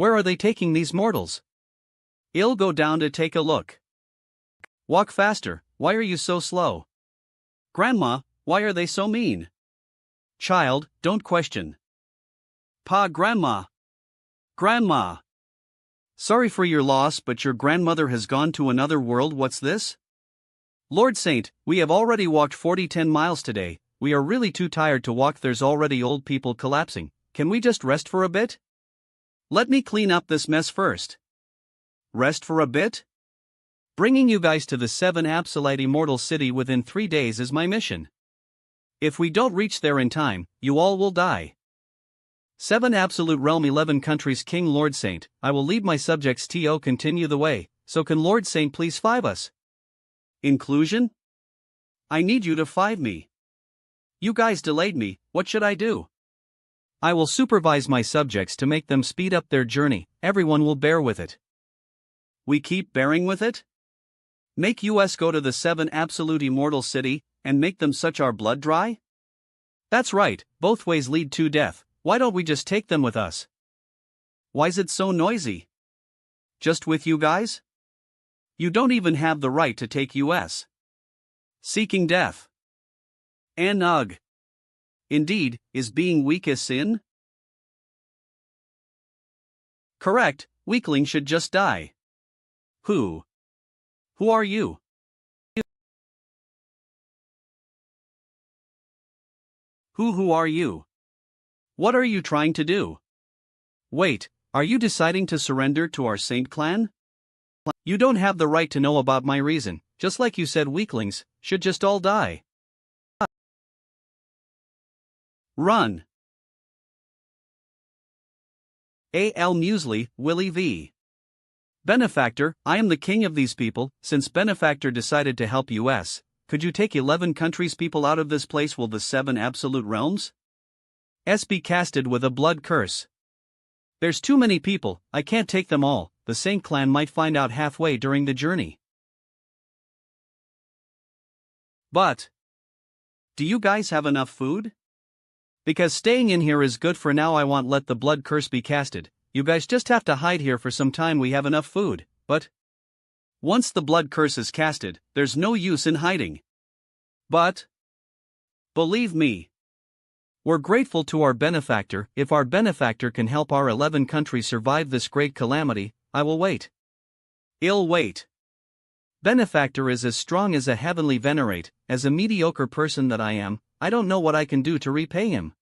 Where are they taking these mortals? I'll go down to take a look. Walk faster, why are you so slow? Grandma, why are they so mean? Child, don't question. Pa, Grandma. Grandma. Sorry for your loss, but your grandmother has gone to another world. What's this? Lord Saint, we have already walked 10 miles today. We are really too tired to walk. There's already old people collapsing. Can we just rest for a bit? Let me clean up this mess first. Rest for a bit? Bringing you guys to the 7 Absolute Immortal City within 3 days is my mission. If we don't reach there in time, you all will die. 7 Absolute Realm 11 Countries King Lord Saint, I will lead my subjects to continue the way, so can Lord Saint please 5 us? Inclusion? I need you to 5 me. You guys delayed me, what should I do? I will supervise my subjects to make them speed up their journey, everyone will bear with it. We keep bearing with it? Make us go to the 7 Absolute Immortal City, and make them such our blood dry? That's right, both ways lead to death, why don't we just take them with us? Why's it so noisy? Just with you guys? You don't even have the right to take us. Seeking death. And ugh. Indeed, is being weak a sin? Correct, weakling should just die. Who? Who are you? Who are you? What are you trying to do? Wait, are you deciding to surrender to our Saint clan? You don't have the right to know about my reason, just like you said weaklings should just all die. Run. A.L. Muesli, Willie V. Benefactor, I am the king of these people. Since Benefactor decided to help us, could you take 11 countries people out of this place? Will the 7 absolute realms be casted with a blood curse? There's too many people, I can't take them all. The Saint clan might find out halfway during the journey. But do you guys have enough food? Because staying in here is good for now. I won't let the blood curse be casted. You guys just have to hide here for some time. We have enough food, but once the blood curse is casted, there's no use in hiding. But believe me, we're grateful to our benefactor. If our benefactor can help our 11 countries survive this great calamity, I will wait. I'll wait. Benefactor is as strong as a heavenly venerate. As a mediocre person that I am, I don't know what I can do to repay him.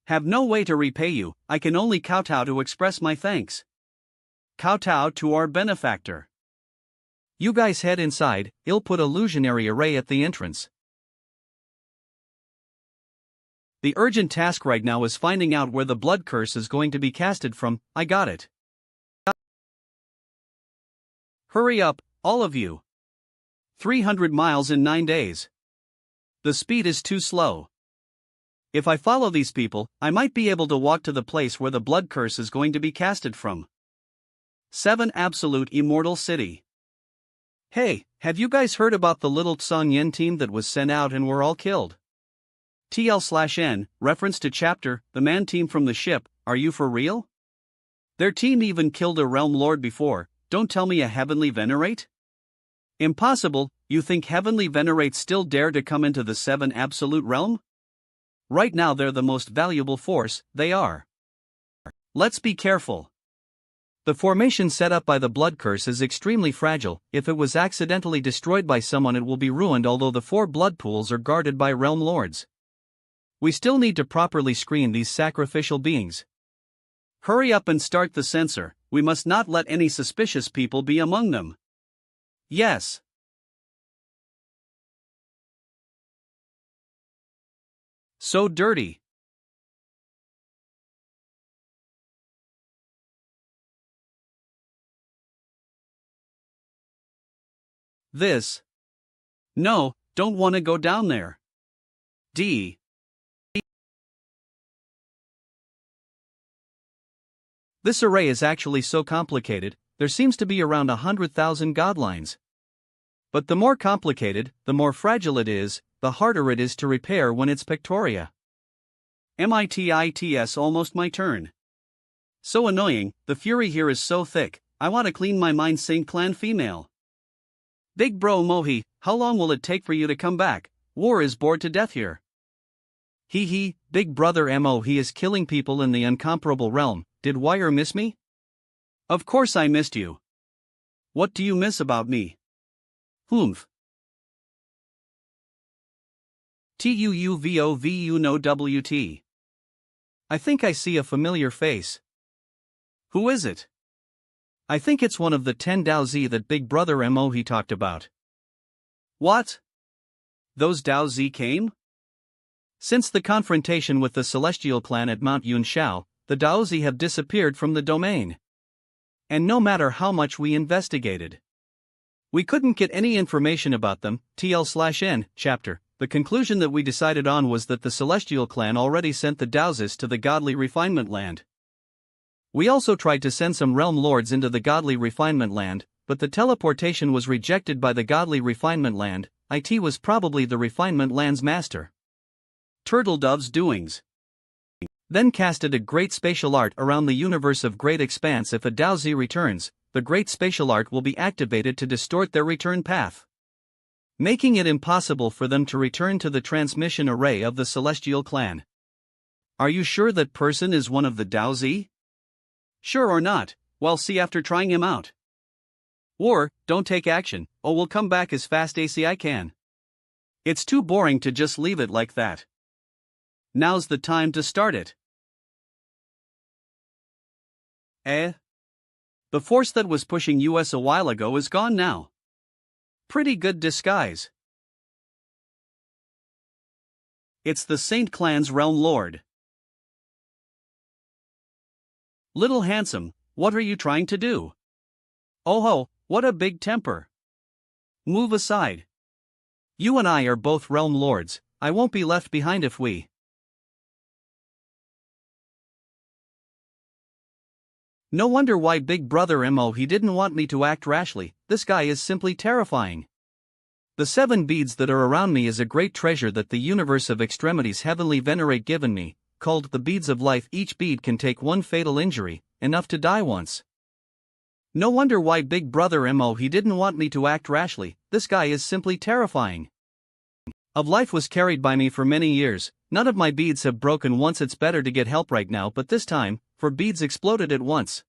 Have no way to repay you, I can only kowtow to express my thanks. Kowtow to our benefactor. You guys head inside, I'll put illusionary array at the entrance. The urgent task right now is finding out where the blood curse is going to be casted from. I got it. Hurry up, all of you. 300 miles in 9 days. The speed is too slow. If I follow these people, I might be able to walk to the place where the blood curse is going to be casted from. 7 Absolute Immortal City. Hey, have you guys heard about the little Tsang Yen team that was sent out and were all killed? TL/N, reference to chapter, the man team from the ship, are you for real? Their team even killed a realm lord before, don't tell me a heavenly venerate? Impossible, you think heavenly venerates still dare to come into the 7 Absolute Realm? Right now they're the most valuable force, they are. Let's be careful. The formation set up by the blood curse is extremely fragile. If it was accidentally destroyed by someone it will be ruined, although the 4 blood pools are guarded by realm lords. We still need to properly screen these sacrificial beings. Hurry up and start the censor, we must not let any suspicious people be among them. Yes. So dirty. This. No, don't want to go down there. D. This array is actually so complicated, there seems to be around 100,000 godlines. But the more complicated, the more fragile it is, the harder it is to repair when it's Pictoria. MITITS almost my turn. So annoying, the fury here is so thick, I want to clean my mind. Saint Clan female. Big bro Mohi, how long will it take for you to come back? War is bored to death here. Hee hee, big brother Mo, he is killing people in the incomparable realm. Did Wire miss me? Of course I missed you. What do you miss about me? Humph. TUUVOVU no WT. I think I see a familiar face. Who is it? I think it's one of the 10 Dao Z that Big Brother Mo he talked about. What? Those Dao Z came? Since the confrontation with the Celestial Clan at Mount Yunshao, the Dao Z have disappeared from the domain. And no matter how much we investigated, we couldn't get any information about them. TL/N chapter. The conclusion that we decided on was that the Celestial Clan already sent the Daozis to the Godly Refinement Land. We also tried to send some realm lords into the Godly Refinement Land, but the teleportation was rejected by the Godly Refinement Land. It was probably the Refinement Land's master, Turtledove's doings. Then casted a great spatial art around the universe of Great Expanse. If a Daozi returns, the great spatial art will be activated to distort their return path, making it impossible for them to return to the transmission array of the Celestial Clan. Are you sure that person is one of the Daozi? Sure or not, well, see after trying him out. Or, don't take action, or we'll come back as fast as I can. It's too boring to just leave it like that. Now's the time to start it. The force that was pushing us a while ago is gone now. Pretty good disguise. It's the Saint Clan's Realm Lord. Little handsome, what are you trying to do? Oh ho, what a big temper. Move aside. You and I are both Realm Lords, I won't be left behind if we. No wonder why Big Brother Mo he didn't want me to act rashly. This guy is simply terrifying. The 7 beads that are around me is a great treasure that the universe of extremities heavenly venerate given me, called the beads of life. Each bead can take 1 fatal injury, enough to die once. No wonder why Big Brother Mo he didn't want me to act rashly. This guy is simply terrifying. Of life was carried by me for many years, none of my beads have broken once. It's better to get help right now, but this time, 4 beads exploded at once.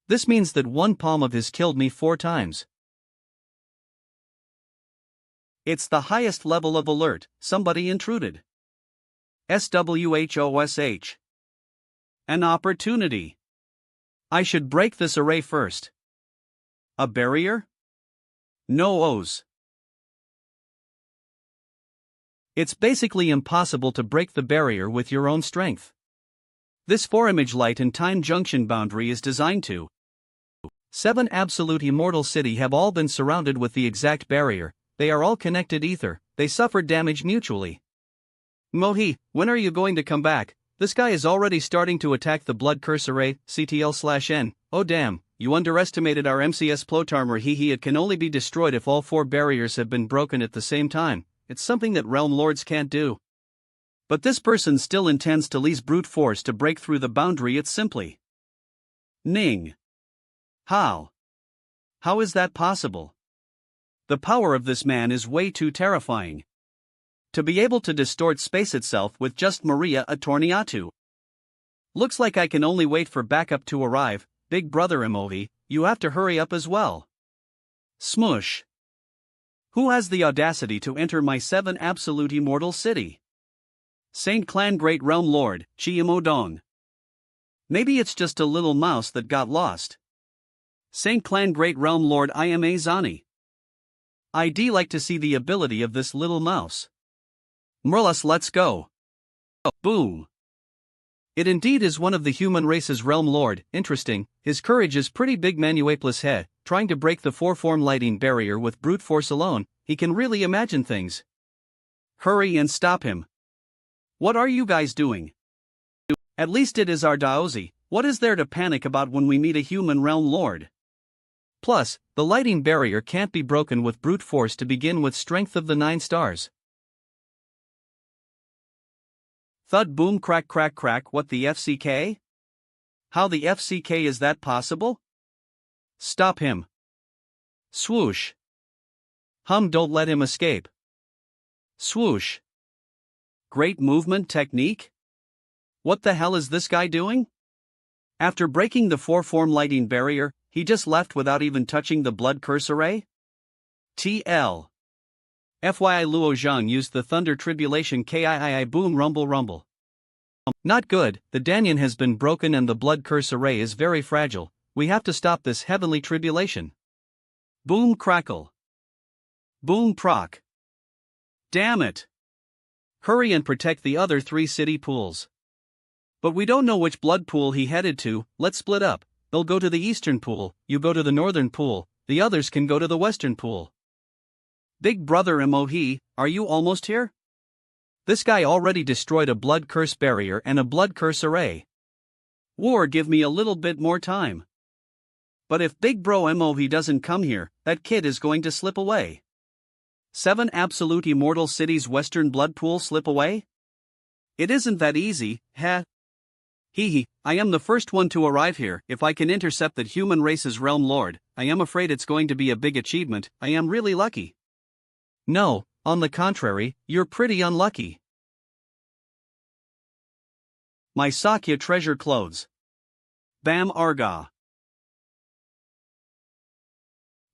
This means that 1 palm of his killed me 4 times. It's the highest level of alert, somebody intruded. SWHOSH. An opportunity. I should break this array first. A barrier? No O's. It's basically impossible to break the barrier with your own strength. This 4-image light and time junction boundary is designed to 7 absolute immortal city have all been surrounded with the exact barrier. They are all connected ether, they suffer damage mutually. Mohi, when are you going to come back? This guy is already starting to attack the blood curse array, CTL/N. Oh damn, you underestimated our MCS plot armor. It can only be destroyed if all 4 barriers have been broken at the same time. It's something that Realm Lords can't do. But this person still intends to use brute force to break through the boundary. It's simply Ning. How? How is that possible? The power of this man is way too terrifying. To be able to distort space itself with just Maria Atorniatu. Looks like I can only wait for backup to arrive. Big Brother Emovi, you have to hurry up as well. Smush. Who has the audacity to enter my 7 absolute immortal city? Saint Clan Great Realm Lord, Chiimodong. Maybe it's just a little mouse that got lost. Saint Clan Great Realm Lord Ima Zani. I'd like to see the ability of this little mouse. Merlus, let's go. Boom. It indeed is one of the human race's realm lord. Interesting, his courage is pretty big. Manuaplus he, trying to break the 4-form lighting barrier with brute force alone, he can really imagine things. Hurry and stop him. What are you guys doing? At least it is our Daozi. What is there to panic about when we meet a human realm lord? Plus, the lighting barrier can't be broken with brute force to begin with. Strength of the 9 stars. Thud boom crack crack crack. What the FCK? How the FCK is that possible? Stop him. Swoosh. Don't let him escape. Swoosh. Great movement technique? What the hell is this guy doing? After breaking the 4-form lighting barrier, he just left without even touching the blood curse array? TL. FYI Luo Zhang used the Thunder Tribulation KII boom rumble rumble. Not good, the Danyan has been broken and the blood curse array is very fragile, we have to stop this heavenly tribulation. Boom crackle. Boom proc. Damn it. Hurry and protect the other 3 city pools. But we don't know which blood pool he headed to, let's split up, they'll go to the eastern pool, you go to the northern pool, the others can go to the western pool. Big brother MOE, are you almost here? This guy already destroyed a blood curse barrier and a blood curse array. War, give me a little bit more time. But if Big Bro MOE doesn't come here, that kid is going to slip away. 7 absolute immortal cities western blood pool slip away? It isn't that easy, heh? Hee, I am the first one to arrive here. If I can intercept that human race's realm lord, I am afraid it's going to be a big achievement. I am really lucky. No, on the contrary, you're pretty unlucky. My Sakya treasure clothes. Bam Arga.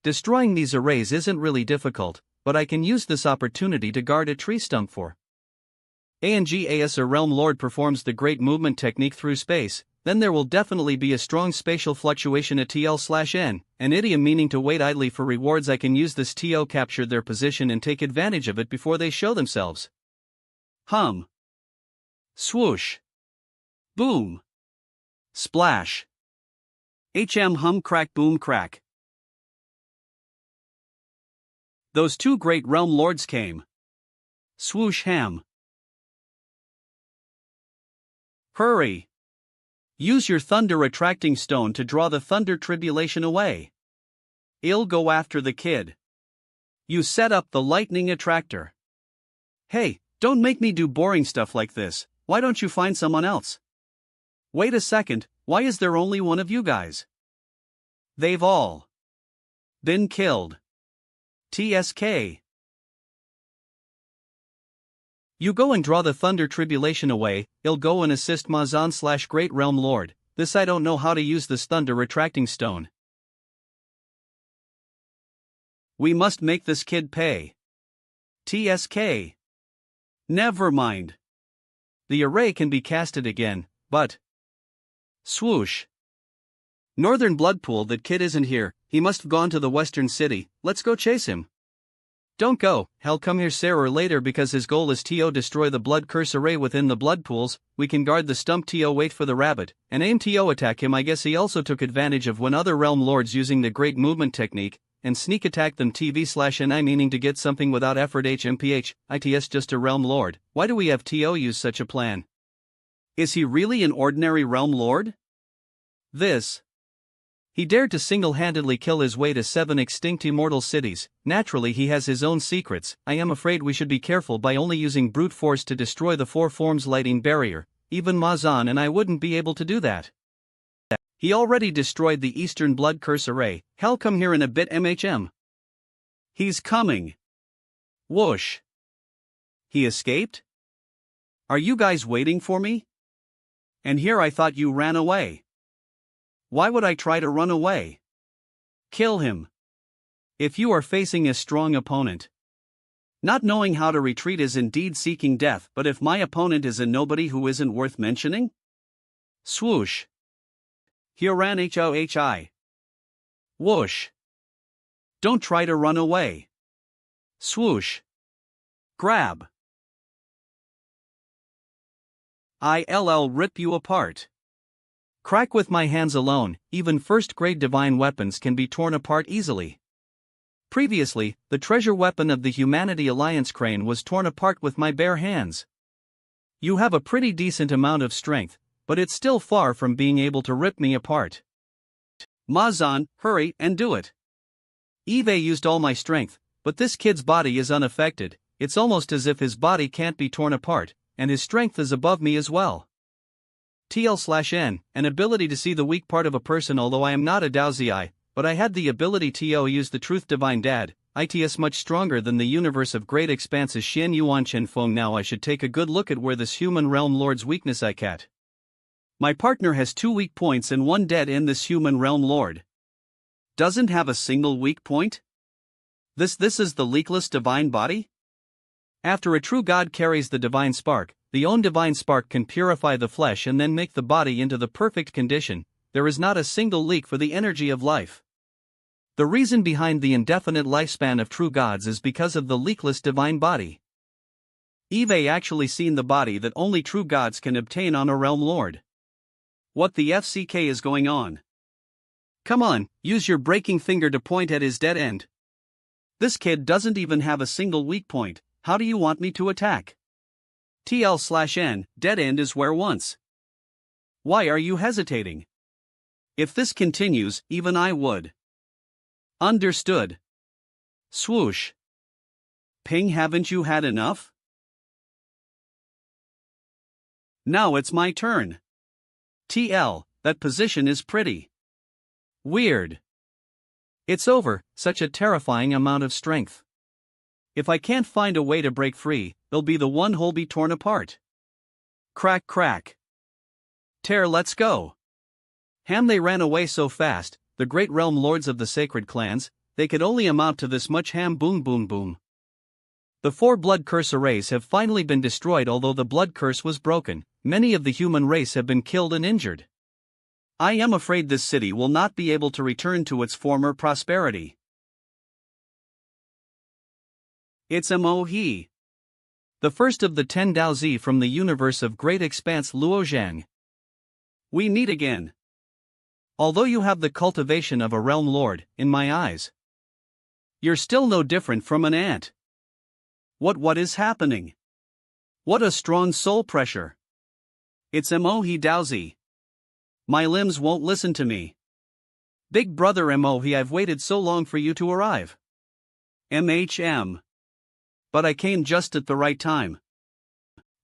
Destroying these arrays isn't really difficult, but I can use this opportunity to guard a tree stump for. As a realm lord performs the great movement technique through space, then there will definitely be a strong spatial fluctuation at TL/N, an idiom meaning to wait idly for rewards. I can use this TO capture their position and take advantage of it before they show themselves. Swoosh. Boom. Splash. Crack boom crack. Those 2 great realm lords came. Swoosh ham. Hurry. Use your thunder attracting stone to draw the thunder tribulation away. I'll go after the kid. You set up the lightning attractor. Hey, don't make me do boring stuff like this, why don't you find someone else? Wait a second, why is there only one of you guys? They've all been killed. TSK. You go and draw the thunder tribulation away. I'll go and assist Mazan/Great Realm Lord. This I don't know how to use this thunder retracting stone. We must make this kid pay. TSK. Never mind. The array can be casted again, but... Swoosh. Northern blood pool, that kid isn't here, he must have gone to the western city, let's go chase him. Don't go, he'll come here sooner or later because his goal is to destroy the blood curse array within the blood pools. We can guard the stump to wait for the rabbit, and aim to attack him. I guess he also took advantage of when other realm lords using the great movement technique, and sneak attack them TV/NI meaning to get something without effort. ITS just a realm lord, why do we have TO use such a plan? Is he really an ordinary realm lord? He dared to single-handedly kill his way to 7 extinct immortal cities. Naturally he has his own secrets. I am afraid we should be careful by only using brute force to destroy the 4 forms lighting barrier. Even Mazan and I wouldn't be able to do that. He already destroyed the eastern blood curse array. Hell, come here in a bit. He's coming. Whoosh. He escaped? Are you guys waiting for me? And here I thought you ran away. Why would I try to run away? Kill him. If you are facing a strong opponent. Not knowing how to retreat is indeed seeking death, but if my opponent is a nobody who isn't worth mentioning? Swoosh. Here ran HOHI. Whoosh. Don't try to run away. Swoosh. Grab. I'll rip you apart. Crack with my hands alone. Even first-grade divine weapons can be torn apart easily. Previously, the treasure weapon of the Humanity Alliance crane was torn apart with my bare hands. You have a pretty decent amount of strength, but it's still far from being able to rip me apart. Mazan, hurry and do it. Eve used all my strength, but this kid's body is unaffected. It's almost as if his body can't be torn apart, and his strength is above me as well. TL/N, an ability to see the weak part of a person. Although I am not a Daozi, but I had the ability to use the truth divine dad, it's much stronger than the universe of great expanses Xian Yuan Chen Feng. Now I should take a good look at where this human realm lord's weakness I cat. My partner has 2 weak points and 1 dead end. This human realm lord doesn't have a single weak point? This is the leakless divine body? After a true god carries the divine spark, the own divine spark can purify the flesh and then make the body into the perfect condition. There is not a single leak for the energy of life. The reason behind the indefinite lifespan of true gods is because of the leakless divine body. Eve actually seen the body that only true gods can obtain on a realm lord. What the FCK is going on? Come on, use your breaking finger to point at his dead end. This kid doesn't even have a single weak point. How do you want me to attack? TL/N, dead end is where once. Why are you hesitating? If this continues, even I would. Understood. Swoosh. Ping, haven't you had enough? Now it's my turn. TL, that position is pretty weird. It's over, such a terrifying amount of strength. If I can't find a way to break free, they'll be the one who'll be torn apart. Crack crack. Tear, let's go. They ran away so fast, the great realm lords of the sacred clans, they could only amount to this much. Boom boom boom. The 4 blood curse arrays have finally been destroyed. Although the blood curse was broken, many of the human race have been killed and injured. I am afraid this city will not be able to return to its former prosperity. It's Mo-He, the first of the 10 Daozi from the universe of great expanse Luo Zhang. We meet again. Although you have the cultivation of a realm lord, in my eyes, you're still no different from an ant. What is happening? What a strong soul pressure. It's Mo-He Daozi. My limbs won't listen to me. Big brother Mo-He, I've waited so long for you to arrive. MHM. But I came just at the right time.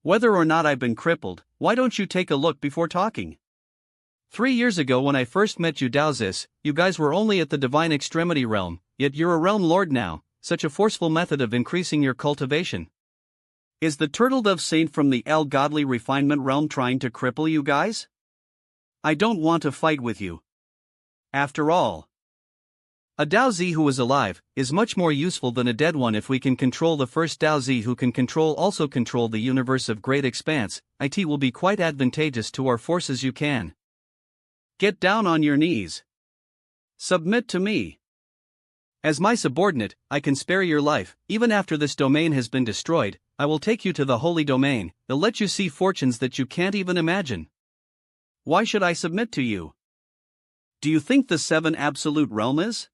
Whether or not I've been crippled, why don't you take a look before talking? 3 years ago when I first met you Daozis, you guys were only at the divine extremity realm, yet you're a realm lord now. Such a forceful method of increasing your cultivation. Is the turtle dove saint from the El Godly refinement realm trying to cripple you guys? I don't want to fight with you. After all, a Daozi who is alive is much more useful than a dead one. If we can control the first Daozi who can also control the universe of great expanse, it will be quite advantageous to our forces. You can get down on your knees. Submit to me. As my subordinate, I can spare your life. Even after this domain has been destroyed, I will take you to the holy domain. They'll let you see fortunes that you can't even imagine. Why should I submit to you? Do you think the 7 absolute realm is?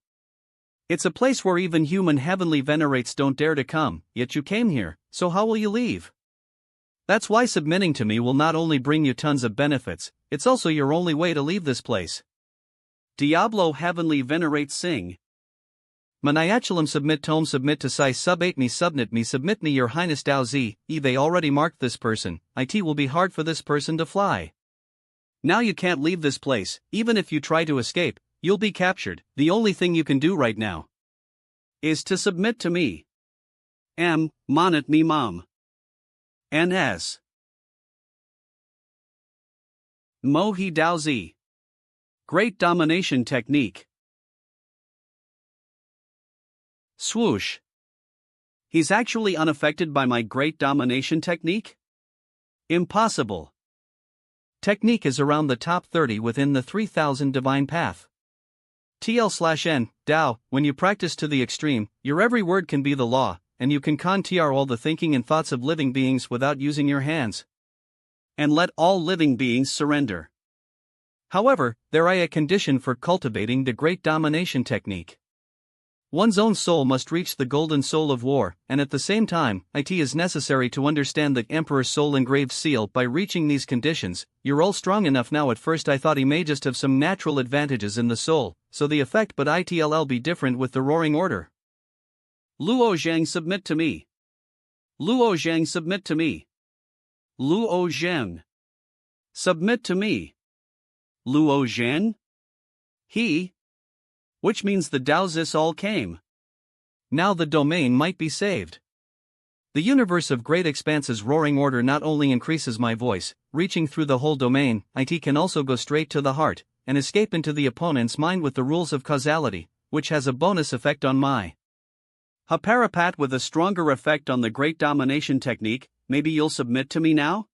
It's a place where even human heavenly venerates don't dare to come, yet you came here, so how will you leave? That's why submitting to me will not only bring you tons of benefits, it's also your only way to leave this place. Diablo heavenly venerates sing. Maniaculum submit tome submit to Sai submit me your highness Daozi. They already marked this person. It will be hard for this person to fly. Now you can't leave this place. Even if you try to escape, you'll be captured. The only thing you can do right now is to submit to me. Monat me mom. NS. Mo-He Daozi. Great domination technique. Swoosh. He's actually unaffected by my great domination technique? Impossible. Technique is around the top 30 within the 3000 divine path. TL/N, Dao, when you practice to the extreme, your every word can be the law, and you can control all the thinking and thoughts of living beings without using your hands. And let all living beings surrender. However, there is a condition for cultivating the great domination technique. One's own soul must reach the golden soul of war, and at the same time, it is necessary to understand the Emperor's soul engraved seal. By reaching these conditions, you're all strong enough now. At first I thought he may just have some natural advantages in the soul, so the effect but it'll be different with the roaring order. Luo Zhang submit to me. Luo Zhang submit to me. Luo Zhang. Submit to me. Luo Zhang? He? Which means the Daozis all came. Now the domain might be saved. The universe of great expanse's roaring order not only increases my voice, reaching through the whole domain, it can also go straight to the heart, and escape into the opponent's mind with the rules of causality, which has a bonus effect on my Haparapat with a stronger effect on the great domination technique. Maybe you'll submit to me now?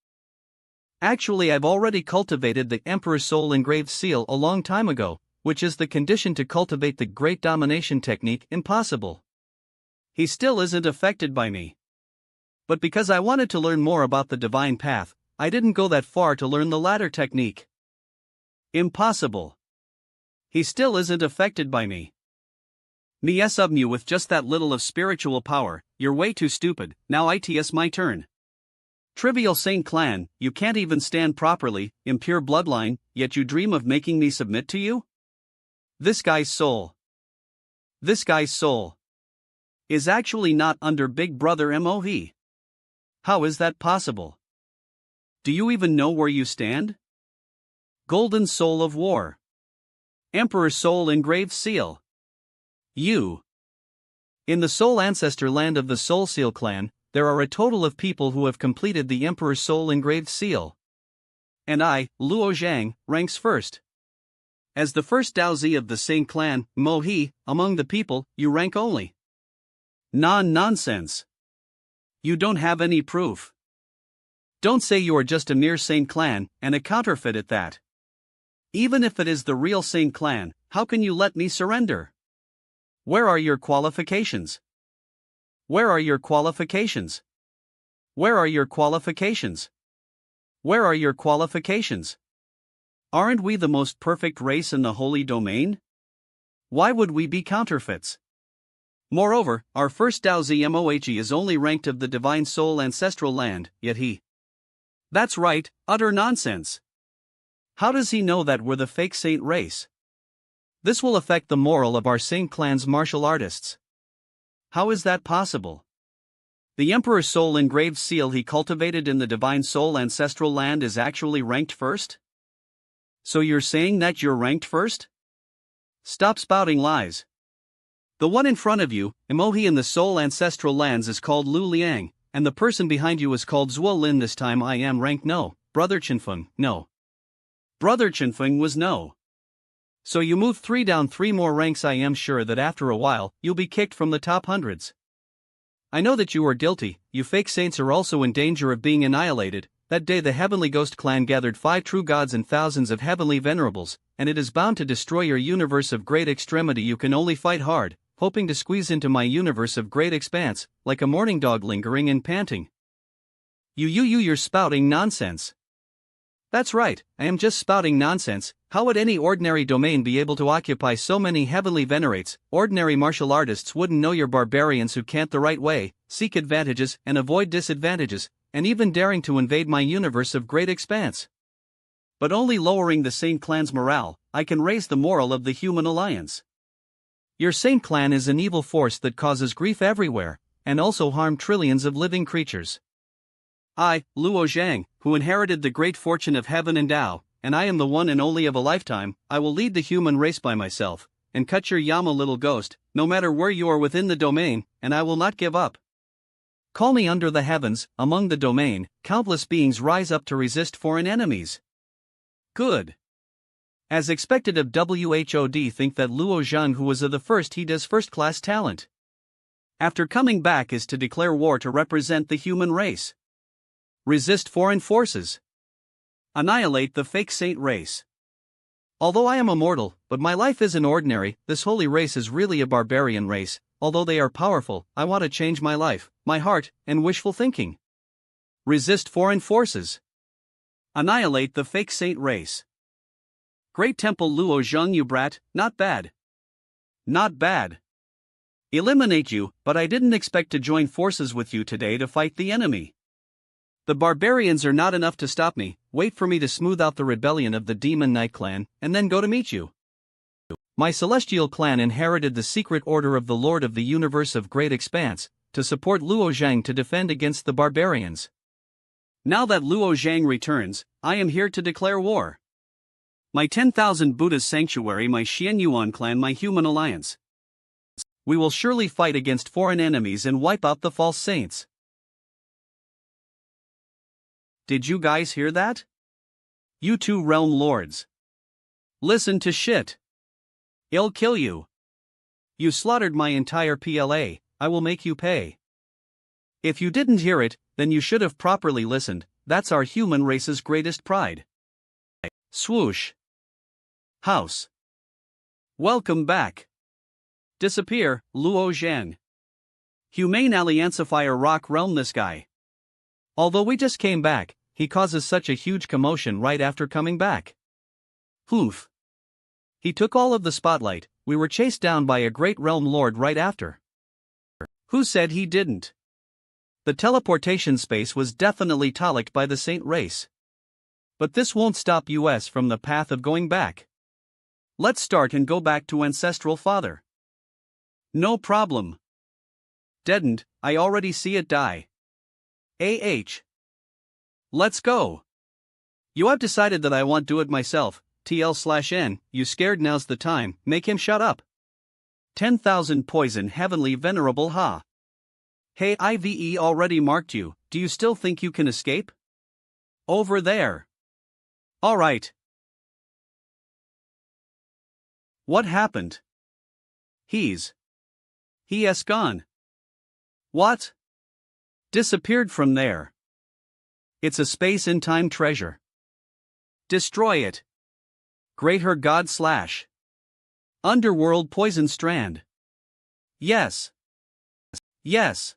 Actually, I've already cultivated the Emperor's Soul engraved seal a long time ago, which is the condition to cultivate the great domination technique impossible. He still isn't affected by me. But because I wanted to learn more about the divine path, I didn't go that far to learn the latter technique. Impossible. He still isn't affected by me. Me submu with just that little of spiritual power, you're way too stupid. Now it's my turn. Trivial Saint clan, you can't even stand properly, impure bloodline, yet you dream of making me submit to you? This guy's soul is actually not under Big Brother MOE. How is that possible? Do you even know where you stand? Golden Soul of War. Emperor's Soul engraved seal. You. In the Soul Ancestor land of the Soul Seal clan, there are a total of people who have completed the Emperor's Soul engraved seal. And I, Luo Zhang, ranks first. As the first Daozi of the same clan, Mohe, among the people, you rank only. Nonsense. You don't have any proof. Don't say you are just a mere Saint clan, and a counterfeit at that. Even if it is the real Saint clan, how can you let me surrender? Where are your qualifications? Where are your qualifications? Where are your qualifications? Where are your qualifications? Aren't we the most perfect race in the holy domain? Why would we be counterfeits? Moreover, our first Daozi Mohe is only ranked of the divine soul ancestral land, yet he. That's right, utter nonsense. How does he know that we're the fake saint race? This will affect the moral of our saint clan's martial artists. How is that possible? The Emperor's Soul engraved seal he cultivated in the divine soul ancestral land is actually ranked first? So you're saying that you're ranked first? Stop spouting lies. The one in front of you, Emohi in the soul ancestral lands, is called Lu Liang, and the person behind you is called Zuo Lin. This time I am ranked no. Brother Chinfeng, no. Brother Chinfeng was no. So you move 3 down 3 more ranks. I am sure that after a while, you'll be kicked from the top hundreds. I know that you are guilty. You fake saints are also in danger of being annihilated. That day the Heavenly Ghost clan gathered 5 true gods and thousands of heavenly venerables, and it is bound to destroy your universe of great extremity. You can only fight hard, hoping to squeeze into my universe of great expanse, like a mourning dog lingering and panting. You're spouting nonsense. That's right, I am just spouting nonsense. How would any ordinary domain be able to occupy so many heavenly venerates? Ordinary martial artists wouldn't know your barbarians who can't the right way, seek advantages and avoid disadvantages, and even daring to invade my universe of great expanse. But only lowering the Saint clan's morale, I can raise the moral of the human alliance. Your Saint clan is an evil force that causes grief everywhere, and also harm trillions of living creatures. I, Luo Zhang, who inherited the great fortune of heaven and Tao, and I am the one and only of a lifetime, I will lead the human race by myself, and cut your Yama little ghost, no matter where you are within the domain, and I will not give up. Call me under the heavens, among the domain, countless beings rise up to resist foreign enemies. Good. As expected of WHOD, think that Luo Zhang, who was of the first, he does first-class talent. After coming back is to declare war to represent the human race. Resist foreign forces. Annihilate the fake saint race. Although I am immortal, but my life isn't ordinary, this holy race is really a barbarian race. Although they are powerful, I want to change my life, my heart, and wishful thinking. Resist foreign forces. Annihilate the fake saint race. Great Temple Luo Zhang, you brat, not bad. Not bad. Eliminate you, but I didn't expect to join forces with you today to fight the enemy. The barbarians are not enough to stop me. Wait for me to smooth out the rebellion of the Demon Knight clan, and then go to meet you. My celestial clan inherited the secret order of the Lord of the Universe of Great Expanse, to support Luo Zhang to defend against the barbarians. Now that Luo Zhang returns, I am here to declare war. My 10,000 Buddhist sanctuary, my Xianyuan clan, my human alliance. We will surely fight against foreign enemies and wipe out the false saints. Did you guys hear that? You two realm lords. Listen to shit. I'll kill you. You slaughtered my entire PLA, I will make you pay. If you didn't hear it, then you should have properly listened, that's our human race's greatest pride. Swoosh. House. Welcome back. Disappear, Luo Zhang. Humane Alliancifier Rock Realm, this guy. Although we just came back, he causes such a huge commotion right after coming back. Hoof. He took all of the spotlight, we were chased down by a great realm lord right after. Who said he didn't? The teleportation space was definitely tolicked by the saint race. But this won't stop us from the path of going back. Let's start and go back to Ancestral Father. No problem. Deadened, I already see it die. Let's go. You have decided that I won't do it myself, TL/N, you scared, now's the time, make him shut up. 10,000 poison heavenly venerable ha. Hey, IVE already marked you, do you still think you can escape? Over there. Alright. What happened? He has gone. What? Disappeared from there. It's a space and time treasure. Destroy it. Greater God / Underworld poison strand. Yes. Yes.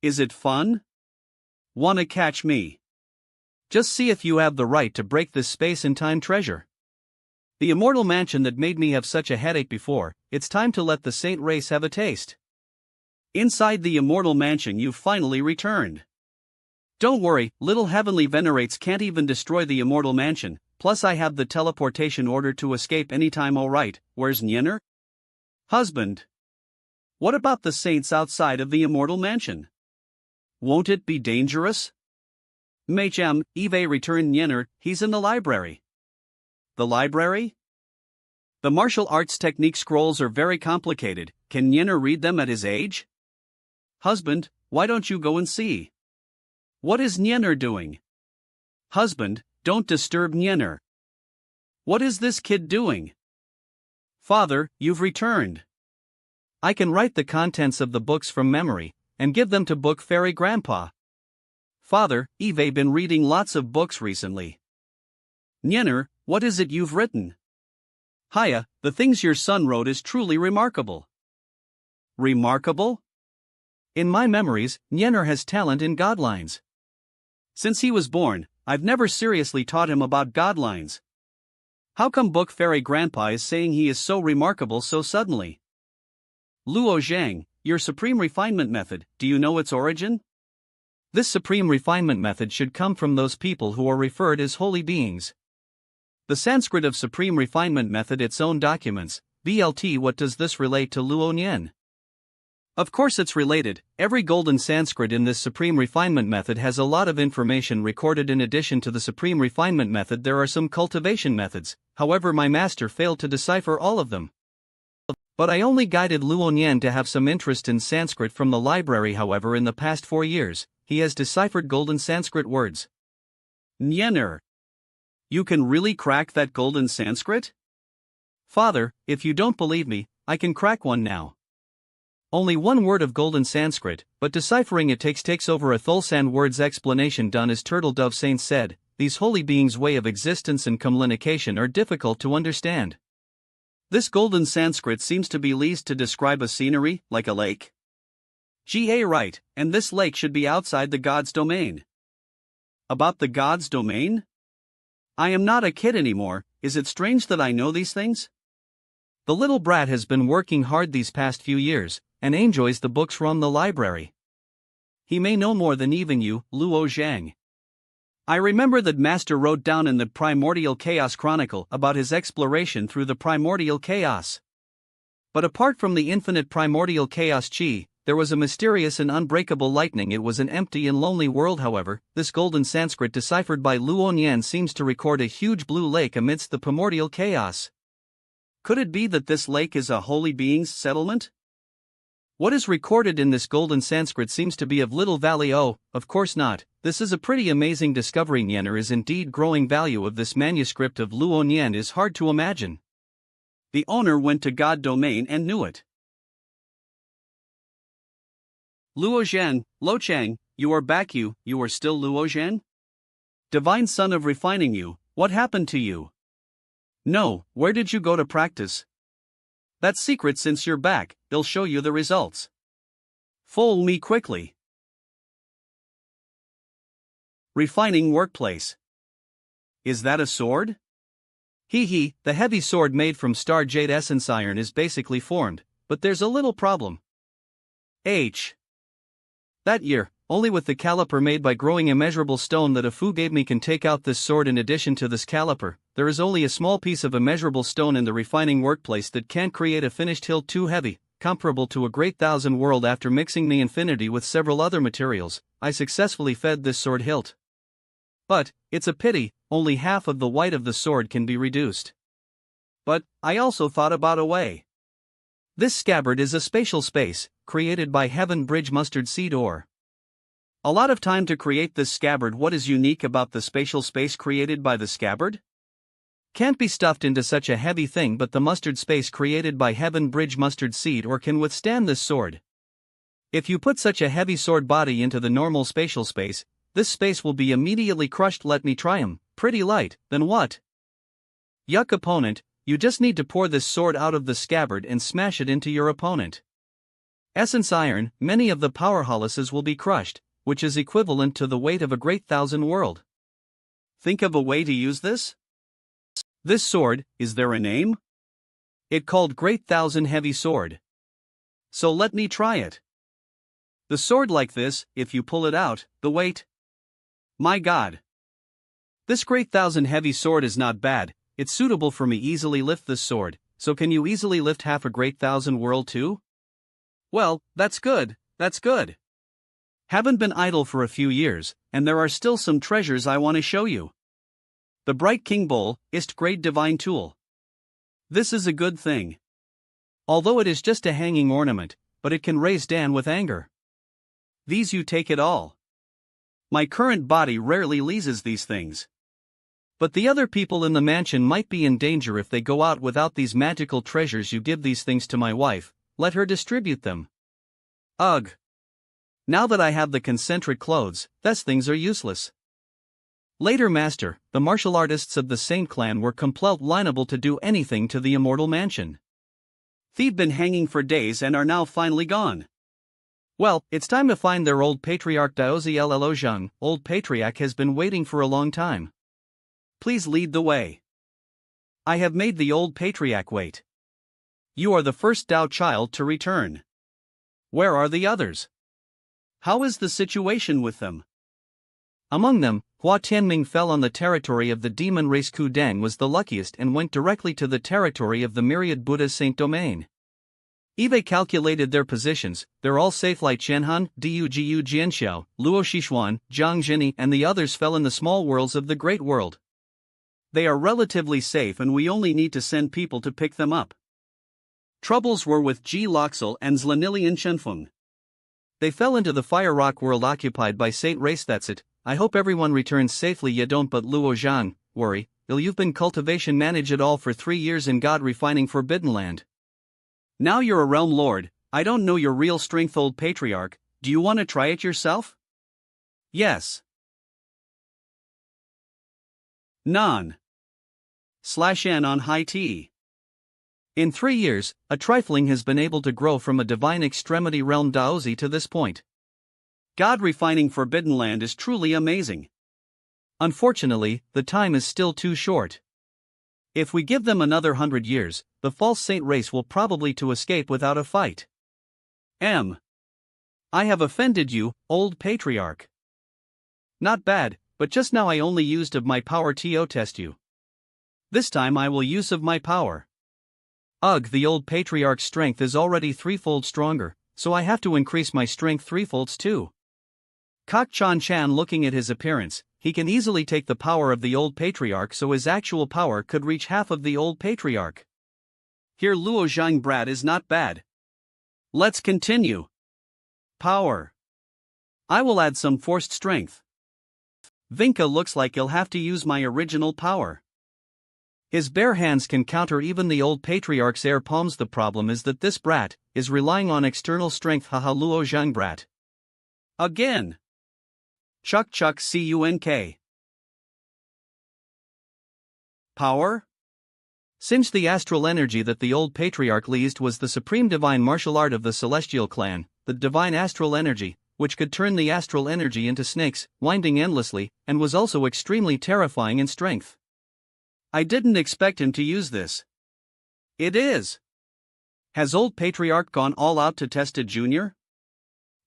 Is it fun? Wanna catch me? Just see if you have the right to break this space and time treasure. The immortal mansion that made me have such a headache before, it's time to let the saint race have a taste. Inside the immortal mansion you've finally returned. Don't worry, little heavenly venerates can't even destroy the immortal mansion, plus I have the teleportation order to escape anytime. Alright, where's Nyener? Husband. What about the saints outside of the immortal mansion? Won't it be dangerous? Machem, Eve return Nyener, he's in the library. The library? The martial arts technique scrolls are very complicated, can Nyener read them at his age? Husband, why don't you go and see? What is Nyener doing? Husband, don't disturb Nyener. What is this kid doing? Father, you've returned. I can write the contents of the books from memory, and give them to Book Fairy Grandpa. Father, Eve been reading lots of books recently. Nyener, what is it you've written? Haya, the things your son wrote is truly remarkable. Remarkable? In my memories, Nyener has talent in godlines. Since he was born, I've never seriously taught him about godlines. How come Book Fairy Grandpa is saying he is so remarkable so suddenly? Luo Zhang, your supreme refinement method, do you know its origin? This supreme refinement method should come from those people who are referred as holy beings. The Sanskrit of supreme refinement method, its own documents, BLT. What does this relate to Luo Nyen? Of course it's related, every golden Sanskrit in this supreme refinement method has a lot of information recorded. In addition to the supreme refinement method there are some cultivation methods, however my master failed to decipher all of them. But I only guided Luo Nyen to have some interest in Sanskrit from the library. However, in the past 4 years, he has deciphered golden Sanskrit words. Nyener. You can really crack that golden Sanskrit? Father, if you don't believe me, I can crack one now. Only one word of golden Sanskrit, but deciphering it takes over a Thulsan words. Explanation done as Turtle Dove Saint said, these holy beings' way of existence and communication are difficult to understand. This golden Sanskrit seems to be used to describe a scenery, like a lake. Ga right, and this lake should be outside the god's domain. About the god's domain? I am not a kid anymore, is it strange that I know these things? The little brat has been working hard these past few years, and enjoys the books from the library. He may know more than even you, Luo Zhang. I remember that Master wrote down in the Primordial Chaos Chronicle about his exploration through the Primordial Chaos. But apart from the infinite Primordial Chaos Chi, there was a mysterious and unbreakable lightning. It was an empty and lonely world. However, this golden Sanskrit deciphered by Luo Nian seems to record a huge blue lake amidst the primordial chaos. Could it be that this lake is a holy being's settlement? What is recorded in this golden Sanskrit seems to be of little value. Oh, of course not. This is a pretty amazing discovery. Nianer is indeed growing. Value of this manuscript of Luo Nian is hard to imagine. The owner went to God domain and knew it. Luo Zhen, Lo Chang, you are back. You are still Luo Zhen? Divine son of refining you, what happened to you? No, where did you go to practice? That's secret. Since you're back, they'll show you the results. Fool me quickly. Refining workplace. Is that a sword? Hee, the heavy sword made from star jade essence iron is basically formed, but there's a little problem. That year, only with the caliper made by growing immeasurable stone that a Fu gave me can take out this sword. In addition to this caliper, there is only a small piece of immeasurable stone in the refining workplace that can't create a finished hilt too heavy, comparable to a great thousand world. After mixing the infinity with several other materials, I successfully fed this sword hilt. But, it's a pity, only half of the weight of the sword can be reduced. But, I also thought about a way. This scabbard is a spatial space, created by Heaven Bridge mustard seed ore. A lot of time to create this scabbard. What is unique about the spatial space created by the scabbard? Can't be stuffed into such a heavy thing, but the mustard space created by Heaven Bridge mustard seed ore can withstand this sword. If you put such a heavy sword body into the normal spatial space, this space will be immediately crushed. Let me try 'em. Pretty light, then what? Yuck. Opponent, you just need to pour this sword out of the scabbard and smash it into your opponent. Essence iron, many of the powerhouses will be crushed, which is equivalent to the weight of a great thousand world. Think of a way to use this? This sword, is there a name? It called Great Thousand Heavy Sword. So let me try it. The sword like this, if you pull it out, the weight. My God. This Great Thousand Heavy Sword is not bad. It's suitable for me. Easily lift this sword. So can you easily lift half a great thousand world too? Well, that's good, that's good. Haven't been idle for a few years, and there are still some treasures I want to show you. The Bright King Bowl, ist great divine tool. This is a good thing. Although it is just a hanging ornament, but it can raise Dan with anger. These you take it all. My current body rarely leases these things. But the other people in the mansion might be in danger if they go out without these magical treasures. You give these things to my wife, let her distribute them. Ugh. Now that I have the concentric clothes, these things are useless. Later master, the martial artists of the Saint clan were compelled lineable to do anything to the immortal mansion. They've been hanging for days and are now finally gone. Well, it's time to find their old patriarch Daozi Llo Zheng. Old patriarch has been waiting for a long time. Please lead the way. I have made the old patriarch wait. You are the first Dao child to return. Where are the others? How is the situation with them? Among them, Hua Tianming fell on the territory of the demon race. Ku Deng was the luckiest and went directly to the territory of the myriad Buddha's Saint domain. Eve calculated their positions. They're all safe. Like Qianhan, Dugu Jianxiao, Luo Xishuan, Zhang Zhini, and the others fell in the small worlds of the Great World. They are relatively safe and we only need to send people to pick them up. Troubles were with Ji Loxel and Zlanilian Shenfeng. They fell into the Fire Rock world occupied by Saint Race. That's it. I hope everyone returns safely. You don't, but Luo Zhang, worry. You've been cultivation manage it all for 3 years in God refining Forbidden Land. Now you're a realm lord. I don't know your real strength. Old patriarch, do you want to try it yourself? Yes. Non. /n on high tea. In 3 years, a trifling has been able to grow from a divine extremity realm Daozi to this point. God refining Forbidden Land is truly amazing. Unfortunately, the time is still too short. If we give them another 100 years, the false saint race will probably to escape without a fight. I have offended you, old patriarch. Not bad, but just now I only used of my power to test you. This time I will use of my power. Ugh, the old patriarch's strength is already threefold stronger. so I have to increase my strength threefolds too. Kok Chan looking at his appearance, he can easily take the power of the old patriarch, so his actual power could reach half of the old patriarch. Here Luo Zhang brat is not bad. Let's continue. Power. I will add some forced strength. Vinka looks like he'll have to use my original power. His bare hands can counter even the old patriarch's air palms. The problem is that this brat is relying on external strength. Haha, Luo Zhang brat. Again. Chuk Cunk. Power? Since the astral energy that the old patriarch leased was the supreme divine martial art of the celestial clan, the divine astral energy, which could turn the astral energy into snakes, winding endlessly, and was also extremely terrifying in strength. I didn't expect him to use this. It is. Has old patriarch gone all out to test a junior?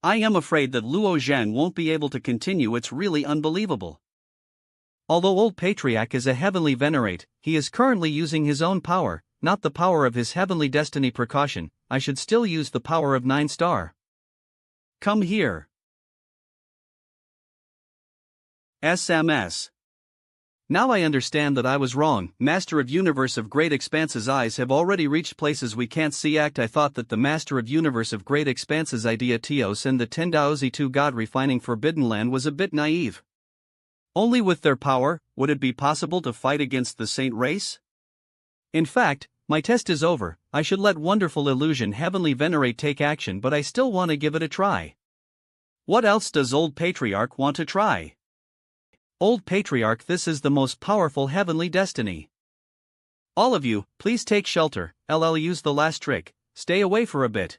I am afraid that Luo Zhang won't be able to continue. It's really unbelievable. Although old patriarch is a heavenly venerate, he is currently using his own power, not the power of his heavenly destiny precaution. I should still use the power of 9-star. Come here. SMS. Now I understand that I was wrong. Master of Universe of Great Expanse's eyes have already reached places we can't see. I thought that the Master of Universe of Great Expanse's idea Teos and the Tendaozi 2 God refining Forbidden Land was a bit naive. Only with their power would it be possible to fight against the Saint race? In fact, my test is over. I should let Wonderful Illusion Heavenly Venerate take action, but I still want to give it a try. What else does Old Patriarch want to try? Old Patriarch, this is the most powerful heavenly destiny. All of you, please take shelter. LL use the last trick, stay away for a bit.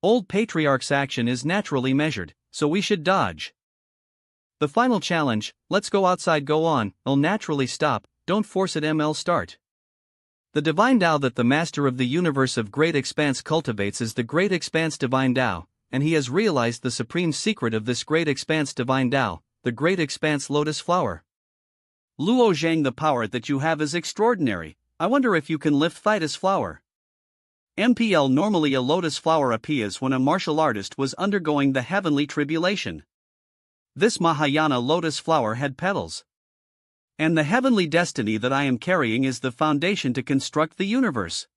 Old Patriarch's action is naturally measured, so we should dodge. The final challenge, let's go outside. Go on, I'll naturally stop, don't force it. ML start. The divine Tao that the Master of the Universe of Great Expanse cultivates is the Great Expanse Divine Tao, and he has realized the supreme secret of this Great Expanse Divine Tao, the Great Expanse Lotus Flower. Luo Zhang, the power that you have is extraordinary. I wonder if you can lift Thydus Flower. MPL. Normally a lotus flower appears when a martial artist was undergoing the heavenly tribulation. This Mahayana lotus flower had petals. And the heavenly destiny that I am carrying is the foundation to construct the universe.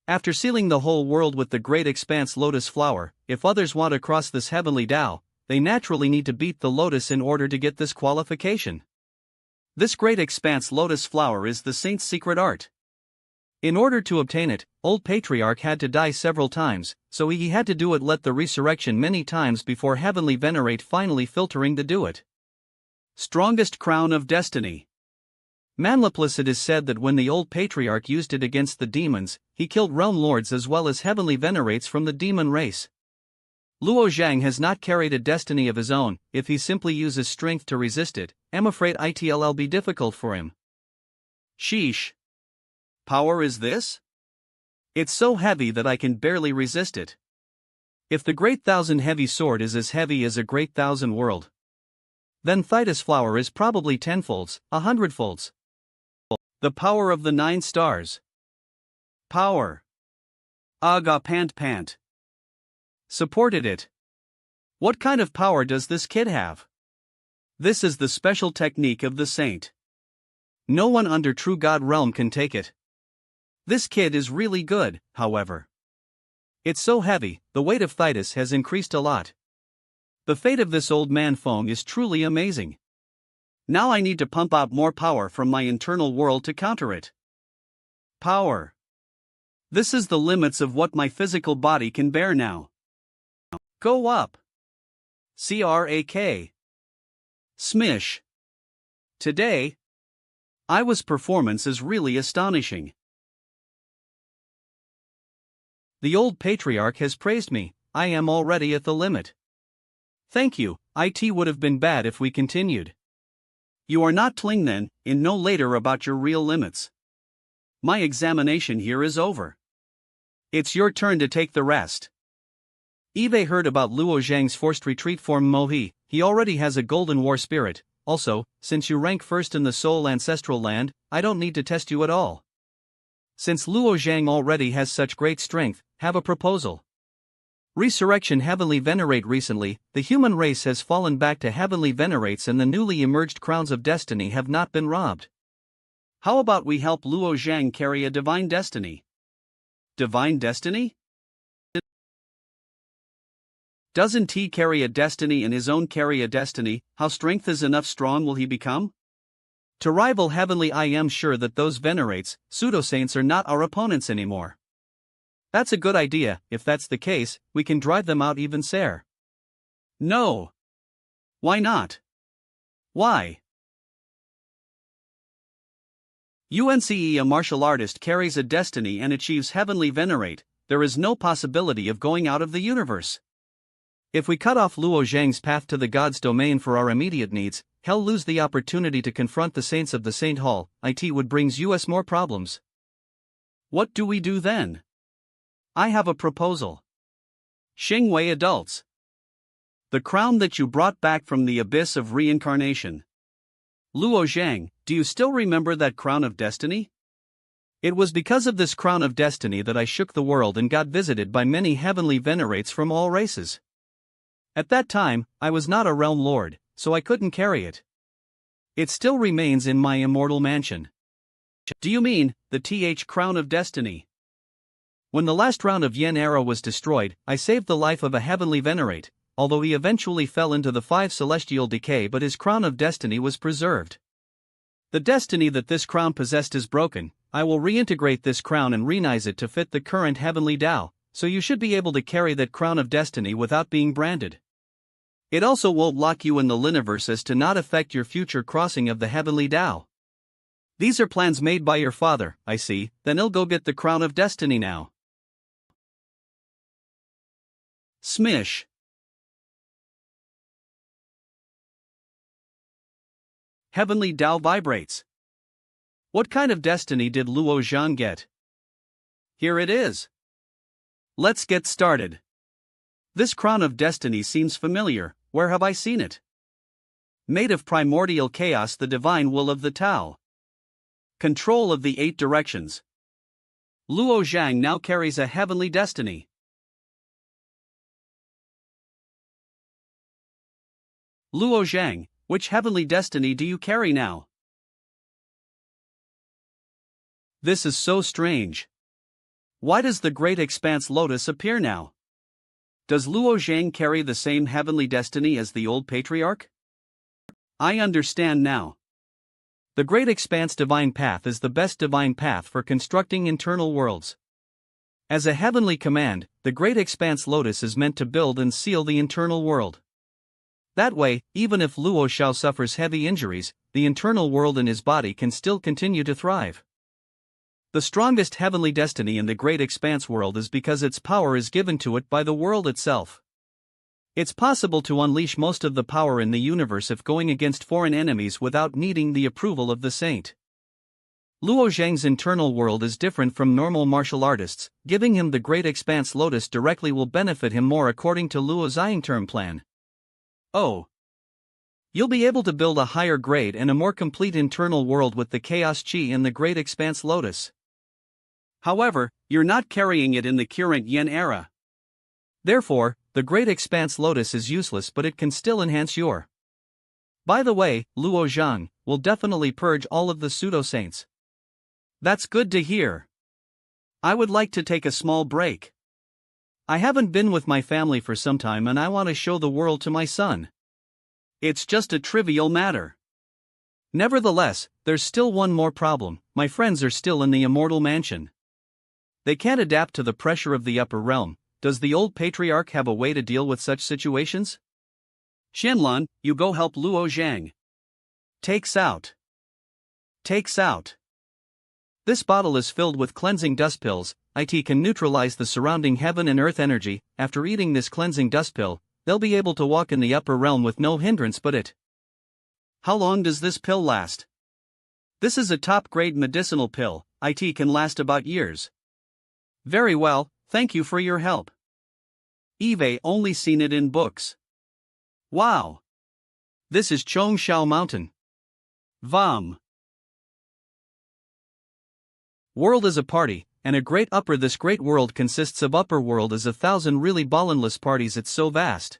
After sealing the whole world with the Great Expanse Lotus Flower, if others want to cross this heavenly Tao, they naturally need to beat the lotus in order to get this qualification. This Great Expanse Lotus Flower is the saint's secret art. In order to obtain it, old patriarch had to die several times, so he had to do it. Let the resurrection many times before heavenly venerate finally filtering to do it. Strongest crown of destiny. Manhwa. It is said that when the old patriarch used it against the demons, he killed realm lords as well as heavenly venerates from the demon race. Luo Zhang has not carried a destiny of his own. If he simply uses strength to resist it, I'm afraid it'll be difficult for him. Sheesh. Power is this? It's so heavy that I can barely resist it. If the Great Thousand Heavy Sword is as heavy as a Great Thousand World, then Thydus Flower is probably tenfolds, 100folds. The power of the 9 stars. Power. Aga pant. Supported it. What kind of power does this kid have? This is the special technique of the saint. No one under true God realm can take it. This kid is really good, however. It's so heavy, the weight of Thydus has increased a lot. The fate of this old man Fong is truly amazing. Now I need to pump out more power from my internal world to counter it. Power. This is the limits of what my physical body can bear now. Go up. Crack. Smish. Today, Iwa's performance is really astonishing. The old patriarch has praised me. I am already at the limit. Thank you. It would have been bad if we continued. You are not Tling then, in no later about your real limits. My examination here is over. It's your turn to take the rest. Eve heard about Luo Zhang's forced retreat form Mohi. He already has a golden war spirit. Also, since you rank first in the Soul Ancestral Land, I don't need to test you at all. Since Luo Zhang already has such great strength, have a proposal. Resurrection Heavenly Venerate. Recently, the human race has fallen back to Heavenly Venerates and the newly emerged crowns of destiny have not been robbed. How about we help Luo Zhang carry a divine destiny? Divine destiny? Doesn't he carry a destiny and his own carry a destiny? How strength is enough strong will he become? To rival Heavenly, I am sure that those venerates, pseudo-saints, are not our opponents anymore. That's a good idea. If that's the case, we can drive them out even sooner. No. Why not? Why? UNCE, a martial artist, carries a destiny and achieves Heavenly Venerate. There is no possibility of going out of the universe. If we cut off Luo Zhang's path to the God's domain for our immediate needs, he'll lose the opportunity to confront the saints of the Saint Hall. It would brings us more problems. What do we do then? I have a proposal. Xingwei adults. The crown that you brought back from the abyss of reincarnation. Luo Zhang, do you still remember that crown of destiny? It was because of this crown of destiny that I shook the world and got visited by many heavenly venerates from all races. At that time, I was not a realm lord, so I couldn't carry it. It still remains in my immortal mansion. Do you mean the crown of destiny? When the last round of Yen era was destroyed, I saved the life of a heavenly venerate, although he eventually fell into the 5 celestial decay, but his crown of destiny was preserved. The destiny that this crown possessed is broken. I will reintegrate this crown and renize it to fit the current heavenly Tao, so you should be able to carry that crown of destiny without being branded. It also won't lock you in the Liniverse as to not affect your future crossing of the heavenly Tao. These are plans made by your father, I see. Then he'll go get the crown of destiny now. Smish. Heavenly Tao vibrates. What kind of destiny did Luo Zhang get? Here it is. Let's get started. This crown of destiny seems familiar. Where have I seen it? Made of primordial chaos, the divine will of the Tao. Control of the 8 directions. Luo Zhang now carries a heavenly destiny. Luo Zhang, which heavenly destiny do you carry now? This is so strange. Why does the Great Expanse Lotus appear now? Does Luo Zhang carry the same heavenly destiny as the old patriarch? I understand now. The Great Expanse Divine Path is the best divine path for constructing internal worlds. As a heavenly command, the Great Expanse Lotus is meant to build and seal the internal world. That way, even if Luo Xiao suffers heavy injuries, the internal world in his body can still continue to thrive. The strongest heavenly destiny in the Great Expanse world is because its power is given to it by the world itself. It's possible to unleash most of the power in the universe if going against foreign enemies without needing the approval of the saint. Luo Zhang's internal world is different from normal martial artists. Giving him the Great Expanse Lotus directly will benefit him more according to Luo Zhang's term plan. Oh. You'll be able to build a higher grade and a more complete internal world with the Chaos Chi and the Great Expanse Lotus. However, you're not carrying it in the current Yen era. Therefore, the Great Expanse Lotus is useless, but it can still enhance your. By the way, Luo Zhang will definitely purge all of the pseudo-saints. That's good to hear. I would like to take a small break. I haven't been with my family for some time and I want to show the world to my son. It's just a trivial matter. Nevertheless, there's still one more problem. My friends are still in the immortal mansion. They can't adapt to the pressure of the upper realm. Does the old patriarch have a way to deal with such situations? Shenlan, you go help Luo Zhang. Takes out. This bottle is filled with cleansing dust pills. It can neutralize the surrounding heaven and earth energy. After eating this cleansing dust pill, they'll be able to walk in the upper realm with no hindrance but it. How long does this pill last? This is a top-grade medicinal pill. It can last about years. Very well, thank you for your help. Eve only seen it in books. Wow. This is Chongshao Mountain. Vom. World is a party. and a great upper. This great world consists of upper world as 1,000 really ballenless parties. It's so vast.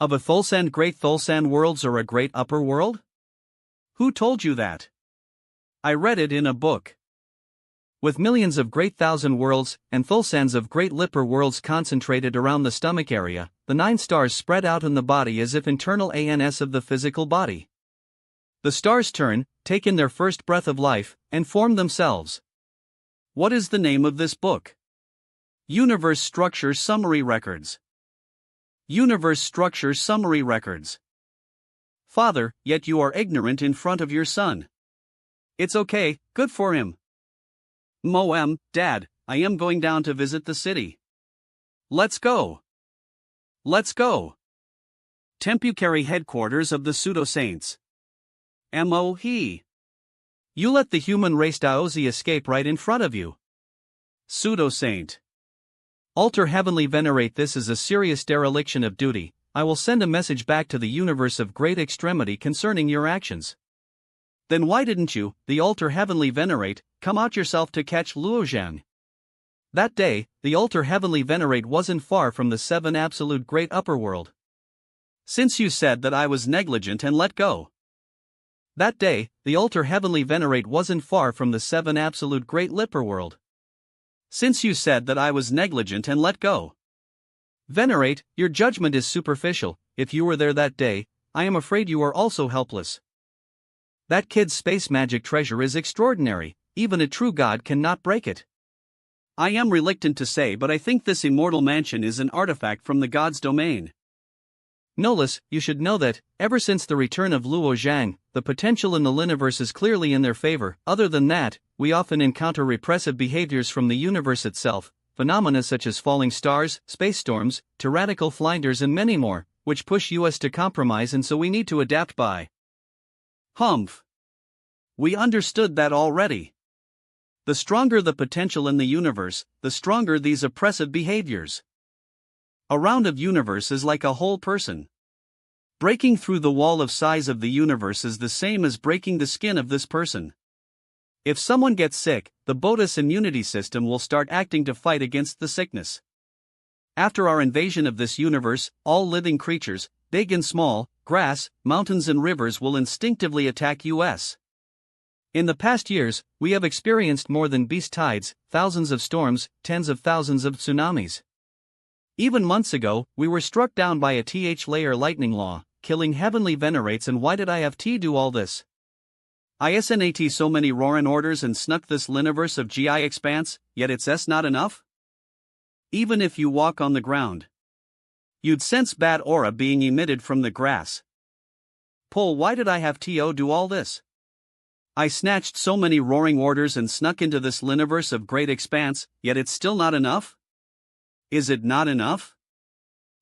Of a Thulsan great Thulsan worlds or a great upper world? Who told you that? I read it in a book. With millions of great thousand worlds, and Thulsans of great lipper worlds concentrated around the stomach area, the 9 stars spread out in the body as if internal ans of the physical body. The stars turn, take in their first breath of life, and form themselves. What is the name of this book? Universe Structure Summary Records. Universe Structure Summary Records. Father, yet you are ignorant in front of your son. It's okay, good for him. Dad, I am going down to visit the city. Let's go. Let's go. Tempucary headquarters of the pseudo-saints. He. You let the human race Daozi escape right in front of you. Pseudo-saint. Alter heavenly venerate, this is a serious dereliction of duty. I will send a message back to the universe of great extremity concerning your actions. Then why didn't you, the altar heavenly venerate, come out yourself to catch Luozhang? That day, the altar heavenly venerate wasn't far from the 7 absolute great upper world. Since you said that I was negligent and let go. That day, the altar heavenly venerate wasn't far from the 7 absolute great lipper world. Since you said that I was negligent and let go. Venerate, your judgment is superficial. If you were there that day, I am afraid you are also helpless. That kid's space magic treasure is extraordinary, even a true god cannot break it. I am reluctant to say, but I think this immortal mansion is an artifact from the god's domain. Nolas, you should know that, ever since the return of Luo Zhang, the potential in the Liniverse is clearly in their favor. Other than that, we often encounter repressive behaviors from the universe itself, phenomena such as falling stars, space storms, tyrannical flinders and many more, which push us to compromise, and so we need to adapt by. Humph. We understood that already. The stronger the potential in the universe, the stronger these oppressive behaviors. A round of universe is like a whole person. Breaking through the wall of size of the universe is the same as breaking the skin of this person. If someone gets sick, the Bodhi's immunity system will start acting to fight against the sickness. After our invasion of this universe, all living creatures, big and small, grass, mountains and rivers will instinctively attack us. In the past years, we have experienced more than beast tides, thousands of storms, tens of thousands of tsunamis. Even months ago, we were struck down by a layer lightning law, killing heavenly venerates. And why did I have to do all this? Isnat so many roaring orders and snuck this liniverse of GI expanse, yet it's not enough? Even if you walk on the ground, you'd sense bad aura being emitted from the grass. Paul, why did I have to do all this? I snatched so many roaring orders and snuck into this liniverse of great expanse, yet it's still not enough? Is it not enough?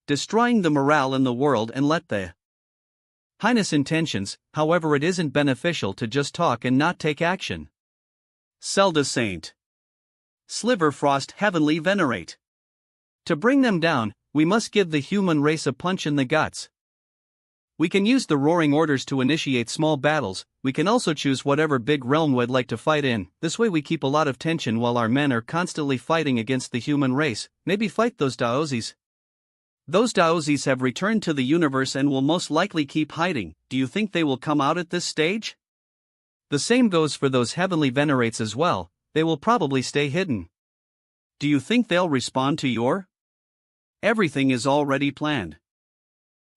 Destroying the morale in the world and let the highness intentions, however, it isn't beneficial to just talk and not take action. Zelda Saint. Sliver Frost Heavenly Venerate. To bring them down, we must give the human race a punch in the guts. We can use the roaring orders to initiate small battles. We can also choose whatever big realm we'd like to fight in. This way we keep a lot of tension while our men are constantly fighting against the human race. Maybe fight those Daozis. Those Daozis have returned to the universe and will most likely keep hiding. Do you think they will come out at this stage? The same goes for those heavenly venerates as well. They will probably stay hidden. Do you think they'll respond to your? Everything is already planned.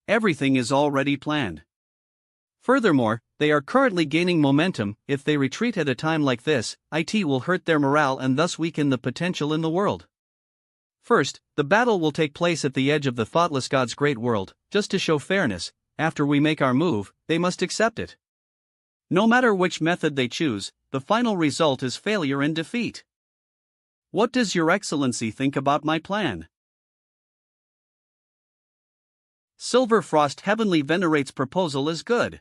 Everything is already planned. Furthermore, they are currently gaining momentum. If they retreat at a time like this, it will hurt their morale and thus weaken the potential in the world. First, the battle will take place at the edge of the thoughtless god's great world, just to show fairness. After we make our move, they must accept it. No matter which method they choose, the final result is failure and defeat. What does Your Excellency think about my plan? Silver Frost Heavenly Venerate's proposal is good.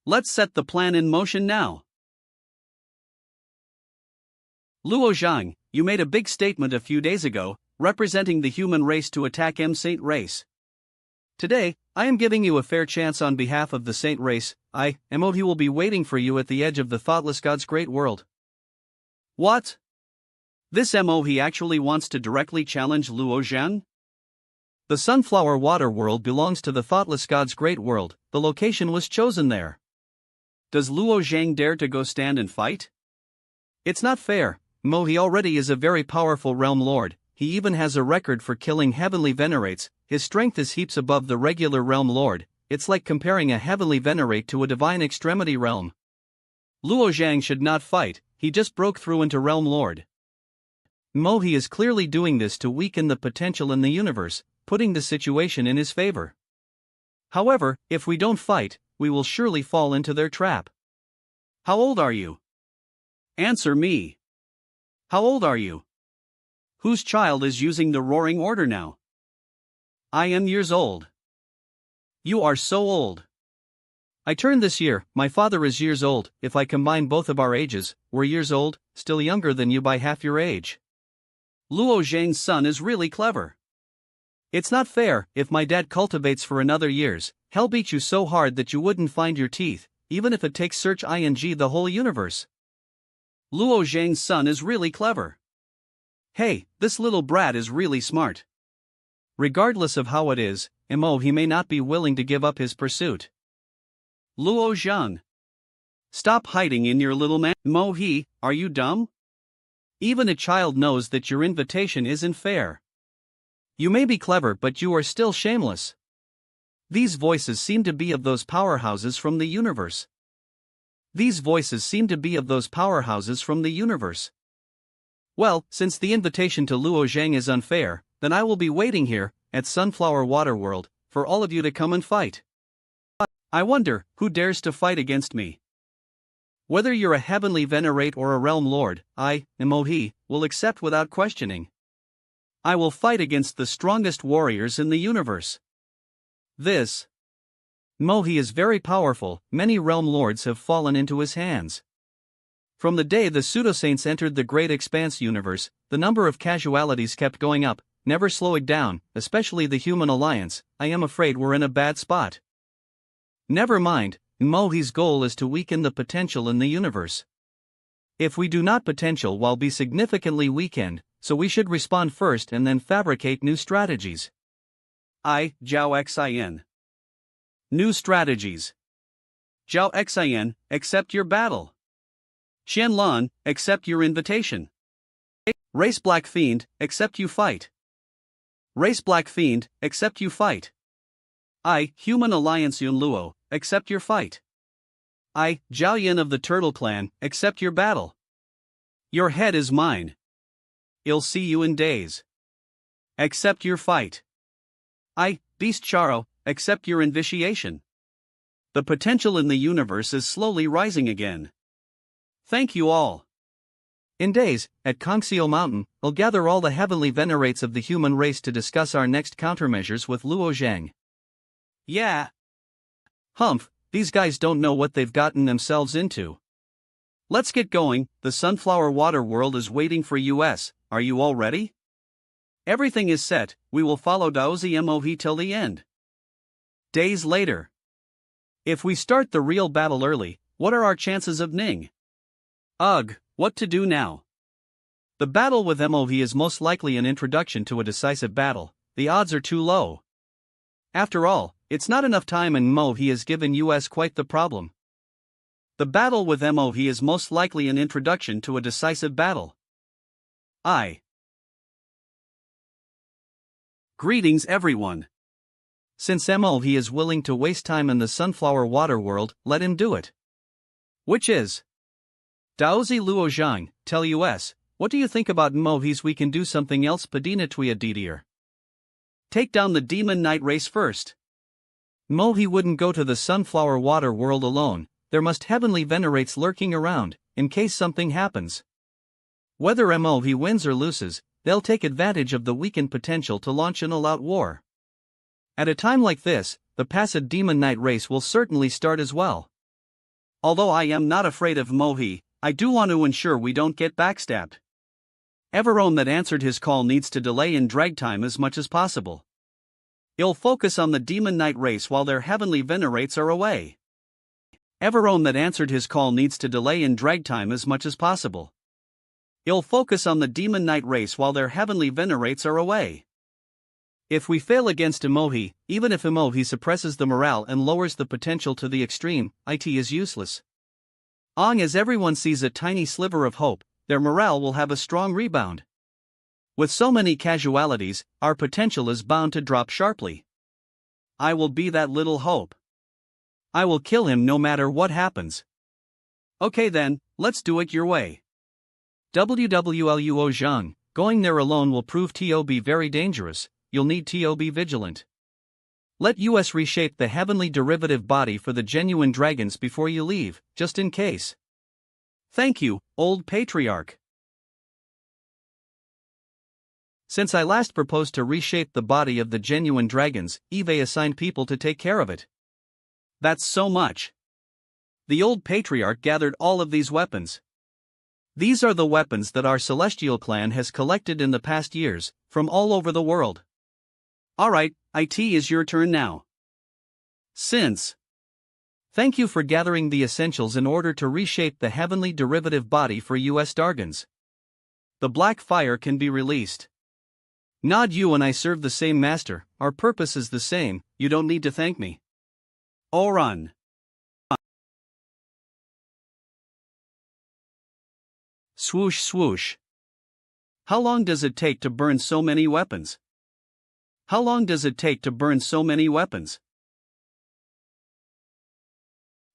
Let's set the plan in motion now. Luo Zhang, you made a big statement a few days ago, representing the human race to attack Saint race. Today, I am giving you a fair chance on behalf of the Saint race. He will be waiting for you at the edge of the thoughtless god's great world. What? This MO he actually wants to directly challenge Luo Zhang? The Sunflower Water World belongs to the Thoughtless God's Great World, the location was chosen there. Does Luo Zhang dare to go stand and fight? It's not fair. He already is a very powerful realm lord, he even has a record for killing heavenly venerates, his strength is heaps above the regular realm lord, it's like comparing a heavenly venerate to a divine extremity realm. Luo Zhang should not fight, he just broke through into realm lord. He is clearly doing this to weaken the potential in the universe, putting the situation in his favor. However, if we don't fight, we will surely fall into their trap. How old are you? Answer me. How old are you? Whose child is using the roaring order now? I am years old. You are so old. I turned this year, my father is years old, if I combine both of our ages, we're years old, still younger than you by half your age. Luo Zhang's son is really clever. It's not fair, if my dad cultivates for another years, he'll beat you so hard that you wouldn't find your teeth, even if it takes search ing the whole universe. Luo Zhang's son is really clever. Hey, this little brat is really smart. Regardless of how it is, he may not be willing to give up his pursuit. Luo Zhang. Stop hiding in your little man. Are you dumb? Even a child knows that your invitation isn't fair. You may be clever but you are still shameless. These voices seem to be of those powerhouses from the universe. Well, since the invitation to Luo Zhang is unfair, then I will be waiting here, at Sunflower Water World, for all of you to come and fight. I wonder, who dares to fight against me? Whether you're a heavenly venerate or a realm lord, I, will accept without questioning. I will fight against the strongest warriors in the universe. This Mohi is very powerful, many realm lords have fallen into his hands. From the day the pseudosaints entered the Great Expanse universe, the number of casualties kept going up, never slowing down, especially the Human Alliance. I am afraid we're in a bad spot. Never mind, Mohi's goal is to weaken the potential in the universe. If we do not potential will be significantly weakened, so we should respond first and then fabricate new strategies. Zhao Xin. New strategies. Zhao Xin, accept your battle. Xianlan, accept your invitation. Race Black Fiend, accept you fight. Race Black Fiend, accept you fight. Human Alliance Yun Luo, accept your fight. Zhao Yin of the Turtle Clan, accept your battle. Your head is mine. I'll see you in days. Accept your fight. Beast Charo, accept your initiation. The potential in the universe is slowly rising again. Thank you all. In days, at Kongxio Mountain, I'll gather all the heavenly venerates of the human race to discuss our next countermeasures with Luo Zhang. Yeah. Humph, these guys don't know what they've gotten themselves into. Let's get going, the Sunflower Water World is waiting for us, are you all ready? Everything is set, we will follow Daozi Mohi till the end. Days later. If we start the real battle early, what are our chances of Ning? Ugh, what to do now? The battle with Mohi is most likely an introduction to a decisive battle, the odds are too low. After all, it's not enough time and Mohi has given us quite the problem. The battle with Mohi is most likely an introduction to a decisive battle. Greetings everyone. Since Mohi is willing to waste time in the Sunflower Water World, let him do it. Which is Daozi Luo Zhang, tell us, what do you think about Mohi's we can do something else Padina Tuya Didier? Take down the Demon Knight race first. Mohi wouldn't go to the Sunflower Water World alone, there must heavenly venerates lurking around, in case something happens. Whether Mohi wins or loses, they'll take advantage of the weakened potential to launch an all-out war. At a time like this, the passive Demon Knight race will certainly start as well. Although I am not afraid of Mohi, I do want to ensure we don't get backstabbed. Everyone that answered his call needs to delay in drag time as much as possible. I'll focus on the Demon Knight race while their heavenly venerates are away. Everyone that answered his call needs to delay in drag time as much as possible. It'll focus on the demon knight race while their heavenly venerates are away. If we fail against Emoji, even if Emoji suppresses the morale and lowers the potential to the extreme, it is useless. As everyone sees a tiny sliver of hope, their morale will have a strong rebound. With so many casualties, our potential is bound to drop sharply. I will be that little hope. I will kill him no matter what happens. Okay then, let's do it your way. WWLUO Zhang, going there alone will prove to be very dangerous, you'll need to be vigilant. Let us reshape the heavenly derivative body for the genuine dragons before you leave, just in case. Thank you, old patriarch. Since I last proposed to reshape the body of the genuine dragons, Eve assigned people to take care of it. That's so much. The old patriarch gathered all of these weapons. These are the weapons that our celestial clan has collected in the past years, from all over the world. Alright, it is your turn now. Thank you for gathering the essentials in order to reshape the heavenly derivative body for US Dargans. The black fire can be released. Nod, you and I serve the same master, our purpose is the same, you don't need to thank me. Run. Swoosh swoosh. How long does it take to burn so many weapons? How long does it take to burn so many weapons?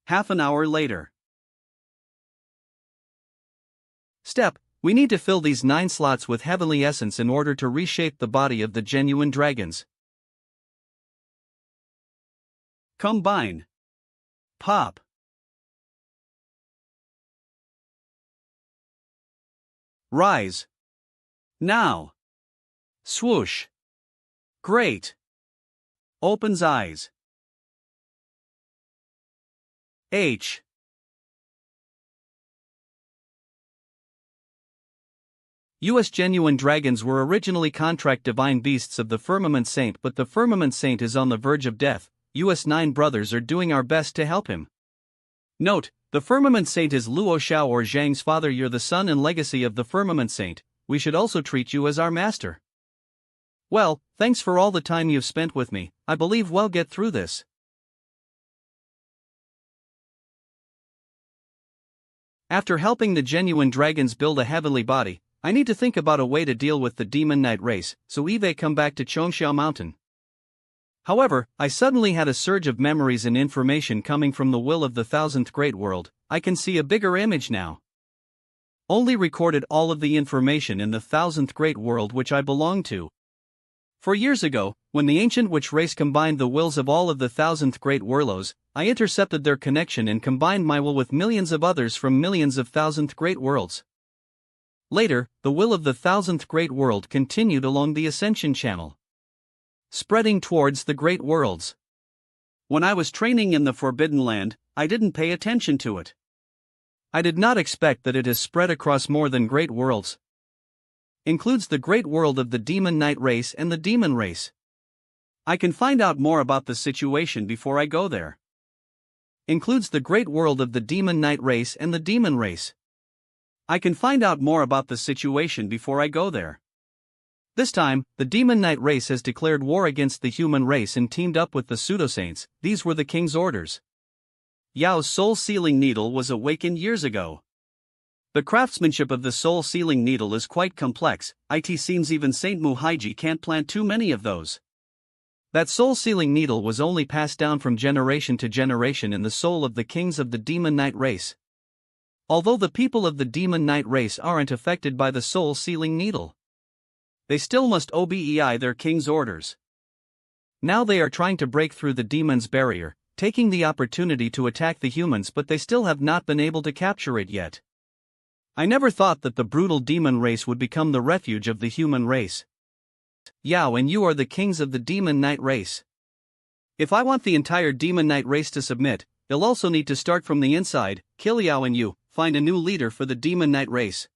Half an hour later. Step, we need to fill these 9 slots with heavenly essence in order to reshape the body of the genuine dragons. Combine. Pop. Rise. Now. Swoosh. Great. Opens eyes. H. US genuine dragons were originally contract divine beasts of the Firmament Saint, but the Firmament Saint is on the verge of death. US 9 brothers are doing our best to help him. Note, the Firmament Saint is Luo Xiao or Zhang's father. You're the son and legacy of the Firmament Saint, we should also treat you as our master. Well, thanks for all the time you've spent with me, I believe we'll get through this. After helping the genuine dragons build a heavenly body, I need to think about a way to deal with the demon knight race, so Eve come back to Chongxiao Mountain. However, I suddenly had a surge of memories and information coming from the will of the 1000th Great World. I can see a bigger image now. Only recorded all of the information in the 1000th Great World which I belong to. For years ago, when the ancient witch race combined the wills of all of the 1000th Great Worlds, I intercepted their connection and combined my will with millions of others from millions of 1000th Great Worlds. Later, the will of the 1000th Great World continued along the Ascension Channel, spreading towards the Great Worlds. When I was training in the Forbidden Land, I didn't pay attention to it. I did not expect that it has spread across more than Great Worlds. Includes the Great World of the Demon Knight race and the Demon race. I can find out more about the situation before I go there. Includes the Great World of the Demon Knight race and the Demon race. I can find out more about the situation before I go there. This time, the Demon Knight race has declared war against the human race and teamed up with the pseudo-saints. These were the king's orders. Yao's soul-sealing needle was awakened years ago. The craftsmanship of the soul-sealing needle is quite complex. It seems even Saint Muhaiji can't plant too many of those. That soul-sealing needle was only passed down from generation to generation in the soul of the kings of the Demon Knight race. Although the people of the Demon Knight race aren't affected by the soul-sealing needle, they still must obey their king's orders. Now they are trying to break through the demon's barrier, taking the opportunity to attack the humans, but they still have not been able to capture it yet. I never thought that the brutal demon race would become the refuge of the human race. Yao and you are the kings of the Demon Knight race. If I want the entire Demon Knight race to submit, they'll also need to start from the inside. Kill Yao and you, find a new leader for the Demon Knight race.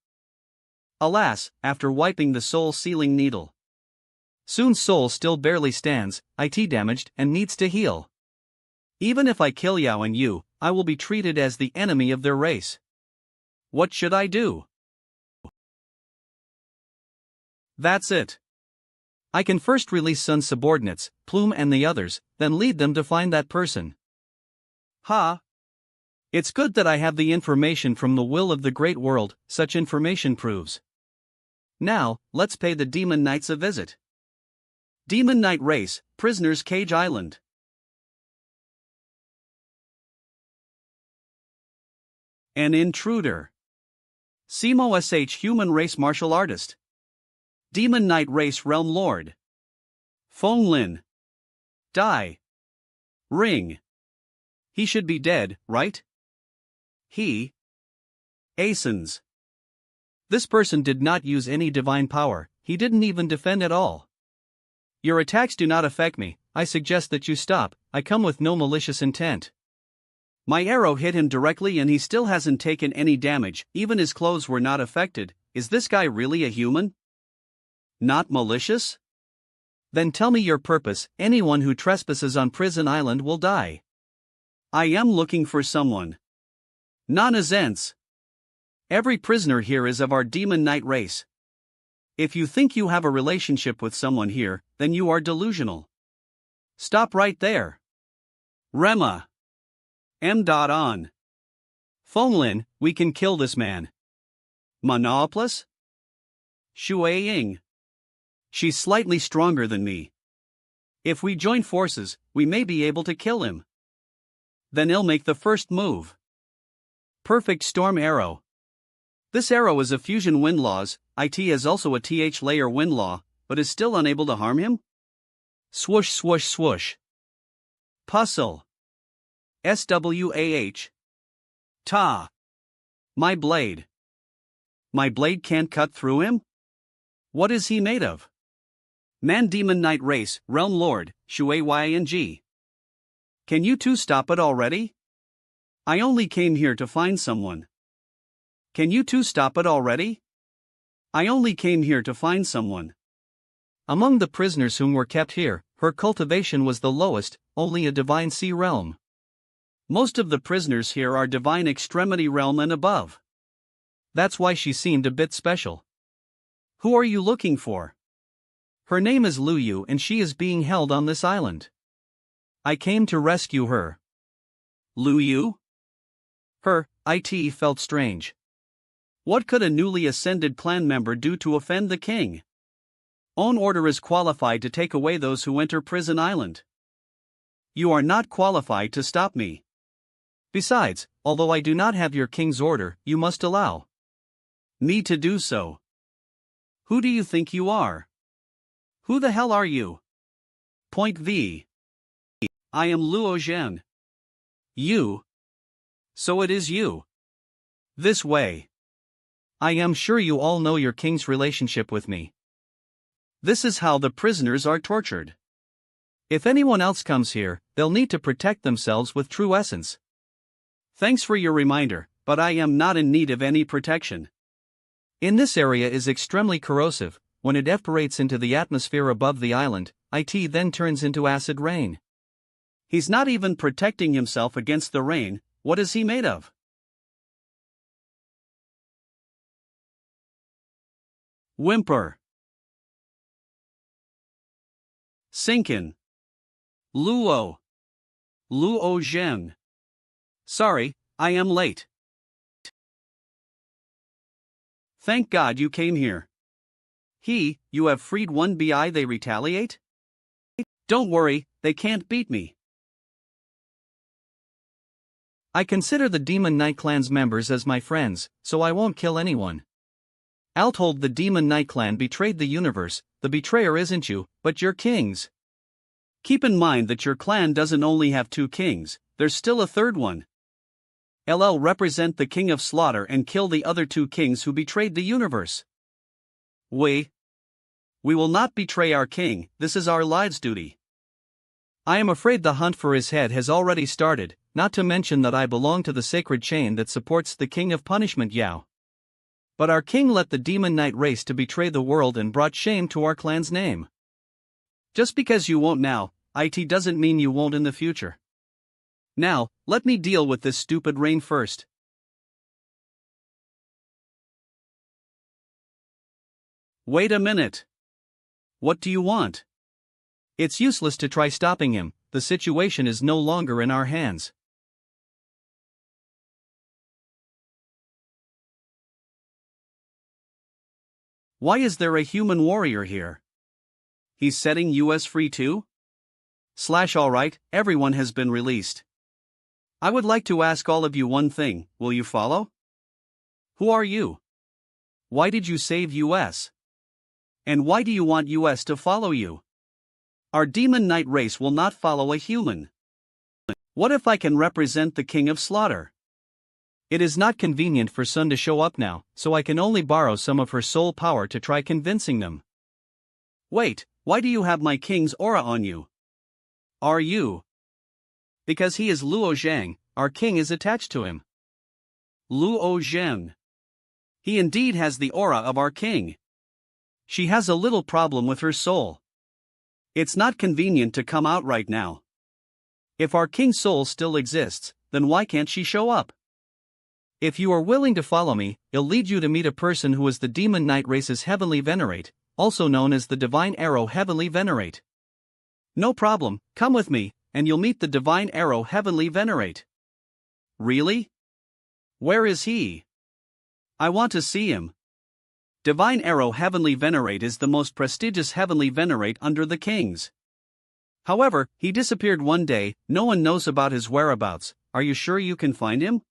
Alas, after wiping the soul-sealing needle, Soon's soul still barely stands, it damaged and needs to heal. Even if I kill Yao and you, I will be treated as the enemy of their race. What should I do? That's it. I can first release Sun's subordinates, Plume and the others, then lead them to find that person. Ha! It's good that I have the information from the will of the great world, such information proves. Now, let's pay the Demon Knights a visit. Demon Knight Race, Prisoners Cage Island. An intruder. Simo SH Human Race Martial Artist. Demon Knight Race Realm Lord. Feng Lin. Die. Ring. He should be dead, right? He. Asens. This person did not use any divine power, he didn't even defend at all. Your attacks do not affect me, I suggest that you stop, I come with no malicious intent. My arrow hit him directly and he still hasn't taken any damage, even his clothes were not affected. Is this guy really a human? Not malicious? Then tell me your purpose. Anyone who trespasses on Prison Island will die. I am looking for someone. Nonsense. Every prisoner here is of our Demon Knight race. If you think you have a relationship with someone here, then you are delusional. Stop right there. Rema. M.on. Fenglin, we can kill this man. Monopolis? Shui Ying. She's slightly stronger than me. If we join forces, we may be able to kill him. Then he'll make the first move. Perfect Storm Arrow. This arrow is a fusion wind laws, it is also a th layer wind law, but is still unable to harm him? Swoosh swoosh swoosh. Puzzle. SWAH. Ta. My blade. My blade can't cut through him? What is he made of? Man Demon Knight Race, Realm Lord, Shui Ying. Can you two stop it already? I only came here to find someone. Can you two stop it already? I only came here to find someone. Among the prisoners whom were kept here, her cultivation was the lowest, only a divine sea realm. Most of the prisoners here are divine extremity realm and above. That's why she seemed a bit special. Who are you looking for? Her name is Lu Yu and she is being held on this island. I came to rescue her. Lu Yu? It felt strange. What could a newly ascended clan member do to offend the king? Own order is qualified to take away those who enter Prison Island. You are not qualified to stop me. Besides, although I do not have your king's order, you must allow me to do so. Who do you think you are? Who the hell are you? Point V. I am Luo Zhen. You? So it is you. This way. I am sure you all know your king's relationship with me. This is how the prisoners are tortured. If anyone else comes here, they'll need to protect themselves with true essence. Thanks for your reminder, but I am not in need of any protection. In this area is extremely corrosive. When it evaporates into the atmosphere above the island, it then turns into acid rain. He's not even protecting himself against the rain. What is he made of? Whimper. Sinkin. Luo. Luo Zhen. Sorry, I am late. Thank God you came here. You have freed one BI, they retaliate? Don't worry, they can't beat me. I consider the Demon Knight clan's members as my friends, so I won't kill anyone. I'll told the Demon Knight clan betrayed the universe, the betrayer isn't you, but your kings. Keep in mind that your clan doesn't only have 2 kings, there's still a third one. LL represent the king of slaughter and kill the other 2 kings who betrayed the universe. We will not betray our king, this is our lives' duty. I am afraid the hunt for his head has already started, not to mention that I belong to the sacred chain that supports the king of punishment Yao. But our king let the Demon Knight race to betray the world and brought shame to our clan's name. Just because you won't now, it doesn't mean you won't in the future. Now, let me deal with this stupid rain first. Wait a minute. What do you want? It's useless to try stopping him, the situation is no longer in our hands. Why is there a human warrior here? He's setting us free too? Alright, everyone has been released. I would like to ask all of you one thing, will you follow? Who are you? Why did you save us? And why do you want us to follow you? Our demon knight race will not follow a human. What if I can represent the King of Slaughter? It is not convenient for Sun to show up now, so I can only borrow some of her soul power to try convincing them. Wait, why do you have my king's aura on you? Are you? Because he is Luo Zhang, our king is attached to him. Luo Zhang. He indeed has the aura of our king. She has a little problem with her soul. It's not convenient to come out right now. If our king's soul still exists, then why can't she show up? If you are willing to follow me, I'll lead you to meet a person who is the demon knight race's heavenly venerate, also known as the divine arrow heavenly venerate. No problem, come with me, and you'll meet the divine arrow heavenly venerate. Really? Where is he? I want to see him. Divine Arrow Heavenly Venerate is the most prestigious heavenly venerate under the kings. However, he disappeared one day, no one knows about his whereabouts. Are you sure you can find him?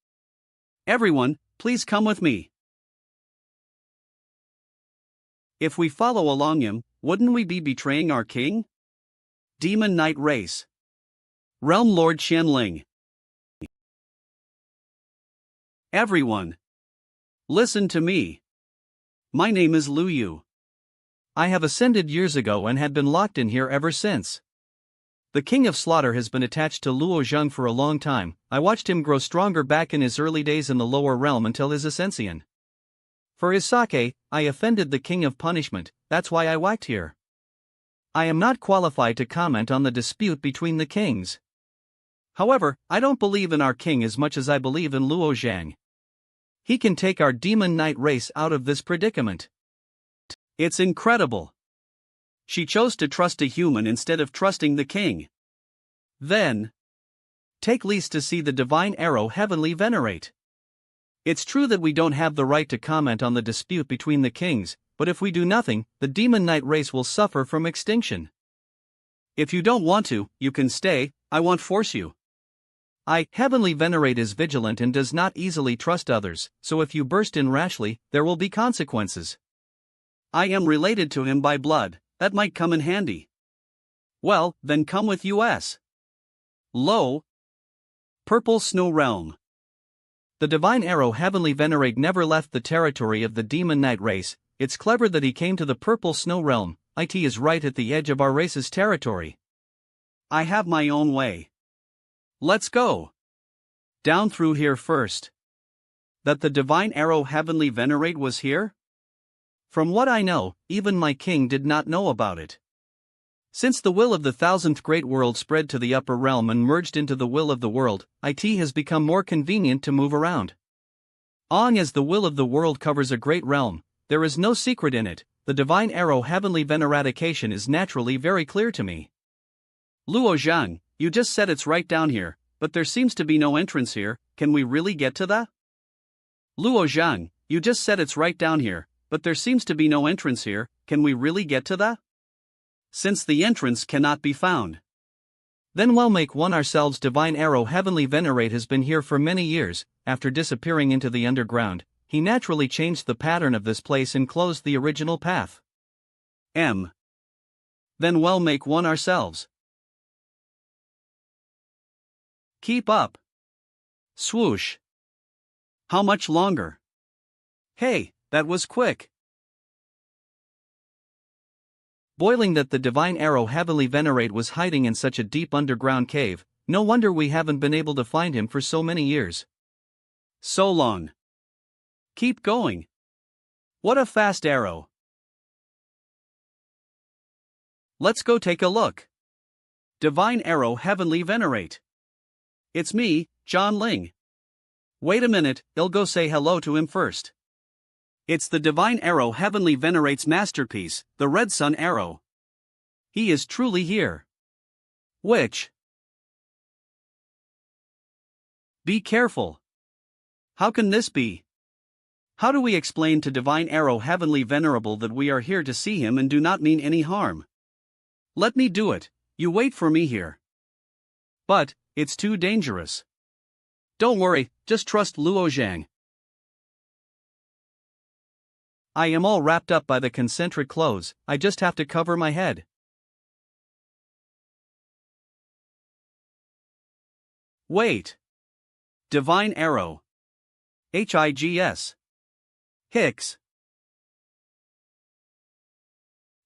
Everyone, please come with me. If we follow along him, wouldn't we be betraying our king? Demon Knight Race. Realm Lord Qianling. Everyone, listen to me. My name is Lu Yu. I have ascended years ago and had been locked in here ever since. The King of Slaughter has been attached to Luo Zhang for a long time. I watched him grow stronger back in his early days in the lower realm until his ascension. For his sake, I offended the King of Punishment, that's why I whacked here. I am not qualified to comment on the dispute between the kings. However, I don't believe in our king as much as I believe in Luo Zhang. He can take our demon knight race out of this predicament. It's incredible. She chose to trust a human instead of trusting the king. Then, take lease to see the divine arrow heavenly venerate. It's true that we don't have the right to comment on the dispute between the kings, but if we do nothing, the demon knight race will suffer from extinction. If you don't want to, you can stay, I won't force you. Heavenly Venerate is vigilant and does not easily trust others, so if you burst in rashly, there will be consequences. I am related to him by blood, that might come in handy. Well, then come with us. Lo. Purple Snow Realm. The Divine Arrow Heavenly Venerate never left the territory of the Demon Knight race. It's clever that he came to the Purple Snow Realm. It is right at the edge of our race's territory. I have my own way. Let's go. Down through here first. That the Divine Arrow Heavenly Venerate was here? From what I know, even my king did not know about it. Since the will of the 1000th Great World spread to the upper realm and merged into the will of the world, it has become more convenient to move around. As the will of the world covers a great realm, there is no secret in it. The Divine Arrow Heavenly Veneratication is naturally very clear to me. Luo Zhang, you just said it's right down here, but there seems to be no entrance here. Can we really get to that? Luo Zhang, you just said it's right down here, but there seems to be no entrance here. Can we really get to that? Since the entrance cannot be found, then we'll make one ourselves. Divine Arrow Heavenly Venerate has been here for many years. After disappearing into the underground, he naturally changed the pattern of this place and closed the original path. Then we'll make one ourselves. Keep up. Swoosh. How much longer? Hey, that was quick. Boiling that the Divine Arrow Heavenly Venerate was hiding in such a deep underground cave, no wonder we haven't been able to find him for so many years. So long. Keep going. What a fast arrow. Let's go take a look. Divine Arrow Heavenly Venerate. It's me, John Ling. Wait a minute, I'll go say hello to him first. It's the divine arrow Heavenly venerates masterpiece, the Red Sun arrow. He is truly here. Which? Be careful. How can this be? How do we explain to divine arrow Heavenly venerable that we are here to see him and do not mean any harm? Let me do it, you wait for me here. But, it's too dangerous. Don't worry, just trust Luo Zhang. I am all wrapped up by the concentric clothes, I just have to cover my head. Wait. Divine arrow. HIGS. Hicks.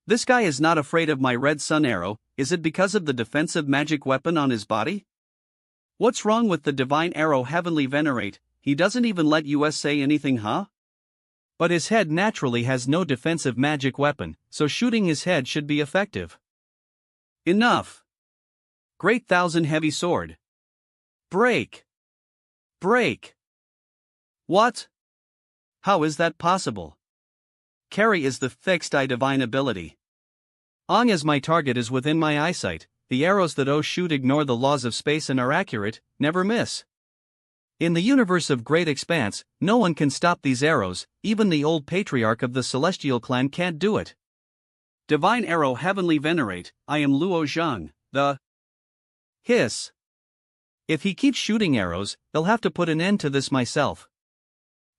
This guy is not afraid of my red sun arrow, is it because of the defensive magic weapon on his body? What's wrong with the divine arrow Heavenly venerate, he doesn't even let us say anything, huh? But his head naturally has no defensive magic weapon, so shooting his head should be effective. Enough. Great thousand heavy sword. Break. Break. What? How is that possible? Carry is the fixed eye divine ability. Long as my target is within my eyesight, the arrows that shoot ignore the laws of space and are accurate, never miss. In the universe of Great Expanse, no one can stop these arrows, even the old patriarch of the Celestial clan can't do it. Divine arrow Heavenly venerate, I am Luo Zhang, the hiss. If he keeps shooting arrows, they'll have to put an end to this myself.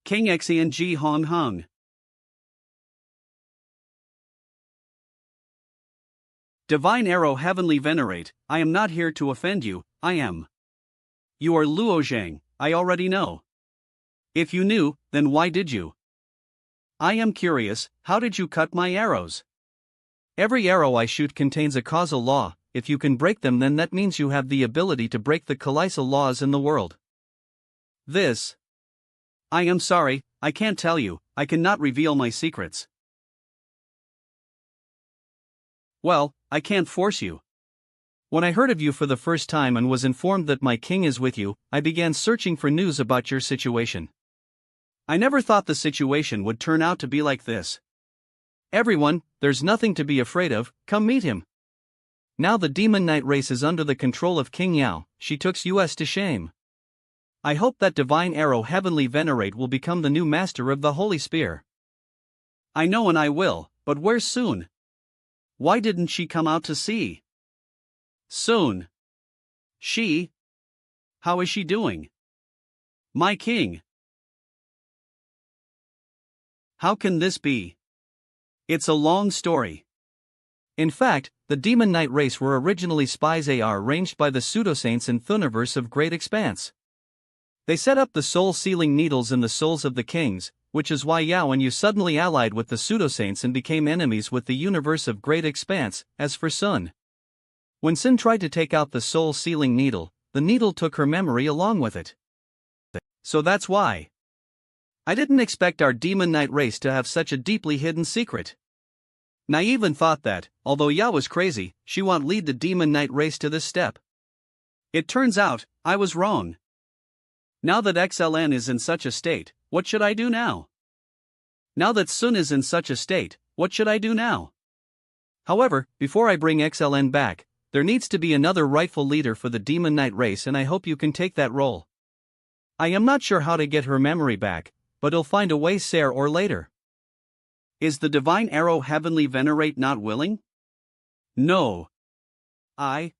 King Xian Ji Hong Hung. Divine arrow Heavenly venerate, I am not here to offend you, I am. You are Luo Zhang, I already know. If you knew, then why did you? I am curious, how did you cut my arrows? Every arrow I shoot contains a causal law, if you can break them then that means you have the ability to break the colossal laws in the world. This. I am sorry, I can't tell you, I cannot reveal my secrets. Well, I can't force you. When I heard of you for the first time and was informed that my king is with you, I began searching for news about your situation. I never thought the situation would turn out to be like this. Everyone, there's nothing to be afraid of, come meet him. Now the demon knight race is under the control of King Yao, she took us to shame. I hope that divine arrow Heavenly venerate will become the new master of the Holy Spear. I know and I will, but where soon? Why didn't she come out to see? Soon. She? How is she doing? My king. How can this be? It's a long story. In fact, the demon knight race were originally spies arranged by the pseudosaints in Thuniverse of Great Expanse. They set up the soul-sealing needles in the souls of the kings, which is why Yao and you suddenly allied with the pseudosaints and became enemies with the universe of Great Expanse. As for Sun, when Sin tried to take out the soul-sealing needle, the needle took her memory along with it. So that's why. I didn't expect our demon knight race to have such a deeply hidden secret. Naive and thought that, although Yao was crazy, she won't lead the demon knight race to this step. It turns out, I was wrong. Now that XLN is in such a state, what should I do now? Now that Sun is in such a state, what should I do now? However, before I bring XLN back, there needs to be another rightful leader for the demon knight race and I hope you can take that role. I am not sure how to get her memory back, but I'll find a way sooner or later. Is the divine arrow Heavenly venerate not willing? No. I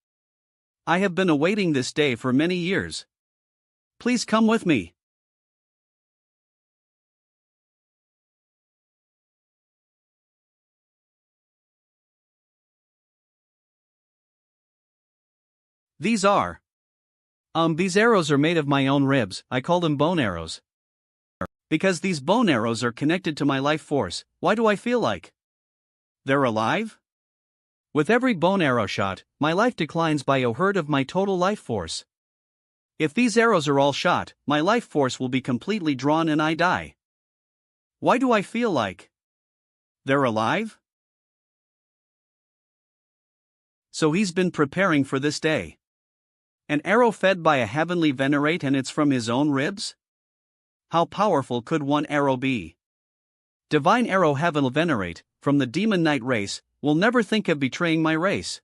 have been awaiting this day for many years. Please come with me. These arrows are made of my own ribs, I call them bone arrows. Because these bone arrows are connected to my life force, why do I feel like they're alive? With every bone arrow shot, my life declines by a third of my total life force. If these arrows are all shot, my life force will be completely drawn and I die. Why do I feel like they're alive? So he's been preparing for this day. An arrow fed by a heavenly venerate and it's from his own ribs? How powerful could one arrow be? Divine Arrow Heaven Venerate, from the Demon Knight race, will never think of betraying my race.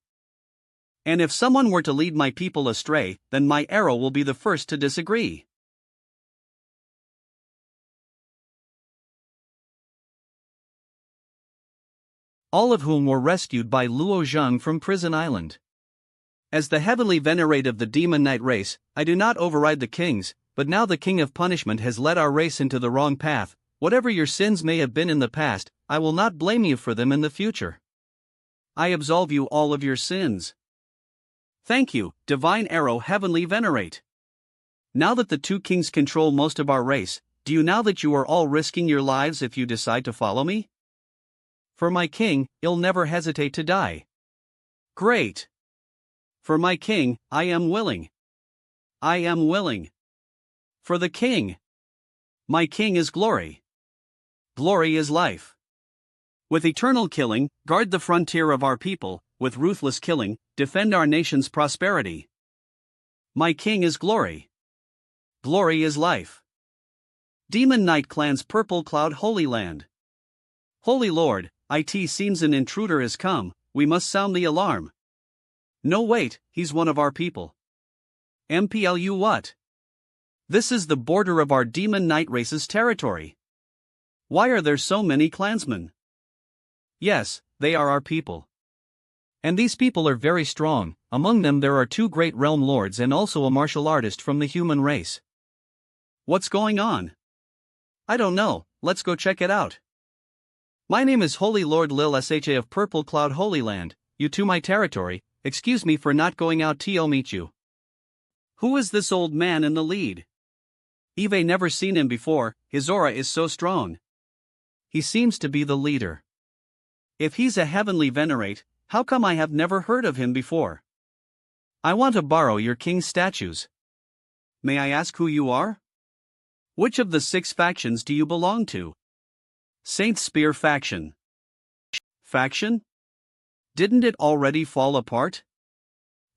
And if someone were to lead my people astray, then my arrow will be the first to disagree. All of whom were rescued by Luo Zhang from Prison Island. As the heavenly venerate of the Demon Knight race, I do not override the kings, but now the King of Punishment has led our race into the wrong path. Whatever your sins may have been in the past, I will not blame you for them in the future. I absolve you all of your sins. Thank you, Divine Arrow Heavenly Venerate. Now that the two kings control most of our race, do you now that you are all risking your lives if you decide to follow me? For my king, I'll never hesitate to die. Great. For my king, I am willing. I am willing. For the king. My king is glory. Glory is life. With eternal killing, guard the frontier of our people, with ruthless killing, defend our nation's prosperity. My king is glory. Glory is life. Demon Knight Clan's Purple Cloud Holy Land. Holy Lord, it seems an intruder has come, we must sound the alarm. No wait, he's one of our people. MPLU what? This is the border of our Demon Knight race's territory. Why are there so many clansmen? Yes, they are our people. And these people are very strong, among them there are 2 great realm lords and also a martial artist from the human race. What's going on? I don't know, let's go check it out. My name is Holy Lord Lil Sha of Purple Cloud Holy Land, you to my territory, excuse me for not going out to meet you. Who is this old man in the lead? Eve never seen him before, his aura is so strong. He seems to be the leader. If he's a heavenly venerate, how come I have never heard of him before? I want to borrow your king's statues. May I ask who you are? Which of the 6 factions do you belong to? Saint Spear faction. Faction? Didn't it already fall apart?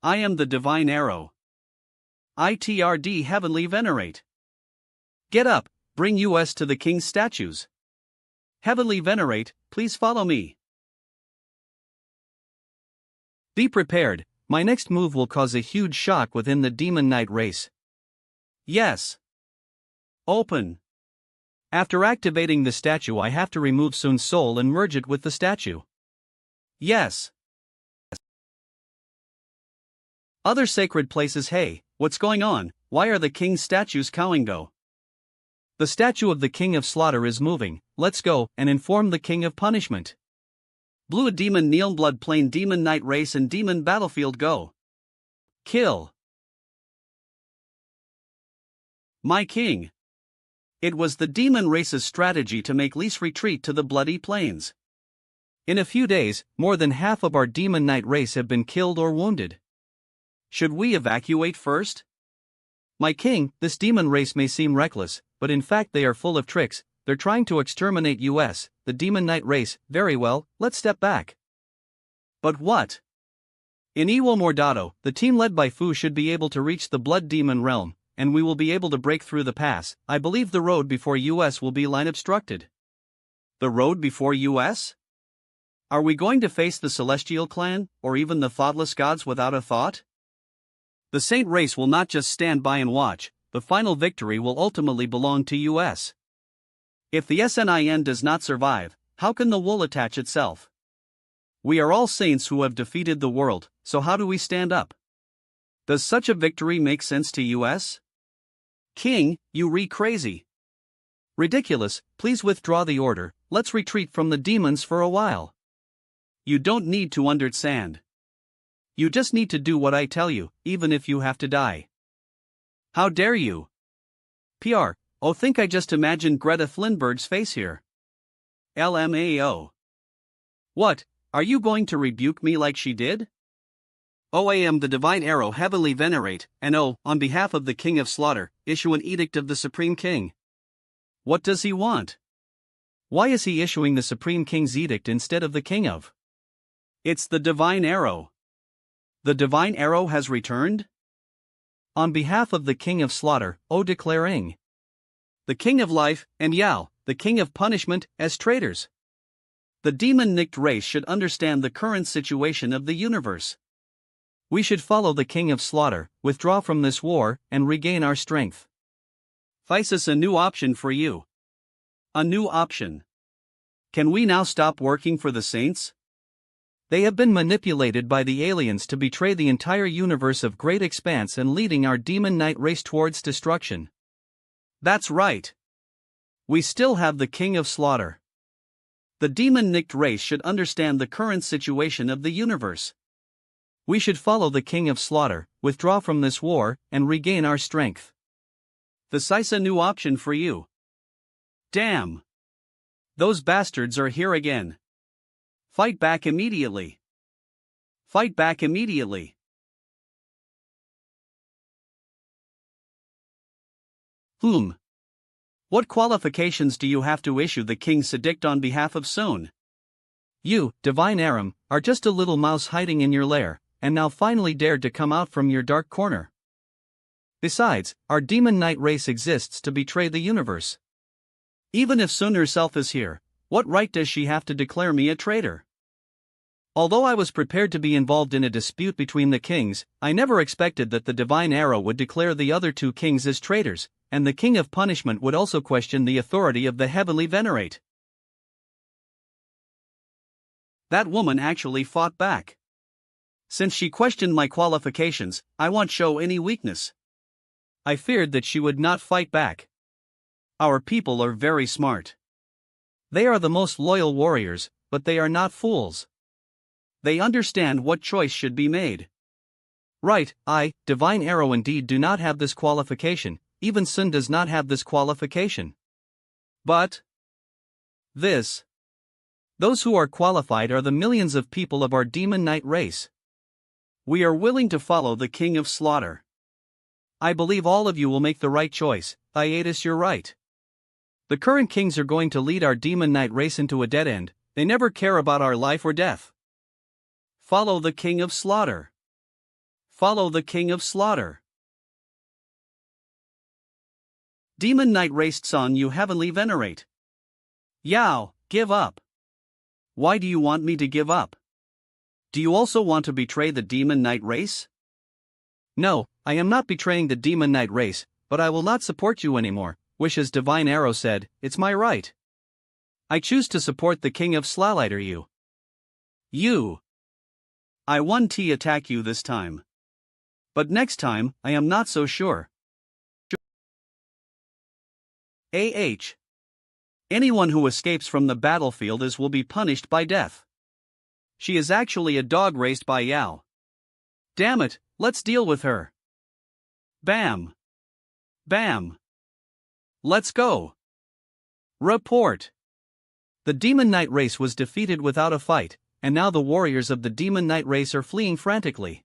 I am the Divine Arrow. ITRD Heavenly Venerate. Get up, bring us to the king's statues. Heavenly Venerate, please follow me. Be prepared, my next move will cause a huge shock within the Demon Knight race. Yes. Open. After activating the statue I have to remove Sun's soul and merge it with the statue. Yes. Other sacred places. Hey, what's going on? Why are the king's statues cowing go? The statue of the King of Slaughter is moving, let's go and inform the King of Punishment. Blue Demon Neon Blood Plane Demon Knight Race and Demon Battlefield go. Kill. My king. It was the demon race's strategy to make least retreat to the bloody plains. In a few days, more than half of our Demon Knight race have been killed or wounded. Should we evacuate first? My king, this demon race may seem reckless, but in fact they are full of tricks. They're trying to exterminate us, the Demon Knight race. Very well, let's step back. But what? In Iwo Mordato, the team led by Fu should be able to reach the Blood Demon realm, and we will be able to break through the pass. I believe the road before us will be line obstructed. The road before us? Are we going to face the Celestial Clan, or even the Thoughtless Gods without a thought? The Saint race will not just stand by and watch, the final victory will ultimately belong to us. If the SNIN does not survive, how can the wool attach itself? We are all saints who have defeated the world, so how do we stand up? Does such a victory make sense to us? King, you crazy. Ridiculous, please withdraw the order, let's retreat from the demons for a while. You don't need to understand. You just need to do what I tell you, even if you have to die. How dare you? PR, oh think I just imagined Greta Thunberg's face here. LMAO. What, are you going to rebuke me like she did? Oh, I am the Divine Arrow Heavenly Venerate, and oh, on behalf of the King of Slaughter, issue an edict of the Supreme King. What does he want? Why is he issuing the Supreme King's edict instead of the King of? It's the Divine Arrow. The Divine Arrow has returned? On behalf of the King of Slaughter, declaring. The King of Life, and Yao, the king of punishment, as traitors. The demon-nicked race should understand the current situation of the universe. We should follow the king of slaughter, withdraw from this war, and regain our strength. Thysis, a new option for you. A new option. Can we now stop working for the saints? They have been manipulated by the aliens to betray the entire universe of great expanse and leading our demon knight race towards destruction. That's right. We still have the king of slaughter. The demon-nicked race should understand the current situation of the universe. We should follow the king of slaughter, withdraw from this war, and regain our strength. Thysis, a new option for you. Damn! Those bastards are here again. Fight back immediately. Fight back immediately. What qualifications do you have to issue the king's edict on behalf of Son? You, divine Aram, are just a little mouse hiding in your lair, and now finally dared to come out from your dark corner. Besides, our demon knight race exists to betray the universe. Even if Son herself is here, what right does she have to declare me a traitor? Although I was prepared to be involved in a dispute between the kings, I never expected that the divine arrow would declare the other two kings as traitors, and the king of punishment would also question the authority of the heavenly venerate. That woman actually fought back. Since she questioned my qualifications, I won't show any weakness. I feared that she would not fight back. Our people are very smart. They are the most loyal warriors, but they are not fools. They understand what choice should be made. Right, I, divine arrow, indeed do not have this qualification, even Son does not have this qualification. But those who are qualified are the millions of people of our demon knight race. We are willing to follow the king of slaughter. I believe all of you will make the right choice. Hiatus, you're right. The current kings are going to lead our demon knight race into a dead end. They never care about our life or death. Follow the king of slaughter. Follow the king of slaughter. Demon knight race Son, you heavenly venerate. Yao, give up. Why do you want me to give up? Do you also want to betray the demon knight race? No, I am not betraying the demon knight race, but I will not support you anymore, which, as divine arrow said, it's my right. I choose to support the king of Slalighter, you. I won T attack you this time. But next time, I am not so sure. Anyone who escapes from the battlefield will be punished by death. She is actually a dog raised by Yao. Damn it, let's deal with her. Bam. Bam. Let's go. Report. The demon knight race was defeated without a fight, and now the warriors of the demon knight race are fleeing frantically.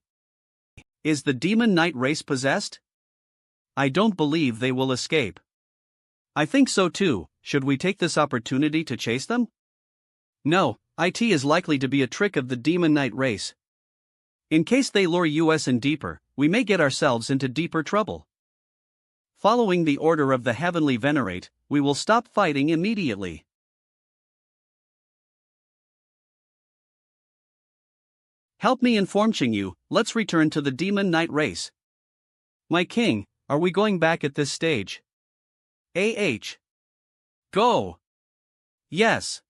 Is the demon knight race possessed? I don't believe they will escape. I think so too. Should we take this opportunity to chase them? No, it is likely to be a trick of the demon knight race. In case they lure us in deeper, we may get ourselves into deeper trouble. Following the order of the heavenly venerate, we will stop fighting immediately. Help me inform Qingyu, let's return to the demon knight race. My king, are we going back at this stage? Go. Yes.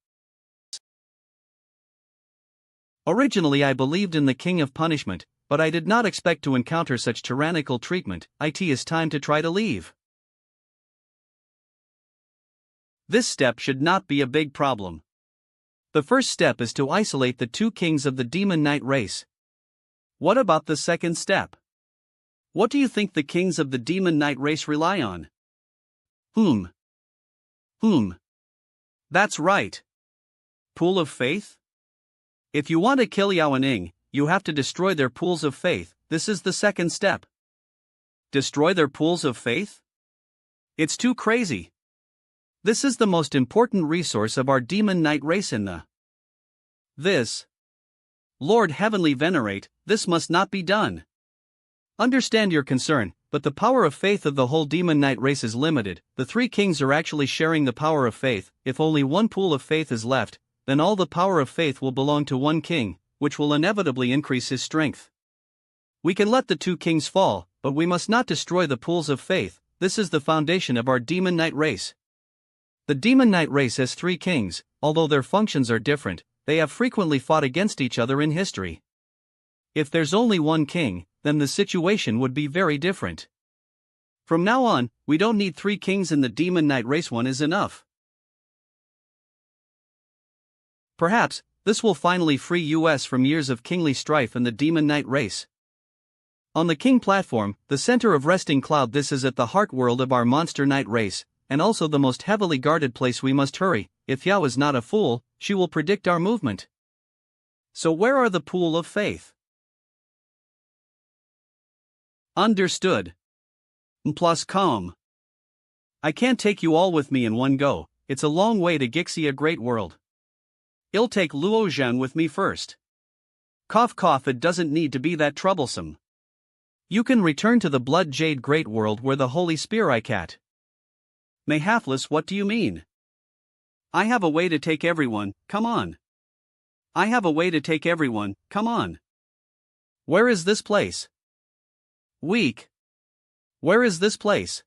Originally I believed in the king of punishment, but I did not expect to encounter such tyrannical treatment. It is time to try to leave. This step should not be a big problem. The first step is to isolate the two kings of the demon knight race. What about the second step? What do you think the kings of the demon knight race rely on? That's right. Pool of faith? If you want to kill Yao and Ing, you have to destroy their pools of faith. This is the second step. Destroy their pools of faith? It's too crazy. This is the most important resource of our demon knight race in this. Lord Heavenly Venerate, this must not be done. Understand your concern, but the power of faith of the whole demon knight race is limited. The three kings are actually sharing the power of faith. If only one pool of faith is left, then all the power of faith will belong to one king, which will inevitably increase his strength. We can let the two kings fall, but we must not destroy the pools of faith. This is the foundation of our demon knight race. The demon knight race has three kings. Although their functions are different, they have frequently fought against each other in history. If there's only one king, then the situation would be very different. From now on, we don't need three kings in the demon knight race, one is enough. Perhaps, this will finally free US from years of kingly strife in the demon knight race. On the king platform, the center of resting cloud, this is at the heart world of our monster knight race, and also the most heavily guarded place. We must hurry. If Yao is not a fool, she will predict our movement. So where are the pool of faith? Understood. Plus calm. I can't take you all with me in one go, it's a long way to Gixia Great World. I'll take Luo Zhang with me first. Cough cough, it doesn't need to be that troublesome. You can return to the Blood Jade Great World where the Holy Spear I cat. May Halfless, what do you mean? I have a way to take everyone, come on. I have a way to take everyone, come on. Where is this place? Weak. Where is this place?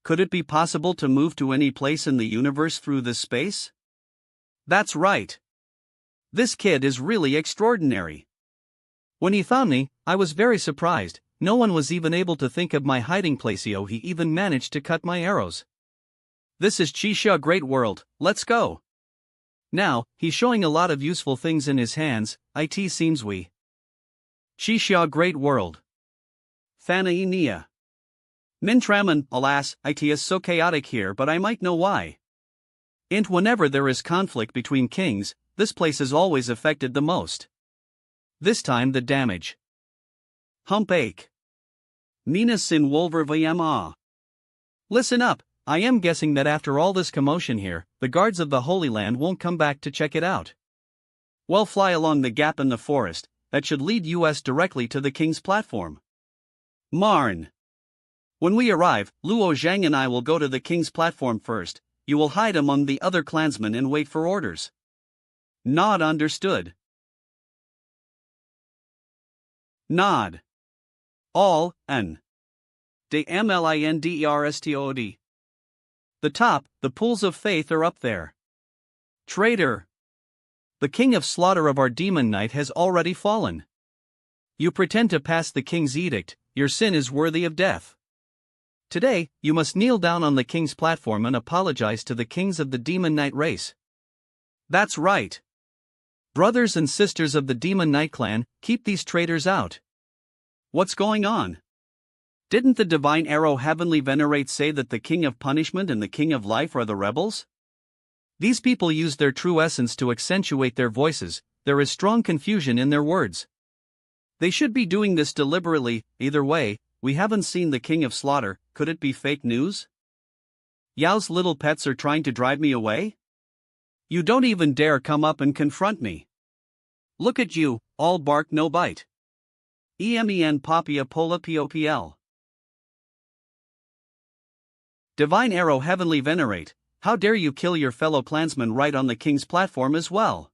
Could it be possible to move to any place in the universe through this space? That's right. This kid is really extraordinary. When he found me, I was very surprised. No one was even able to think of my hiding place. He even managed to cut my arrows. This is Qixia Great World, let's go. Now, he's showing a lot of useful things in his hands. It seems we. Qixia Great World. Thanae Nia. Mintraman, alas, it is so chaotic here, but I might know why. And whenever there is conflict between kings, this place is always affected the most. This time the damage. Hump ache. Nina sin wolver vma. Listen up, I am guessing that after all this commotion here, the guards of the Holy Land won't come back to check it out. Well, fly along the gap in the forest, that should lead us directly to the king's platform. Marn. When we arrive, Luo Zhang and I will go to the king's platform first. You will hide among the other clansmen and wait for orders. Nod, understood. Nod. All, N. De MLINDERSTOD. The top, the pools of faith are up there. Traitor. The king of slaughter of our demon knight has already fallen. You pretend to pass the king's edict, your sin is worthy of death. Today, you must kneel down on the king's platform and apologize to the kings of the demon knight race. That's right. Brothers and sisters of the demon knight clan, keep these traitors out. What's going on? Didn't the divine arrow heavenly venerate say that the king of punishment and the king of life are the rebels? These people use their true essence to accentuate their voices. There is strong confusion in their words. They should be doing this deliberately. Either way, we haven't seen the king of slaughter. Could it be fake news? Yao's little pets are trying to drive me away? You don't even dare come up and confront me. Look at you, all bark no bite. EMEN Papia Pola POPL. Divine Arrow Heavenly Venerate, how dare you kill your fellow clansmen right on the king's platform as well?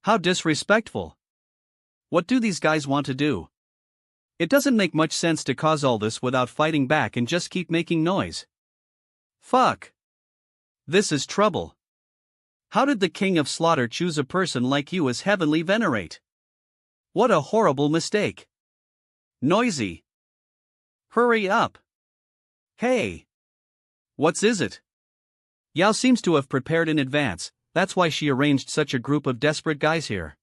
How disrespectful. What do these guys want to do? It doesn't make much sense to cause all this without fighting back and just keep making noise. Fuck. This is trouble. How did the king of slaughter choose a person like you as heavenly venerate? What a horrible mistake. Noisy. Hurry up. Hey. What's is it? Yao seems to have prepared in advance, that's why she arranged such a group of desperate guys here.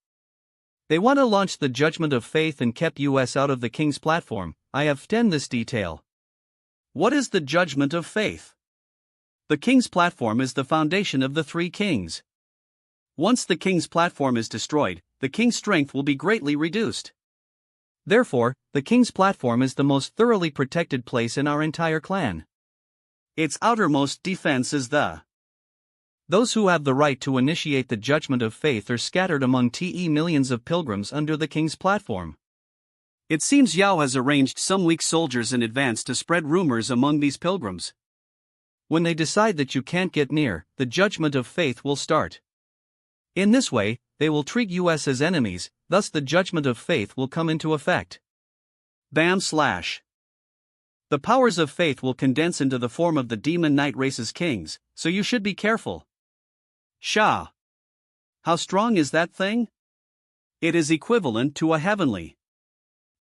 They want to launch the judgment of faith and kept us out of the king's platform. I have 10 this detail. What is the judgment of faith? The king's platform is the foundation of the three kings. Once the king's platform is destroyed, the king's strength will be greatly reduced. Therefore, the king's platform is the most thoroughly protected place in our entire clan. Its outermost defense is those who have the right to initiate the judgment of faith are scattered among millions of pilgrims under the king's platform. It seems Yao has arranged some weak soldiers in advance to spread rumors among these pilgrims. When they decide that you can't get near, the judgment of faith will start. In this way, they will treat us as enemies, thus the judgment of faith will come into effect. Bam slash. The powers of faith will condense into the form of the demon knight race's kings, so you should be careful. Sha. How strong is that thing? It is equivalent to a heavenly.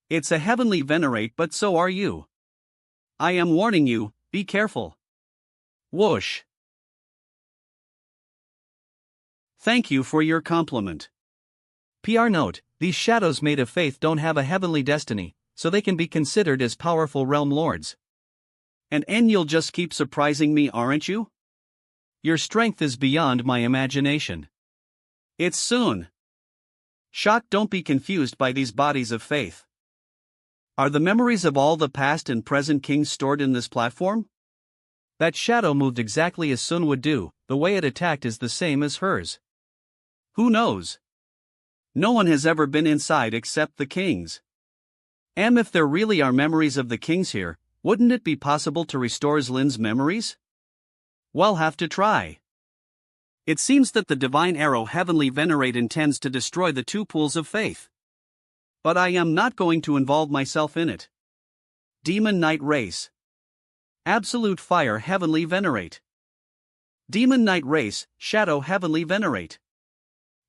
It's a heavenly venerate, but so are you. I am warning you, be careful. Whoosh. Thank you for your compliment. PR note: these shadows made of faith don't have a heavenly destiny, so they can be considered as powerful realm lords. And you'll just keep surprising me, aren't you? Your strength is beyond my imagination. It's soon. Shot, don't be confused by these bodies of faith. Are the memories of all the past and present kings stored in this platform? That shadow moved exactly as Sun would do, the way it attacked is the same as hers. Who knows? No one has ever been inside except the kings. If there really are memories of the kings here, wouldn't it be possible to restore Zlin's memories? We'll have to try. It seems that the divine arrow heavenly venerate intends to destroy the two pools of faith. But I am not going to involve myself in it. Demon Knight Race. Absolute Fire Heavenly Venerate. Demon Knight Race, Shadow Heavenly Venerate.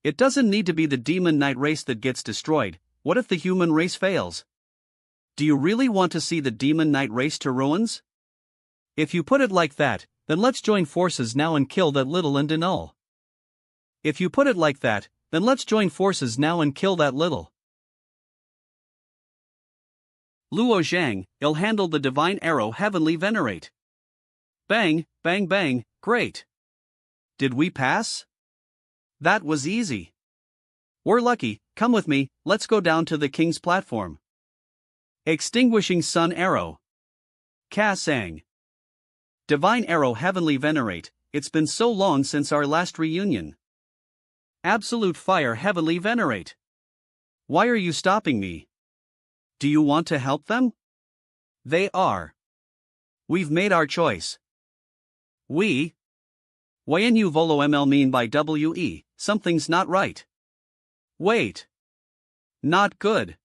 It doesn't need to be the Demon Knight race that gets destroyed. What if the human race fails? Do you really want to see the Demon Knight race to ruins? If you put it like that, then let's join forces now and kill that little and annul. If you put it like that, then let's join forces now and kill that little. Luo Zhang, he'll handle the divine arrow heavenly venerate. Bang, bang, bang, great. Did we pass? That was easy. We're lucky, come with me, let's go down to the king's platform. Extinguishing Sun Arrow. Ka Sang. Divine arrow heavenly venerate, it's been so long since our last reunion. Absolute fire heavenly venerate. Why are you stopping me? Do you want to help them? They are. We've made our choice. We? Waynu volo ml mean by we, something's not right. Wait. Not good.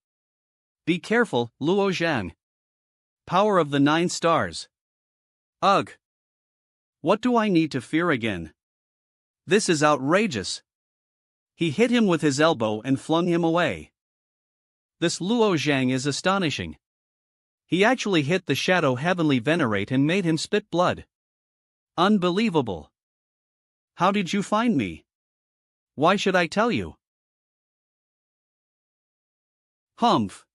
Be careful, Luo Zhang. Power of the 9 stars. Ugh. What do I need to fear again? This is outrageous. He hit him with his elbow and flung him away. This Luo Zhang is astonishing. He actually hit the shadow heavenly venerate and made him spit blood. Unbelievable. How did you find me? Why should I tell you? Humph.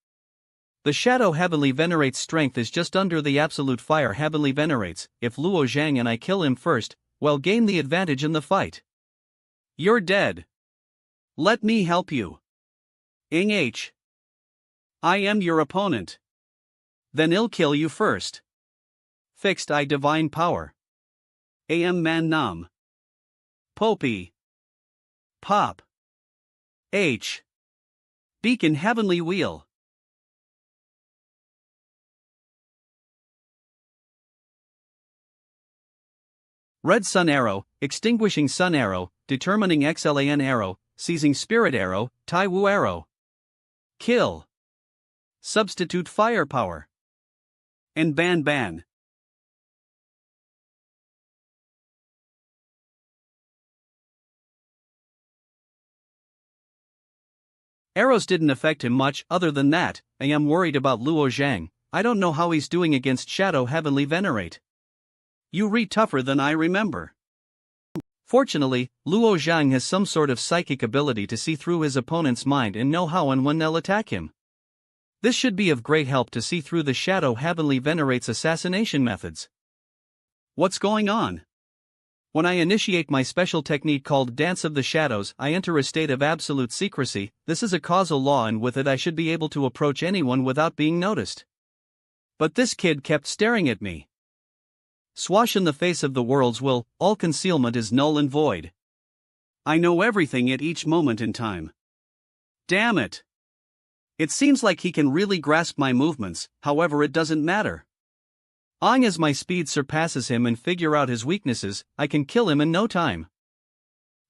The shadow heavenly venerate's strength is just under the absolute fire heavenly venerates. If Luo Zhang and I kill him first, we'll gain the advantage in the fight. You're dead. Let me help you. Ing H. I am your opponent. Then I'll kill you first. Fixed I divine power. Am man nam. Popey. Pop. H. Beacon heavenly wheel. Red Sun Arrow, Extinguishing Sun Arrow, Determining XLAN Arrow, Seizing Spirit Arrow, Tai Wu Arrow. Kill. Substitute firepower. And ban. Arrows didn't affect him much other than that. I am worried about Luo Zhang. I don't know how he's doing against Shadow Heavenly Venerate. You read tougher than I remember. Fortunately, Luo Zhang has some sort of psychic ability to see through his opponent's mind and know how and when they'll attack him. This should be of great help to see through the Shadow Heavenly Venerate's assassination methods. What's going on? When I initiate my special technique called Dance of the Shadows, I enter a state of absolute secrecy. This is a causal law, and with it I should be able to approach anyone without being noticed. But this kid kept staring at me. Swash in the face of the world's will, all concealment is null and void. I know everything at each moment in time. Damn it! It seems like he can really grasp my movements, however it doesn't matter. As my speed surpasses him and figure out his weaknesses, I can kill him in no time.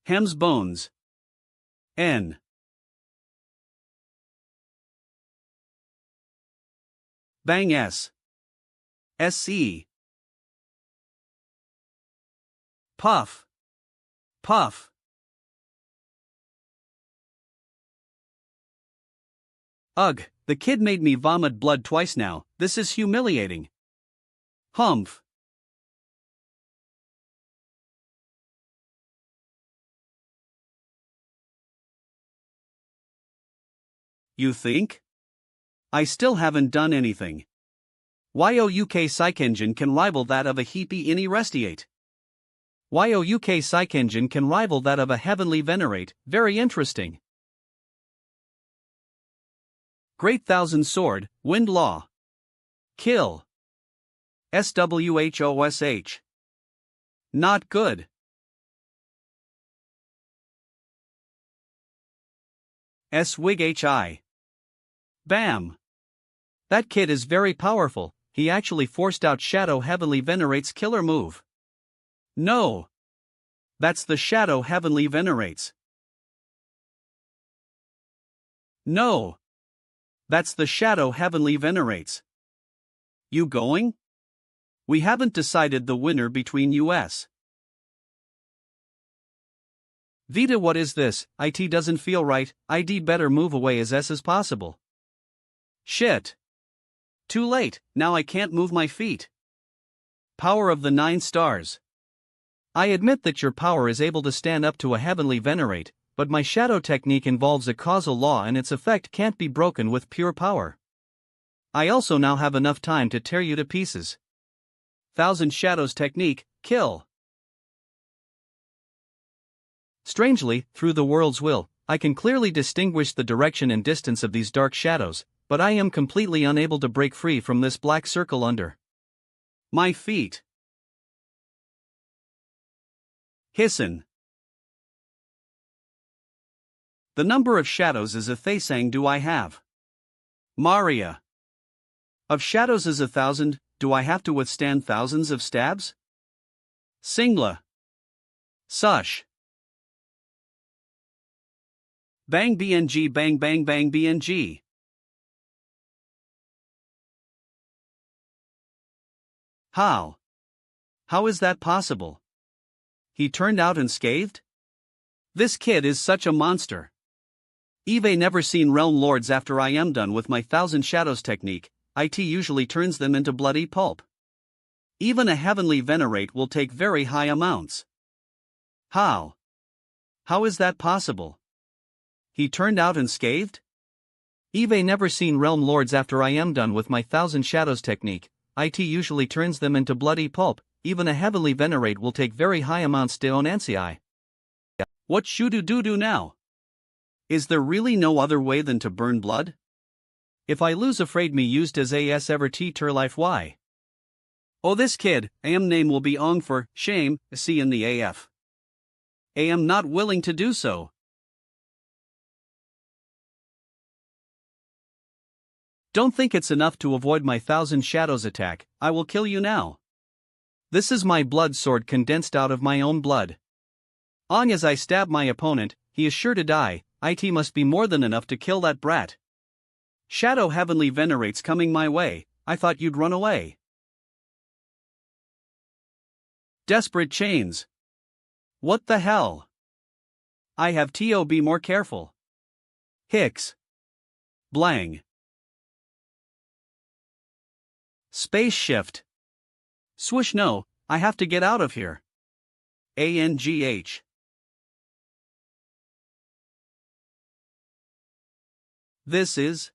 Hem's bones. N. Bang S. SC. Puff. Puff. Ugh, the kid made me vomit blood twice now, this is humiliating. Humph. You think? I still haven't done anything. YOUK Psych Engine can rival that of a Heapy Inirestiate. YOUK Psych Engine can rival that of a Heavenly Venerate, very interesting. Great Thousand Sword, Wind Law. Kill. SWHOSH. Not good. SWIGHI. Bam. That kid is very powerful, he actually forced out Shadow Heavenly Venerate's killer move. No. That's the Shadow Heavenly Venerates. No. That's the Shadow Heavenly Venerates. You going? We haven't decided the winner between US. Vita, what is this? IT doesn't feel right, ID better move away as as possible. Shit. Too late, now I can't move my feet. Power of the 9 stars. I admit that your power is able to stand up to a Heavenly Venerate, but my shadow technique involves a causal law and its effect can't be broken with pure power. I also now have enough time to tear you to pieces. Thousand Shadows technique, kill. Strangely, through the world's will, I can clearly distinguish the direction and distance of these dark shadows, but I am completely unable to break free from this black circle under my feet. Hissin. The number of shadows as a Thasang do I have? Maria. Of shadows as 1,000, do I have to withstand thousands of stabs? Singla. Sush. Bang BNG bang bang bang BNG. How? How is that possible? He turned out unscathed? This kid is such a monster. Eve never seen Realm Lords after I am done with my Thousand Shadows technique, IT usually turns them into bloody pulp. Even a Heavenly Venerate will take very high amounts. How? How is that possible? He turned out unscathed? Eve never seen Realm Lords after I am done with my Thousand Shadows technique, IT usually turns them into bloody pulp, even a Heavenly Venerate will take very high amounts de onanci. What should do now? Is there really no other way than to burn blood? If I lose afraid me used as as ever t ter life why? Oh this kid, am name will be ong for, shame, see in the AF. Am not willing to do so. Don't think it's enough to avoid my Thousand Shadows attack, I will kill you now. This is my blood sword condensed out of my own blood. As I stab my opponent, he is sure to die, it must be more than enough to kill that brat. Shadow Heavenly Venerates coming my way, I thought you'd run away. Desperate chains. What the hell? I have to be more careful. Hicks. Blang. Space shift. Swish no, I have to get out of here. ANGH. This is.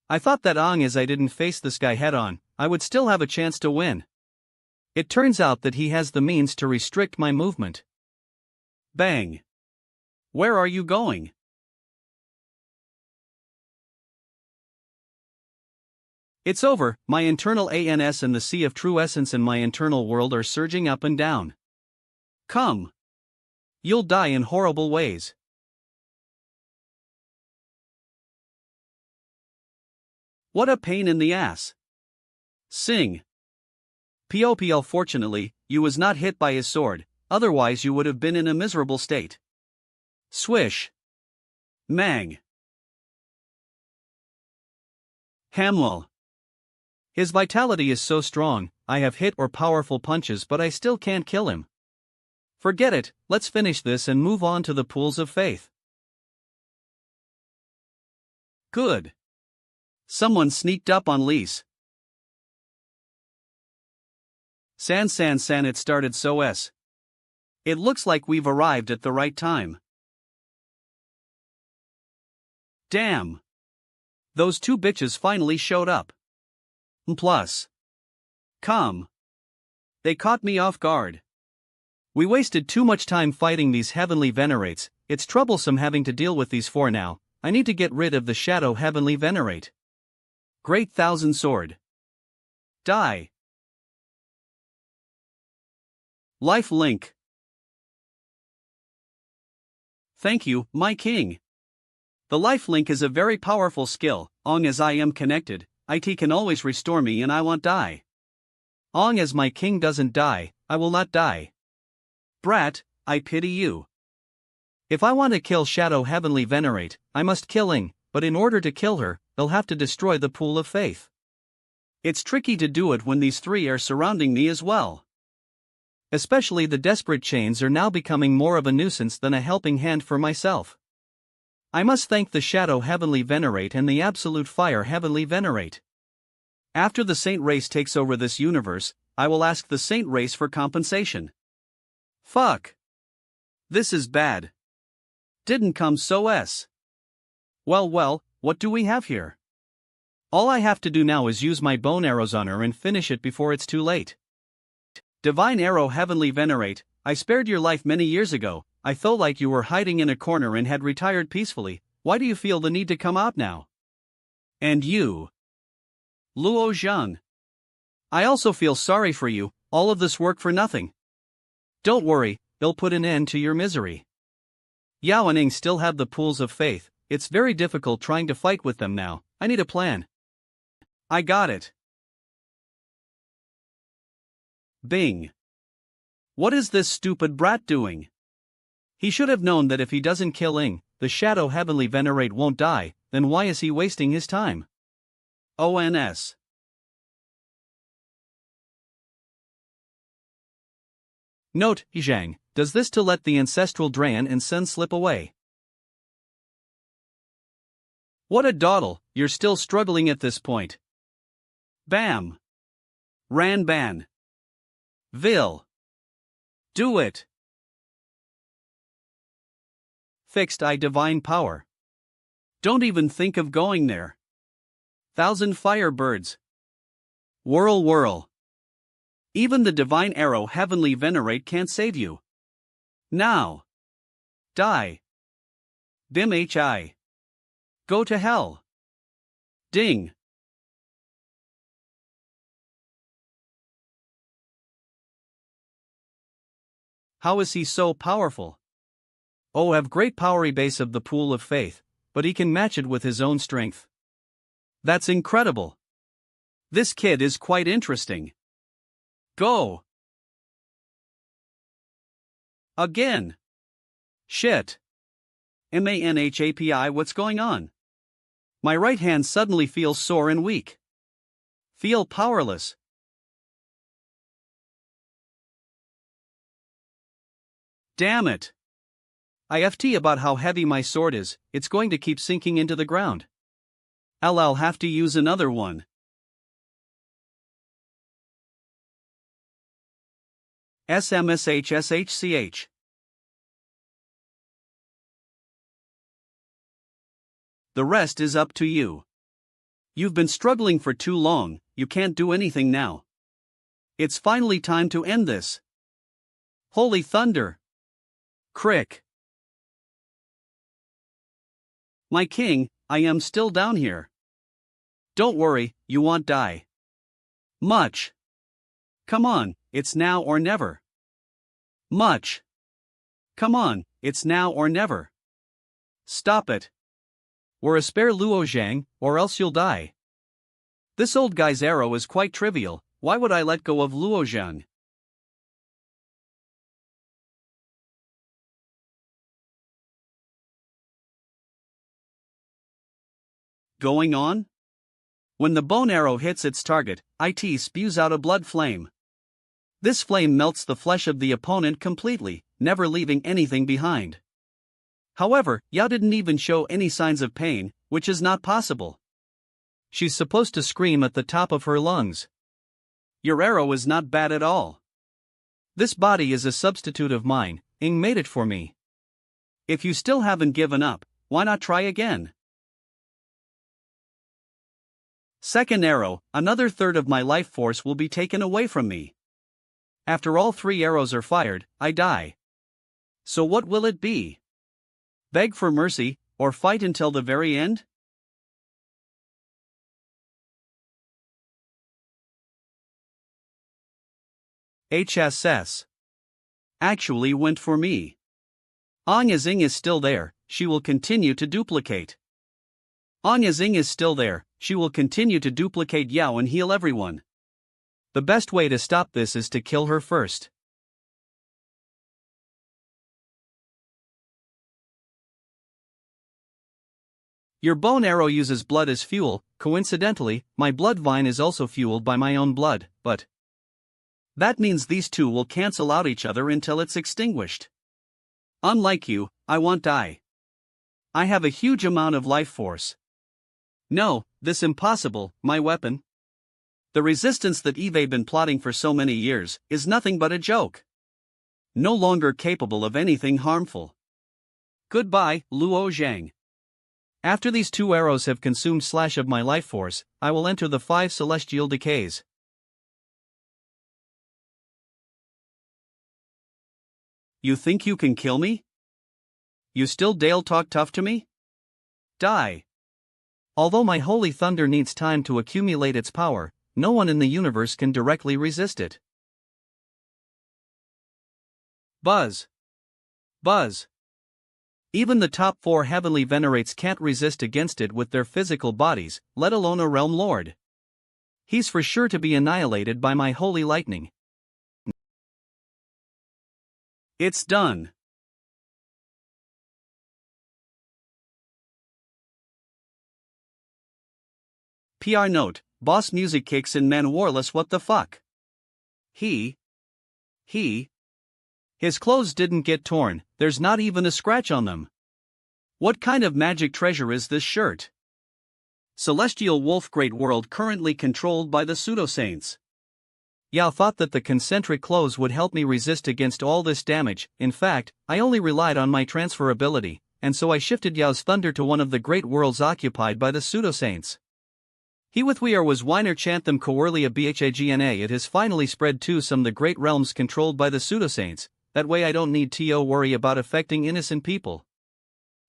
I thought that as I didn't face this guy head on, I would still have a chance to win. It turns out that he has the means to restrict my movement. Bang. Where are you going? It's over, my internal ANS and the sea of true essence in my internal world are surging up and down. Come. You'll die in horrible ways. What a pain in the ass. Sing. Popl. Fortunately, you was not hit by his sword, otherwise you would have been in a miserable state. Swish. Mang. Hamwell. His vitality is so strong, I have hit or powerful punches but I still can't kill him. Forget it, let's finish this and move on to the pools of faith. Good. Someone sneaked up on Lise. San, it started so-s. It looks like we've arrived at the right time. Damn. Those two bitches finally showed up. Plus. Come. They caught me off guard. We wasted too much time fighting these heavenly venerates, it's troublesome having to deal with these four now, I need to get rid of the shadow heavenly venerate. Great Thousand Sword. Die. Life link. Thank you, my king. The life link is a very powerful skill, long as I am connected, it can always restore me and I won't die. Long as my king doesn't die, I will not die. Brat, I pity you. If I want to kill Shadow Heavenly Venerate, I must kill Ing, but in order to kill her, they'll have to destroy the Pool of Faith. It's tricky to do it when these three are surrounding me as well. Especially the desperate chains are now becoming more of a nuisance than a helping hand for myself. I must thank the Shadow Heavenly Venerate and the Absolute Fire Heavenly Venerate. After the Saint race takes over this universe, I will ask the Saint race for compensation. Fuck. This is bad. Didn't come so-s. Well, what do we have here? All I have to do now is use my bone arrows on her and finish it before it's too late. Divine Arrow Heavenly Venerate, I spared your life many years ago, I felt like you were hiding in a corner and had retired peacefully, why do you feel the need to come out now? And you? Luo Zhang. I also feel sorry for you, all of this work for nothing. Don't worry, they'll put an end to your misery. Yao and Ing still have the pools of faith, it's very difficult trying to fight with them now, I need a plan. I got it. Bing. What is this stupid brat doing? He should have known that if he doesn't kill Ing, the Shadow Heavenly Venerate won't die, then why is he wasting his time? ONS. Note, Zhang, does this to let the ancestral Drayan and Sen slip away. What a dawdle, you're still struggling at this point. Bam. Ran ban. Vil. Do it. Fixed I divine power. Don't even think of going there. Thousand Firebirds. Whirl. Even the Divine Arrow Heavenly Venerate can't save you. Now. Die. Bim hi. Go to hell. Ding. How is he so powerful? Oh, have great powery base of the Pool of Faith, but he can match it with his own strength. That's incredible. This kid is quite interesting. Go. Again. Shit. Manhapi, what's going on? My right hand suddenly feels sore and weak. Feel powerless. Damn it. IFT about how heavy my sword is, it's going to keep sinking into the ground. I'll have to use another one. SMSHSHCH. The rest is up to you. You've been struggling for too long, you can't do anything now. It's finally time to end this. Holy thunder! Crick. My king, I am still down here. Don't worry, you won't die. Much. Come on, it's now or never. Much. Come on, it's now or never. Stop it. We're a spare Luo Zhang, or else you'll die. This old guy's arrow is quite trivial, why would I let go of Luozhang? Going on? When the bone arrow hits its target, it spews out a blood flame. This flame melts the flesh of the opponent completely, never leaving anything behind. However, Yao didn't even show any signs of pain, which is not possible. She's supposed to scream at the top of her lungs. Your arrow is not bad at all. This body is a substitute of mine, Ing made it for me. If you still haven't given up, why not try again? Second arrow, another third of my life force will be taken away from me. After all 3 arrows are fired, I die. So what will it be? Beg for mercy, or fight until the very end? HSS. Actually went for me. Anya Xing is still there, she will continue to duplicate. Anya Xing is still there, she will continue to duplicate Yao and heal everyone. The best way to stop this is to kill her first. Your bone arrow uses blood as fuel. Coincidentally, my blood vine is also fueled by my own blood, but that means these two will cancel out each other until it's extinguished. Unlike you, I won't die. I have a huge amount of life force. No, this impossible, my weapon. The resistance that Eve been plotting for so many years is nothing but a joke. No longer capable of anything harmful. Goodbye, Luo Zhang. After these 2 arrows have consumed / of my life force, I will enter the 5 celestial decays. You think you can kill me? You still dare talk tough to me? Die. Although my holy thunder needs time to accumulate its power, no one in the universe can directly resist it. Buzz. Buzz. Even the top 4 heavenly venerates can't resist against it with their physical bodies, let alone a realm lord. He's for sure to be annihilated by my holy lightning. It's done. PR note, boss music kicks in Manhwa. What the fuck? His clothes didn't get torn, there's not even a scratch on them. What kind of magic treasure is this shirt? Celestial Wolf Great World currently controlled by the pseudo-saints. Yao thought that the concentric clothes would help me resist against all this damage. In fact, I only relied on my transferability, and so I shifted Yao's thunder to one of the great worlds occupied by the pseudo-saints. He with we are was Weiner Chantham Coerlia Bhagna. It has finally spread to some the great realms controlled by the pseudo-saints, that way I don't need to worry about affecting innocent people.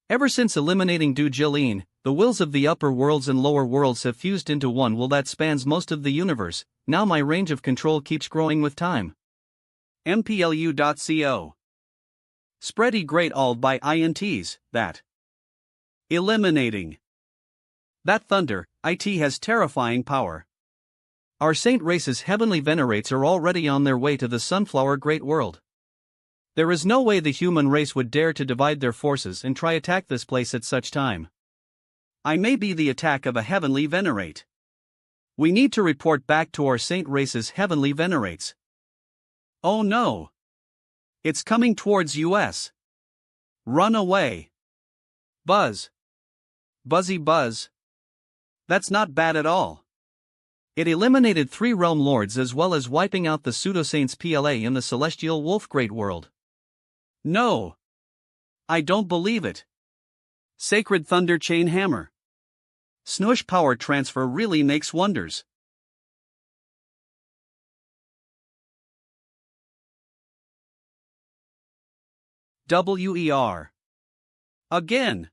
Ever since eliminating Du Jilin, the wills of the upper worlds and lower worlds have fused into one will that spans most of the universe. Now my range of control keeps growing with time. MPLU.co. Spready great all by INTs, that. Eliminating. That thunder, IT has terrifying power. Our saint race's heavenly venerates are already on their way to the sunflower great world. There is no way the human race would dare to divide their forces and try attack this place at such time. I may be the attack of a heavenly venerate. We need to report back to our saint race's heavenly venerates. Oh no! It's coming towards us. Run away. Buzz. Buzzy buzz. That's not bad at all. It eliminated 3 realm lords as well as wiping out the pseudo-saints PLA in the celestial wolf great world. No. I don't believe it. Sacred Thunder Chain Hammer. Snoosh power transfer really makes wonders. WER. Again.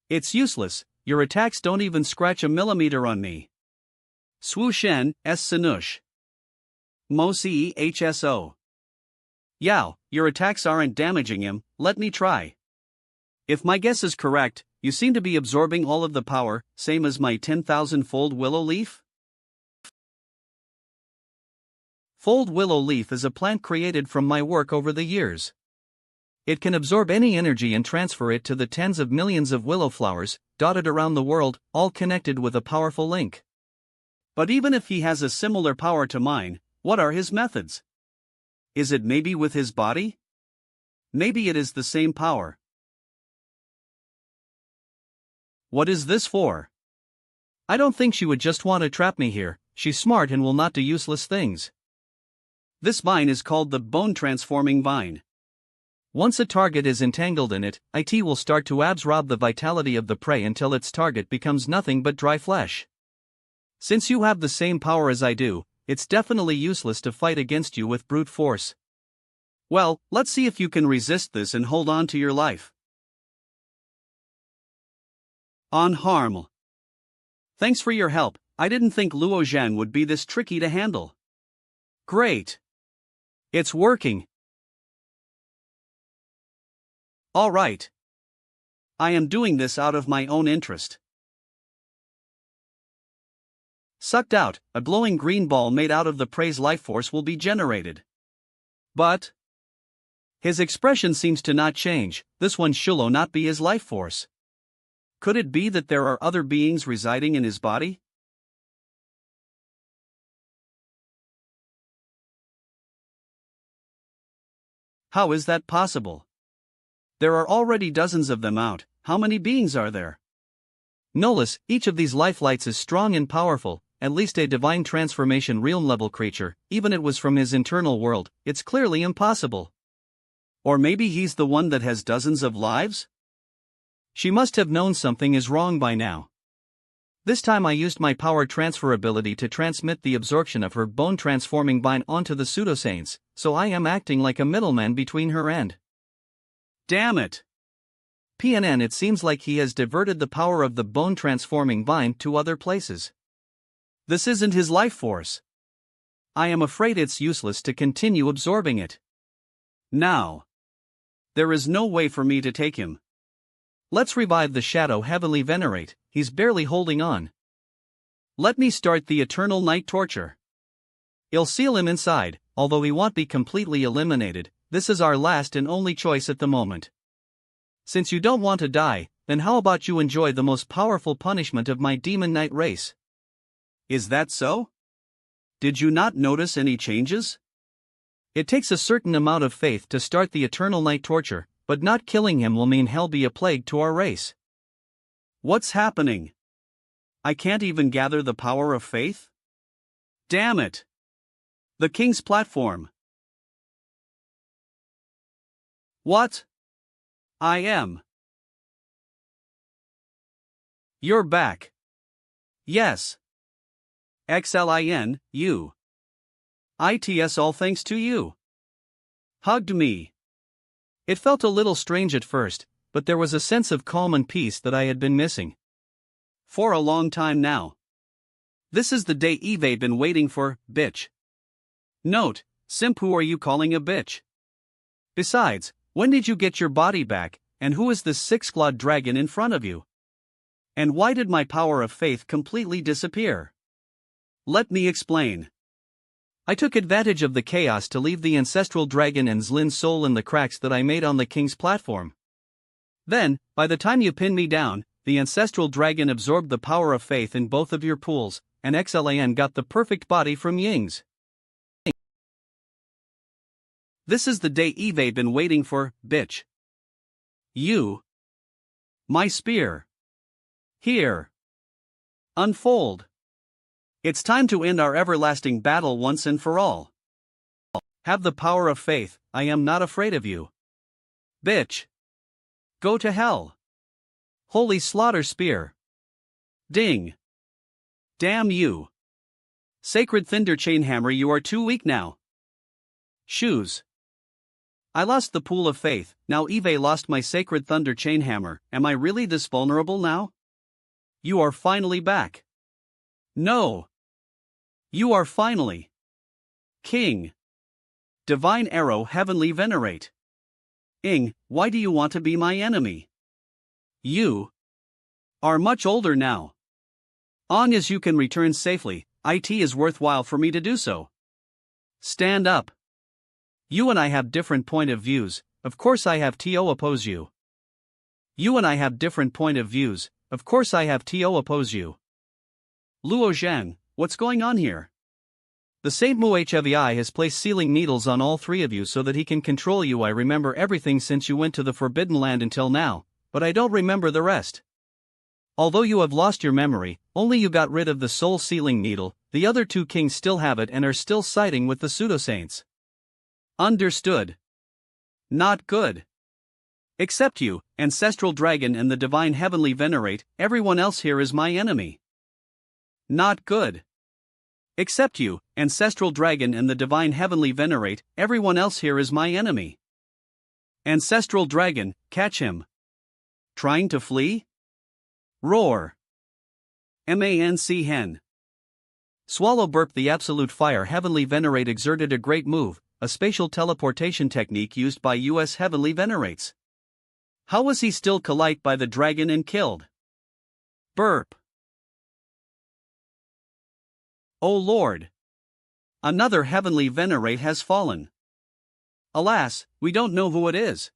It's useless, your attacks don't even scratch a millimeter on me. Swooshen, S. Sinush. Mosi HSO. Yao, your attacks aren't damaging him, let me try. If my guess is correct, you seem to be absorbing all of the power, same as my 10,000-fold willow leaf? Fold willow leaf is a plant created from my work over the years. It can absorb any energy and transfer it to the tens of millions of willow flowers, dotted around the world, all connected with a powerful link. But even if he has a similar power to mine, what are his methods? Is it maybe with his body? Maybe it is the same power. What is this for? I don't think she would just want to trap me here. She's smart and will not do useless things. This vine is called the bone-transforming vine. Once a target is entangled in it, it will start to absorb the vitality of the prey until its target becomes nothing but dry flesh. Since you have the same power as I do, it's definitely useless to fight against you with brute force. Well, let's see if you can resist this and hold on to your life. On harm. Thanks for your help. I didn't think Luo Zhan would be this tricky to handle. Great. It's working. All right. I am doing this out of my own interest. Sucked out, a glowing green ball made out of the prey's life force will be generated. But his expression seems to not change. This one should not be his life force. Could it be that there are other beings residing in his body? How is that possible? There are already dozens of them out. How many beings are there? Nolus, each of these lifelights is strong and powerful, at least a divine transformation realm-level creature, even it was from his internal world, it's clearly impossible. Or maybe he's the one that has dozens of lives? She must have known something is wrong by now. This time I used my power transfer ability to transmit the absorption of her bone-transforming vine onto the pseudosaints, so I am acting like a middleman between her and... Damn it! PNN, it seems like he has diverted the power of the bone-transforming vine to other places. This isn't his life force. I am afraid it's useless to continue absorbing it. Now. There is no way for me to take him. Let's revive the shadow heavenly venerate, he's barely holding on. Let me start the eternal night torture. I'll seal him inside, although he won't be completely eliminated. This is our last and only choice at the moment. Since you don't want to die, then how about you enjoy the most powerful punishment of my demon knight race? Is that so? Did you not notice any changes? It takes a certain amount of faith to start the eternal night torture, but not killing him will mean hell be a plague to our race. What's happening? I can't even gather the power of faith? Damn it! The king's platform. What? I am. You're back. Yes. XLIN, you. ITS, all thanks to you. Hugged me. It felt a little strange at first, but there was a sense of calm and peace that I had been missing. For a long time now. This is the day Eve been waiting for, bitch. Note, simp, who are you calling a bitch? Besides, when did you get your body back, and who is this six-clawed dragon in front of you? And why did my power of faith completely disappear? Let me explain. I took advantage of the chaos to leave the ancestral dragon and Zlin's soul in the cracks that I made on the king's platform. Then, by the time you pinned me down, the ancestral dragon absorbed the power of faith in both of your pools, and XLAN got the perfect body from Ying's. This is the day Eve been waiting for, bitch. You. My spear. Here. Unfold. It's time to end our everlasting battle once and for all. Have the power of faith, I am not afraid of you. Bitch. Go to hell. Holy slaughter spear. Ding. Damn you. Sacred Thunder Chainhammer, you are too weak now. Shoes. I lost the pool of faith, now Eve lost my Sacred Thunder Chainhammer. Am I really this vulnerable now? You are finally back. No. You are finally. King. Divine Arrow Heavenly Venerate. Ing, why do you want to be my enemy? You are much older now. On as you can return safely, it is worthwhile for me to do so. Stand up. You and I have different point of views, of course I have to oppose you. You and I have different point of views, of course I have to oppose you. Luo Zhang, what's going on here? The Saint Muhvi has placed sealing needles on all three of you so that he can control you. I remember everything since you went to the Forbidden Land until now, but I don't remember the rest. Although you have lost your memory, only you got rid of the soul sealing needle, the other two kings still have it and are still siding with the pseudo-saints. Understood. Not good. Except you, Ancestral Dragon and the Divine Heavenly Venerate, everyone else here is my enemy. Not good. Except you, Ancestral Dragon and the Divine Heavenly Venerate, everyone else here is my enemy. Ancestral Dragon, catch him. Trying to flee? Roar. MANC hen. Swallow burp. The Absolute Fire Heavenly Venerate exerted a great move, a spatial teleportation technique used by US Heavenly Venerates. How was he still collided by the dragon and killed? Burp. Oh Lord! Another Heavenly Venerate has fallen. Alas, we don't know who it is.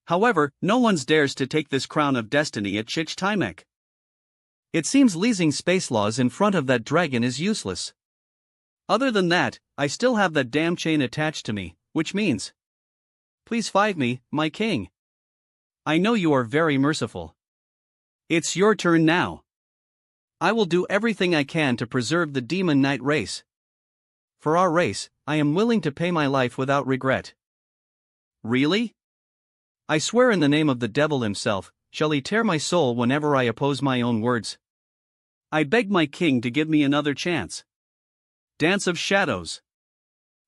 However, no one dares to take this crown of destiny at Chichtimek. It seems leasing space laws in front of that dragon is useless. Other than that, I still have that damn chain attached to me, which means... Please fight me, my king. I know you are very merciful. It's your turn now. I will do everything I can to preserve the Demon Knight race. For our race, I am willing to pay my life without regret. Really? I swear in the name of the devil himself, shall he tear my soul whenever I oppose my own words. I beg my king to give me another chance. Dance of Shadows.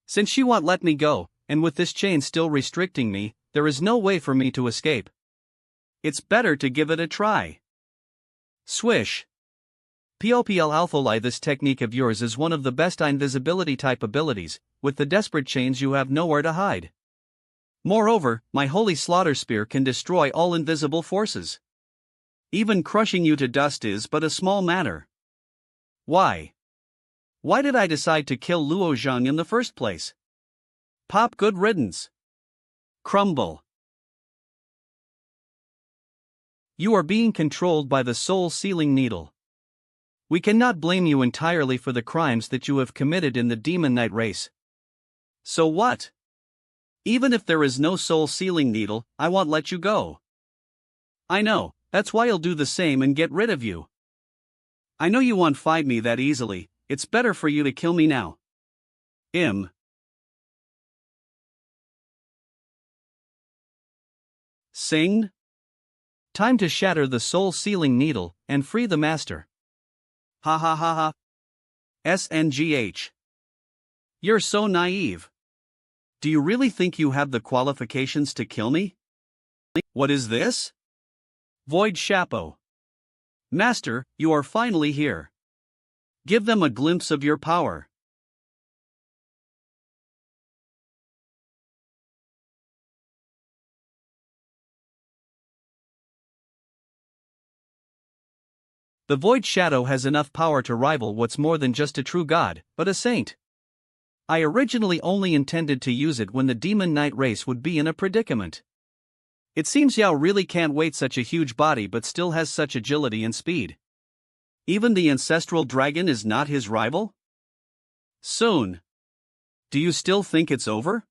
Since she won't let me go, and with this chain still restricting me, there is no way for me to escape. It's better to give it a try. Swish. PLPL Alpholai. This technique of yours is one of the best invisibility type abilities. With the desperate chains you have nowhere to hide. Moreover, my holy slaughter spear can destroy all invisible forces. Even crushing you to dust is but a small matter. Why? Why did I decide to kill Luo Zhang in the first place? Pop. Good riddance. Crumble. You are being controlled by the soul sealing needle. We cannot blame you entirely for the crimes that you have committed in the Demon Knight race. So what? Even if there is no soul sealing needle, I won't let you go. I know, that's why I'll do the same and get rid of you. I know you won't fight me that easily, it's better for you to kill me now. Sing? Time to shatter the soul sealing needle and free the master. Ha ha ha ha. SNGH. You're so naive. Do you really think you have the qualifications to kill me? What is this? Void Chapeau. Master, you are finally here. Give them a glimpse of your power. The Void Shadow has enough power to rival what's more than just a true god, but a saint. I originally only intended to use it when the Demon Knight race would be in a predicament. It seems Yao really can't weight such a huge body but still has such agility and speed. Even the Ancestral Dragon is not his rival? Soon. Do you still think it's over?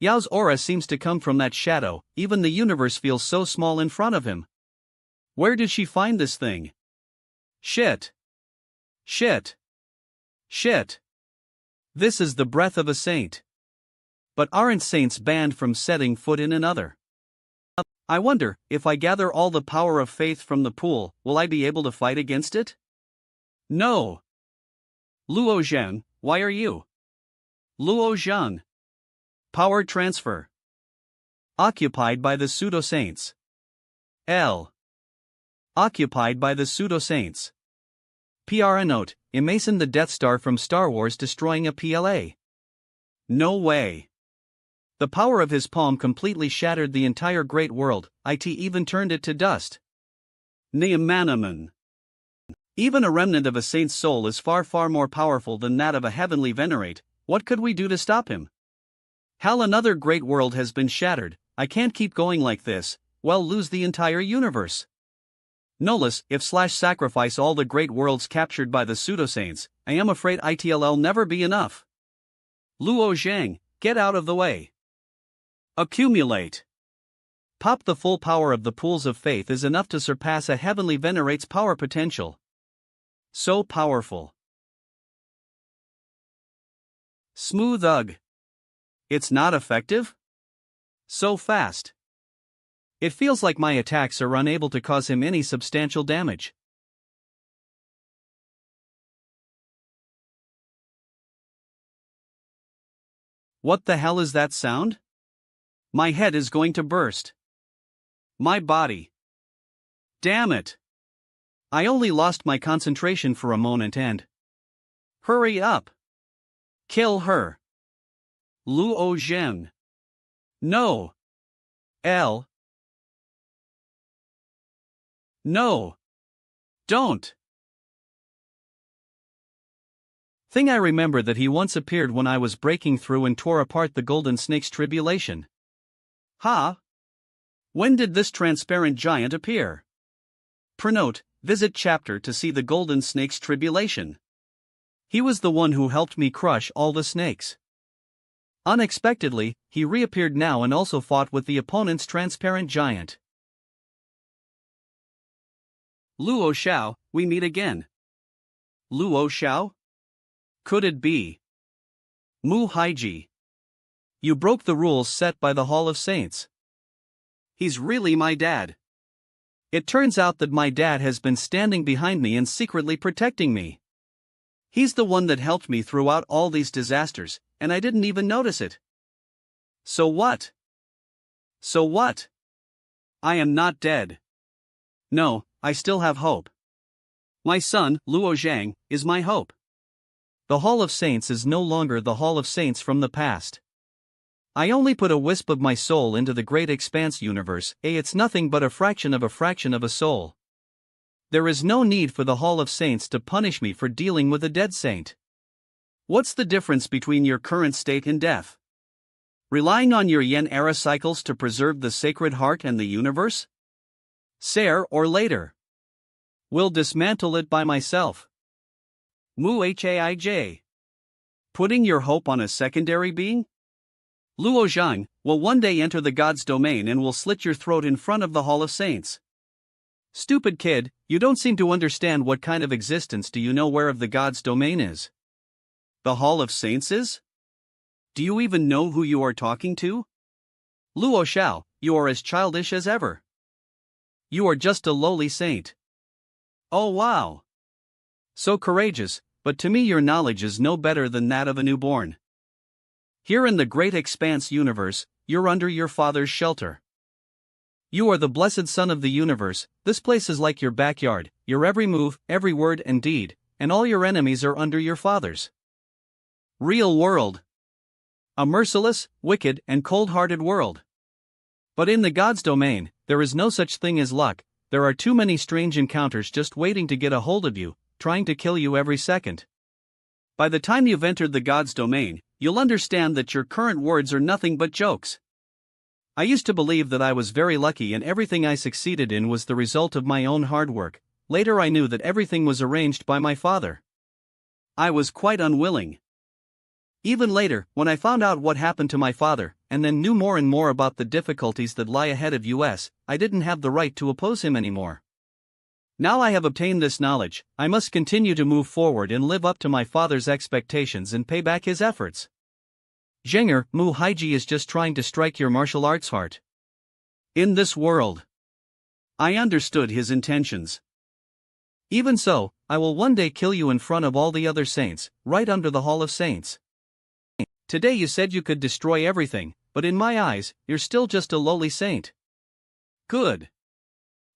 Yao's aura seems to come from that shadow, even the universe feels so small in front of him. Where did she find this thing? Shit. Shit. Shit. This is the breath of a saint. But aren't saints banned from setting foot in another? I wonder, if I gather all the power of faith from the pool, will I be able to fight against it? No. Luo Zhang, why are you? Luo Zhang. Power transfer. Occupied by the pseudo-saints. L. Occupied by the pseudo-saints. PR note, Emason the Death Star from Star Wars destroying a PLA. No way. The power of his palm completely shattered the entire great world, it even turned it to dust. Neamanaman. Even a remnant of a saint's soul is far more powerful than that of a heavenly venerate, what could we do to stop him? Hell, another great world has been shattered. I can't keep going like this, well, lose the entire universe. Noless, if / sacrifice all the great worlds captured by the pseudosaints, I am afraid it'll never be enough. Luo Zhang, get out of the way. Accumulate. Pop. The full power of the pools of faith is enough to surpass a heavenly venerate's power potential. So powerful. Smooth ugh. It's not effective? So fast. It feels like my attacks are unable to cause him any substantial damage. What the hell is that sound? My head is going to burst. My body. Damn it. I only lost my concentration for a moment and... Hurry up. Kill her. Luo Zhen. No. L. No. Don't. Thing I remember that he once appeared when I was breaking through and tore apart the Golden Snake's tribulation. Ha? When did this transparent giant appear? Prenote, visit chapter to see the Golden Snake's tribulation. He was the one who helped me crush all the snakes. Unexpectedly, he reappeared now and also fought with the opponent's transparent giant. Luo Xiao, we meet again. Luo Xiao? Could it be? Mu Haiji. You broke the rules set by the Hall of Saints. He's really my dad. It turns out that my dad has been standing behind me and secretly protecting me. He's the one that helped me throughout all these disasters, and I didn't even notice it. So what? So what? I am not dead. No, I still have hope. My son, Luo Zhang, is my hope. The Hall of Saints is no longer the Hall of Saints from the past. I only put a wisp of my soul into the great expanse universe, it's nothing but a fraction of a soul. There is no need for the Hall of Saints to punish me for dealing with a dead saint. What's the difference between your current state and death? Relying on your yen era cycles to preserve the Sacred Heart and the universe? Sooner or later. Will dismantle it by myself. Mu Haij. Putting your hope on a secondary being? Luo Zhang will one day enter the God's domain and will slit your throat in front of the Hall of Saints. Stupid kid, you don't seem to understand what kind of existence do you know where of the God's domain is. The Hall of Saints is? Do you even know who you are talking to? Luo Xiao, you are as childish as ever. You are just a lowly saint. Oh wow. So courageous, but to me your knowledge is no better than that of a newborn. Here in the great expanse universe, you're under your father's shelter. You are the blessed son of the universe. This place is like your backyard, your every move, every word and deed, and all your enemies are under your father's real world. A merciless, wicked, and cold-hearted world. But in the God's domain, there is no such thing as luck. There are too many strange encounters just waiting to get a hold of you, trying to kill you every second. By the time you've entered the God's domain, you'll understand that your current words are nothing but jokes. I used to believe that I was very lucky and everything I succeeded in was the result of my own hard work. Later I knew that everything was arranged by my father. I was quite unwilling. Even later, when I found out what happened to my father, and then knew more and more about the difficulties that lie ahead of us, I didn't have the right to oppose him anymore. Now I have obtained this knowledge, I must continue to move forward and live up to my father's expectations and pay back his efforts. Zhenger, Mu Haiji is just trying to strike your martial arts heart. In this world. I understood his intentions. Even so, I will one day kill you in front of all the other saints, right under the Hall of Saints. Today you said you could destroy everything, but in my eyes, you're still just a lowly saint. Good.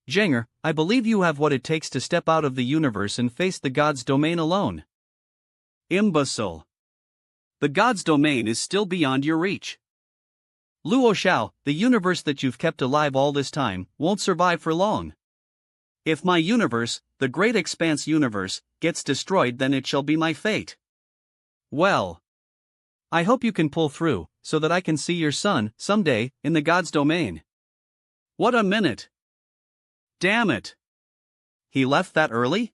Zhenger, I believe you have what it takes to step out of the universe and face the God's domain alone. Imbecile. The God's domain is still beyond your reach. Luo Xiao, the universe that you've kept alive all this time, won't survive for long. If my universe, the Great Expanse universe, gets destroyed, then it shall be my fate. Well. I hope you can pull through, so that I can see your son, someday, in the God's domain. What a minute! Damn it! He left that early?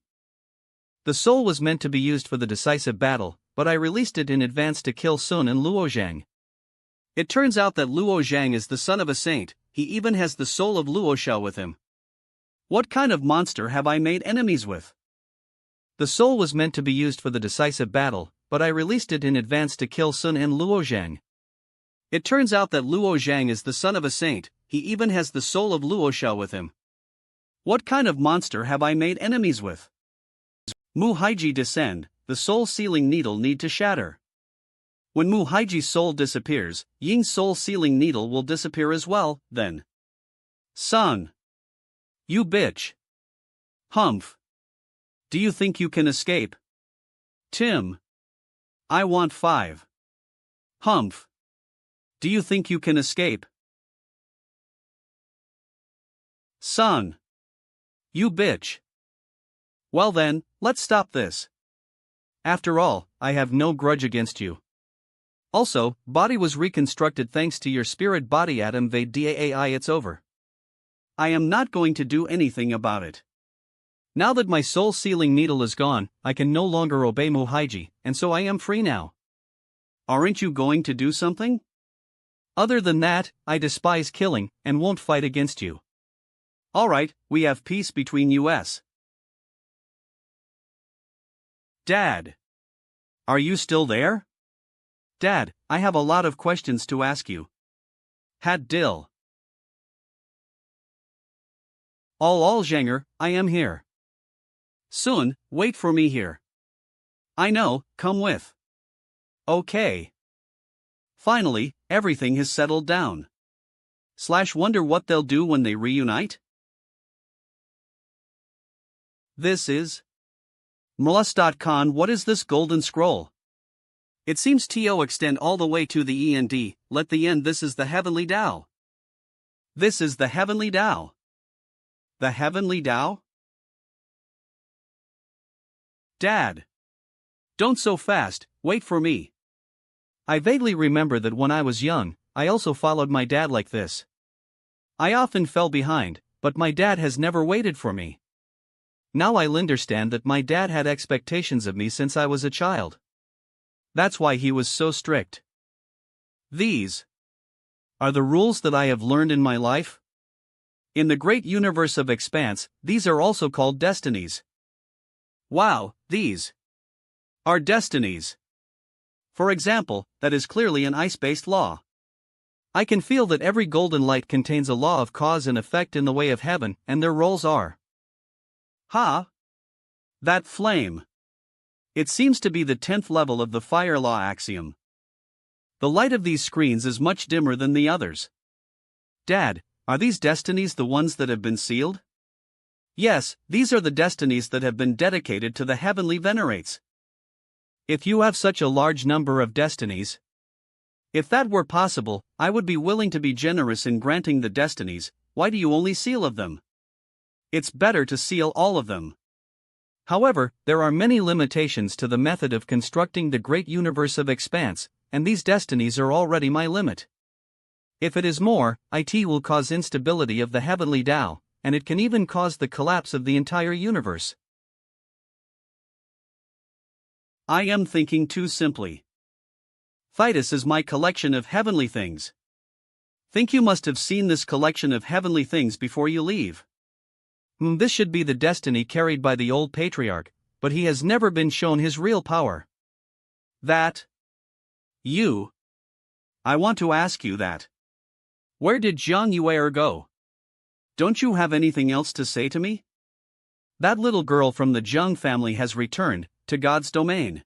The soul was meant to be used for the decisive battle, but I released it in advance to kill Sun and Luo Zhang. It turns out that Luo Zhang is the son of a saint, he even has the soul of Luo Xiao with him. What kind of monster have I made enemies with? The soul was meant to be used for the decisive battle, but I released it in advance to kill Sun and Luo Zhang. It turns out that Luo Zhang is the son of a saint, he even has the soul of Luo Xiao with him. What kind of monster have I made enemies with? Mu Haiji descend, the soul sealing needle need to shatter. When Mu Haiji's soul disappears, Ying's soul sealing needle will disappear as well, then. Son. You bitch. Humph. Do you think you can escape? Tim. I want 5. Humph. Do you think you can escape? Son. You bitch. Well then, let's stop this. After all, I have no grudge against you. Also, body was reconstructed thanks to your spirit body Adam Vadai. It's over. I am not going to do anything about it. Now that my soul sealing needle is gone, I can no longer obey Mu Haiji, and so I am free now. Aren't you going to do something? Other than that, I despise killing, and won't fight against you. Alright, we have peace between us. Dad. Are you still there? Dad, I have a lot of questions to ask you. Had Dill. All Zhanger, I am here. Sun, wait for me here. I know, come with. Okay. Finally, everything has settled down. Wonder what they'll do when they reunite? This is Mlus.con. What is this golden scroll? It seems to extend all the way to the END, let the end. This is the heavenly Tao. This is the heavenly Tao. The heavenly Tao? Dad. Don't so fast, wait for me. I vaguely remember that when I was young, I also followed my dad like this. I often fell behind, but my dad has never waited for me. Now I understand that my dad had expectations of me since I was a child. That's why he was so strict. These are the rules that I have learned in my life. In the great universe of expanse, these are also called destinies. Wow, these are destinies. For example, that is clearly an ice-based law. I can feel that every golden light contains a law of cause and effect in the way of heaven, and their roles are. That flame. It seems to be the 10th level of the fire law axiom. The light of these screens is much dimmer than the others. Dad, are these destinies the ones that have been sealed? Yes, these are the destinies that have been dedicated to the heavenly venerates. If you have such a large number of destinies, if that were possible, I would be willing to be generous in granting the destinies. Why do you only seal of them? It's better to seal all of them. However, there are many limitations to the method of constructing the great universe of expanse, and these destinies are already my limit. If it is more, it will cause instability of the heavenly Tao, and it can even cause the collapse of the entire universe. I am thinking too simply. Thetis is my collection of heavenly things. Think you must have seen this collection of heavenly things before you leave. This should be the destiny carried by the old patriarch, but he has never been shown his real power. That. You. I want to ask you that. Where did Zhang Yuer go? Don't you have anything else to say to me? That little girl from the Zhang family has returned to God's domain.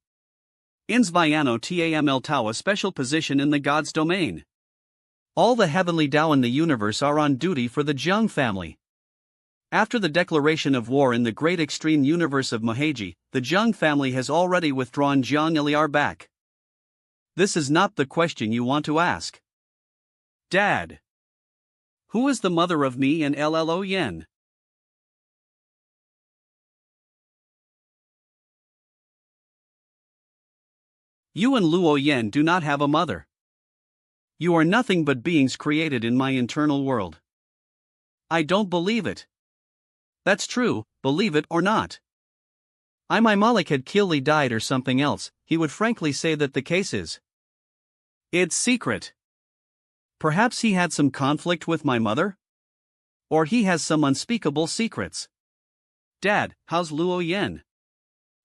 Insviano Taml Tao, a special position in the God's domain. All the heavenly Tao in the universe are on duty for the Zhang family. After the declaration of war in the great extreme universe of Maheji, the Zhang family has already withdrawn Zhang Liar back. This is not the question you want to ask. Dad. Who is the mother of me and Llo Yen? You and Luo Yen do not have a mother. You are nothing but beings created in my internal world. I don't believe it. That's true, believe it or not. My Malik had Keely died or something else, he would frankly say that the case is. It's secret. Perhaps he had some conflict with my mother? Or he has some unspeakable secrets. Dad, how's Luo Yen?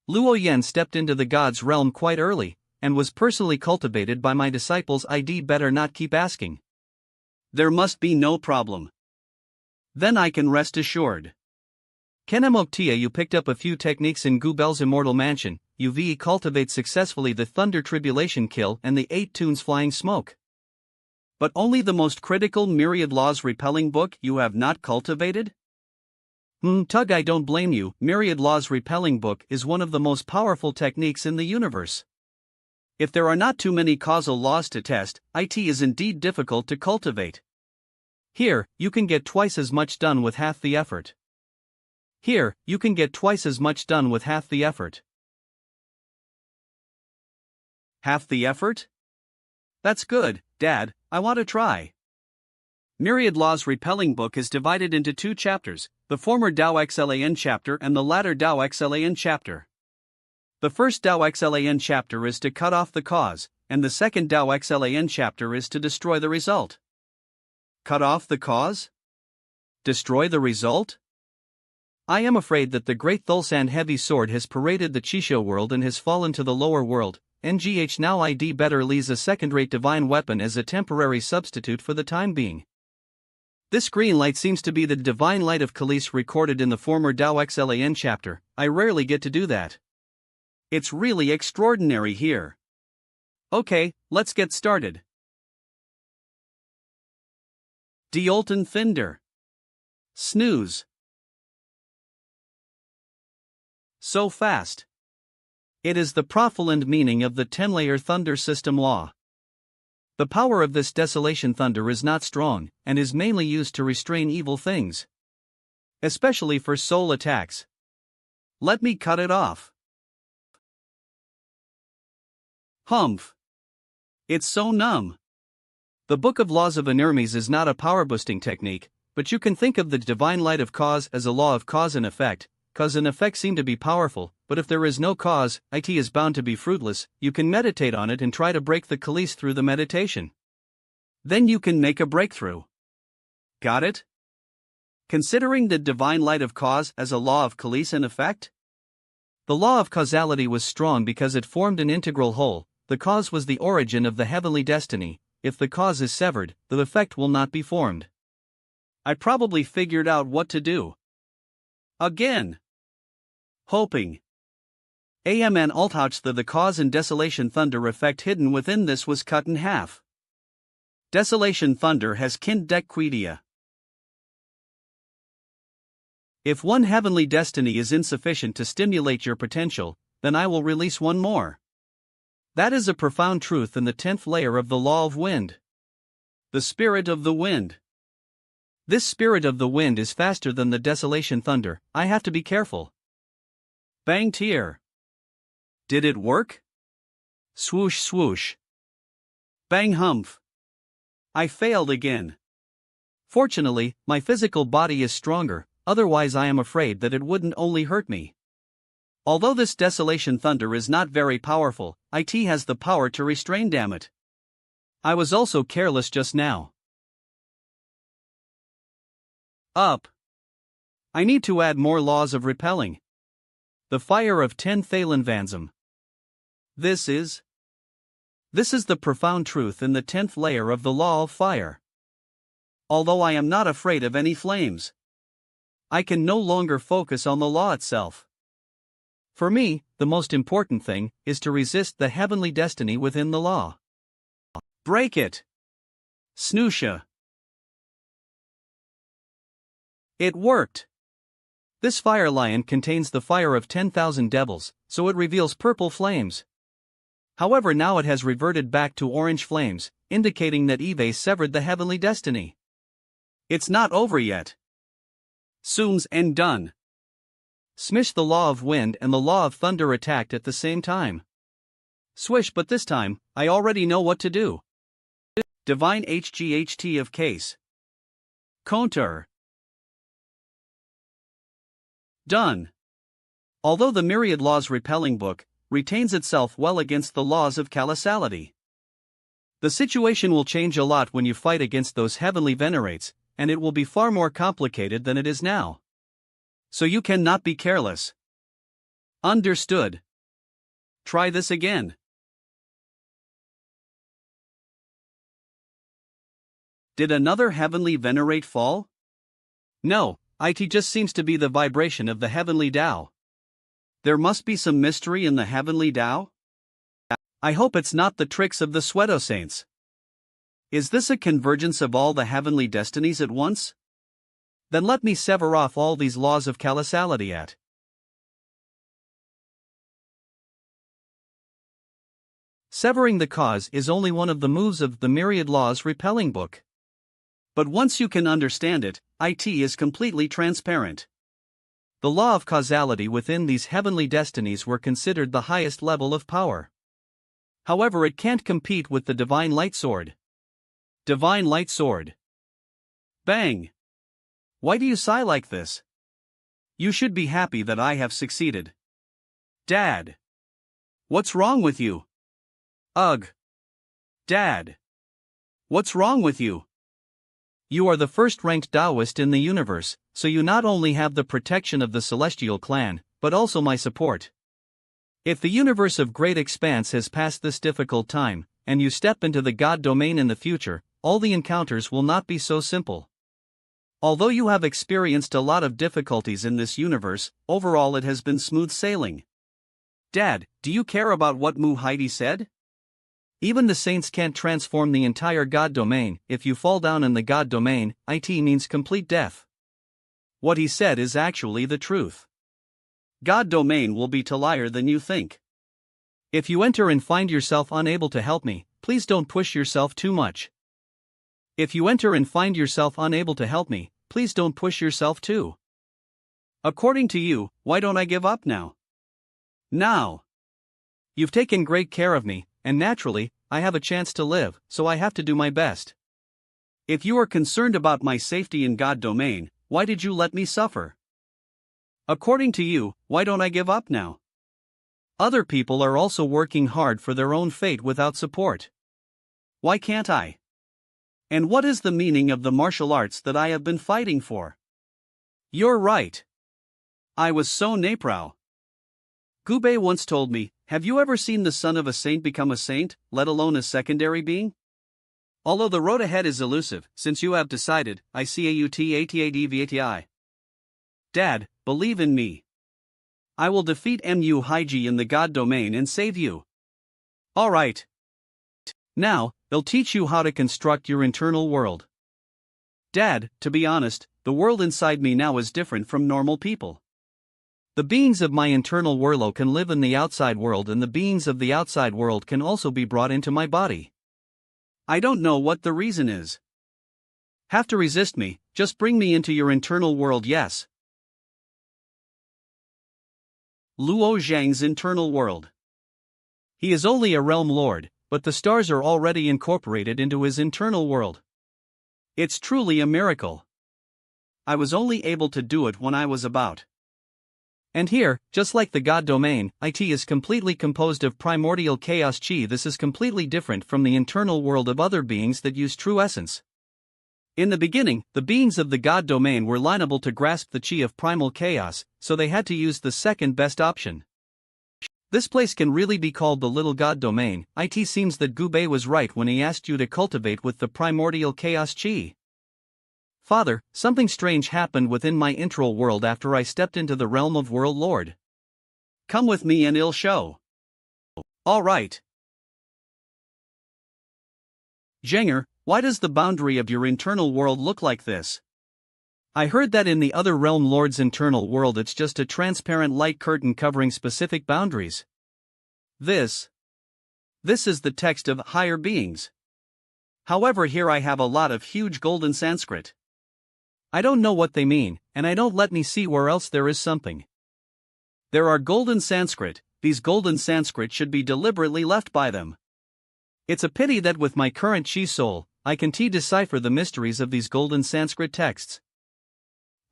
Luo Yen stepped into the god's realm quite early, and was personally cultivated by my disciples. I'd better not keep asking. There must be no problem. Then I can rest assured. Kenemoktia, you picked up a few techniques in Gubel's immortal mansion. You cultivate successfully the Thunder Tribulation Kill and the 8 Tunes Flying Smoke. But only the most critical Myriad Laws Repelling book you have not cultivated? Tug, I don't blame you. Myriad Laws Repelling book is one of the most powerful techniques in the universe. If there are not too many causal laws to test, it is indeed difficult to cultivate. Here, you can get twice as much done with half the effort. Half the effort? That's good, Dad, I want to try. Myriad Laws Repelling book is divided into 2 chapters, the former Dao Xlan chapter and the latter Dao Xlan chapter. The first Dao Xlan chapter is to cut off the cause, and the second Dao Xlan chapter is to destroy the result. Cut off the cause? Destroy the result? I am afraid that the great Thulsan heavy sword has paraded the Chisho world and has fallen to the lower world. NGH now I'd better leave a second-rate divine weapon as a temporary substitute for the time being. This green light seems to be the divine light of Khalees recorded in the former Dao Xlan chapter. I rarely get to do that. It's really extraordinary here. Okay, let's get started. Diolten Thinder. Snooze. So fast. It is the profound meaning of the 10-layer thunder system law. The power of this desolation thunder is not strong, and is mainly used to restrain evil things. Especially for soul attacks. Let me cut it off. Humph. It's so numb. The Book of Laws of Inermes is not a power-boosting technique, but you can think of the divine light of cause as a law of cause and effect. Cause and effect seem to be powerful, but if there is no cause, it is bound to be fruitless. You can meditate on it and try to break the Khalees through the meditation. Then you can make a breakthrough. Got it? Considering the divine light of cause as a law of Khalees and effect? The law of causality was strong because it formed an integral whole. The cause was the origin of the heavenly destiny. If the cause is severed, the effect will not be formed. I probably figured out what to do. Again. Hoping. Amn Althouch the cause and desolation thunder effect hidden within this was cut in half. Desolation thunder has kind dequidia. If one heavenly destiny is insufficient to stimulate your potential, then I will release one more. That is a profound truth in the 10th layer of the law of wind. The spirit of the wind. This spirit of the wind is faster than the desolation thunder. I have to be careful. Bang tear. Did it work? Swoosh swoosh. Bang humph. I failed again. Fortunately, my physical body is stronger, otherwise I am afraid that it wouldn't only hurt me. Although this desolation thunder is not very powerful, it has the power to restrain, damn it. I was also careless just now. Up. I need to add more laws of repelling. The fire of 10 Thalenvansum. This is the profound truth in the 10th layer of the law of fire. Although I am not afraid of any flames, I can no longer focus on the law itself. For me, the most important thing is to resist the heavenly destiny within the law. Break it. Snoosha. It worked. This fire lion contains the fire of 10,000 devils, so it reveals purple flames. However, now it has reverted back to orange flames, indicating that Eve severed the heavenly destiny. It's not over yet. Soon's and done. Smish the law of wind and the law of thunder attacked at the same time. Swish, but this time, I already know what to do. Divine HGHT of case. Counter. Done. Although the Myriad Laws repelling book retains itself well against the laws of causality. The situation will change a lot when you fight against those heavenly venerates, and it will be far more complicated than it is now. So you cannot be careless. Understood. Try this again. Did another heavenly venerate fall? No, it just seems to be the vibration of the heavenly Tao. There must be some mystery in the heavenly Tao? I hope it's not the tricks of the pseudo saints. Is this a convergence of all the heavenly destinies at once? Then let me sever off all these laws of causality at. Severing the cause is only one of the moves of the Myriad Laws repelling book. But once you can understand it, it is completely transparent. The law of causality within these heavenly destinies were considered the highest level of power. However, it can't compete with the Divine Light Sword. Divine Light Sword. Bang! Why do you sigh like this? You should be happy that I have succeeded. Dad! What's wrong with you? Ugh! Dad! What's wrong with you? You are the first-ranked Taoist in the universe, so you not only have the protection of the Celestial Clan, but also my support. If the universe of great expanse has passed this difficult time, and you step into the God domain in the future, all the encounters will not be so simple. Although you have experienced a lot of difficulties in this universe, overall it has been smooth sailing. Dad, do you care about what Heidi said? Even the saints can't transform the entire God domain. If you fall down in the God domain, it means complete death. What he said is actually the truth. God domain will be lighter than you think. If you enter and find yourself unable to help me, please don't push yourself too much. If you enter and find yourself unable to help me, please don't push yourself too. According to you, why don't I give up now? Now. You've taken great care of me, and naturally, I have a chance to live, so I have to do my best. If you are concerned about my safety in God domain, why did you let me suffer? According to you, why don't I give up now? Other people are also working hard for their own fate without support. Why can't I? And what is the meaning of the martial arts that I have been fighting for? You're right. I was so naprow. Gubei once told me, have you ever seen the son of a saint become a saint, let alone a secondary being? Although the road ahead is elusive, since you have decided, ICAUTATADVATI. Dad, believe in me. I will defeat Mu Haiji in the God domain and save you. Alright. Now, they'll teach you how to construct your internal world. Dad, to be honest, the world inside me now is different from normal people. The beings of my internal world can live in the outside world, and the beings of the outside world can also be brought into my body. I don't know what the reason is. Have to resist me, just bring me into your internal world, yes. Luo Zhang's internal world. He is only a realm lord, but the stars are already incorporated into his internal world. It's truly a miracle. I was only able to do it when I was about. And here, just like the God domain, it is completely composed of primordial chaos chi. This is completely different from the internal world of other beings that use true essence. In the beginning, the beings of the God domain were liable to grasp the chi of primal chaos, so they had to use the second best option. This place can really be called the little God domain. It seems that Gubei was right when he asked you to cultivate with the primordial chaos chi. Father, something strange happened within my internal world after I stepped into the realm of World Lord. Come with me and it'll show. Alright. Zhenger, why does the boundary of your internal world look like this? I heard that in the other realm lord's internal world it's just a transparent light curtain covering specific boundaries. This is the text of higher beings. However, here I have a lot of huge golden Sanskrit. I don't know what they mean, and I don't let me see where else there is something. There are golden Sanskrit, these golden Sanskrit should be deliberately left by them. It's a pity that with my current chi soul, I can't decipher the mysteries of these golden Sanskrit texts.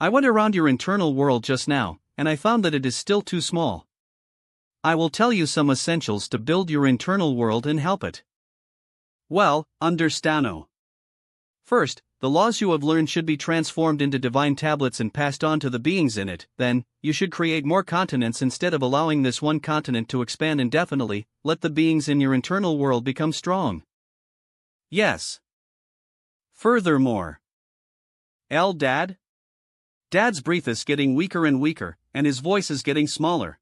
I went around your internal world just now, and I found that it is still too small. I will tell you some essentials to build your internal world and help it. Well, understano. First, the laws you have learned should be transformed into divine tablets and passed on to the beings in it. Then, you should create more continents instead of allowing this one continent to expand indefinitely. Let the beings in your internal world become strong. Yes. Furthermore. Dad? Dad's breath is getting weaker and weaker, and his voice is getting smaller.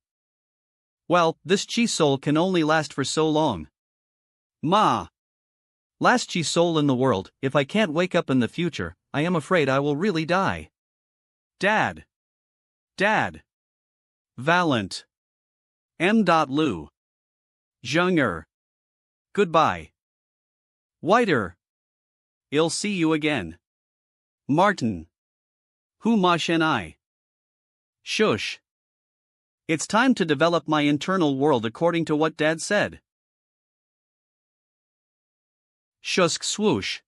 Well, this chi soul can only last for so long. Ma. Last chi soul in the world, if I can't wake up in the future, I am afraid I will really die. Dad. Dad. Valent. M.Lu. Junger. Goodbye. Whiter. I'll see you again. Martin. Humash and I. Shush. It's time to develop my internal world according to what Dad said. Shusk swoosh.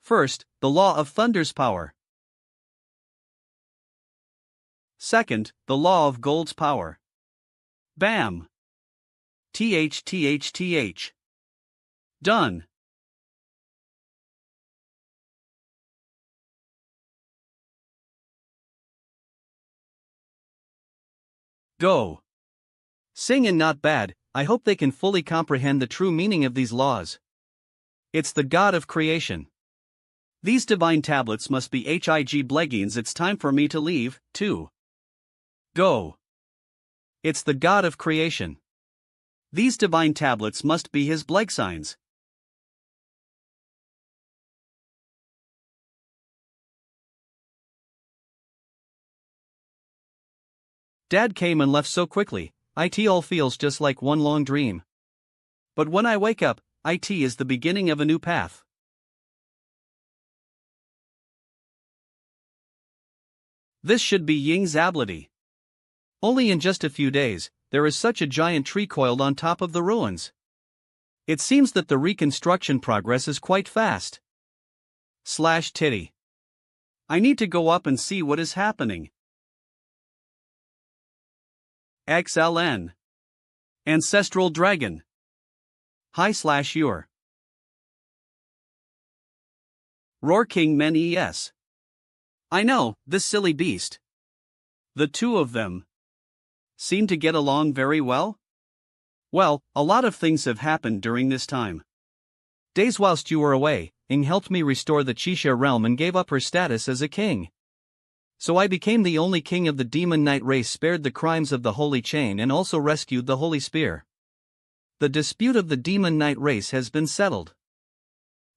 First, the law of thunder's power. Second, the law of gold's power. Bam. TH. Done. Go. Sing and not bad. I hope they can fully comprehend the true meaning of these laws. It's the God of creation. These divine tablets must be Hig Blegians. It's time for me to leave, too. Go. It's the God of creation. These divine tablets must be his Bleg signs. Dad came and left so quickly, it all feels just like one long dream. But when I wake up, it is the beginning of a new path. This should be Ying's ability. Only in just a few days, there is such a giant tree coiled on top of the ruins. It seems that the reconstruction progress is quite fast. /titty. I need to go up and see what is happening. XLN. Ancestral Dragon. Hi/your. Roar King Men ES. I know, this silly beast. The two of them seem to get along very well? Well, a lot of things have happened during this time. Days whilst you were away, Ing helped me restore the Chisha realm and gave up her status as a king. So I became the only king of the demon knight race, spared the crimes of the holy chain, and also rescued the holy spear. The dispute of the demon knight race has been settled.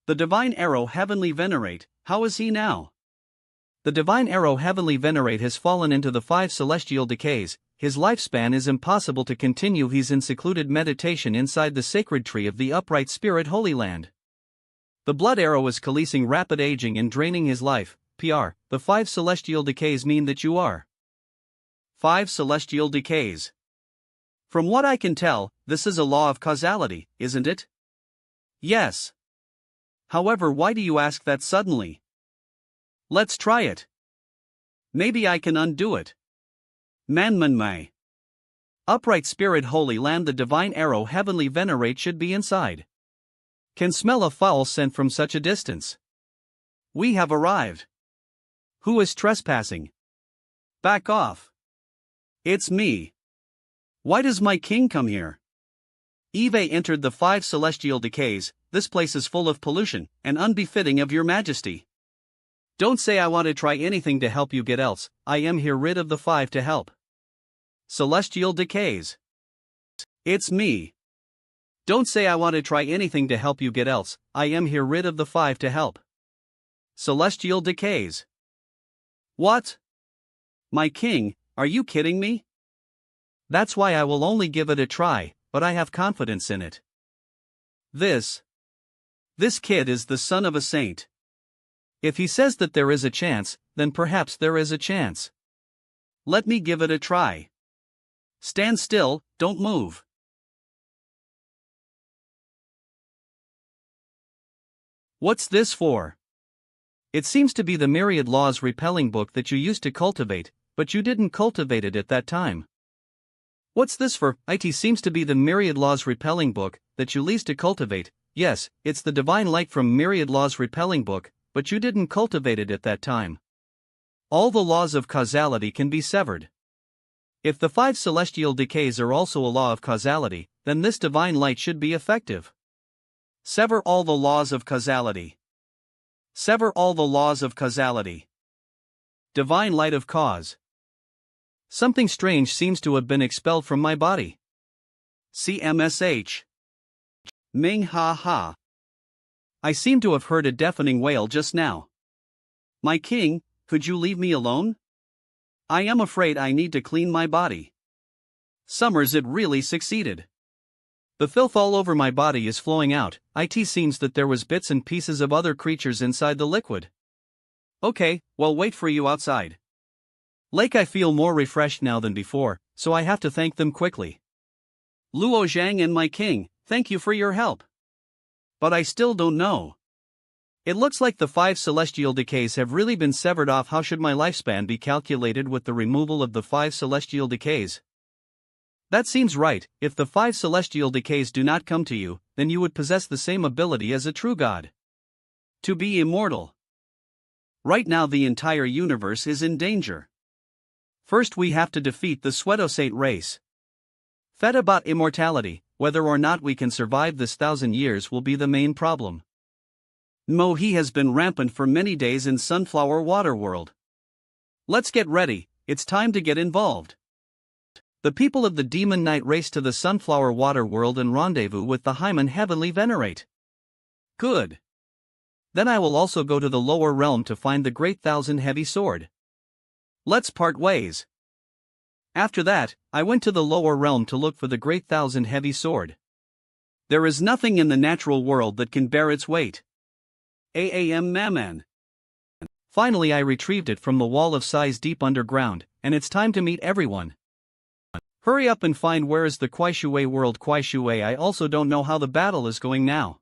The divine arrow heavenly venerate, how is he now? The divine arrow heavenly venerate has fallen into the 5 celestial decays. His lifespan is impossible to continue. He's in secluded meditation inside the sacred tree of the upright spirit Holy Land. The blood arrow is coalescing rapid aging and draining his life. PR, the 5 celestial decays mean that you are 5 celestial decays. From what I can tell, this is a law of causality, isn't it? Yes. However, why do you ask that suddenly? Let's try it. Maybe I can undo it. Manmanmai. Upright spirit Holy Land, the divine arrow heavenly venerate should be inside. Can smell a foul scent from such a distance. We have arrived. Who is trespassing? Back off. It's me. Why does my king come here? Eve entered the 5 celestial decays. This place is full of pollution, and unbefitting of your majesty. Don't say I want to try anything to help you get else, I am here rid of the 5 to help. Celestial decays. It's me. Don't say I want to try anything to help you get else, I am here rid of the 5 to help. Celestial decays. What? My king, are you kidding me? That's why I will only give it a try, but I have confidence in it. This kid is the son of a saint. If he says that there is a chance, then perhaps there is a chance. Let me give it a try. Stand still, don't move. What's this for? It seems to be the myriad laws repelling book that you used to cultivate, but you didn't cultivate it at that time. What's this for? It seems to be the myriad laws repelling book that you used to cultivate. Yes, it's the divine light from myriad laws repelling book, but you didn't cultivate it at that time. All the laws of causality can be severed. If the 5 celestial decays are also a law of causality, then this divine light should be effective. Sever all the laws of causality. Sever all the laws of causality. Divine light of cause. Something strange seems to have been expelled from my body. CMSH. Ming ha ha. I seem to have heard a deafening wail just now. My king, could you leave me alone? I am afraid I need to clean my body. Summers, it really succeeded. The filth all over my body is flowing out. It seems that there was bits and pieces of other creatures inside the liquid. Okay, well, wait for you outside. Lake, I feel more refreshed now than before, so I have to thank them quickly. Luo Zhang and my king, thank you for your help. But I still don't know. It looks like the 5 celestial decays have really been severed off. How should my lifespan be calculated with the removal of the 5 celestial decays? That seems right. If the 5 celestial decays do not come to you, then you would possess the same ability as a true god. To be immortal. Right now the entire universe is in danger. First we have to defeat the Sweatosate race. Fed about immortality, whether or not we can survive this 1,000 years will be the main problem. Mohi has been rampant for many days in Sunflower Water World. Let's get ready, it's time to get involved. The people of the Demon Knight race to the Sunflower Water World and rendezvous with the Hyman Heavenly Venerate. Good. Then I will also go to the lower realm to find the Great Thousand Heavy Sword. Let's part ways. After that, I went to the lower realm to look for the Great Thousand Heavy Sword. There is nothing in the natural world that can bear its weight. Aam Maman. Finally I retrieved it from the wall of size deep underground, and it's time to meet everyone. Hurry up and find where is the Kuaishui world. Kuaishui, I also don't know how the battle is going now.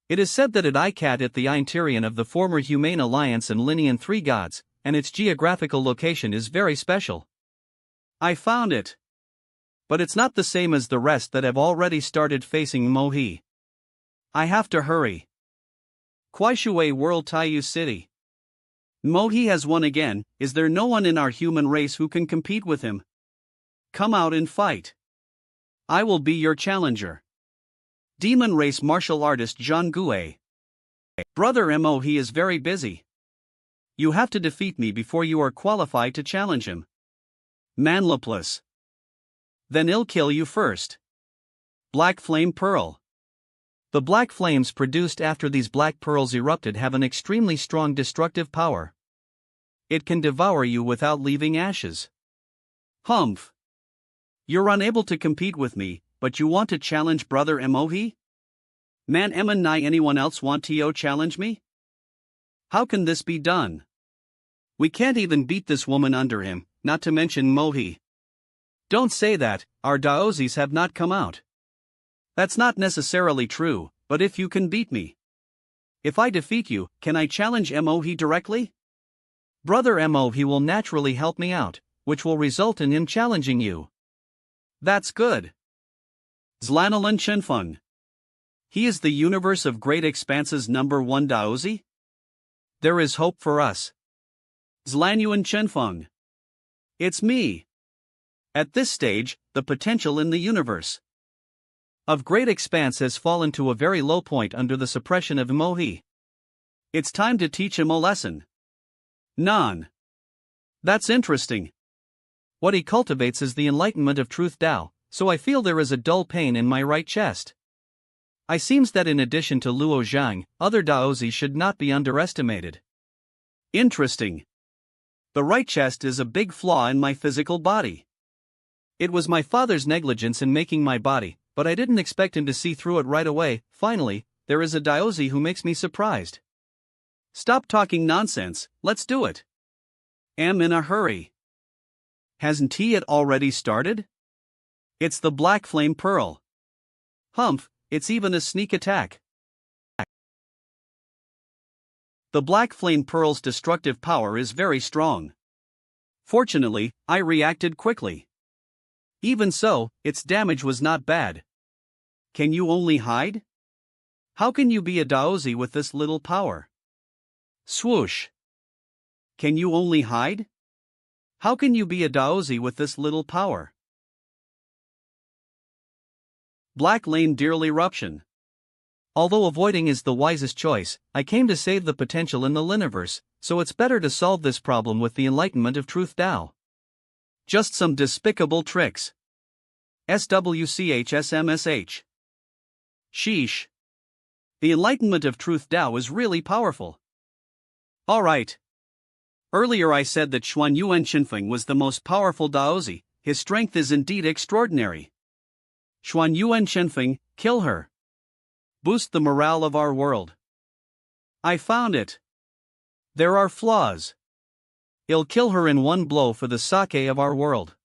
It is said that at Icat at the Interion of the former Humane Alliance and Linean 3 gods, and its geographical location is very special. I found it. But it's not the same as the rest that have already started facing Mohi. I have to hurry. Kuaishui World Taiyu City. Mohi has won again. Is there no one in our human race who can compete with him? Come out and fight. I will be your challenger. Demon race martial artist Zhang Gui. Brother Mohi is very busy. You have to defeat me before you are qualified to challenge him. Manlaplus. Then I'll kill you first. Black Flame Pearl. The black flames produced after these black pearls erupted have an extremely strong destructive power. It can devour you without leaving ashes. Humph. You're unable to compete with me, but you want to challenge Brother Mohi? Man Eman Nai, anyone else want to challenge me? How can this be done? We can't even beat this woman under him, not to mention Mohi. Don't say that, our Daozis have not come out. That's not necessarily true, but if you can beat me. If I defeat you, can I challenge Mohi directly? Brother Mohi will naturally help me out, which will result in him challenging you. That's good. Zlanalan Chenfeng. He is the universe of great expanses #1 Daozi? There is hope for us. Zlanyuan Chenfeng. It's me. At this stage, the potential in the universe of great expanse has fallen to a very low point under the suppression of Mohi. It's time to teach him a lesson. Nan. That's interesting. What he cultivates is the enlightenment of truth Tao, so I feel there is a dull pain in my right chest. I seems that in addition to Luo Zhang, other Daozi should not be underestimated. Interesting. The right chest is a big flaw in my physical body. It was my father's negligence in making my body, but I didn't expect him to see through it right away. Finally, there is a Daozi who makes me surprised. Stop talking nonsense, let's do it. Am in a hurry. Hasn't he it already started? It's the Black Flame Pearl. Humph, it's even a sneak attack. The Black Flame Pearl's destructive power is very strong. Fortunately, I reacted quickly. Even so, its damage was not bad. Can you only hide? How can you be a Daozi with this little power? Swoosh. Can you only hide? How can you be a Daozi with this little power? Black Lane Dearl Eruption. Although avoiding is the wisest choice, I came to save the potential in the Liniverse, so it's better to solve this problem with the enlightenment of truth Dao. Just some despicable tricks. SWCHSMSH. Sheesh. The enlightenment of truth Dao is really powerful. Alright. Earlier I said that Xuan Yuan Xinfeng was the most powerful Daozi. His strength is indeed extraordinary. Xuan Yuan Xinfeng, kill her. Boost the morale of our world. I found it. There are flaws. I'll kill her in one blow for the sake of our world.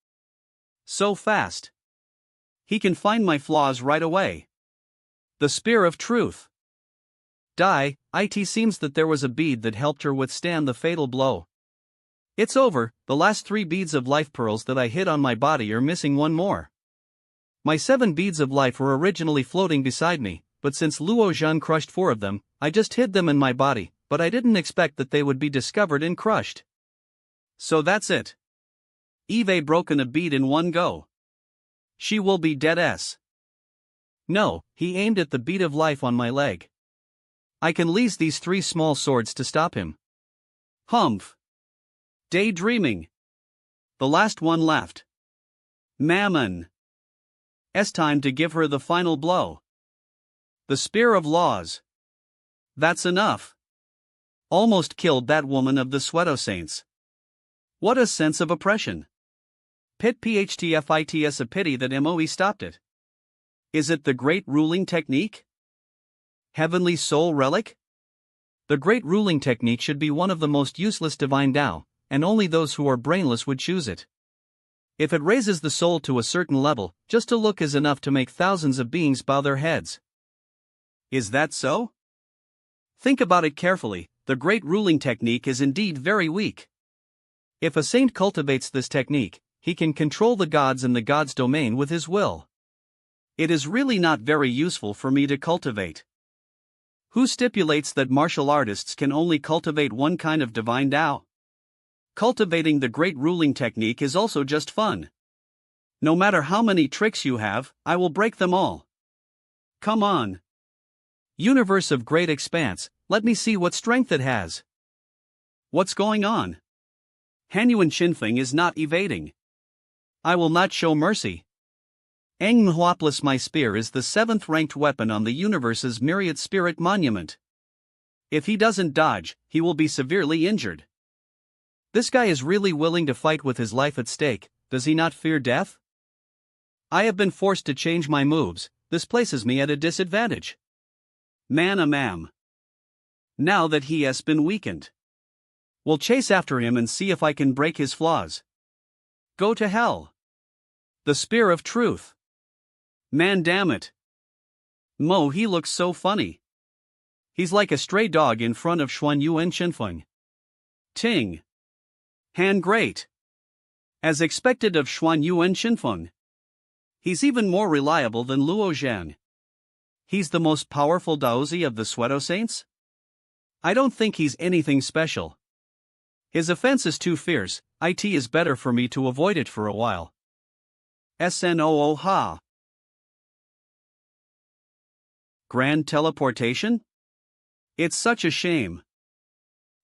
So fast. He can find my flaws right away. The Spear of Truth. It seems that there was a bead that helped her withstand the fatal blow. It's over, the last 3 beads of life pearls that I hid on my body are missing one more. My 7 beads of life were originally floating beside me, but since Luo Zhan crushed 4 of them, I just hid them in my body, but I didn't expect that they would be discovered and crushed. So that's it. Eve broken a bead in one go. She will be dead. No, he aimed at the bead of life on my leg. I can lease these 3 small swords to stop him. Humph. Daydreaming. The last one left. Mammon. It's time to give her the final blow. The Spear of Laws. That's enough. Almost killed that woman of the Pseudo Saints. What a sense of oppression. Pit PHTFITS, a pity that MOE stopped it. Is it the Great Ruling Technique? Heavenly Soul Relic? The Great Ruling Technique should be one of the most useless divine Dao, and only those who are brainless would choose it. If it raises the soul to a certain level, just to look is enough to make thousands of beings bow their heads. Is that so? Think about it carefully, the Great Ruling Technique is indeed very weak. If a saint cultivates this technique, he can control the gods and the gods' domain with his will. It is really not very useful for me to cultivate. Who stipulates that martial artists can only cultivate one kind of divine Dao? Cultivating the Great Ruling Technique is also just fun. No matter how many tricks you have, I will break them all. Come on. Universe of great expanse, let me see what strength it has. What's going on? Hanyuan Xinfeng is not evading. I will not show mercy. Manhwa plus my spear is the 7th ranked weapon on the universe's myriad spirit monument. If he doesn't dodge, he will be severely injured. This guy is really willing to fight with his life at stake, does he not fear death? I have been forced to change my moves, this places me at a disadvantage. Man. Now that he has been weakened. We'll chase after him and see if I can break his flaws. Go to hell. The Spear of Truth. Man damn it. He looks so funny. He's like a stray dog in front of Xuan Yuan Xinfeng. Ting. Han great. As expected of Xuan Yuan Xinfeng. He's even more reliable than Luo Zhan. He's the most powerful Daozi of the Pseudo Saints? I don't think he's anything special. His offense is too fierce, it is better for me to avoid it for a while. SNOO ha. Grand teleportation? It's such a shame.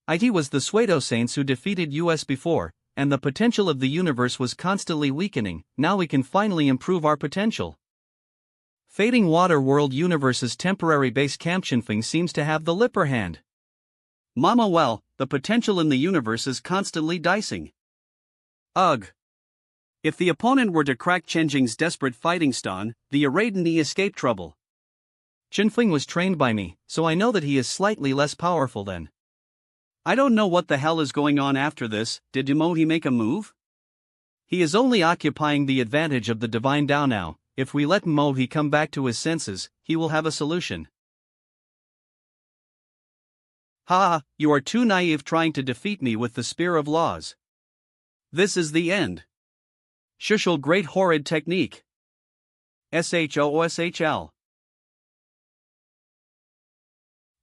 It was the Pseudo Saints who defeated us before, and the potential of the universe was constantly weakening. Now we can finally improve our potential. Fading Water World Universe's temporary base Camp Xinfeng seems to have the lipper hand. Well, the potential in the universe is constantly dicing. Ugh. If the opponent were to crack Chenjing's desperate fighting stun, the Aradini escape trouble. Xinfeng was trained by me, so I know that he is slightly less powerful than. I don't know what the hell is going on after this. Did Dumohi make a move? He is only occupying the advantage of the divine Tao now. If we let Mohi come back to his senses, he will have a solution. Ha! You are too naive trying to defeat me with the spear of laws. This is the end. Shushal great horrid technique. SHOSHL.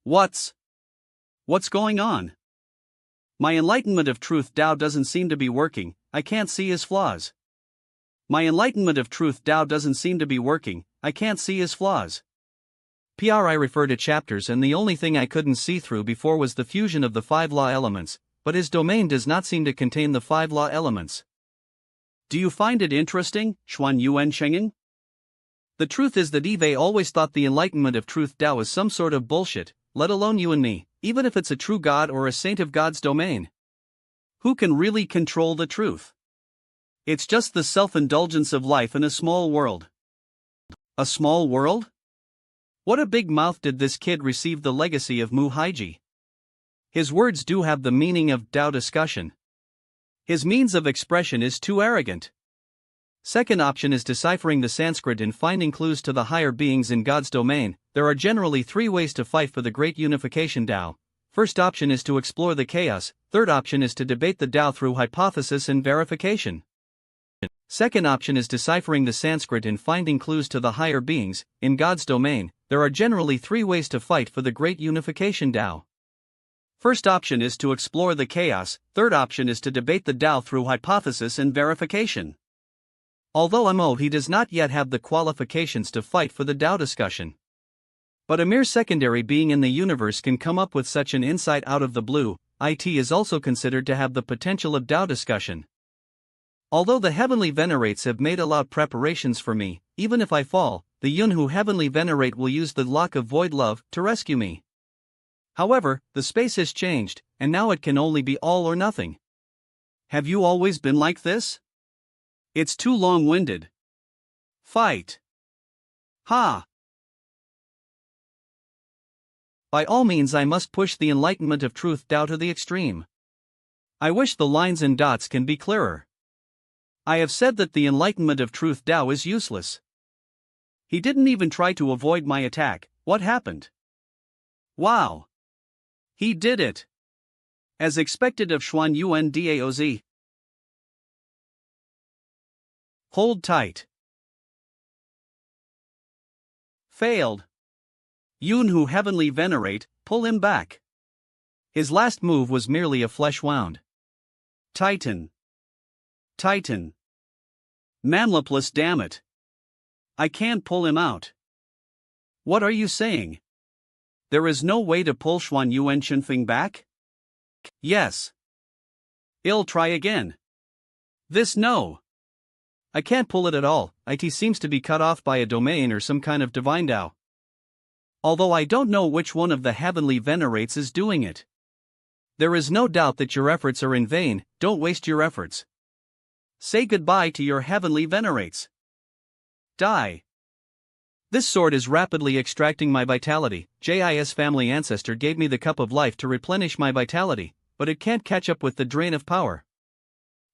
What's going on? My enlightenment of truth Tao doesn't seem to be working. I can't see his flaws. My enlightenment of truth Tao doesn't seem to be working. I can't see his flaws. I refer to chapters, and the only thing I couldn't see through before was the fusion of the 5 law elements, but his domain does not seem to contain the 5 law elements. Do you find it interesting, Xuan Yuan Shengeng? The truth is that Eve always thought the enlightenment of truth Tao was some sort of bullshit, let alone you and me, even if it's a true God or a saint of God's domain. Who can really control the truth? It's just the self-indulgence of life in a small world. A small world? What a big mouth did this kid receive the legacy of Mu Haiji. His words do have the meaning of Tao discussion. His means of expression is too arrogant. Second option is deciphering the Sanskrit and finding clues to the higher beings in God's domain. There are generally 3 ways to fight for the great unification Tao. First option is to explore the chaos. Third option is to debate the Tao through hypothesis and verification. Second option is deciphering the Sanskrit and finding clues to the higher beings in God's domain. There are generally 3 ways to fight for the great unification Tao. First option is to explore the chaos. Third option is to debate the Tao through hypothesis and verification. Although he does not yet have the qualifications to fight for the Tao discussion. But a mere secondary being in the universe can come up with such an insight out of the blue. It is also considered to have the potential of Tao discussion. Although the heavenly venerates have made a lot preparations for me, even if I fall, the Yun who heavenly venerate will use the lock of void love to rescue me. However, the space has changed, and now it can only be all or nothing. Have you always been like this? It's too long-winded. Fight. Ha! By all means I must push the enlightenment of truth Tao to the extreme. I wish the lines and dots can be clearer. I have said that the enlightenment of truth Tao is useless. He didn't even try to avoid my attack. What happened? Wow! He did it! As expected of Xuan Yuan Daoz. Hold tight. Failed. Yun who heavenly venerate, pull him back. His last move was merely a flesh wound. Titan. Titan. Manhwa plus damn it. I can't pull him out. What are you saying? There is no way to pull Xuan Yuan Shenfeng back? Yes. I'll try again. This no. I can't pull it at all. It seems to be cut off by a domain or some kind of divine Tao. Although I don't know which one of the heavenly venerates is doing it. There is no doubt that your efforts are in vain. Don't waste your efforts. Say goodbye to your heavenly venerates. Die. This sword is rapidly extracting my vitality. JIS family ancestor gave me the cup of life to replenish my vitality, but it can't catch up with the drain of power.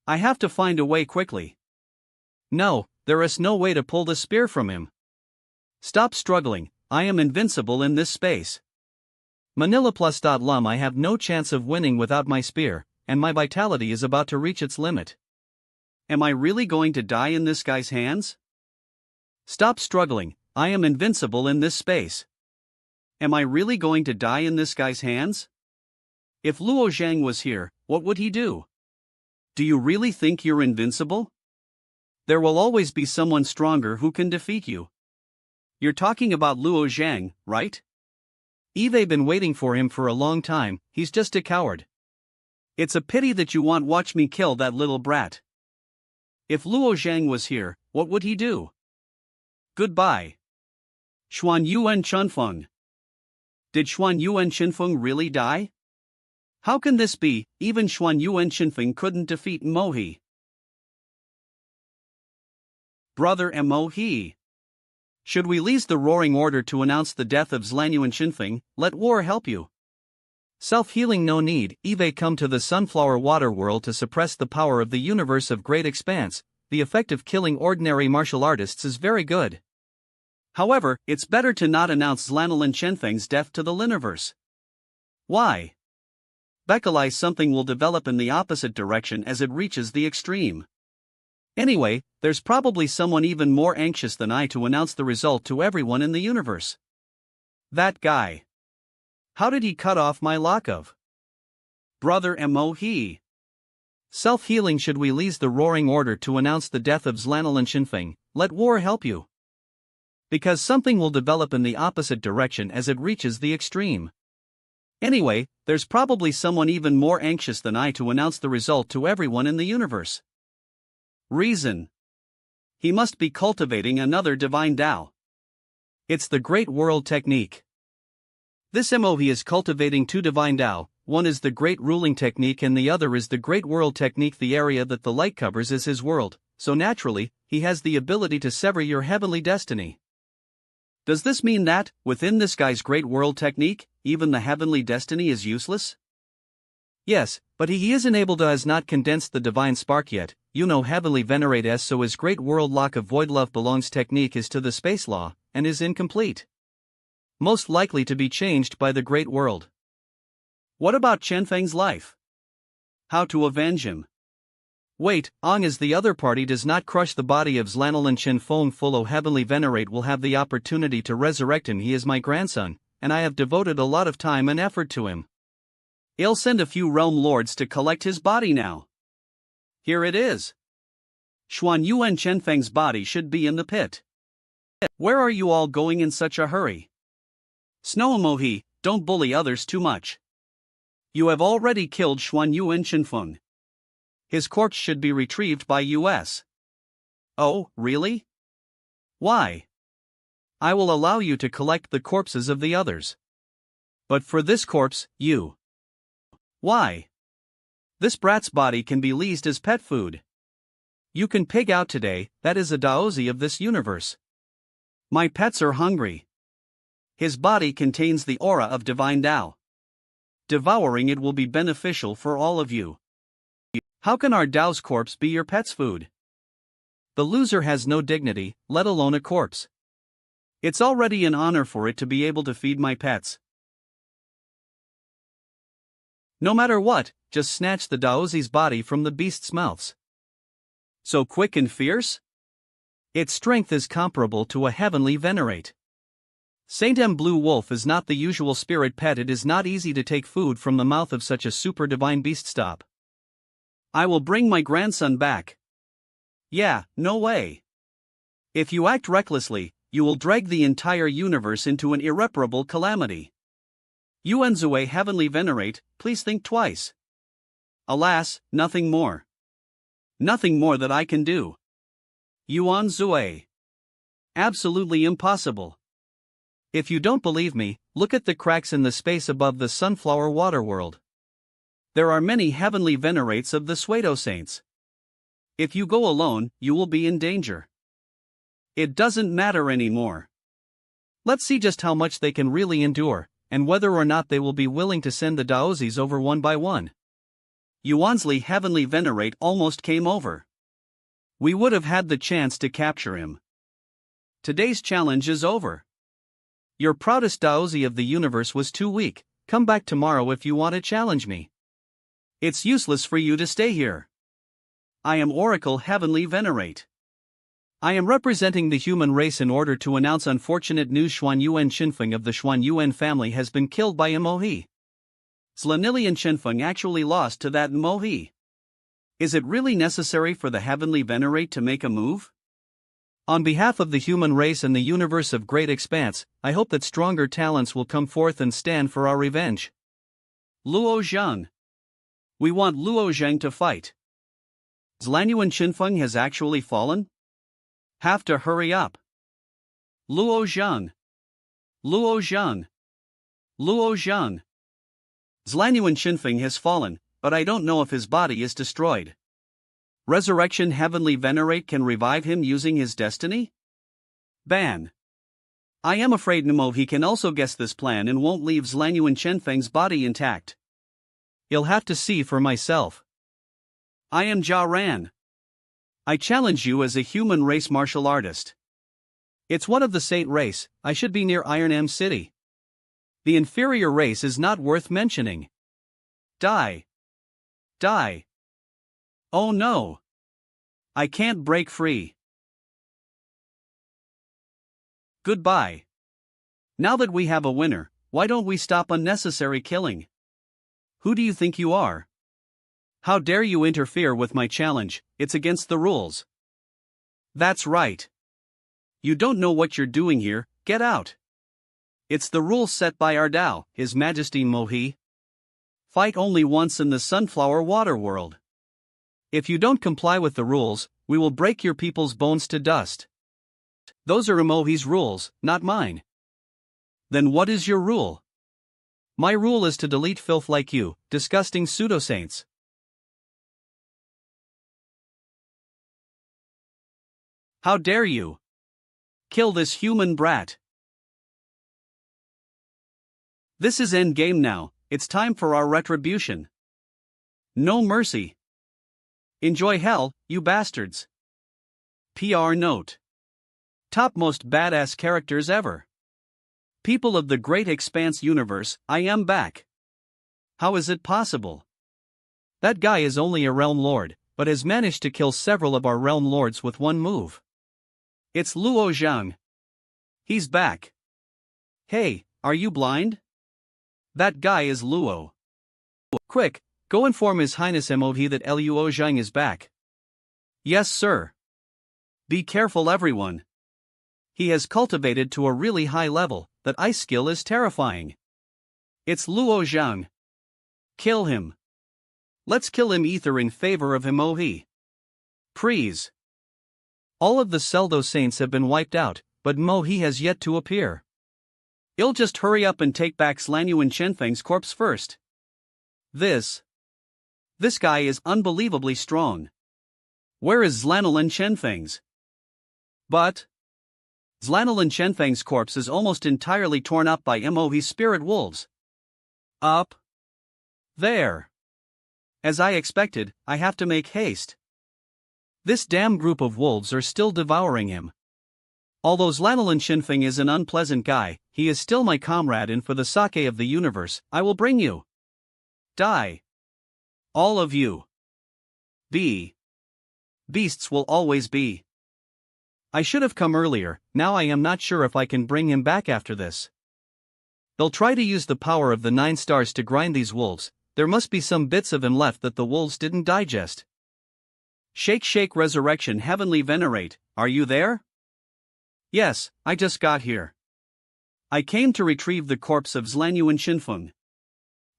I have to find a way quickly. No, there is no way to pull the spear from him. Stop struggling, I am invincible in this space. Manila plus.lum I have no chance of winning without my spear, and my vitality is about to reach its limit. Am I really going to die in this guy's hands? Stop struggling, I am invincible in this space. Am I really going to die in this guy's hands? If Luo Zhang was here, what would he do? Do you really think you're invincible? There will always be someone stronger who can defeat you. You're talking about Luo Zhang, right? Eve been waiting for him for a long time, he's just a coward. It's a pity that you won't watch me kill that little brat. If Luo Zhang was here, what would he do? Goodbye. Xuan Yuan Chunfeng. Did Xuan Yuan Shenfeng really die? How can this be? Even Xuan Yuan Shenfeng couldn't defeat Mohi. Brother Mohi. Should we lease the roaring order to announce the death of Zlan Yuan Shenfeng? Let war help you. Self-healing no need, Eve come to the sunflower water world to suppress the power of the universe of great expanse. The effect of killing ordinary martial artists is very good. However, it's better to not announce Zlanilin Shenfeng's death to the Liniverse. Why? Beckelai something will develop in the opposite direction as it reaches the extreme. Anyway, there's probably someone even more anxious than I to announce the result to everyone in the universe. That guy. How did he cut off my lock of brother Mo-he? Self-healing should we release the roaring order to announce the death of Zlanilin Shenfeng, let war help you. Because something will develop in the opposite direction as it reaches the extreme. Anyway, there's probably someone even more anxious than I to announce the result to everyone in the universe. Reason. He must be cultivating another divine Tao. It's the Great World Technique. This MOE is cultivating two divine Tao, one is the Great Ruling Technique and the other is the Great World Technique. The area that the light covers is his world, so naturally, he has the ability to sever your heavenly destiny. Does this mean that, within this guy's Great World Technique, even the heavenly destiny is useless? Yes, but he isn't able to has not condensed the divine spark yet, heavenly venerate s so his Great World Lock of Void Love Belongs technique is to the space law, and is incomplete. Most likely to be changed by the Great World. What about Shenfeng's life? How to avenge him? Wait, as the other party does not crush the body of Zlanilin Shenfeng Fullo Heavenly Venerate will have the opportunity to resurrect him. He is my grandson, and I have devoted a lot of time and effort to him. I'll send a few realm lords to collect his body now. Here it is. Xuan Yuan Shenfeng's body should be in the pit. Where are you all going in such a hurry? Snow-Mohi, don't bully others too much. You have already killed Xuan Yuan Shenfeng. His corpse should be retrieved by us. Oh, really? Why? I will allow you to collect the corpses of the others. But for this corpse, you. Why? This brat's body can be leased as pet food. You can pig out today, that is a daozi of this universe. My pets are hungry. His body contains the aura of divine Tao. Devouring it will be beneficial for all of you. How can our Tao's corpse be your pet's food? The loser has no dignity, let alone a corpse. It's already an honor for it to be able to feed my pets. No matter what, just snatch the daozi's body from the beast's mouths. So quick and fierce? Its strength is comparable to a heavenly venerate. Saint M. Blue Wolf is not the usual spirit pet. It is not easy to take food from the mouth of such a super divine beast. Stop. I will bring my grandson back. Yeah, no way. If you act recklessly, you will drag the entire universe into an irreparable calamity. Yuan Zue Heavenly Venerate, please think twice. Alas, nothing more. Nothing more that I can do. Yuan Zue. Absolutely impossible. If you don't believe me, look at the cracks in the space above the sunflower water world. There are many heavenly venerates of the pseudo saints. If you go alone, you will be in danger. It doesn't matter anymore. Let's see just how much they can really endure, and whether or not they will be willing to send the daozis over one by one. Yuanzli Heavenly Venerate almost came over. We would have had the chance to capture him. Today's challenge is over. Your proudest daozi of the universe was too weak. Come back tomorrow if you want to challenge me. It's useless for you to stay here. I am Oracle Heavenly Venerate. I am representing the human race in order to announce unfortunate news. Xuan Yuan Shenfeng of the Xuan Yuan family has been killed by Mo-he. Zlanilin Shenfeng actually lost to that Mo-he. Is it really necessary for the Heavenly Venerate to make a move? On behalf of the human race and the universe of great expanse, I hope that stronger talents will come forth and stand for our revenge. Luo Zhang. We want Luo Zhang to fight. Zlanilin Shenfeng has actually fallen? Have to hurry up. Luo Zhang. Luo Zhang. Luo Zhang. Zlanilin Shenfeng has fallen, but I don't know if his body is destroyed. Resurrection Heavenly Venerate can revive him using his destiny? Ban. I am afraid He can also guess this plan and won't leave Zlanyuan Chenfeng's body intact. I'll have to see for myself. I am Ja Ran. I challenge you as a human race martial artist. It's one of the Saint race, I should be near Iron M City. The inferior race is not worth mentioning. Die. Die. Oh no. I can't break free. Goodbye. Now that we have a winner, why don't we stop unnecessary killing? Who do you think you are? How dare you interfere with my challenge? It's against the rules. That's right. You don't know what you're doing here, get out. It's the rules set by our Tao, His Majesty Mohi. Fight only once in the Sunflower Water World. If you don't comply with the rules, we will break your people's bones to dust. Those are Mohi's rules, not mine. Then what is your rule? My rule is to delete filth like you, disgusting pseudo-saints. How dare you? Kill this human brat. This is endgame now, it's time for our retribution. No mercy. Enjoy hell, you bastards. PR note. Topmost badass characters ever. People of the Great Expanse universe, I am back. How is it possible? That guy is only a realm lord, but has managed to kill several of our realm lords with one move. It's Luo Zhang. He's back. Hey, are you blind? That guy is Luo. Quick, go inform His Highness Mohi that Luo Zhang is back. Yes, sir. Be careful, everyone. He has cultivated to a really high level, that ice skill is terrifying. It's Luo Zhang. Kill him. Let's kill him ether in favor of Mohi. Please. All of the Seldo saints have been wiped out, but Mohi has yet to appear. I'll just hurry up and take back Zlanyuan Chenfeng's corpse first. This guy is unbelievably strong. Where is Zlanyuan Chenfeng's? But Zlanyuan Chenfeng's corpse is almost entirely torn up by Mohi's spirit wolves. Up there. As I expected, I have to make haste. This damn group of wolves are still devouring him. Although Zlanyuan Chenfeng is an unpleasant guy, he is still my comrade, and for the sake of the universe, I will bring you. Die. All of you. Beasts will always be. I should have come earlier, now I am not sure if I can bring him back after this. They'll try to use the power of the 9 stars to grind these wolves, there must be some bits of him left that the wolves didn't digest. Shake Resurrection Heavenly Venerate, are you there? Yes, I just got here. I came to retrieve the corpse of Zlanyuan Chenfeng.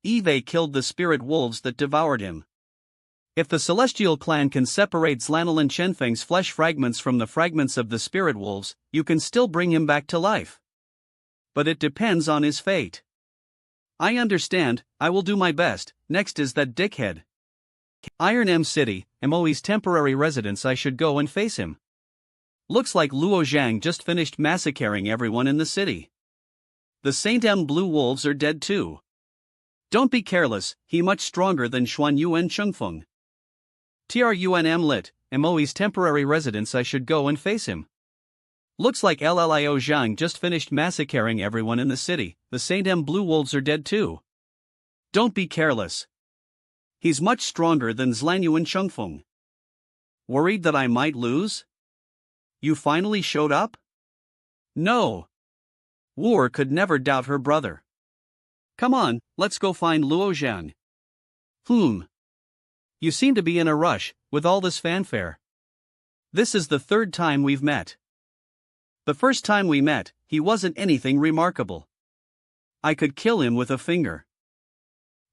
Eve killed the spirit wolves that devoured him. If the celestial clan can separate Zlanyuan Chenfeng's flesh fragments from the fragments of the spirit wolves, you can still bring him back to life. But it depends on his fate. I understand, I will do my best. Next is that dickhead. Iron M City, Mohi's temporary residence. I should go and face him. Looks like Luo Zhang just finished massacring everyone in the city. The Saint M Blue Wolves are dead too. Don't be careless, he much stronger than Xuan Yuan Chengfeng. Trunm lit, Mohi's temporary residence. I should go and face him. Looks like Luo Zhang just finished massacring everyone in the city. The Saint M Blue Wolves are dead too. Don't be careless. He's much stronger than Zlanyuan Chengfeng. Worried that I might lose? You finally showed up? No. War could never doubt her brother. Come on, let's go find Luo Zhang. You seem to be in a rush, with all this fanfare. This is the 3rd time we've met. The first time we met, he wasn't anything remarkable. I could kill him with a finger.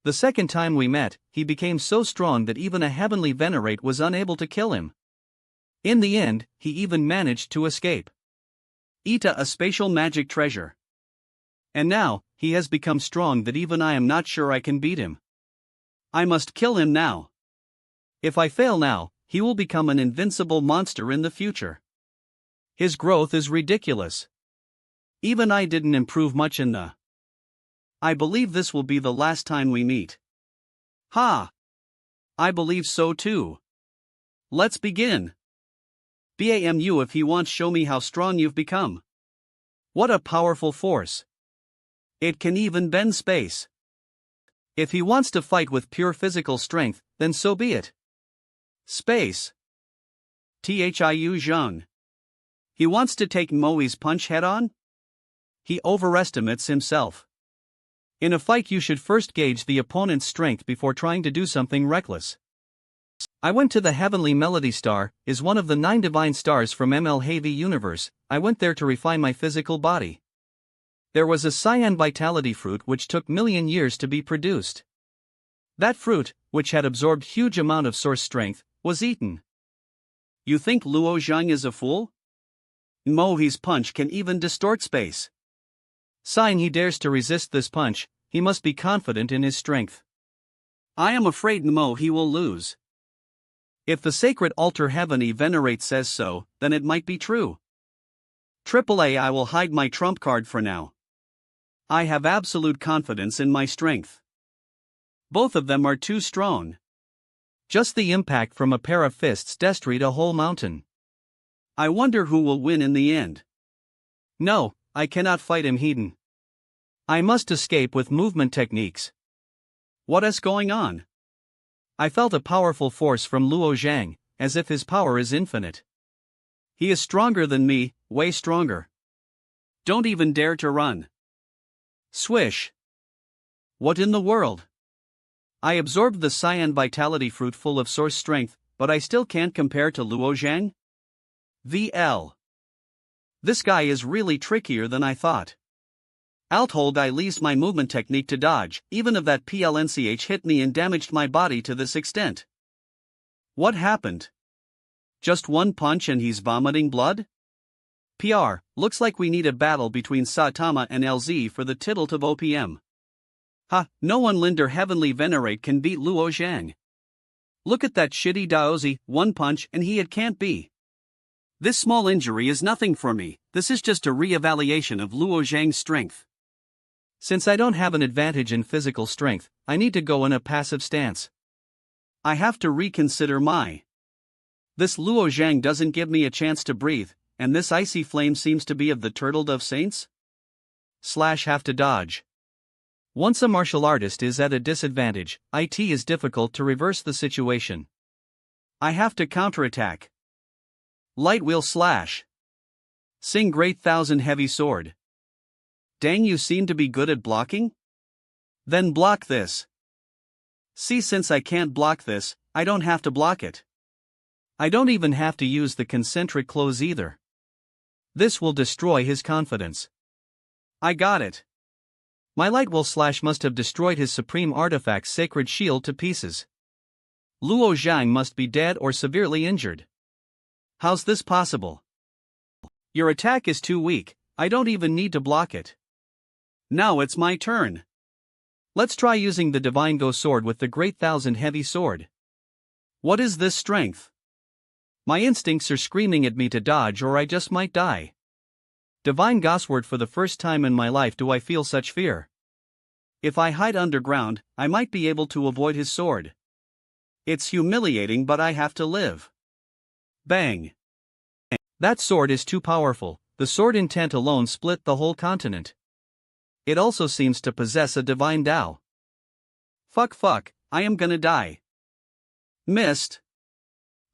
The second time we met, he became so strong that even a heavenly venerate was unable to kill him. In the end, he even managed to escape. Ita a spatial magic treasure. And now, he has become strong that even I am not sure I can beat him. I must kill him now. If I fail now, he will become an invincible monster in the future. His growth is ridiculous. Even I didn't improve much in the. I believe this will be the last time we meet. Ha! I believe so too. Let's begin. BAMU if he wants show me how strong you've become. What a powerful force. It can even bend space. If he wants to fight with pure physical strength, then so be it. Space. Thiu Zhang. He wants to take Moi's punch head on? He overestimates himself. In a fight you should first gauge the opponent's strength before trying to do something reckless. I went to the Heavenly Melody Star, is one of the 9 divine stars from ML Heavy universe. I went there to refine my physical body. There was a cyan vitality fruit which took million years to be produced. That fruit, which had absorbed huge amount of source strength, was eaten. You think Luo Zhang is a fool? Moi's punch can even distort space. Sign he dares to resist this punch, he must be confident in his strength. I am afraid Mo he will lose. If the sacred altar Heavenly Venerate says so, then it might be true. AAA I will hide my trump card for now. I have absolute confidence in my strength. Both of them are too strong. Just the impact from a pair of fists destroyed a whole mountain. I wonder who will win in the end. No, I cannot fight him hidden. I must escape with movement techniques. What is going on? I felt a powerful force from Luo Zhang, as if his power is infinite. He is stronger than me, way stronger. Don't even dare to run. Swish. What in the world? I absorbed the cyan vitality fruit full of source strength, but I still can't compare to Luo Zhang? VL. This guy is really trickier than I thought. Alt hold I leaves my movement technique to dodge, even if that PLNCH hit me and damaged my body to this extent. What happened? Just one punch and he's vomiting blood? PR, looks like we need a battle between Saitama and LZ for the title of OPM. Ha, no one Linder Heavenly Venerate can beat Luo Zhang. Look at that shitty Daozi, one punch and it can't be. This small injury is nothing for me, this is just a re-evaluation of Luo Zhang's strength. Since I don't have an advantage in physical strength, I need to go in a passive stance. I have to reconsider my. This Luo Zhang doesn't give me a chance to breathe, and this icy flame seems to be of the turtle dove saints? Have to dodge. Once a martial artist is at a disadvantage, it is difficult to reverse the situation. I have to counterattack. Light wheel slash. Sing great thousand heavy sword. Dang, you seem to be good at blocking? Then block this. See, since I can't block this, I don't have to block it. I don't even have to use the concentric close either. This will destroy his confidence. I got it. My light will slash must have destroyed his supreme artifact's sacred shield to pieces. Luo Zhang must be dead or severely injured. How's this possible? Your attack is too weak, I don't even need to block it. Now it's my turn. Let's try using the Divine Go sword with the Great Thousand Heavy Sword. What is this strength? My instincts are screaming at me to dodge or I just might die. Divine Go sword, for the first time in my life do I feel such fear. If I hide underground, I might be able to avoid his sword. It's humiliating, but I have to live. Bang. That sword is too powerful, the sword intent alone split the whole continent. It also seems to possess a divine Tao. Fuck, I am gonna die. Missed.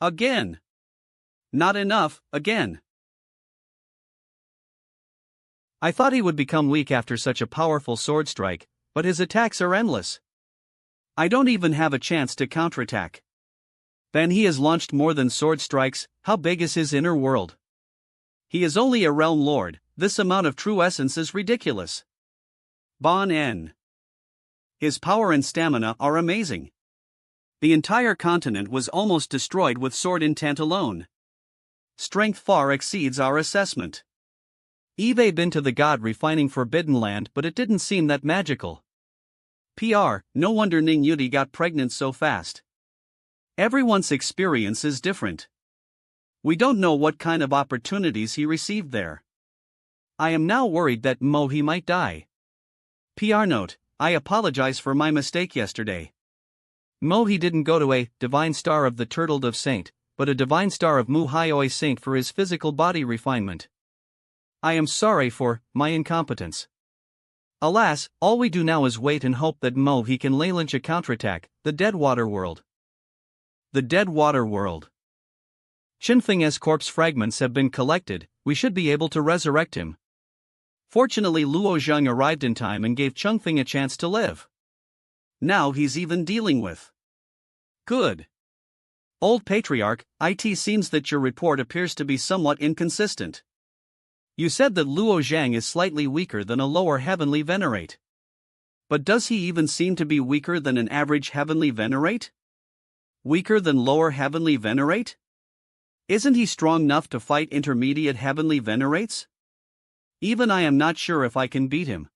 Again. Not enough, again. I thought he would become weak after such a powerful sword strike, but his attacks are endless. I don't even have a chance to counterattack. Then he has launched more than sword strikes. How big is his inner world? He is only a realm lord, this amount of true essence is ridiculous. Bon N. His power and stamina are amazing. The entire continent was almost destroyed with sword intent alone. Strength far exceeds our assessment. Eve been to the god refining Forbidden Land, but it didn't seem that magical. PR, no wonder Ning Yuti got pregnant so fast. Everyone's experience is different. We don't know what kind of opportunities he received there. I am now worried that he might die. PR note, I apologize for my mistake yesterday. He didn't go to a divine star of the turtle dove saint, but a divine star of Muhioi saint for his physical body refinement. I am sorry for my incompetence. Alas, all we do now is wait and hope that he can launch a counterattack, the Dead Water World. The Dead Water World. Chinfeng's corpse fragments have been collected, we should be able to resurrect him. Fortunately Luo Zheng arrived in time and gave Chengfeng a chance to live. Now he's even dealing with. Good. Old Patriarch, it seems that your report appears to be somewhat inconsistent. You said that Luo Zhang is slightly weaker than a lower heavenly venerate. But does he even seem to be weaker than an average heavenly venerate? Weaker than lower heavenly venerate? Isn't he strong enough to fight intermediate heavenly venerates? Even I am not sure if I can beat him.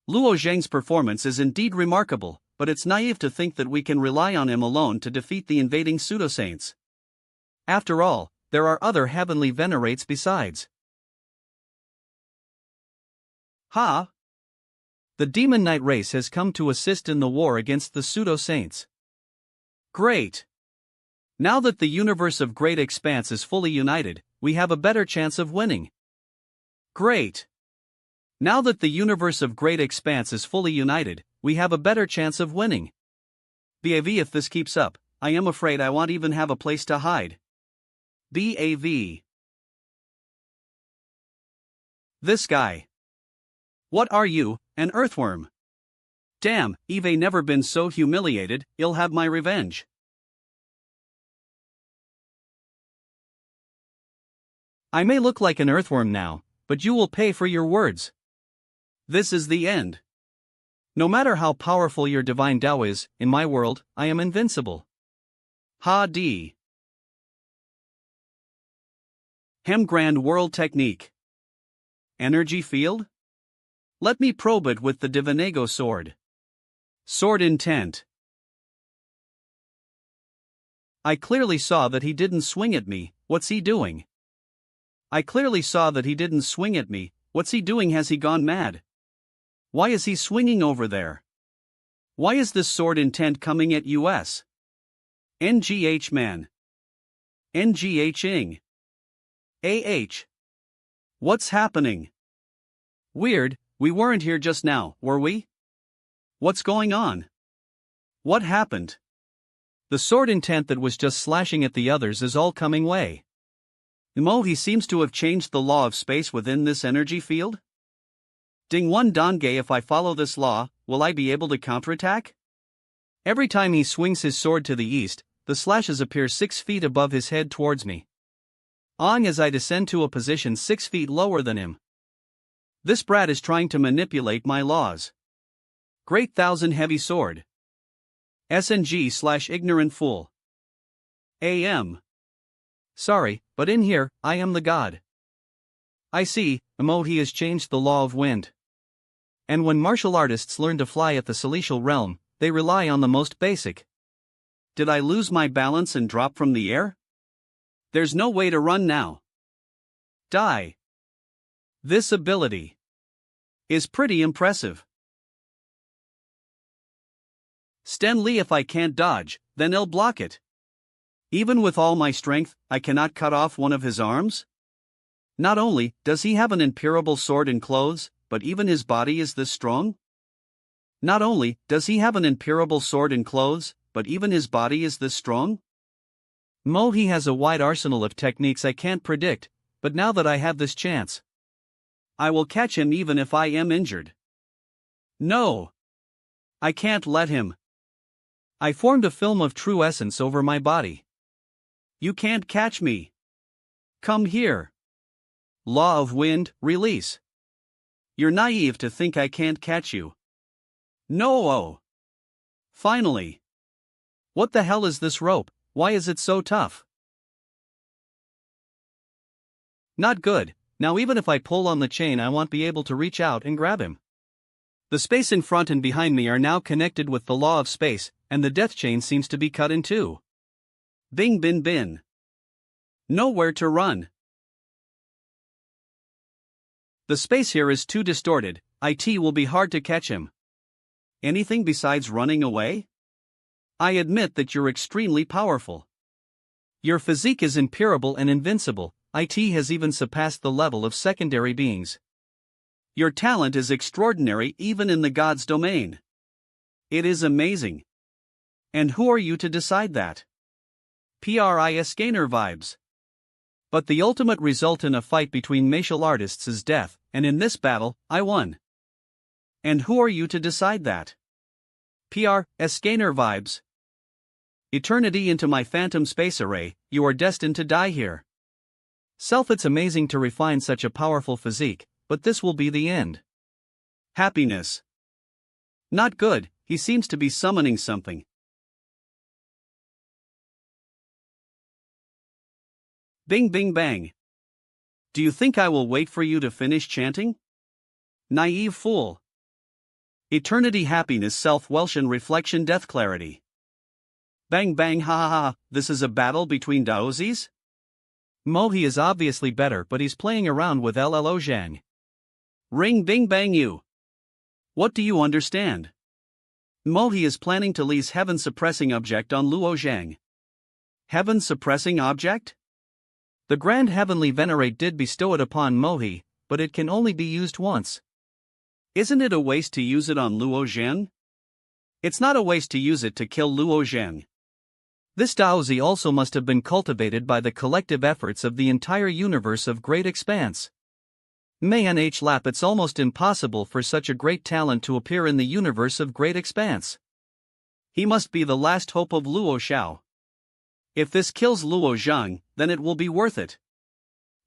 Luo Zhang's performance is indeed remarkable, but it's naive to think that we can rely on him alone to defeat the invading pseudosaints. After all, there are other heavenly venerates besides. Ha! The Demon Knight race has come to assist in the war against the pseudo-saints. Great! Now that the universe of Great Expanse is fully united, we have a better chance of winning. Great! Now that the universe of Great Expanse is fully united, we have a better chance of winning. BAV, if this keeps up, I am afraid I won't even have a place to hide. BAV. This guy. What are you, an earthworm? Damn, Eve never been so humiliated, I'll have my revenge. I may look like an earthworm now, but you will pay for your words. This is the end. No matter how powerful your divine Tao is, in my world, I am invincible. Ha-dee. Grand World Technique. Energy field? Let me probe it with the Divinago sword. Sword intent. I clearly saw that he didn't swing at me, what's he doing? I clearly saw that he didn't swing at me, what's he doing? Has he gone mad? Why is he swinging over there? Why is this sword intent coming at us? NGH man. NGH-ing. AH. What's happening? Weird, we weren't here just now, were we? What's going on? What happened? The sword intent that was just slashing at the others is all coming way. He seems to have changed the law of space within this energy field? Ding one Dongay, if I follow this law, will I be able to counterattack? Every time he swings his sword to the east, the slashes appear 6 feet above his head towards me. As I descend to a position 6 feet lower than him. This brat is trying to manipulate my laws. Great Thousand Heavy Sword. SNG/ignorant fool. AM. Sorry, but in here, I am the god. I see, he has changed the law of wind. And when martial artists learn to fly at the celestial realm, they rely on the most basic. Did I lose my balance and drop from the air? There's no way to run now. Die. This ability is pretty impressive. Stanley, if I can't dodge, then I'll block it. Even with all my strength, I cannot cut off one of his arms? Not only does he have an imperial sword and clothes, but even his body is this strong? Not only does he have an imperial sword and clothes, but even his body is this strong? He has a wide arsenal of techniques I can't predict, but now that I have this chance, I will catch him even if I am injured. No! I can't let him. I formed a film of true essence over my body. You can't catch me. Come here. Law of wind, release. You're naive to think I can't catch you. No. Finally. What the hell is this rope? Why is it so tough? Not good. Now even if I pull on the chain I won't be able to reach out and grab him. The space in front and behind me are now connected with the law of space, and the death chain seems to be cut in two. Bing bin bin. Nowhere to run. The space here is too distorted, it will be hard to catch him. Anything besides running away? I admit that you're extremely powerful. Your physique is imperishable and invincible, it has even surpassed the level of secondary beings. Your talent is extraordinary even in the gods' domain. It is amazing. And who are you to decide that? Gainer vibes. But the ultimate result in a fight between martial artists is death, and in this battle, I won. And who are you to decide that? Gainer vibes. Eternity into my phantom space array, you are destined to die here. Self, it's amazing to refine such a powerful physique, but this will be the end. Happiness. Not good, he seems to be summoning something. Bing bing bang. Do you think I will wait for you to finish chanting? Naive fool. Eternity, happiness, self, Welsh, reflection, death, clarity. Bang bang, ha ha ha, this is a battle between Daozis? Mohi is obviously better, but he's playing around with Llo Zhang. Ring bing bang you. What do you understand? Mohi is planning to lease heaven suppressing object on Luo Zhang. Heaven suppressing object? The Grand Heavenly Venerate did bestow it upon Mohi, but it can only be used once. Isn't it a waste to use it on Luo Zhang? It's not a waste to use it to kill Luo Zhang. This Daozi also must have been cultivated by the collective efforts of the entire universe of Great Expanse. Lap, it's almost impossible for such a great talent to appear in the universe of Great Expanse. He must be the last hope of Luo Xiao. If this kills Luo Zhang, then it will be worth it.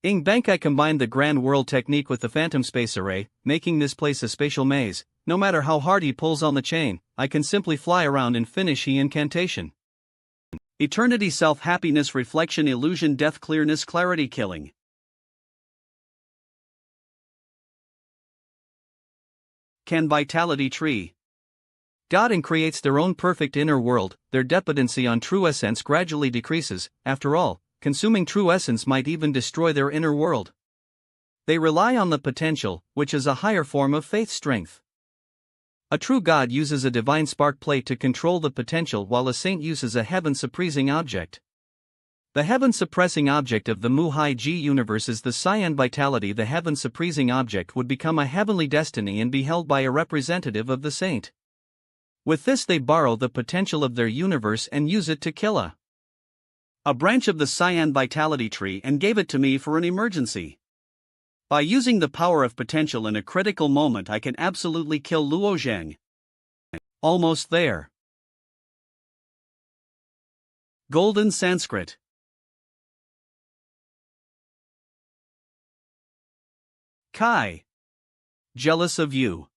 Bank, I combined the Grand World technique with the Phantom Space Array, making this place a spatial maze. No matter how hard he pulls on the chain, I can simply fly around and finish the incantation. Eternity, self, happiness, reflection, illusion, death, clearness, clarity, killing. Can vitality tree. God and creates their own perfect inner world, their dependency on true essence gradually decreases. After all, consuming true essence might even destroy their inner world. They rely on the potential, which is a higher form of faith strength. A true God uses a divine spark plate to control the potential, while a saint uses a heaven suppressing object. The heaven suppressing object of the Mu-Hai Ji universe is the Cyan Vitality. The heaven suppressing object would become a heavenly destiny and be held by a representative of the saint. With this, they borrow the potential of their universe and use it to kill a branch of the Cyan Vitality tree and gave it to me for an emergency. By using the power of potential in a critical moment, I can absolutely kill Luo Zhang. Almost there. Golden Sanskrit. Kai. Jealous of you.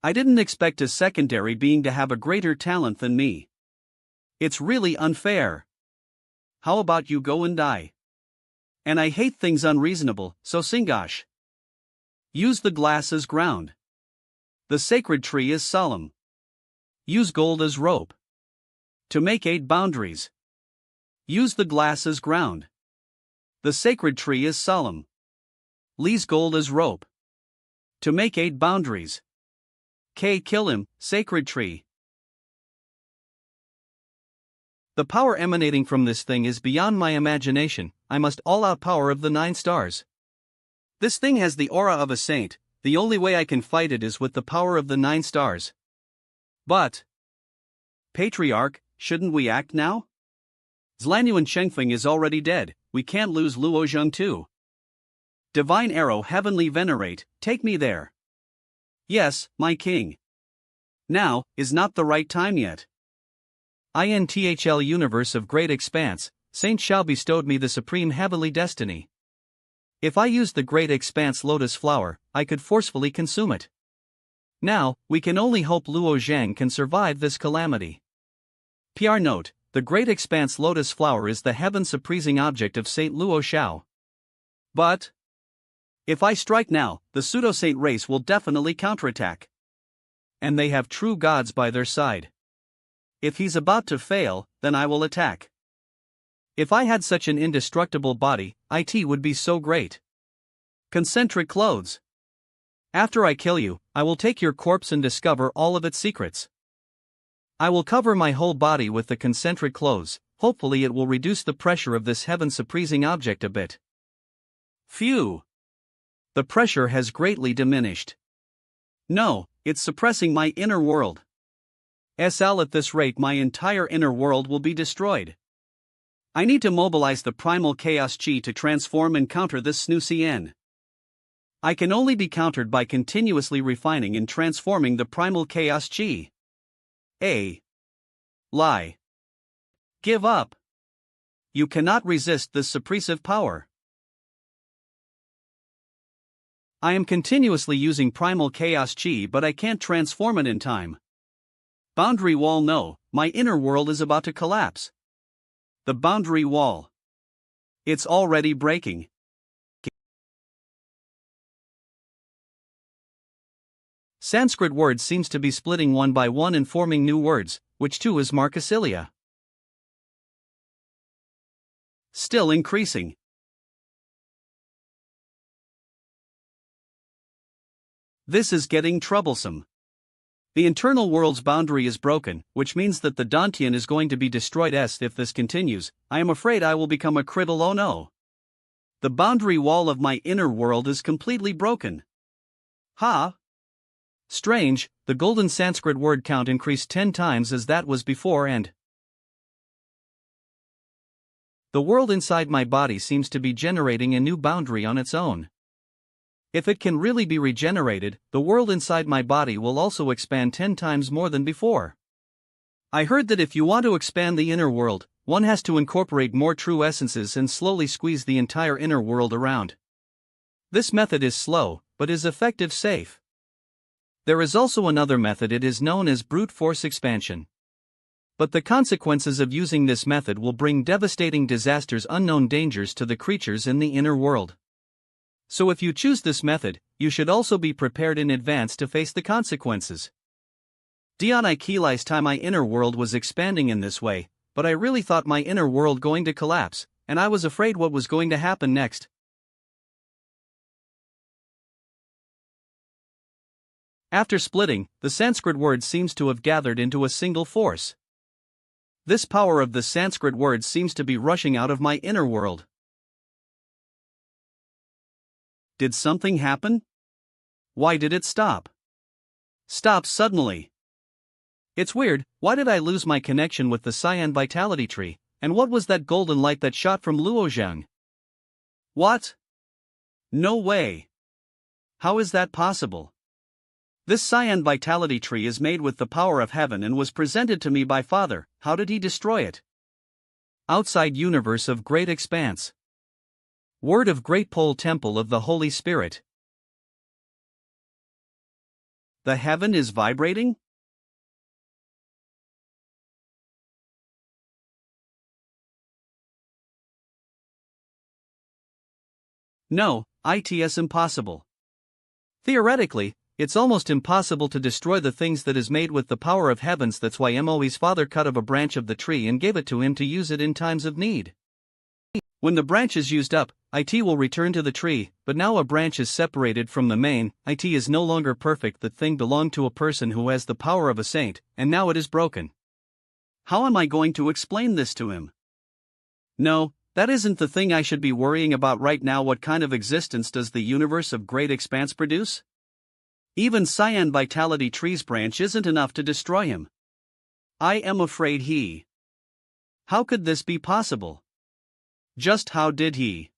I didn't expect a secondary being to have a greater talent than me. It's really unfair. How about you go and die? And I hate things unreasonable, so Singosh. Use the glass as ground. The sacred tree is solemn. Use gold as rope. To make 8 boundaries. Use the glass as ground. The sacred tree is solemn. Lease gold as rope. To make 8 boundaries. Kill him, sacred tree. The power emanating from this thing is beyond my imagination. I must all-out power of the 9 stars. This thing has the aura of a saint. The only way I can fight it is with the power of the 9 stars. But Patriarch, shouldn't we act now? Zlanyuan Chengfeng is already dead. We can't lose Luo Zhang too. Divine Arrow, Heavenly Venerate, take me there. Yes, my king. Now is not the right time yet. INTHL Universe of Great Expanse, Saint Shao bestowed me the supreme heavenly destiny. If I used the Great Expanse lotus flower, I could forcefully consume it. Now, we can only hope Luo Zhang can survive this calamity. PR note, the Great Expanse lotus flower is the heaven suppressing object of Saint Luo Xiao. But if I strike now, the pseudo-saint race will definitely counterattack. And they have true gods by their side. If he's about to fail, then I will attack. If I had such an indestructible body, it would be so great. Concentric clothes. After I kill you, I will take your corpse and discover all of its secrets. I will cover my whole body with the concentric clothes, hopefully it will reduce the pressure of this heaven-surprising object a bit. Phew! The pressure has greatly diminished. No, it's suppressing my inner world. SL at this rate my entire inner world will be destroyed. I need to mobilize the primal chaos chi to transform and counter this snoozy N. I can only be countered by continuously refining and transforming the primal chaos chi. Lie. Give up. You cannot resist this suppressive power. I am continuously using primal chaos chi, but I can't transform it in time. Boundary wall, no, my inner world is about to collapse. The boundary wall. It's already breaking. Sanskrit words seems to be splitting one by one and forming new words, which too is markasilia. Still increasing. This is getting troublesome. The internal world's boundary is broken, which means that the Dantian is going to be destroyed. If this continues, I am afraid I will become a criddle. Oh no. The boundary wall of my inner world is completely broken. Ha! Strange, the golden Sanskrit word count increased 10 times as that was before, and the world inside my body seems to be generating a new boundary on its own. If it can really be regenerated, the world inside my body will also expand 10 times more than before. I heard that if you want to expand the inner world, one has to incorporate more true essences and slowly squeeze the entire inner world around. This method is slow, but is effective. Safe. There is also another method, it is known as brute force expansion. But the consequences of using this method will bring devastating disasters, unknown dangers to the creatures in the inner world. So if you choose this method, you should also be prepared in advance to face the consequences. I realized time my inner world was expanding in this way, but I really thought my inner world going to collapse, and I was afraid what was going to happen next. After splitting, the Sanskrit word seems to have gathered into a single force. This power of the Sanskrit word seems to be rushing out of my inner world. Did something happen? Why did it stop? Stop suddenly. It's weird, why did I lose my connection with the cyan vitality tree, and what was that golden light that shot from Luozhang? What? No way. How is that possible? This cyan vitality tree is made with the power of heaven and was presented to me by Father. How did he destroy it? Outside universe of great expanse. Word of Great Pole Temple of the Holy Spirit. The heaven is vibrating? No, it's impossible. Theoretically, it's almost impossible to destroy the things that is made with the power of heavens. That's why Moe's father cut off a branch of the tree and gave it to him to use it in times of need. When the branch is used up, it will return to the tree, but now a branch is separated from the main, it is no longer perfect. That thing belonged to a person who has the power of a saint, and now it is broken. How am I going to explain this to him? No, that isn't the thing I should be worrying about right now. What kind of existence does the universe of great expanse produce? Even cyan vitality tree's branch isn't enough to destroy him. I am afraid he. How could this be possible? Just how did he?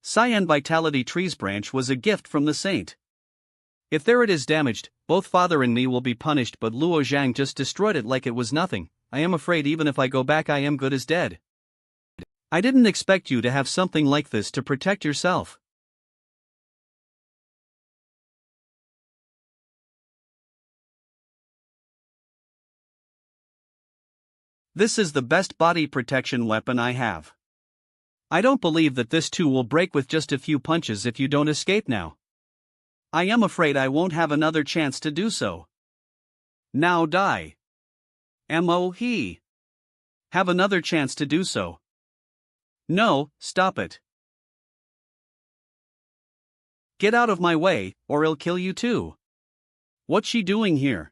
Cyan vitality tree's branch was a gift from the saint. If there it is damaged, both father and me will be punished, but Luo Zhang just destroyed it like it was nothing. I am afraid even if I go back I am good as dead. I didn't expect you to have something like this to protect yourself. This is the best body protection weapon I have. I don't believe that this too will break with just a few punches if you don't escape now. I am afraid I won't have another chance to do so. Now die. He. Have another chance to do so. No, stop it. Get out of my way, or I'll kill you too. What's she doing here?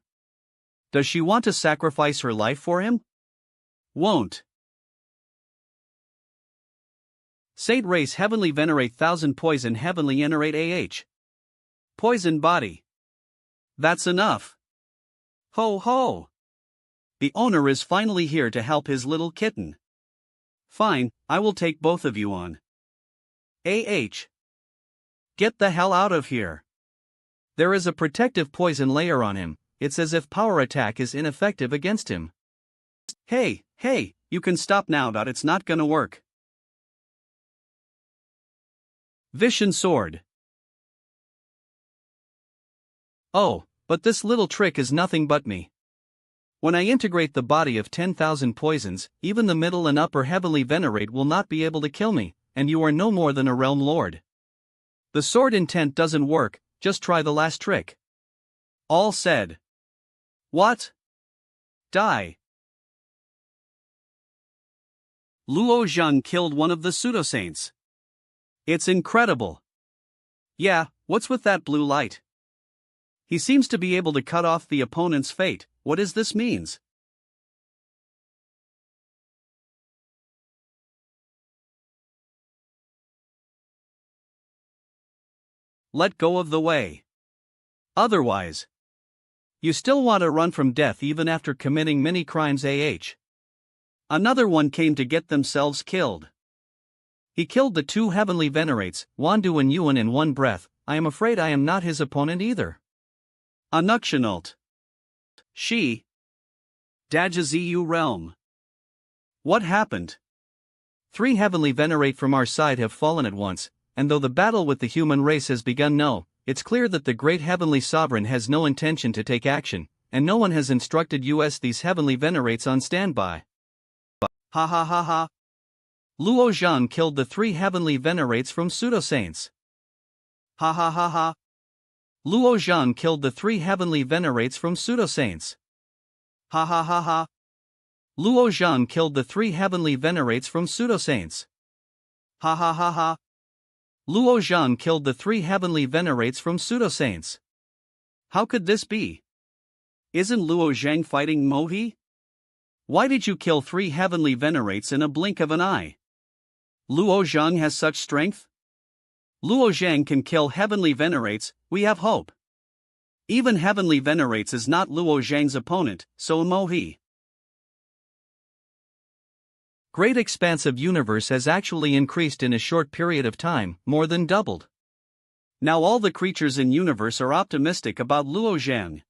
Does she want to sacrifice her life for him? Won't. Sate race heavenly venerate thousand poison heavenly generate poison body. That's enough. Ho ho! The owner is finally here to help his little kitten. Fine, I will take both of you on. Get the hell out of here. There is a protective poison layer on him, it's as if power attack is ineffective against him. Hey, you can stop now, it's not gonna work. Vishen sword. Oh, but this little trick is nothing but me. When I integrate the body of 10,000 poisons, even the middle and upper heavenly venerate will not be able to kill me, and you are no more than a realm lord. The sword intent doesn't work, just try the last trick. All said. What? Die. Luo Zhang killed one of the pseudo-saints. It's incredible. Yeah, what's with that blue light? He seems to be able to cut off the opponent's fate. What does this means? Let go of the way. Otherwise, you still want to run from death even after committing many crimes. Another one came to get themselves killed. He killed the two heavenly venerates, Wandu and Yuan, in one breath. I am afraid I am not his opponent either. Anuxionalt. She. Dajazu realm. What happened? 3 heavenly venerate from our side have fallen at once, and though the battle with the human race has begun, it's clear that the great heavenly sovereign has no intention to take action, and no one has instructed us these heavenly venerates on standby. Ha ha ha ha. Luo Zhang killed the 3 heavenly venerates from pseudo-saints. Ha ha ha ha. Luo Zhang killed the 3 heavenly venerates from pseudo-saints. Ha ha ha ha. Luo Zhang killed the 3 heavenly venerates from pseudo-saints. Ha ha ha ha. Luo Zhang killed the 3 heavenly venerates from pseudo-saints. How could this be? Isn't Luo Zhang fighting Mohi? Why did you kill 3 heavenly venerates in a blink of an eye? Luo Zhang has such strength? Luo Zhang can kill heavenly venerates, we have hope. Even heavenly venerates is not Luo Zhang's opponent, so Mohi. Great expanse of universe has actually increased in a short period of time, more than doubled. Now all the creatures in universe are optimistic about Luo Zhang.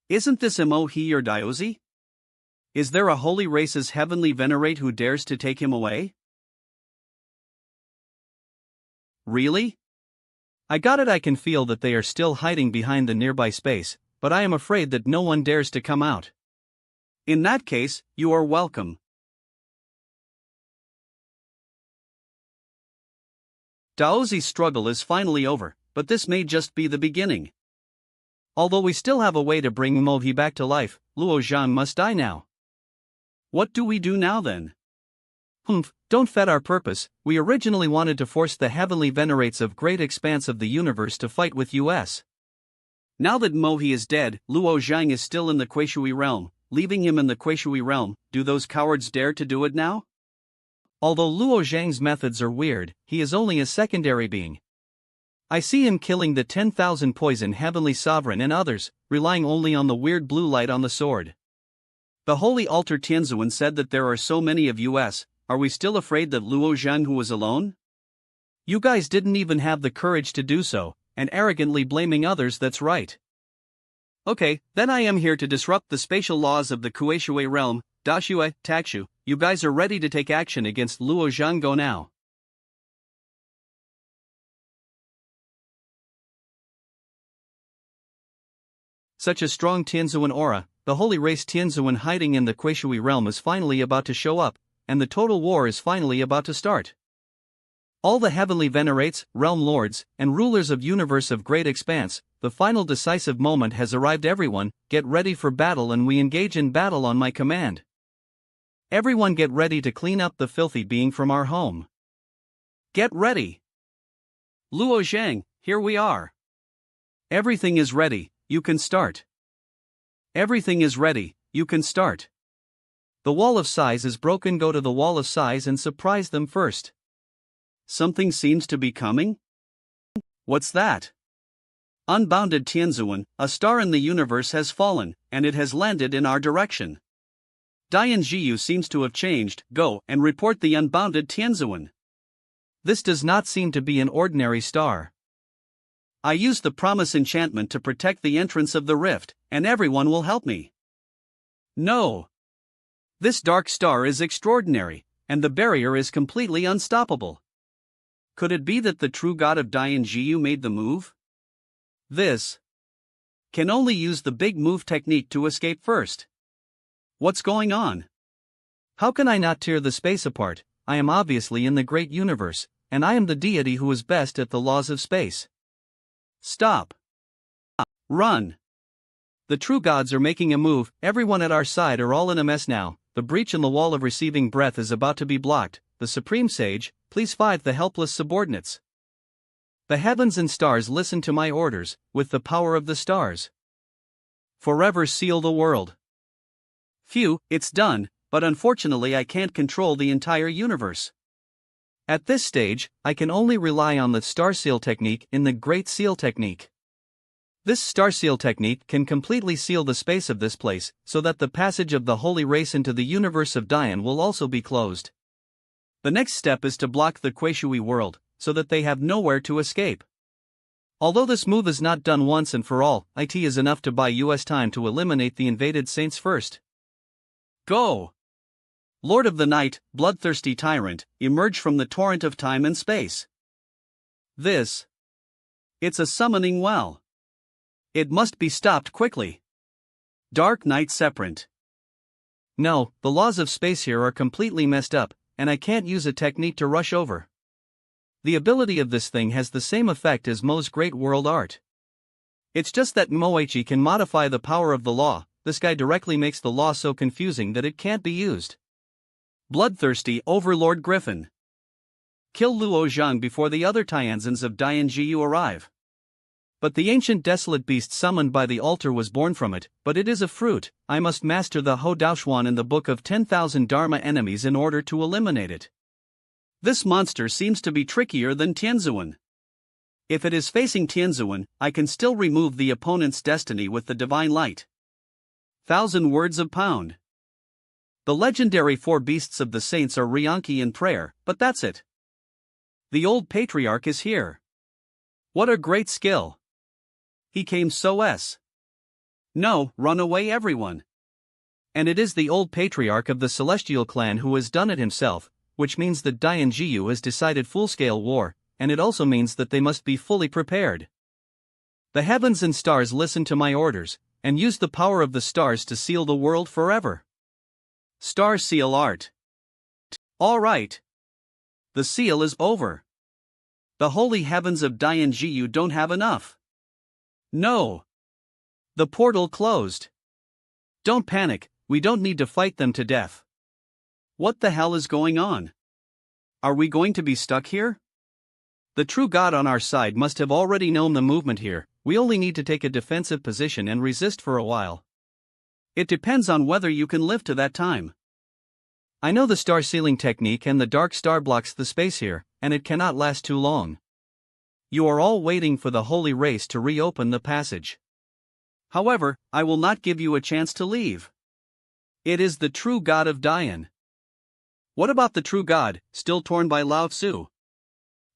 Isn't this a Mohi or Diozi? Is there a holy race's heavenly venerate who dares to take him away? Really? I got it. I can feel that they are still hiding behind the nearby space, but I am afraid that no one dares to come out. In that case, you are welcome. Daozi's struggle is finally over, but this may just be the beginning. Although we still have a way to bring Mohi back to life, Luo Zhang must die now. What do we do now then? Don't fed our purpose. We originally wanted to force the heavenly venerates of great expanse of the universe to fight with us. Now that Mohi is dead, Luo Zhang is still in the Kuishui realm. Leaving him in the Kuishui realm, do those cowards dare to do it now? Although Luo Zhang's methods are weird, he is only a secondary being. I see him killing the 10,000 poison heavenly sovereign and others, relying only on the weird blue light on the sword. The holy altar Tianzuan said that there are so many of us. Are we still afraid that Luo Zhang who was alone? You guys didn't even have the courage to do so, and arrogantly blaming others. That's right. Okay, then I am here to disrupt the spatial laws of the Kuishui realm. Dashue, Takshu, you guys are ready to take action against Luo Zhang. Go now. Such a strong Tianzuan aura, the holy race Tianzuan hiding in the Kuishui realm is finally about to show up, and the total war is finally about to start. All the heavenly venerates, realm lords, and rulers of universe of great expanse, the final decisive moment has arrived. Everyone, get ready for battle, and we engage in battle on my command. Everyone get ready to clean up the filthy being from our home. Get ready. Luo Zhang, here we are. Everything is ready, you can start. Everything is ready, you can start. The wall of size is broken. Go to the wall of size and surprise them first. Something seems to be coming? What's that? Unbounded Tianzuan, a star in the universe has fallen, and it has landed in our direction. Dian Jiyu seems to have changed. Go and report the unbounded Tianzuan. This does not seem to be an ordinary star. I used the promise enchantment to protect the entrance of the rift, and everyone will help me. No. This dark star is extraordinary, and the barrier is completely unstoppable. Could it be that the true god of Dian Jiyu made the move? This can only use the big move technique to escape first. What's going on? How can I not tear the space apart? I am obviously in the great universe, and I am the deity who is best at the laws of space. Stop. Run. The true gods are making a move. Everyone at our side are all in a mess now. The breach in the wall of receiving breath is about to be blocked. The Supreme Sage, please fight the helpless subordinates. The heavens and stars listen to my orders, with the power of the stars. Forever seal the world. Phew, it's done, but unfortunately I can't control the entire universe. At this stage, I can only rely on the star seal technique in the Great Seal technique. This star seal technique can completely seal the space of this place, so that the passage of the holy race into the universe of Dian will also be closed. The next step is to block the Quaishui world, so that they have nowhere to escape. Although this move is not done once and for all, it is enough to buy US time to eliminate the invaded saints first. Go! Lord of the Night, bloodthirsty tyrant, emerge from the torrent of time and space. It's a summoning well. It must be stopped quickly. Dark Knight Separate. No, the laws of space here are completely messed up, and I can't use a technique to rush over. The ability of this thing has the same effect as Mo's great world art. It's just that Moichi can modify the power of the law. This guy directly makes the law so confusing that it can't be used. Bloodthirsty Overlord Griffin. Kill Luo Zhang before the other Tianzans of Dian Jiyu arrive. But the ancient desolate beast summoned by the altar was born from it, but it is a fruit. I must master the Ho Daoshuan in the Book of 10,000 Dharma enemies in order to eliminate it. This monster seems to be trickier than Tianzuan. If it is facing Tianzuan, I can still remove the opponent's destiny with the divine light. 1,000 words of pound. The legendary 4 beasts of the saints are Ryanki and prayer, but that's it. The old patriarch is here. What a great skill. He came No, run away everyone. And it is the old patriarch of the celestial clan who has done it himself, which means that Dian Jiyu has decided full-scale war, and it also means that they must be fully prepared. The heavens and stars listen to my orders, and use the power of the stars to seal the world forever. Star seal art. All right. The seal is over. The holy heavens of Dian Jiyu don't have enough. No. The portal closed. Don't panic, we don't need to fight them to death. What the hell is going on? Are we going to be stuck here? The true god on our side must have already known the movement here. We only need to take a defensive position and resist for a while. It depends on whether you can live to that time. I know the star sealing technique, and the dark star blocks the space here, and it cannot last too long. You are all waiting for the holy race to reopen the passage. However, I will not give you a chance to leave. It is the true god of Dian. What about the true god, still torn by Lao Tzu?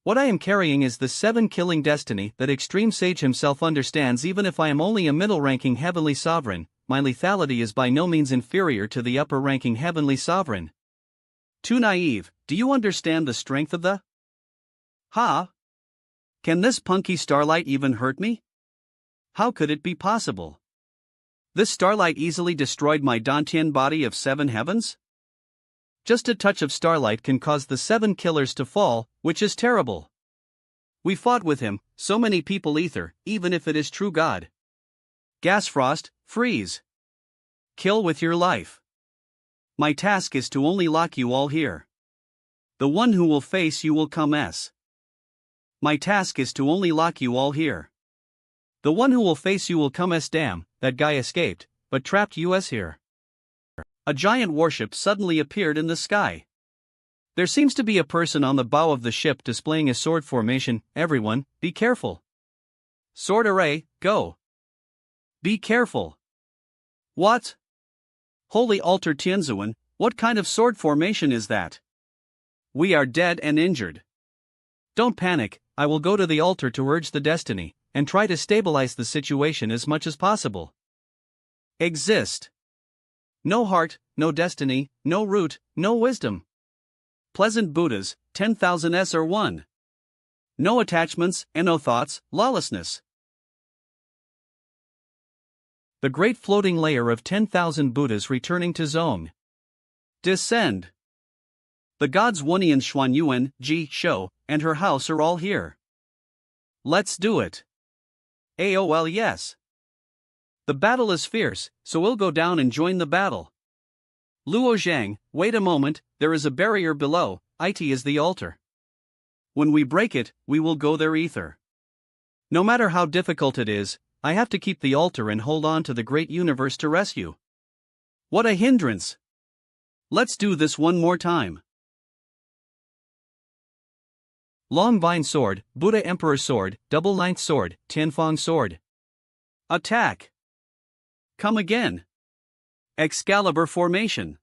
What I am carrying is the 7-killing destiny that Extreme Sage himself understands. Even if I am only a middle-ranking heavenly sovereign, my lethality is by no means inferior to the upper-ranking heavenly sovereign. Too naive, do you understand the strength of the... Can this punky starlight even hurt me? How could it be possible? This starlight easily destroyed my Dantian body of 7 heavens? Just a touch of starlight can cause the 7 killers to fall, which is terrible. We fought with him, so many people ether, even if it is true God. Gas frost, freeze. Kill with your life. My task is to only lock you all here. The one who will face you will come My task is to only lock you all here. The one who will face you will come as damn, that guy escaped, but trapped us here. A giant warship suddenly appeared in the sky. There seems to be a person on the bow of the ship displaying a sword formation. Everyone, be careful. Sword array, go. Be careful. What? Holy altar Tianzuan, what kind of sword formation is that? We are dead and injured. Don't panic, I will go to the altar to urge the destiny, and try to stabilize the situation as much as possible. Exist. No heart, no destiny, no root, no wisdom. Pleasant Buddhas, 10,000 S or 1. No attachments, and no thoughts, lawlessness. The great floating layer of 10,000 Buddhas returning to zone. Descend. The gods Wunian Xuanyuan, Ji, Shou, and her house are all here. Let's do it. AOL yes. The battle is fierce, so we'll go down and join the battle. Luo Zhang, wait a moment, there is a barrier below, it is the altar. When we break it, we will go there ether. No matter how difficult it is, I have to keep the altar and hold on to the great universe to rescue. What a hindrance! Let's do this one more time. Long Vine Sword, Buddha Emperor Sword, Double Ninth Sword, Tianfang Sword. Attack! Come again. Excalibur Formation.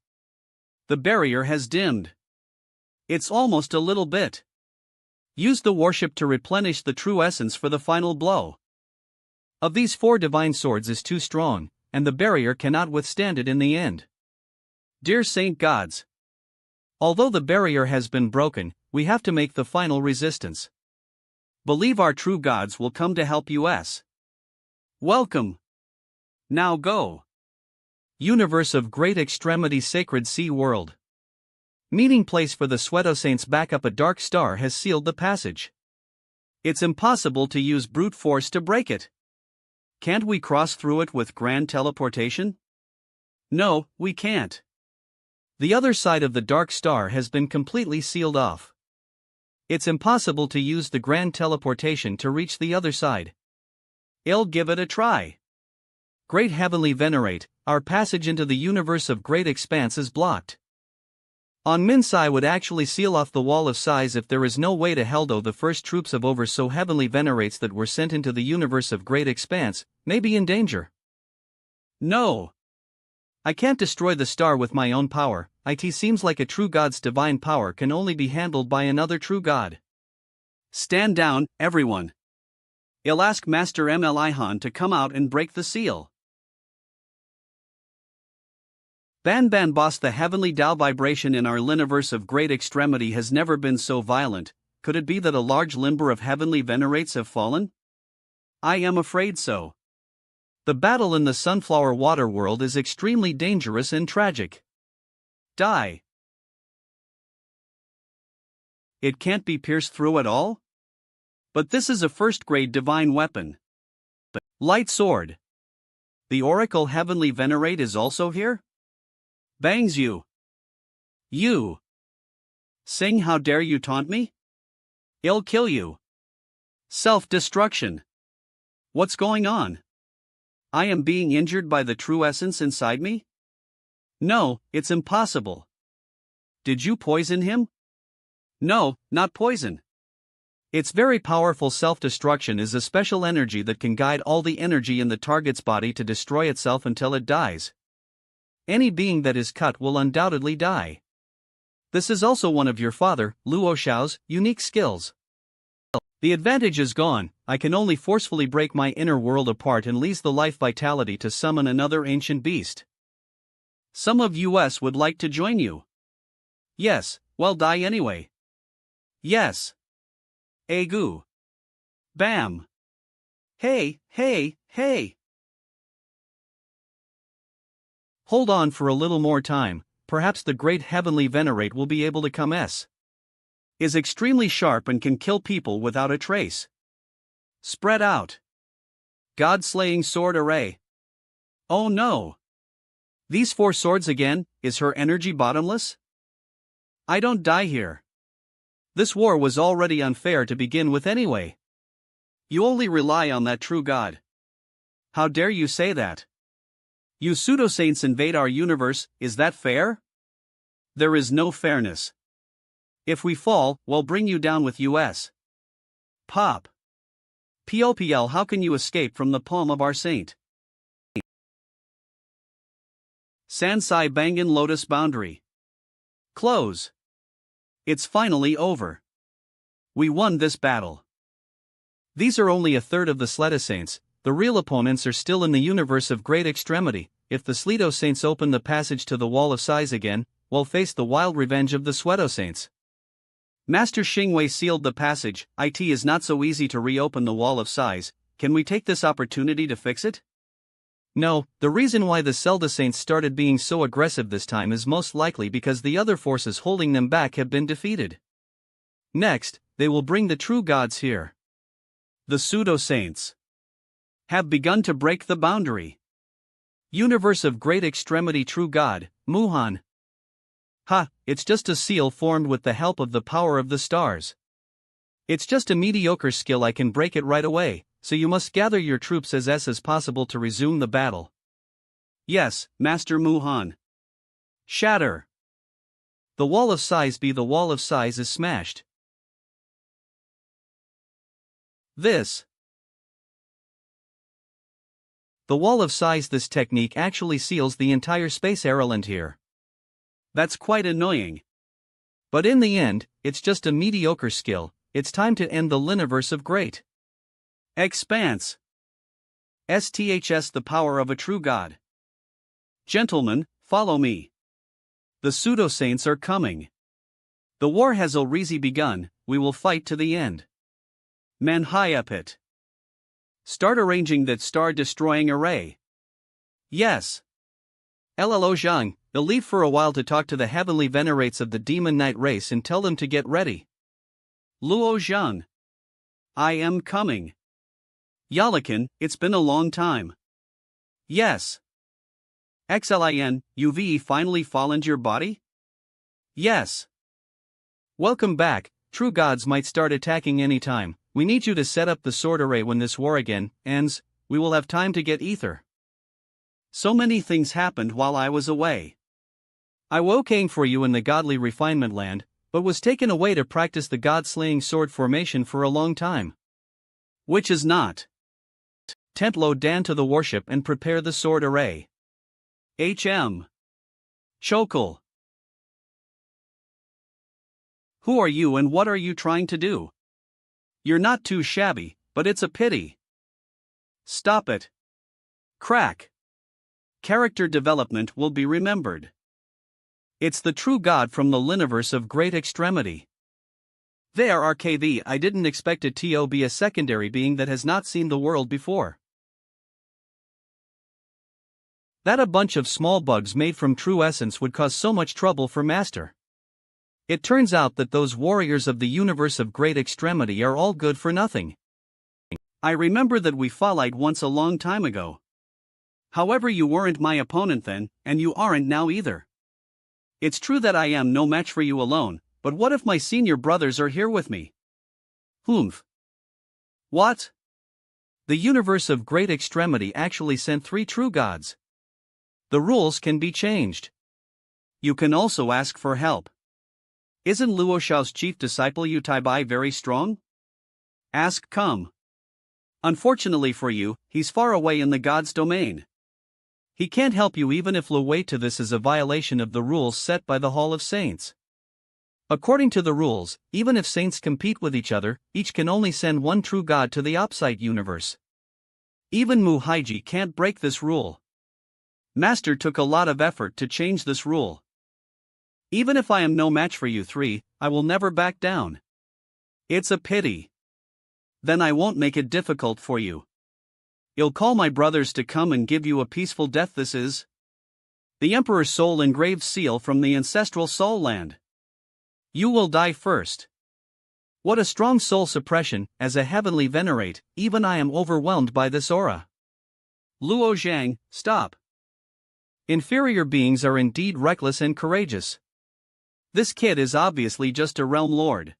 The barrier has dimmed. It's almost a little bit. Use the warship to replenish the true essence for the final blow. Of these 4 divine swords is too strong, and the barrier cannot withstand it in the end. Dear Saint Gods. Although the barrier has been broken, we have to make the final resistance. Believe our true gods will come to help us. Welcome. Now go. Universe of Great Extremity Sacred Sea World. Meeting place for the Sweato Saints backup. A dark star has sealed the passage. It's impossible to use brute force to break it. Can't we cross through it with grand teleportation? No, we can't. The other side of the dark star has been completely sealed off. It's impossible to use the grand teleportation to reach the other side. I'll give it a try. Great Heavenly Venerate, our passage into the universe of great expanse is blocked. On Minsai would actually seal off the wall of size if there is no way to Heldo. The first troops of over so Heavenly Venerates that were sent into the universe of great expanse may be in danger. No. I can't destroy the star with my own power. It seems like a true god's divine power can only be handled by another true god. Stand down, everyone. I'll ask Master MLIhan to come out and break the seal. Ban Ban Boss, the heavenly Tao vibration in our liniverse of great extremity has never been so violent. Could it be that a large number of heavenly venerates have fallen? I am afraid so. The battle in the sunflower water world is extremely dangerous and tragic. Die. It can't be pierced through at all? But this is a first-grade divine weapon. Light sword. The Oracle Heavenly Venerate is also here? Bangs you. You. Sing, how dare you taunt me? I'll kill you. Self-destruction. What's going on? I am being injured by the true essence inside me? No, it's impossible. Did you poison him? No, not poison. Its very powerful self-destruction is a special energy that can guide all the energy in the target's body to destroy itself until it dies. Any being that is cut will undoubtedly die. This is also one of your father, Luo Xiao's, unique skills. The advantage is gone. I can only forcefully break my inner world apart and lease the life vitality to summon another ancient beast. Some of us would like to join you. Yes, well, die anyway. Yes. Agu. Bam. Hey, hey, hey. Hold on for a little more time, perhaps the great heavenly venerate will be able to come. Is extremely sharp and can kill people without a trace. Spread out. God-slaying sword array. Oh no. These 4 swords again, is her energy bottomless? I don't die here. This war was already unfair to begin with anyway. You only rely on that true God. How dare you say that? You pseudo-saints invade our universe, is that fair? There is no fairness. If we fall, we'll bring you down with us. Pop. PLPL, how can you escape from the palm of our saint? Sansai Bangan Lotus Boundary. Close. It's finally over. We won this battle. These are only a third of the Sleto Saints. The real opponents are still in the universe of great extremity. If the Sleto Saints open the passage to the Wall of Size again, we'll face the wild revenge of the Sweto Saints. Master Xingwei sealed the passage. It is not so easy to reopen the Wall of Size. Can we take this opportunity to fix it? No, the reason why the Zelda Saints started being so aggressive this time is most likely because the other forces holding them back have been defeated. Next, they will bring the true gods here. The pseudo-saints have begun to break the boundary. Universe of great extremity true god, Muhan. Ha, it's just a seal formed with the help of the power of the stars. It's just a mediocre skill, I can break it right away, so you must gather your troops as possible to resume the battle. Yes, Master Muhan. Shatter. The Wall of Size the Wall of Size is smashed. This. The Wall of Size. This technique actually seals the entire space airland here. That's quite annoying. But in the end, it's just a mediocre skill. It's time to end the Liniverse of Great Expanse. STHS, the power of a true god. Gentlemen, follow me. The pseudo-saints are coming. The war has already begun, we will fight to the end. ManhwaCapped. Start arranging that star-destroying array. Yes. LLO Zhang, they'll leave for a while to talk to the heavenly venerates of the demon knight race and tell them to get ready. Luo Zhang. I am coming. Yalakan, it's been a long time. Yes. XLIN, you've finally fallen to your body? Yes. Welcome back. True gods might start attacking anytime. We need you to set up the sword array when this war again ends. We will have time to get ether. So many things happened while I was away. I woke for you in the godly refinement land, but was taken away to practice the god-slaying sword formation for a long time. Which is not. Tentlo Dan to the worship and prepare the sword array. HM. Chokul. Who are you and what are you trying to do? You're not too shabby, but it's a pity. Stop it. Crack. Character development will be remembered. It's the true god from the Liniverse of Great Extremity. There RKV, I didn't expect it to be a secondary being that has not seen the world before. That a bunch of small bugs made from true essence would cause so much trouble for Master. It turns out that those warriors of the universe of Great Extremity are all good for nothing. I remember that we fought once a long time ago. However, you weren't my opponent then, and you aren't now either. It's true that I am no match for you alone, but what if my senior brothers are here with me? Humph. What? The universe of Great Extremity actually sent 3 true gods. The rules can be changed. You can also ask for help. Isn't Luo Xiao's chief disciple Yu Taibai very strong? Ask come. Unfortunately for you, he's far away in the god's domain. He can't help you even if Lu Wei to this is a violation of the rules set by the Hall of Saints. According to the rules, even if saints compete with each other, each can only send one true god to the opposite universe. Even Mu Haiji can't break this rule. Master took a lot of effort to change this rule. Even if I am no match for you 3, I will never back down. It's a pity. Then I won't make it difficult for you. You'll call my brothers to come and give you a peaceful death. This is the Emperor's soul engraved seal from the ancestral soul land. You will die first. What a strong soul suppression, as a heavenly venerate, even I am overwhelmed by this aura. Luo Zhang, stop. Inferior beings are indeed reckless and courageous. This kid is obviously just a realm lord.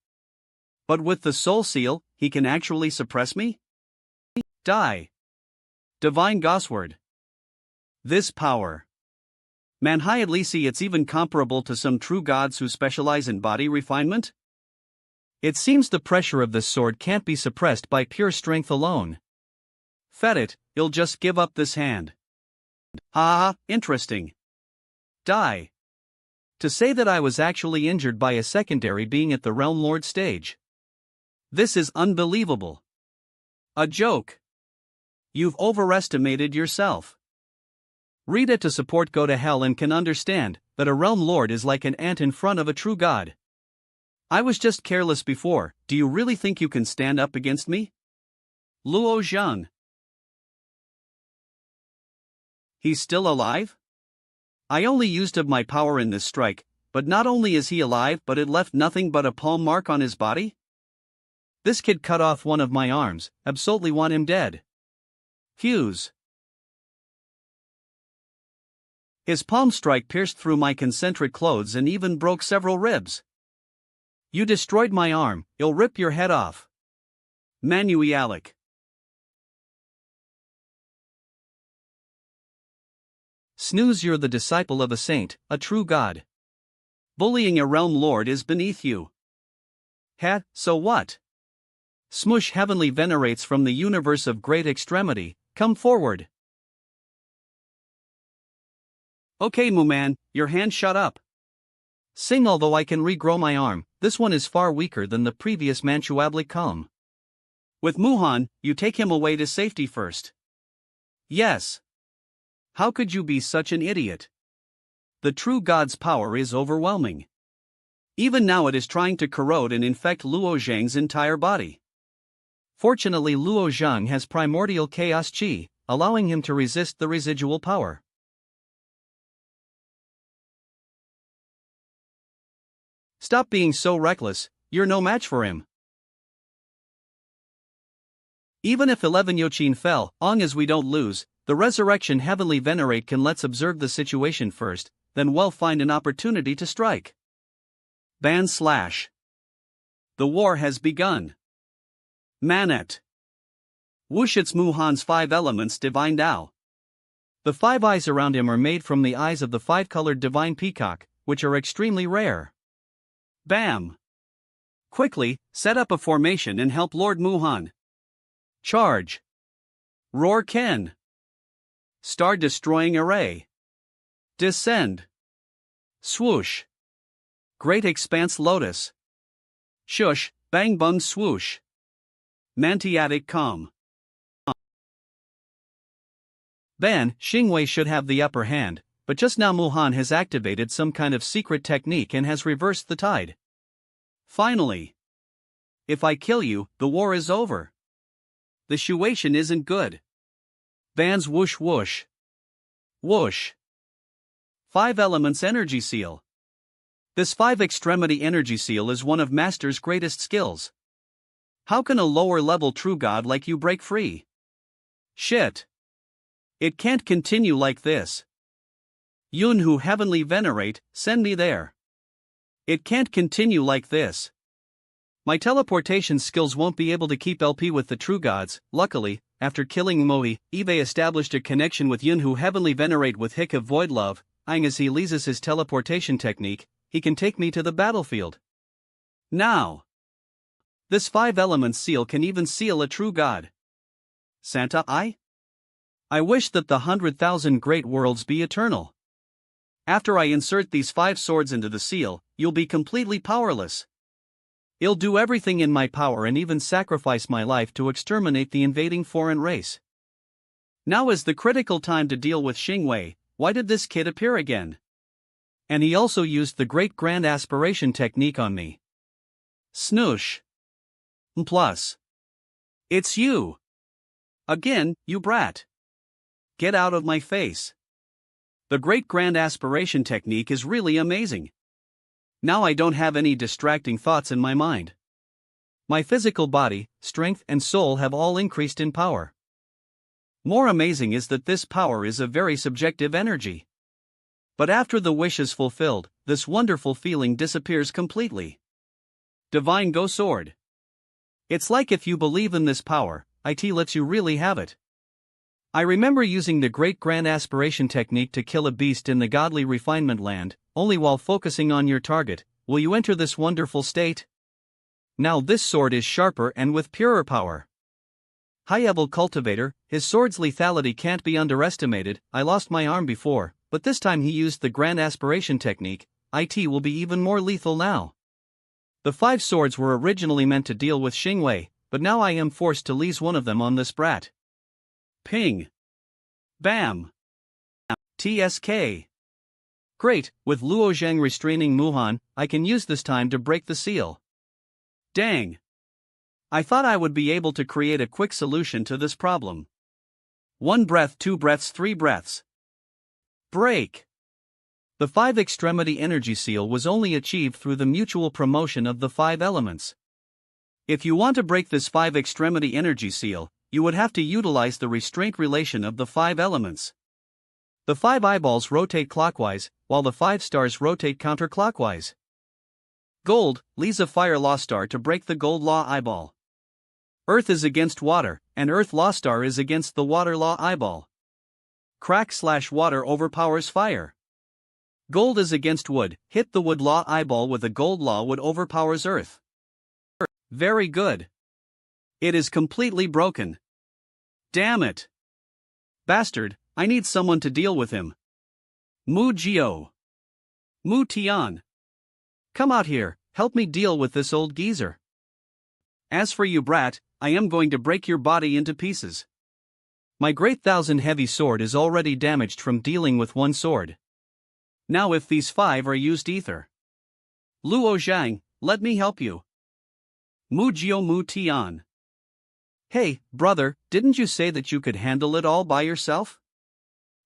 But with the soul seal, he can actually suppress me? Die. Divine Gosword. This power. Manhwa, it's even comparable to some true gods who specialize in body refinement? It seems the pressure of this sword can't be suppressed by pure strength alone. Fet it, I'll just give up this hand. Ah, interesting. Die. To say that I was actually injured by a secondary being at the Realm Lord stage. This is unbelievable. A joke. You've overestimated yourself. Read it to support go to hell and can understand that a Realm Lord is like an ant in front of a true god. I was just careless before. Do you really think you can stand up against me? Luo Zhang. He's still alive? I only used up my power in this strike, but not only is he alive but it left nothing but a palm mark on his body? This kid cut off one of my arms, absolutely want him dead. Fuse. His palm strike pierced through my concentric clothes and even broke several ribs. You destroyed my arm, I'll rip your head off. Manhwa. Snooze, you're the disciple of a saint, a true god. Bullying a realm lord is beneath you. Ha, so what? Smush heavenly venerates from the universe of great extremity, come forward. Okay Muman, your hand shut up. Sing, although I can regrow my arm, this one is far weaker than the previous Manchuabli calm. With Muhan, you take him away to safety first. Yes. How could you be such an idiot? The true god's power is overwhelming. Even now it is trying to corrode and infect Luo Zhang's entire body. Fortunately Luo Zhang has primordial chaos chi, allowing him to resist the residual power. Stop being so reckless, you're no match for him. Even if 11 Yochin fell, long as we don't lose, the resurrection heavenly venerate can let's observe the situation first, then we'll find an opportunity to strike. Ban slash. The war has begun. Manet. Wushit's Muhan's 5 elements divine Tao. The 5 eyes around him are made from the eyes of the 5-colored divine peacock, which are extremely rare. Bam! Quickly, set up a formation and help Lord Muhan. Charge. Roar Ken. Star destroying array. Descend. Swoosh. Great expanse lotus. Shush, bang bung swoosh. Mantiatic calm. Ban Xingwei should have the upper hand, but just now Muhan has activated some kind of secret technique and has reversed the tide. Finally. If I kill you, the war is over. The situation isn't good. Ban's whoosh whoosh. Whoosh. 5 elements energy seal. This 5 extremity energy seal is one of Master's greatest skills. How can a lower level true god like you break free? Shit. It can't continue like this. Yun who heavenly venerate, send me there. It can't continue like this. My teleportation skills won't be able to keep LP with the true gods. Luckily, after killing Moe, Eve established a connection with Yun who heavenly venerate with Hick of Void Love, eyeing as he leases his teleportation technique, he can take me to the battlefield. Now. This 5 elements seal can even seal a true god. Santa I wish that the 100,000 great worlds be eternal. After I insert these 5 swords into the seal, you'll be completely powerless. I'll do everything in my power and even sacrifice my life to exterminate the invading foreign race. Now is the critical time to deal with Xingwei. Why did this kid appear again? And he also used the great grand aspiration technique on me. Snoosh. Plus. It's you. Again, you brat. Get out of my face. The great grand aspiration technique is really amazing. Now I don't have any distracting thoughts in my mind. My physical body, strength and soul have all increased in power. More amazing is that this power is a very subjective energy. But after the wish is fulfilled, this wonderful feeling disappears completely. Divine Go Sword. It's like if you believe in this power, it lets you really have it. I remember using the great grand aspiration technique to kill a beast in the godly refinement land, only while focusing on your target. Will you enter this wonderful state? Now this sword is sharper and with purer power. High-level cultivator, his sword's lethality can't be underestimated. I lost my arm before, but this time he used the grand aspiration technique. It will be even more lethal now. The 5 swords were originally meant to deal with Xingwei, but now I am forced to lease one of them on this brat. Ping. Bam. TSK. Great, with Luo Zhang restraining Muhan, I can use this time to break the seal. Dang. I thought I would be able to create a quick solution to this problem. 1 breath, 2 breaths, 3 breaths. Break. The 5 extremity energy seal was only achieved through the mutual promotion of the 5 elements. If you want to break this 5 extremity energy seal, you would have to utilize the restraint relation of the 5 elements. The 5 eyeballs rotate clockwise, while the 5 stars rotate counterclockwise. Gold, leaves a fire law star to break the gold law eyeball. Earth is against water, and earth law star is against the water law eyeball. Crack/water overpowers fire. Gold is against wood, hit the wood law eyeball with a gold law wood overpowers earth. Very good. It is completely broken. Damn it. Bastard, I need someone to deal with him. Mu Jio. Mu Tian. Come out here, help me deal with this old geezer. As for you brat, I am going to break your body into pieces. My great 1,000 heavy sword is already damaged from dealing with 1 sword. Now if these 5 are used ether. Luo Zhang, let me help you. Mu Jio Mu Tian. Hey, brother, didn't you say that you could handle it all by yourself?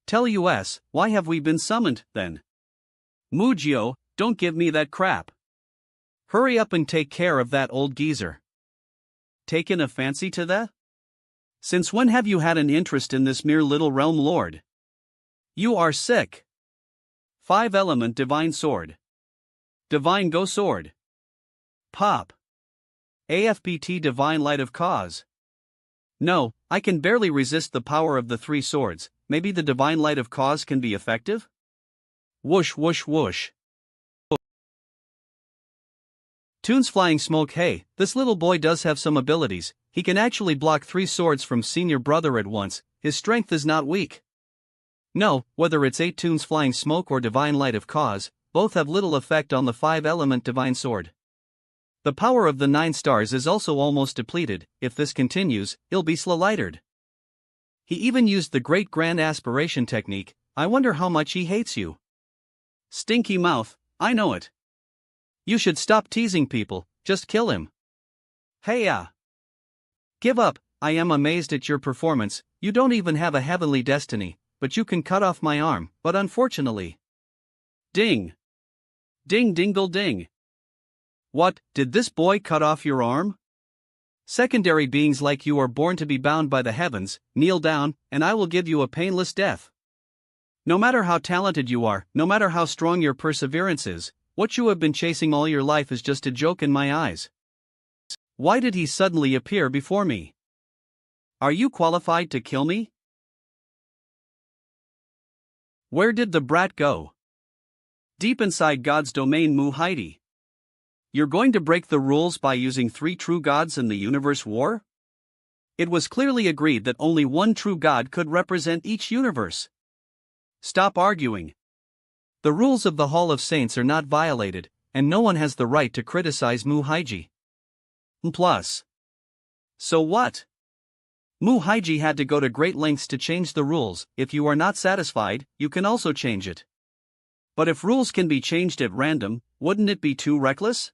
Tell us, why have we been summoned, then? Mu Jio, don't give me that crap. Hurry up and take care of that old geezer. Taken a fancy to that? Since when have you had an interest in this mere little realm lord? You are sick. 5 element divine sword. Divine go sword. Pop. AFPT divine light of cause. No, I can barely resist the power of the 3 swords. Maybe the divine light of cause can be effective? Whoosh whoosh whoosh. Toon's flying smoke. Hey, this little boy does have some abilities. He can actually block 3 swords from senior brother at once. His strength is not weak. No, whether it's 8 Toon's flying smoke or divine light of cause, both have little effect on the 5 element divine sword. The power of the 9 stars is also almost depleted. If this continues, he'll be slowlightered. He even used the great grand aspiration technique. I wonder how much he hates you. Stinky mouth, I know it. You should stop teasing people, just kill him. Hey-ya. Give up, I am amazed at your performance. You don't even have a heavenly destiny, but you can cut off my arm, but unfortunately. Ding. Ding dingle ding. What, did this boy cut off your arm? Secondary beings like you are born to be bound by the heavens. Kneel down, and I will give you a painless death. No matter how talented you are, no matter how strong your perseverance is, what you have been chasing all your life is just a joke in my eyes. Why did he suddenly appear before me? Are you qualified to kill me? Where did the brat go? Deep inside God's domain. Mu Heidi. You're going to break the rules by using 3 true gods in the universe war? It was clearly agreed that only 1 true god could represent each universe. Stop arguing. The rules of the Hall of Saints are not violated, and no one has the right to criticize Mu Haiji. Plus. So what? Mu Haiji had to go to great lengths to change the rules. If you are not satisfied, you can also change it. But if rules can be changed at random, wouldn't it be too reckless?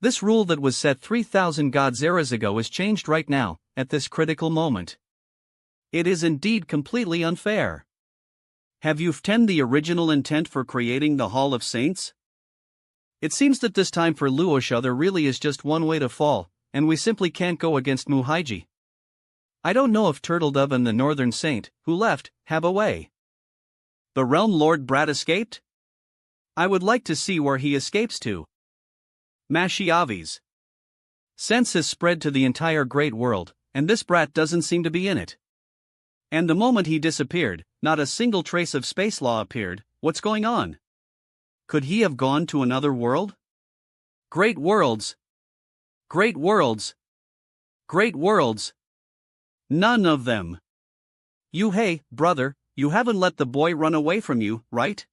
This rule that was set 3,000 gods eras ago is changed right now, at this critical moment. It is indeed completely unfair. Have you found the original intent for creating the Hall of Saints? It seems that this time for Luosha there really is just one way to fall, and we simply can't go against Mu Haiji. I don't know if Turtledove and the Northern Saint, who left, have a way. The Realm Lord Brat escaped? I would like to see where he escapes to. Mashiavis. Sense has spread to the entire great world, and this brat doesn't seem to be in it. And the moment he disappeared, not a single trace of space law appeared. What's going on? Could he have gone to another world? Great worlds! Great worlds! Great worlds! None of them! Hey, brother, you haven't let the boy run away from you, right?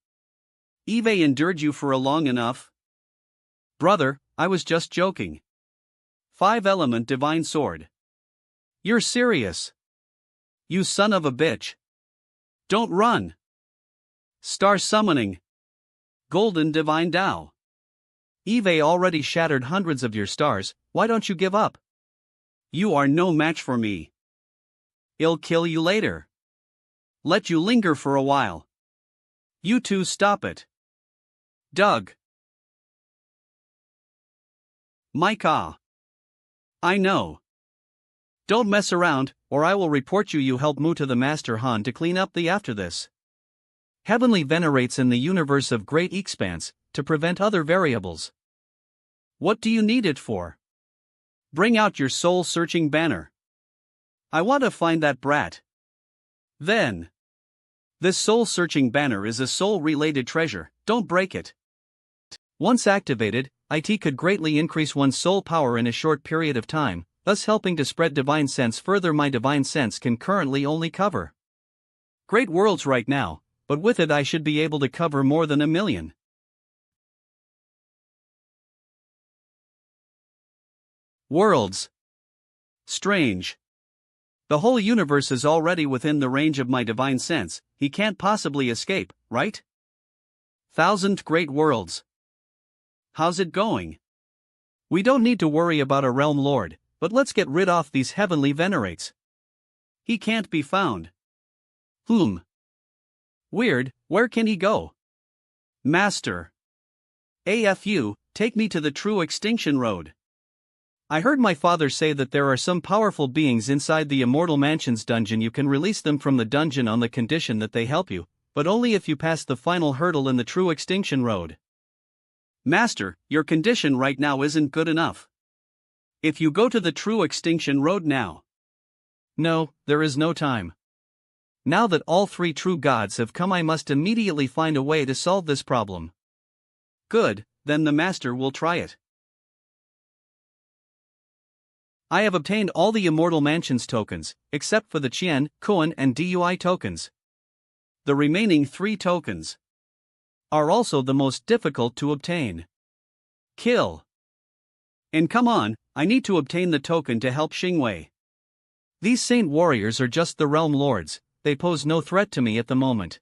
Eve endured you for a long enough. Brother, I was just joking. 5-element divine sword. You're serious? You son of a bitch. Don't run. Star summoning. Golden divine Tao. Eve already shattered hundreds of your stars, why don't you give up? You are no match for me. I'll kill you later. Let you linger for a while. You two stop it. Doug. Micah. I know. Don't mess around, or I will report you help Mu to the Master Han to clean up the after this. Heavenly venerates in the universe of great expanse, to prevent other variables. What do you need it for? Bring out your soul-searching banner. I want to find that brat. Then. This soul-searching banner is a soul-related treasure, don't break it. Once activated, it could greatly increase one's soul power in a short period of time, thus helping to spread divine sense further. My divine sense can currently only cover great worlds right now, but with it I should be able to cover more than 1 million. Worlds. Strange. The whole universe is already within the range of my divine sense, he can't possibly escape, right? 1,000 great worlds. How's it going? We don't need to worry about a realm lord, but let's get rid of these heavenly venerates. He can't be found. Weird, where can he go? Master. AFU, take me to the true extinction road. I heard my father say that there are some powerful beings inside the Immortal Mansion's dungeon. You can release them from the dungeon on the condition that they help you, but only if you pass the final hurdle in the true extinction road. Master, your condition right now isn't good enough. If you go to the true extinction road now. No, there is no time. Now that all 3 true gods have come, I must immediately find a way to solve this problem. Good, then the master will try it. I have obtained all the Immortal Mansion's tokens, except for the Qian, Kuan and Dui tokens. The remaining 3 tokens are also the most difficult to obtain. Kill. And come on, I need to obtain the token to help Xingwei. These saint warriors are just the realm lords, they pose no threat to me at the moment.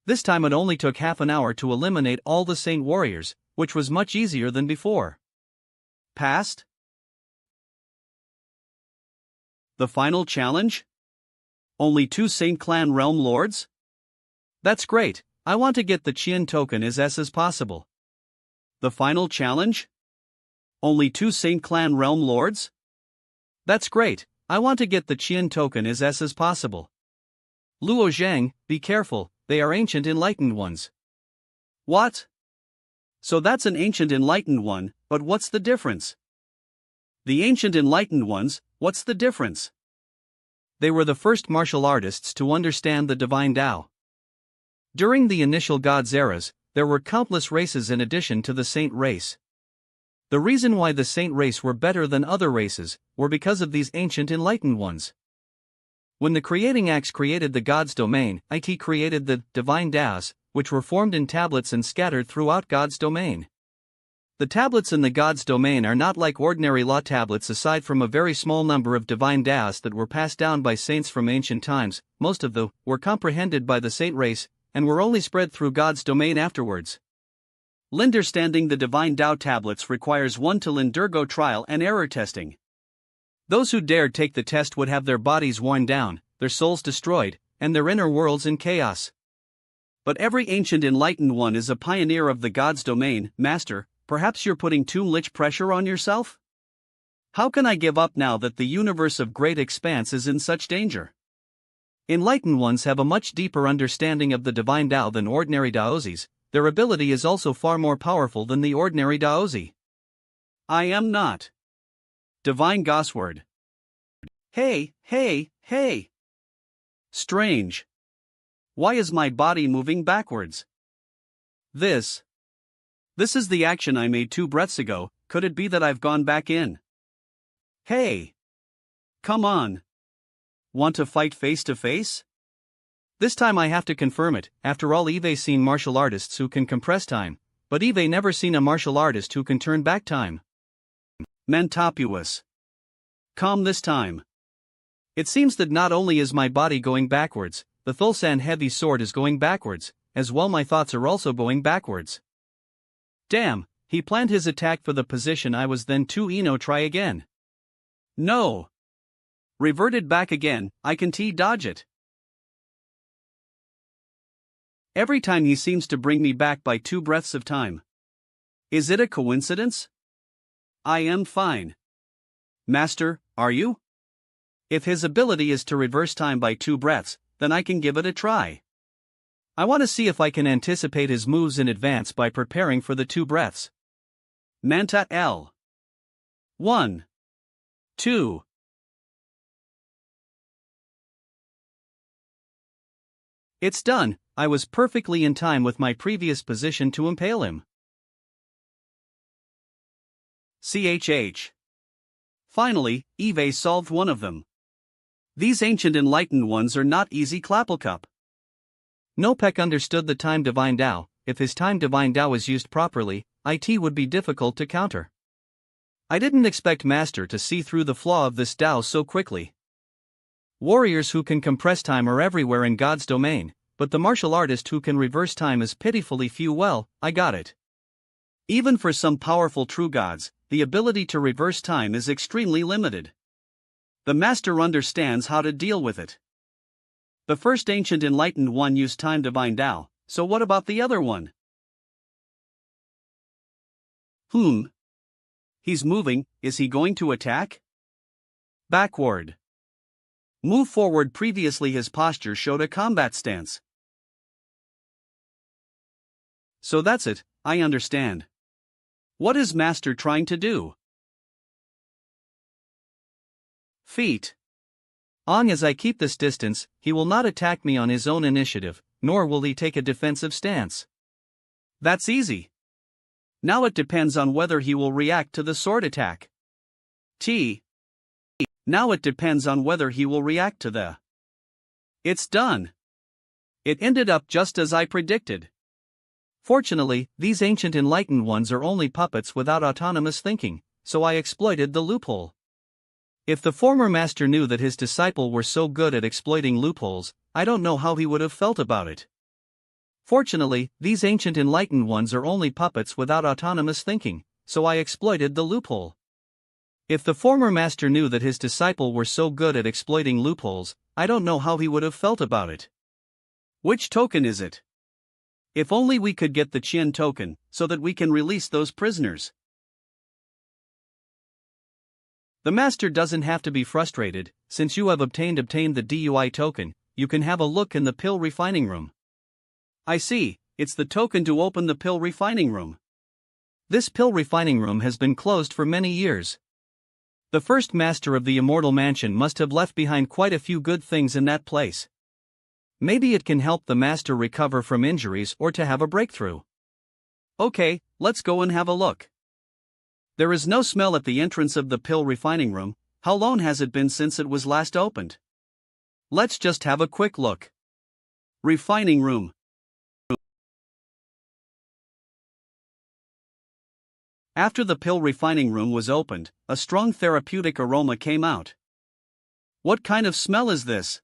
This time it only took half an hour to eliminate all the saint warriors, which was much easier than before. Passed? The final challenge? Only 2 Saint Clan Realm Lords? That's great, I want to get the Qian token as possible. The final challenge? Only 2 Saint Clan Realm Lords? That's great, I want to get the Qian token as possible. Luo Zhang, be careful, they are ancient enlightened ones. What? So that's an ancient enlightened one, but what's the difference? The ancient enlightened ones, what's the difference? They were the first martial artists to understand the divine Tao. During the initial gods' eras, there were countless races in addition to the saint race. The reason why the saint race were better than other races were because of these ancient enlightened ones. When the creating axe created the God's domain, it created the divine Taos, which were formed in tablets and scattered throughout God's domain. The tablets in the God's domain are not like ordinary law tablets. Aside from a very small number of divine Taos that were passed down by saints from ancient times, most of them were comprehended by the saint race, and were only spread through God's domain afterwards. Understanding the divine Tao tablets requires one to undergo trial and error testing. Those who dared take the test would have their bodies worn down, their souls destroyed, and their inner worlds in chaos. But every ancient enlightened one is a pioneer of the God's domain. Master, perhaps you're putting too much pressure on yourself? How can I give up now that the universe of great expanse is in such danger? Enlightened ones have a much deeper understanding of the divine Tao than ordinary Daozis. Their ability is also far more powerful than the ordinary Daozi. I am not. Divine Gosword. Hey, hey, hey! Strange. Why is my body moving backwards? This is the action I made 2 breaths ago. Could it be that I've gone back in? Hey! Come on! Want to fight face to face? This time I have to confirm it. After all, Eve's seen martial artists who can compress time, but Eve never seen a martial artist who can turn back time. Mantapuous. Calm this time. It seems that not only is my body going backwards, the Thulsan heavy sword is going backwards, as well my thoughts are also going backwards. Damn, he planned his attack for the position I was then to try again. No. Reverted back again, I can dodge it. Every time he seems to bring me back by 2 breaths of time. Is it a coincidence? I am fine. Master, are you? If his ability is to reverse time by 2 breaths, then I can give it a try. I want to see if I can anticipate his moves in advance by preparing for the 2 breaths. Manta L. 1. 2. It's done. I was perfectly in time with my previous position to impale him. CHH. Finally, Eve solved one of them. These ancient enlightened ones are not easy Clapplecup. Nopek understood the time divine Tao. If his time divine Tao is used properly, it would be difficult to counter. I didn't expect Master to see through the flaw of this Tao so quickly. Warriors who can compress time are everywhere in God's domain, but the martial artist who can reverse time is pitifully few. Well, I got it. Even for some powerful true gods, the ability to reverse time is extremely limited. The Master understands how to deal with it. The first ancient enlightened one used time divine Tao, so what about the other one? He's moving. Is he going to attack? Backward. Move forward. Previously his posture showed a combat stance. So that's it, I understand. What is Master trying to do? Feet. Long as I keep this distance, he will not attack me on his own initiative, nor will he take a defensive stance. That's easy. Now it depends on whether he will react to the sword attack. Now it depends on whether he will react to the. It's done. It ended up just as I predicted. Fortunately, these ancient enlightened ones are only puppets without autonomous thinking, so I exploited the loophole. If the former master knew that his disciple were so good at exploiting loopholes, I don't know how he would have felt about it. Fortunately, these ancient enlightened ones are only puppets without autonomous thinking, so I exploited the loophole. If the former master knew that his disciple were so good at exploiting loopholes, I don't know how he would have felt about it. Which token is it? If only we could get the Qian token, so that we can release those prisoners. The master doesn't have to be frustrated. Since you have obtained the DUI token, you can have a look in the pill refining room. I see, it's the token to open the pill refining room. This pill refining room has been closed for many years. The first master of the immortal mansion must have left behind quite a few good things in that place. Maybe it can help the master recover from injuries or to have a breakthrough. Okay, let's go and have a look. There is no smell at the entrance of the pill refining room. How long has it been since it was last opened? Let's just have a quick look. Refining room. After the pill refining room was opened, a strong therapeutic aroma came out. What kind of smell is this?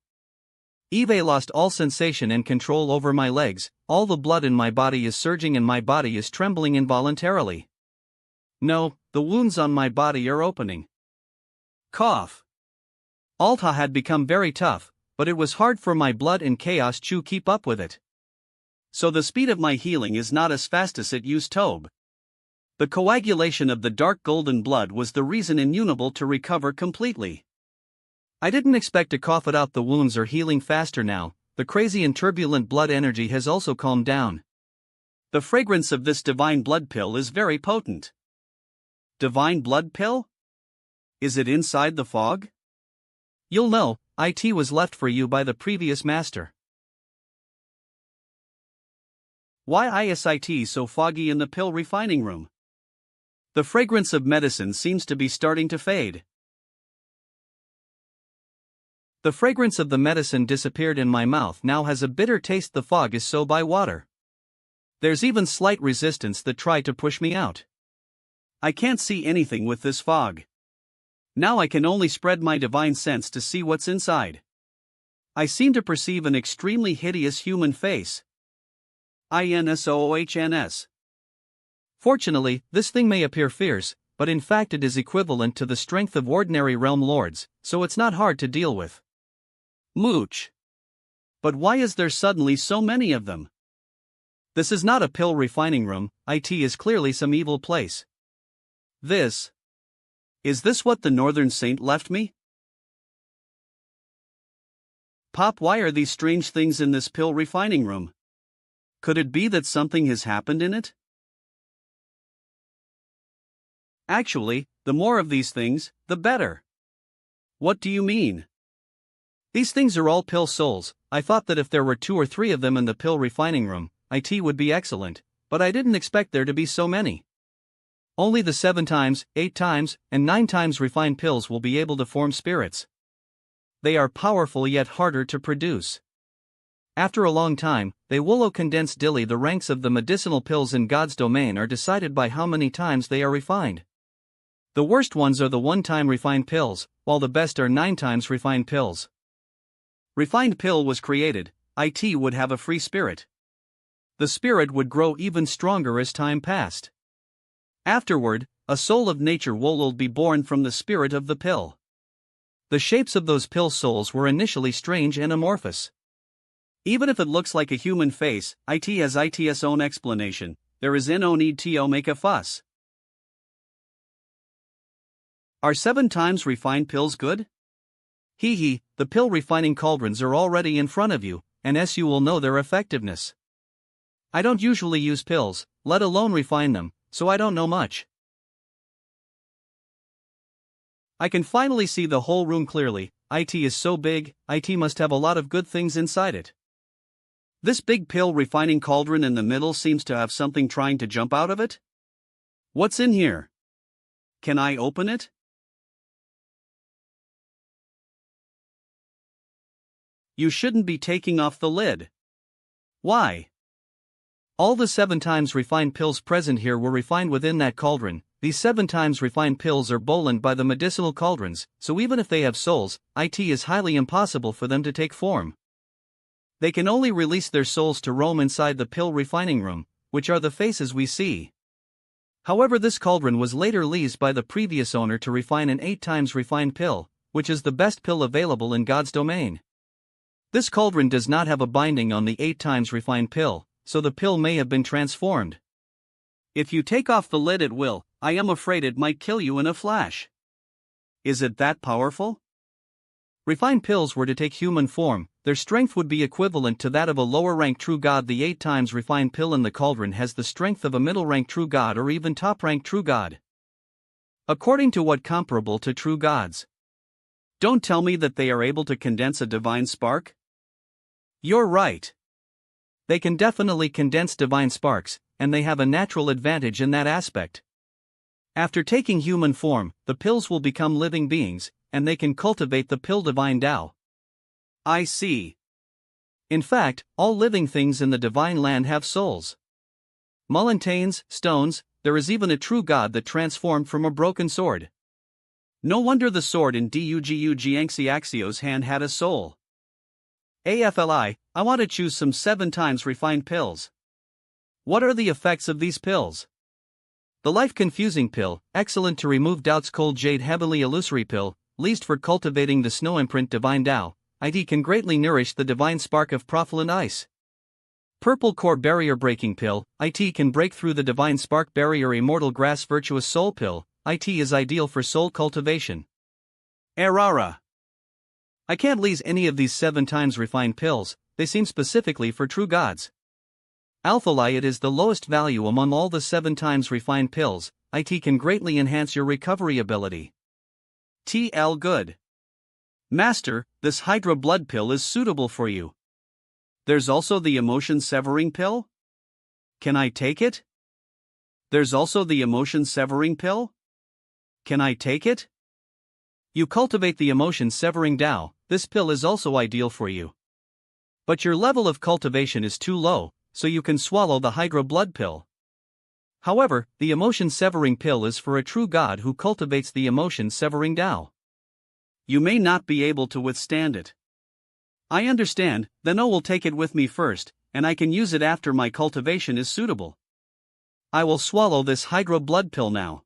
Eve lost all sensation and control over my legs. All the blood in my body is surging and my body is trembling involuntarily. No, the wounds on my body are opening. Cough. Alta had become very tough, but it was hard for my blood and chaos to keep up with it. So the speed of my healing is not as fast as it used to. The coagulation of the dark golden blood was the reason inunable to recover completely. I didn't expect to cough it out. The wounds are healing faster now. The crazy and turbulent blood energy has also calmed down. The fragrance of this divine blood pill is very potent. Divine blood pill? Is it inside the fog? You'll know, it was left for you by the previous master. Why is it so foggy in the pill refining room? The fragrance of medicine seems to be starting to fade. The fragrance of the medicine disappeared in my mouth, now has a bitter taste. The fog is so by water. There's even slight resistance that try to push me out. I can't see anything with this fog. Now I can only spread my divine sense to see what's inside. I seem to perceive an extremely hideous human face. INSOOHNS. Fortunately, this thing may appear fierce, but in fact it is equivalent to the strength of ordinary realm lords, so it's not hard to deal with. Mooch. But why is there suddenly so many of them? This is not a pill refining room, it is clearly some evil place. Is this what the Northern Saint left me? Pop, why are these strange things in this pill refining room? Could it be that something has happened in it? Actually, the more of these things, the better. What do you mean? These things are all pill souls. I thought that if there were 2 or 3 of them in the pill refining room, it would be excellent, but I didn't expect there to be so many. Only the 7 times, 8 times, and 9 times refined pills will be able to form spirits. They are powerful yet harder to produce. After a long time, they will condense dilly. The ranks of the medicinal pills in God's domain are decided by how many times they are refined. The worst ones are the 1-time refined pills, while the best are 9 times refined pills. Refined pill was created, it would have a free spirit. The spirit would grow even stronger as time passed. Afterward, a soul of nature will be born from the spirit of the pill. The shapes of those pill souls were initially strange and amorphous. Even if it looks like a human face, it has its own explanation. There is no need to make a fuss. Are 7 times refined pills good? The pill refining cauldrons are already in front of you, and you will know their effectiveness. I don't usually use pills, let alone refine them, so I don't know much. I can finally see the whole room clearly. It is so big, it must have a lot of good things inside it. This big pill refining cauldron in the middle seems to have something trying to jump out of it. What's in here? Can I open it? You shouldn't be taking off the lid. Why? All the 7 times refined pills present here were refined within that cauldron. These 7 times refined pills are bollened by the medicinal cauldrons, so even if they have souls, it is highly impossible for them to take form. They can only release their souls to roam inside the pill refining room, which are the faces we see. However, this cauldron was later leased by the previous owner to refine an 8 times refined pill, which is the best pill available in God's domain. This cauldron does not have a binding on the 8 times refined pill, so the pill may have been transformed. If you take off the lid at will, I am afraid it might kill you in a flash. Is it that powerful? Refined pills were to take human form, their strength would be equivalent to that of a lower-ranked true god. The 8 times refined pill in the cauldron has the strength of a middle-ranked true god or even top-ranked true god. According to what comparable to true gods? Don't tell me that they are able to condense a divine spark? You're right. They can definitely condense divine sparks, and they have a natural advantage in that aspect. After taking human form, the pills will become living beings, and they can cultivate the pill divine Tao. I see. In fact, all living things in the divine land have souls. Mullantanes, stones, there is even a true god that transformed from a broken sword. No wonder the sword in Dugu Jiangxiaxio's hand had a soul. I want to choose some 7 times refined pills. What are the effects of these pills? The life-confusing pill, excellent to remove doubts. Cold jade heavily illusory pill, leased for cultivating the snow imprint divine Tao, it can greatly nourish the divine spark of propellant ice. Purple core barrier breaking pill, it can break through the divine spark barrier. Immortal grass virtuous soul pill, it is ideal for soul cultivation. Errara. I can't lease any of these 7 times refined pills, they seem specifically for true gods. Alphalai, it is the lowest value among all the 7 times refined pills, it can greatly enhance your recovery ability. TL good. Master, this Hydra blood pill is suitable for you. There's also the emotion severing pill? Can I take it? There's also the emotion severing pill? Can I take it? You cultivate the emotion severing Tao, this pill is also ideal for you. But your level of cultivation is too low, so you can swallow the Hydra blood pill. However, the emotion severing pill is for a true god who cultivates the emotion severing Tao. You may not be able to withstand it. I understand, then I will take it with me first, and I can use it after my cultivation is suitable. I will swallow this Hydra blood pill now.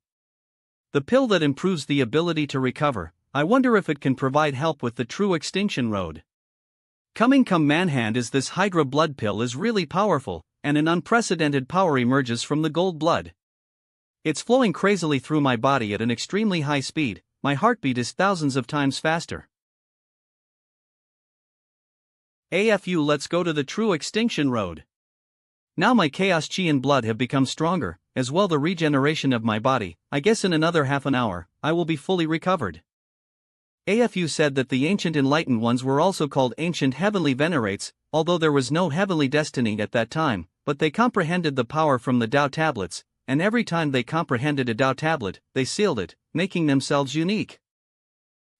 The pill that improves the ability to recover, I wonder if it can provide help with the true extinction road. Coming Manhand is this Hydra blood pill is really powerful, and an unprecedented power emerges from the gold blood. It's flowing crazily through my body at an extremely high speed, my heartbeat is thousands of times faster. AFU, let's go to the true extinction road. Now my chaos chi and blood have become stronger, as well the regeneration of my body. I guess in another half an hour, I will be fully recovered. AFU said that the ancient enlightened ones were also called ancient heavenly venerates, although there was no heavenly destiny at that time, but they comprehended the power from the Tao tablets, and every time they comprehended a Tao tablet, they sealed it, making themselves unique.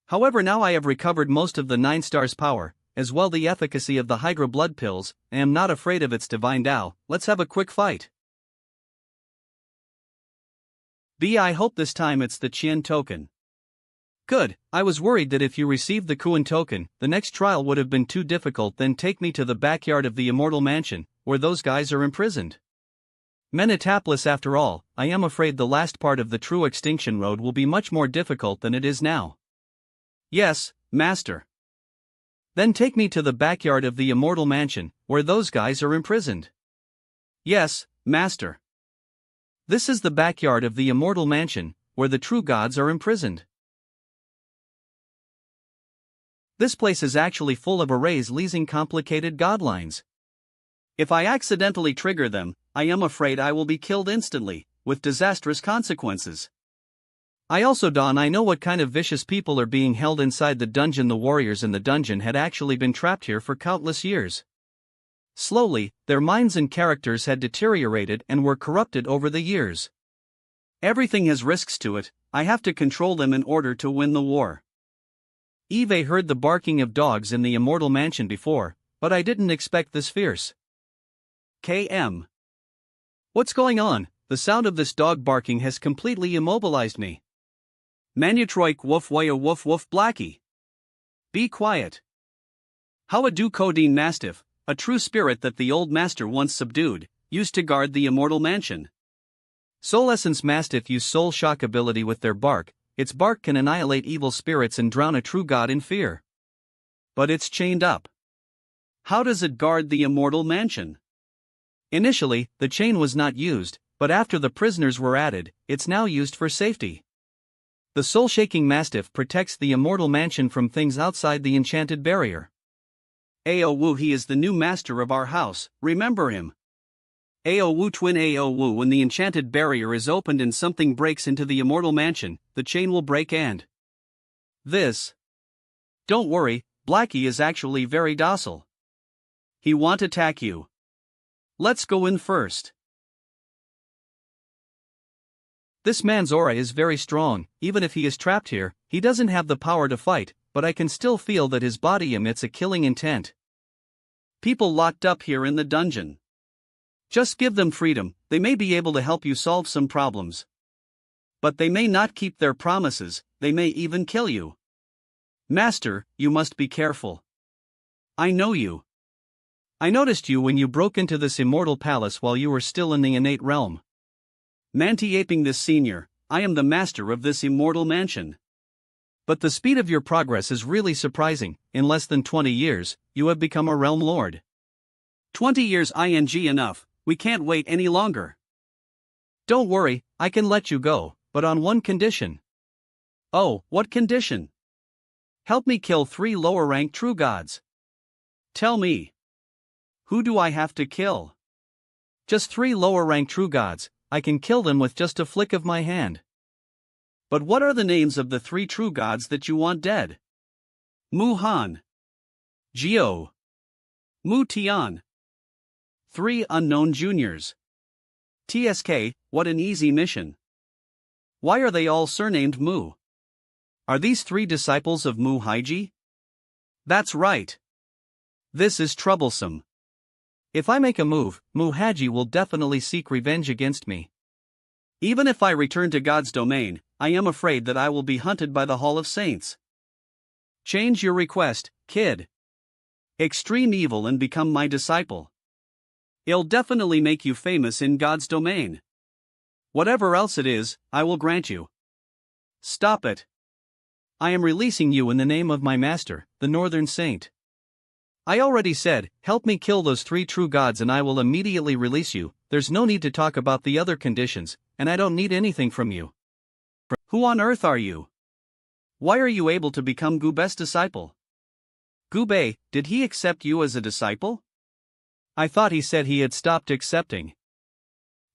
However, now I have recovered most of the 9 stars power, as well the efficacy of the Hydra blood pills, and am not afraid of its divine Tao. Let's have a quick fight. I hope this time it's the Qian token. Good, I was worried that if you received the Kuan token, the next trial would have been too difficult. Then take me to the backyard of the immortal mansion, where those guys are imprisoned. Menatapless, after all, I am afraid the last part of the true extinction road will be much more difficult than it is now. Yes, Master. Then take me to the backyard of the immortal mansion, where those guys are imprisoned. Yes, Master. This is the backyard of the immortal mansion, where the true gods are imprisoned. This place is actually full of arrays leasing complicated godlines. If I accidentally trigger them, I am afraid I will be killed instantly, with disastrous consequences. I know what kind of vicious people are being held inside the dungeon. The warriors in the dungeon had actually been trapped here for countless years. Slowly, their minds and characters had deteriorated and were corrupted over the years. Everything has risks to it, I have to control them in order to win the war. Eve heard the barking of dogs in the immortal mansion before, but I didn't expect this fierce. KM. What's going on? The sound of this dog barking has completely immobilized me. Manutroik woof waya woof woof blackie. Be quiet. How a do Codeine Mastiff, a true spirit that the old master once subdued, used to guard the immortal mansion. Soul Essence Mastiff use soul shock ability with their bark. Its bark can annihilate evil spirits and drown a true god in fear. But it's chained up. How does it guard the immortal mansion? Initially, the chain was not used, but after the prisoners were added, it's now used for safety. The soul-shaking mastiff protects the immortal mansion from things outside the enchanted barrier. Ao Wu, he is the new master of our house, remember him. Ao Wu twin Ao Wu, when the enchanted barrier is opened and something breaks into the immortal mansion, the chain will break and this. Don't worry, Blackie is actually very docile. He won't attack you. Let's go in first. This man's aura is very strong. Even if he is trapped here, he doesn't have the power to fight, but I can still feel that his body emits a killing intent. People locked up here in the dungeon. Just give them freedom, they may be able to help you solve some problems. But they may not keep their promises, they may even kill you. Master, you must be careful. I know you. I noticed you when you broke into this immortal palace while you were still in the innate realm. Manti-aping this senior, I am the master of this immortal mansion. But the speed of your progress is really surprising. In less than 20 years, you have become a realm lord. 20 years ing enough, we can't wait any longer. Don't worry, I can let you go, but on one condition. Oh, what condition? Help me kill 3 lower-ranked true gods. Tell me. Who do I have to kill? Just 3 lower-ranked true gods. I can kill them with just a flick of my hand. But what are the names of the 3 true gods that you want dead? Mu Han, Geo, Mu Tian. 3 unknown juniors. TSK, what an easy mission. Why are they all surnamed Mu? Are these 3 disciples of Mu Haiji? That's right. This is troublesome. If I make a move, Mu Haji will definitely seek revenge against me. Even if I return to God's domain, I am afraid that I will be hunted by the Hall of Saints. Change your request, kid. Extreme evil and become my disciple. It'll definitely make you famous in God's domain. Whatever else it is, I will grant you. Stop it. I am releasing you in the name of my master, the Northern Saint. I already said, help me kill those 3 true gods and I will immediately release you. There's no need to talk about the other conditions, and I don't need anything from you. Who on earth are you? Why are you able to become Gube's disciple? Gube, did he accept you as a disciple? I thought he said he had stopped accepting.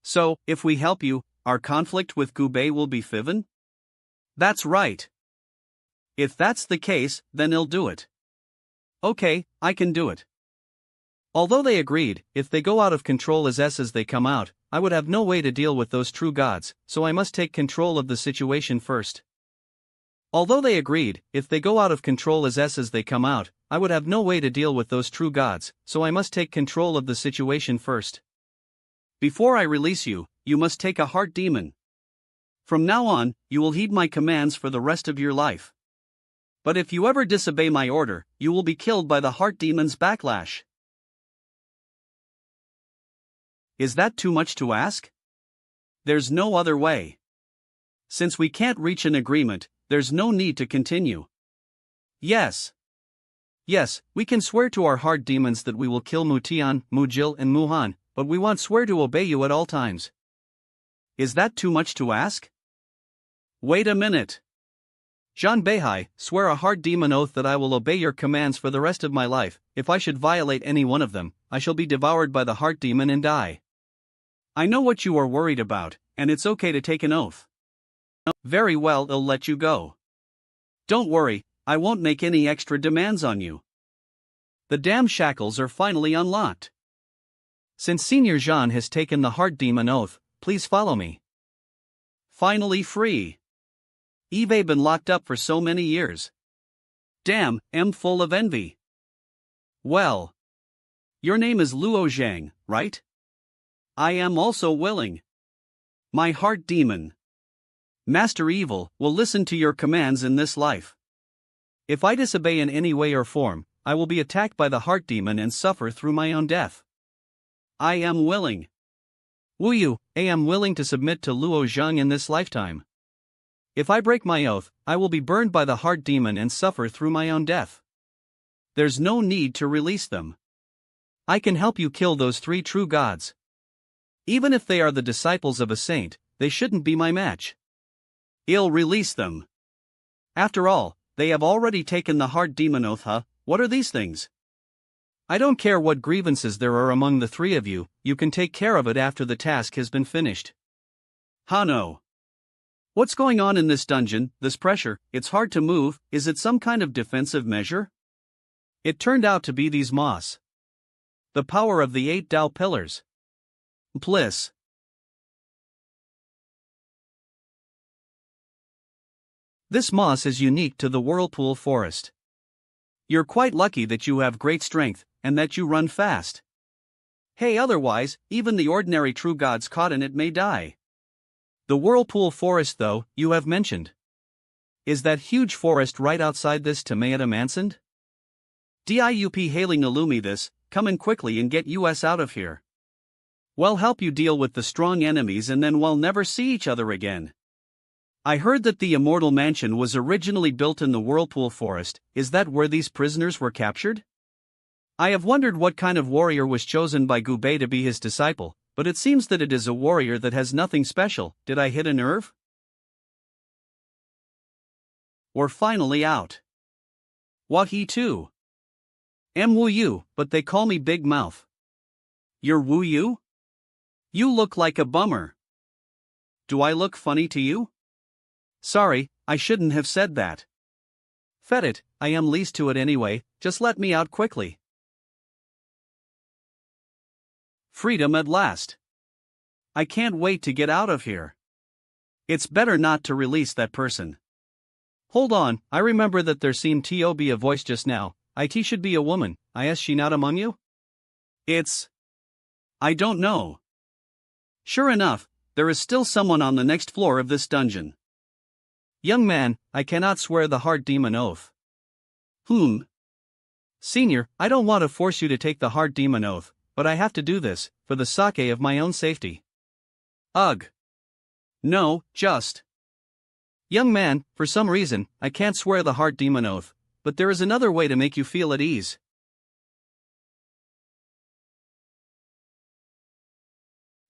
So, if we help you, our conflict with Gube will be forgiven? That's right. If that's the case, then he'll do it. Okay, I can do it. Although they agreed, if they go out of control as they come out, I would have no way to deal with those true gods, so I must take control of the situation first. Although they agreed, if they go out of control as they come out, I would have no way to deal with those true gods, so I must take control of the situation first. Before I release you, you must take a heart demon. From now on, you will heed my commands for the rest of your life. But if you ever disobey my order, you will be killed by the heart demon's backlash. Is that too much to ask? There's no other way. Since we can't reach an agreement, there's no need to continue. Yes. Yes, we can swear to our heart demons that we will kill Mutian, Mujil and Muhan, but we won't swear to obey you at all times. Is that too much to ask? Wait a minute. Jean Beihai, swear a heart demon oath that I will obey your commands for the rest of my life. If I should violate any one of them, I shall be devoured by the heart demon and die. I know what you are worried about, and it's okay to take an oath. Very well, I'll let you go. Don't worry, I won't make any extra demands on you. The damn shackles are finally unlocked. Since Senior Jean has taken the heart demon oath, please follow me. Finally free. Eve been locked up for so many years. Damn, I'm full of envy. Well. Your name is Luo Zhang, right? I am also willing. My heart demon. Master Evil will listen to your commands in this life. If I disobey in any way or form, I will be attacked by the heart demon and suffer through my own death. I am willing. Wu Yu, I am willing to submit to Luo Zhang in this lifetime. If I break my oath, I will be burned by the heart demon and suffer through my own death. There's no need to release them. I can help you kill those 3 true gods. Even if they are the disciples of a saint, they shouldn't be my match. I'll release them. After all, they have already taken the heart demon oath, huh? What are these things? I don't care what grievances there are among the 3 of you, you can take care of it after the task has been finished. Hano. What's going on in this dungeon, this pressure, it's hard to move, is it some kind of defensive measure? It turned out to be these moss. The power of the 8 Dao pillars. Bliss. This moss is unique to the whirlpool forest. You're quite lucky that you have great strength, and that you run fast. Hey, otherwise, even the ordinary true gods caught in it may die. The whirlpool forest, though, you have mentioned. Is that huge forest right outside this Tomato Mansion? DIUP hailing Illumi this, come in quickly and get us out of here. We'll help you deal with the strong enemies and then we'll never see each other again. I heard that the Immortal Mansion was originally built in the Whirlpool Forest. Is that where these prisoners were captured? I have wondered what kind of warrior was chosen by Gubei to be his disciple, but it seems that it is a warrior that has nothing special. Did I hit a nerve? We're finally out. What he too? Woo you, but they call me Big Mouth. You're Woo you? You look like a bummer. Do I look funny to you? Sorry, I shouldn't have said that. Fed it, I am least to it anyway, just let me out quickly. Freedom at last. I can't wait to get out of here. It's better not to release that person. Hold on, I remember that there seemed to be a voice just now. It should be a woman. Is she not among you? I don't know. Sure enough, there is still someone on the next floor of this dungeon. Young man, I cannot swear the hard demon oath. Senior, I don't want to force you to take the hard demon oath, but I have to do this, for the sake of my own safety. Ugh. No, just. Young man, for some reason, I can't swear the hard demon oath, but there is another way to make you feel at ease.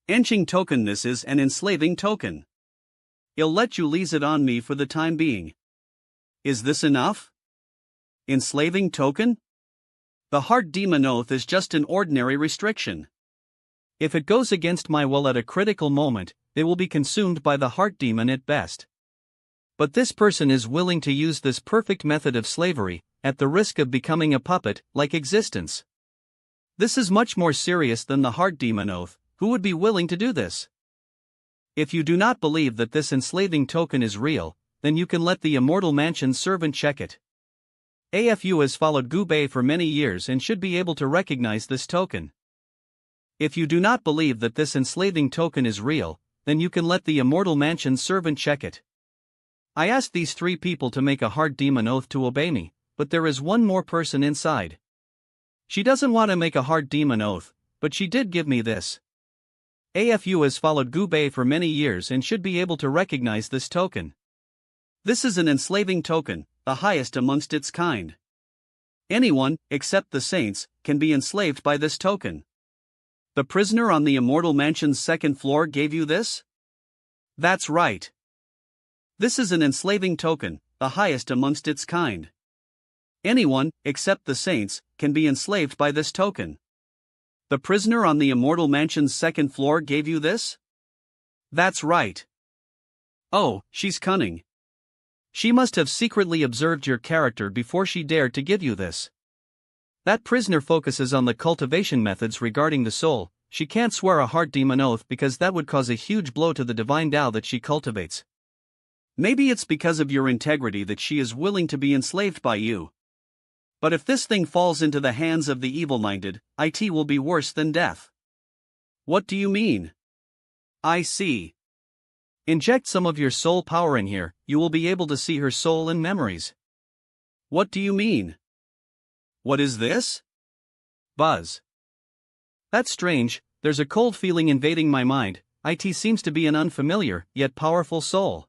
Enching token. This is an enslaving token. I'll let you lease it on me for the time being. Is this enough? Enslaving token? The hard demon oath is just an ordinary restriction. If it goes against my will at a critical moment, it will be consumed by the heart demon at best. But this person is willing to use this perfect method of slavery, at the risk of becoming a puppet-like existence. This is much more serious than the heart demon oath. Who would be willing to do this? If you do not believe that this enslaving token is real, then you can let the Immortal Mansion's servant check it. AFU has followed Gubei for many years and should be able to recognize this token. If you do not believe that this enslaving token is real, then you can let the Immortal Mansion's servant check it. I asked these 3 people to make a hard demon oath to obey me, but there is one more person inside. She doesn't want to make a hard demon oath, but she did give me this. AFU has followed Gubei for many years and should be able to recognize this token. This is an enslaving token, the highest amongst its kind. Anyone, except the saints, can be enslaved by this token. The prisoner on the Immortal Mansion's 2nd floor gave you this? That's right. This is an enslaving token, the highest amongst its kind. Anyone, except the saints, can be enslaved by this token. The prisoner on the Immortal Mansion's 2nd floor gave you this? That's right. Oh, she's cunning. She must have secretly observed your character before she dared to give you this. That prisoner focuses on the cultivation methods regarding the soul. She can't swear a heart demon oath because that would cause a huge blow to the divine Tao that she cultivates. Maybe it's because of your integrity that she is willing to be enslaved by you. But if this thing falls into the hands of the evil-minded, it will be worse than death. What do you mean? I see. Inject some of your soul power in here, you will be able to see her soul and memories. What do you mean? What is this? Buzz. That's strange, there's a cold feeling invading my mind. It seems to be an unfamiliar, yet powerful soul.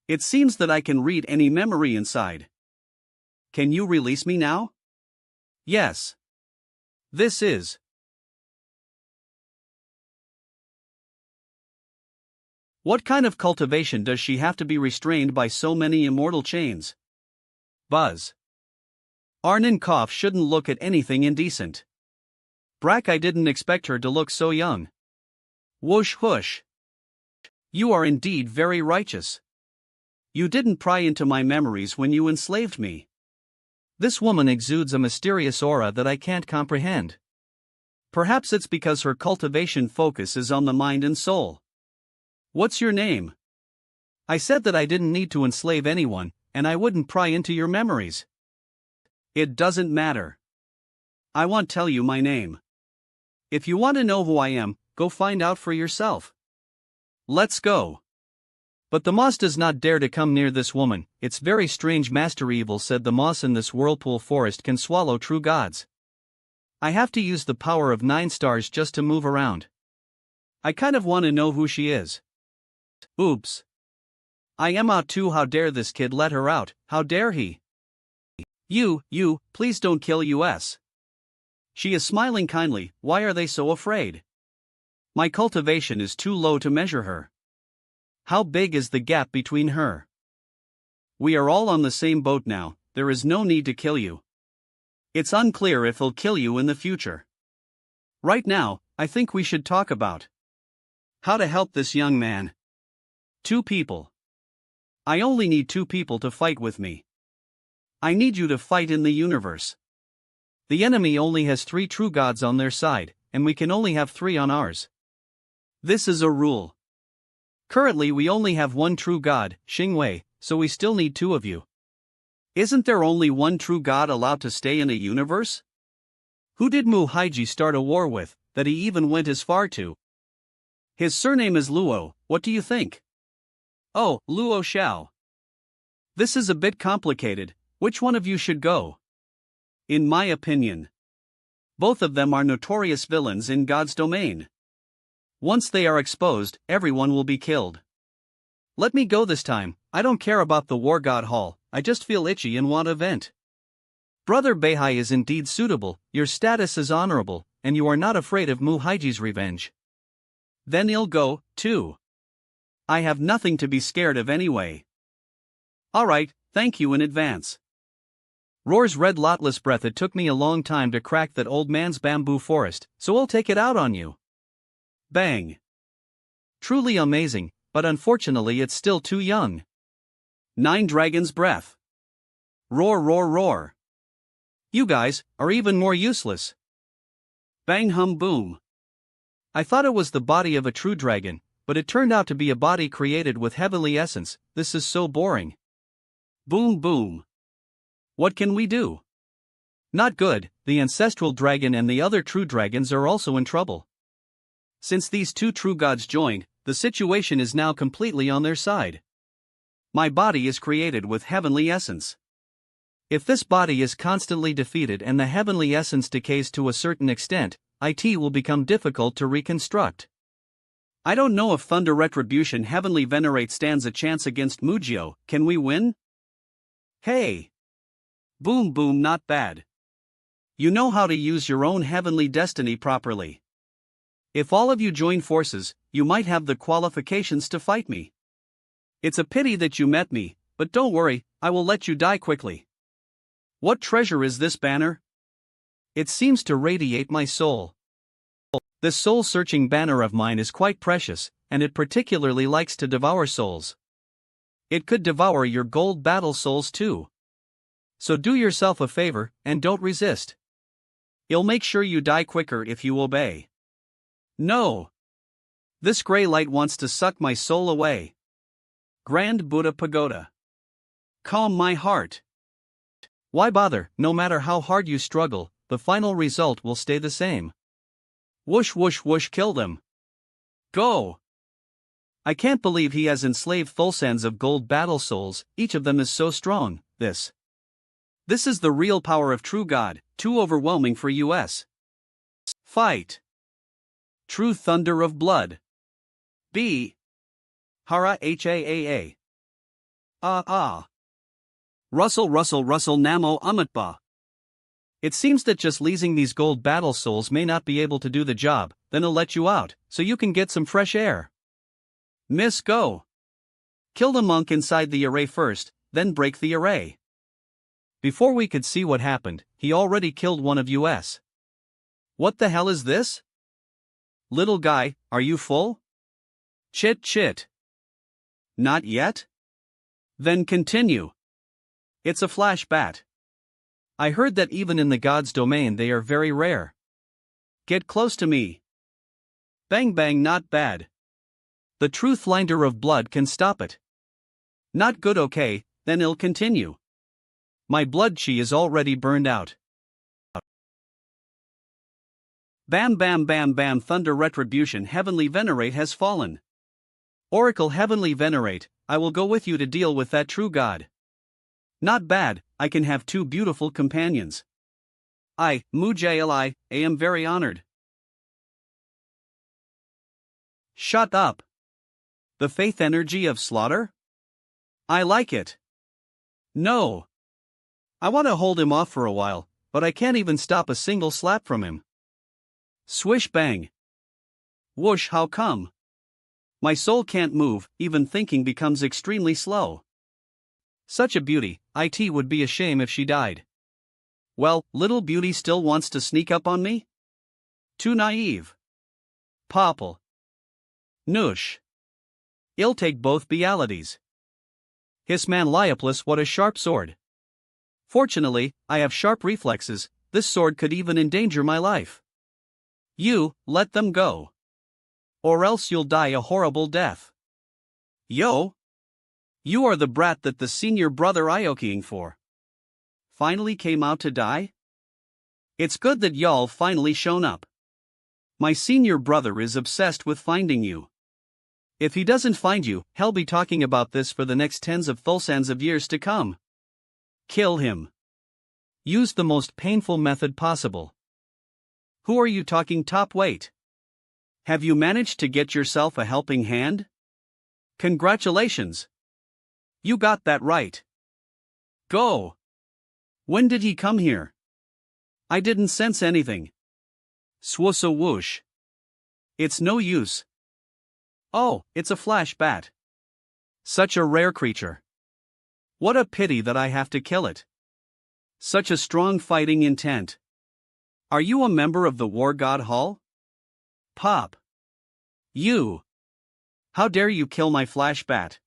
It seems that I can read any memory inside. Can you release me now? Yes. This is. What kind of cultivation does she have to be restrained by so many immortal chains? Buzz. Arnin shouldn't look at anything indecent. Brack, I didn't expect her to look so young. Whoosh whoosh. You are indeed very righteous. You didn't pry into my memories when you enslaved me. This woman exudes a mysterious aura that I can't comprehend. Perhaps it's because her cultivation focus is on the mind and soul. What's your name? I said that I didn't need to enslave anyone, and I wouldn't pry into your memories. It doesn't matter. I won't tell you my name. If you want to know who I am, go find out for yourself. Let's go. But the moss does not dare to come near this woman. It's very strange. Master Evil said the moss in this whirlpool forest can swallow true gods. I have to use the power of 9 stars just to move around. I kind of want to know who she is. Oops. I am out too. How dare this kid let her out? How dare he? You, please don't kill us. She is smiling kindly. Why are they so afraid? My cultivation is too low to measure her. How big is the gap between her? We are all on the same boat now. there is no need to kill you. It's unclear if he'll kill you in the future. Right now, I think we should talk about how to help this young man. 2 people. I only need 2 people to fight with me. I need you to fight in the universe. The enemy only has 3 true gods on their side, and we can only have 3 on ours. This is a rule. Currently we only have 1 true god, Xingwei, so we still need 2 of you. Isn't there only 1 true god allowed to stay in a universe? Who did Mu Haiji start a war with, that he even went as far to? His surname is Luo, what do you think? Oh, Luo Xiao. This is a bit complicated, which one of you should go? In my opinion, both of them are notorious villains in God's domain. Once they are exposed, everyone will be killed. Let me go this time, I don't care about the War God Hall, I just feel itchy and want a vent. Brother Beihai is indeed suitable, your status is honorable, and you are not afraid of Mu Haiji's revenge. Then he'll go, too. I have nothing to be scared of anyway. Alright, thank you in advance. Roar's red lotless breath. It took me a long time to crack that old man's bamboo forest, so I'll take it out on you. Bang. Truly amazing, but unfortunately it's still too young. 9 Dragon's Breath. Roar roar roar. You guys are even more useless. Bang hum boom. I thought it was the body of a true dragon, but it turned out to be a body created with heavenly essence. This is so boring. Boom boom. What can we do? Not good, the ancestral dragon and the other true dragons are also in trouble. Since these 2 true gods joined, the situation is now completely on their side. My body is created with heavenly essence. If this body is constantly defeated and the heavenly essence decays to a certain extent, it will become difficult to reconstruct. I don't know if Thunder Retribution Heavenly Venerate stands a chance against Mujio. Can we win? Hey! Boom boom, not bad. You know how to use your own heavenly destiny properly. If all of you join forces, you might have the qualifications to fight me. It's a pity that you met me, but don't worry, I will let you die quickly. What treasure is this banner? It seems to radiate my soul. This soul-searching banner of mine is quite precious, and it particularly likes to devour souls. It could devour your gold battle souls too. So do yourself a favor, and don't resist. It'll make sure you die quicker if you obey. No! This gray light wants to suck my soul away. Grand Buddha Pagoda. Calm my heart. Why bother? No matter how hard you struggle, the final result will stay the same. Whoosh whoosh whoosh, kill them. Go! I can't believe he has enslaved thousands of gold battle souls, each of them is so strong. This is the real power of true God, too overwhelming for us. Fight. True thunder of blood. B. Hara Haa. Russell Russell Russell Namo Amatba. It seems that just leasing these gold battle souls may not be able to do the job, then I'll let you out, so you can get some fresh air. Miss, go. Kill the monk inside the array first, then break the array. Before we could see what happened, he already killed one of us. What the hell is this? Little guy, are you full? Chit chit. Not yet? Then continue. It's a flash bat. I heard that even in the gods' domain they are very rare. Get close to me. Bang bang, not bad. The true finder of blood can stop it. Not good, okay, then it'll continue. My blood chi is already burned out. Bam bam bam bam, Thunder Retribution Heavenly Venerate has fallen. Oracle Heavenly Venerate, I will go with you to deal with that true god. Not bad, I can have 2 beautiful companions. I am very honored. Shut up. The faith energy of slaughter? I like it. No. I want to hold him off for a while, but I can't even stop a single slap from him. Swish bang. Whoosh, how come? My soul can't move, even thinking becomes extremely slow. Such a beauty, it would be a shame if she died. Well, little beauty still wants to sneak up on me? Too naive. Popple. Noosh. I'll take both realities. His Manhwa, what a sharp sword. Fortunately, I have sharp reflexes, this sword could even endanger my life. You, let them go. Or else you'll die a horrible death. Yo! You are the brat that the senior brother Iokiing for. Finally came out to die? It's good that y'all finally shown up. My senior brother is obsessed with finding you. If he doesn't find you, he'll be talking about this for the next tens of thousands of years to come. Kill him. Use the most painful method possible. Who are you talking top weight? Have you managed to get yourself a helping hand? Congratulations. You got that right. Go. When did he come here? I didn't sense anything. Swoosa whoosh. It's no use. Oh, it's a flash bat. Such a rare creature. What a pity that I have to kill it. Such a strong fighting intent. Are you a member of the War God Hall? Pop. You. How dare you kill my flash bat?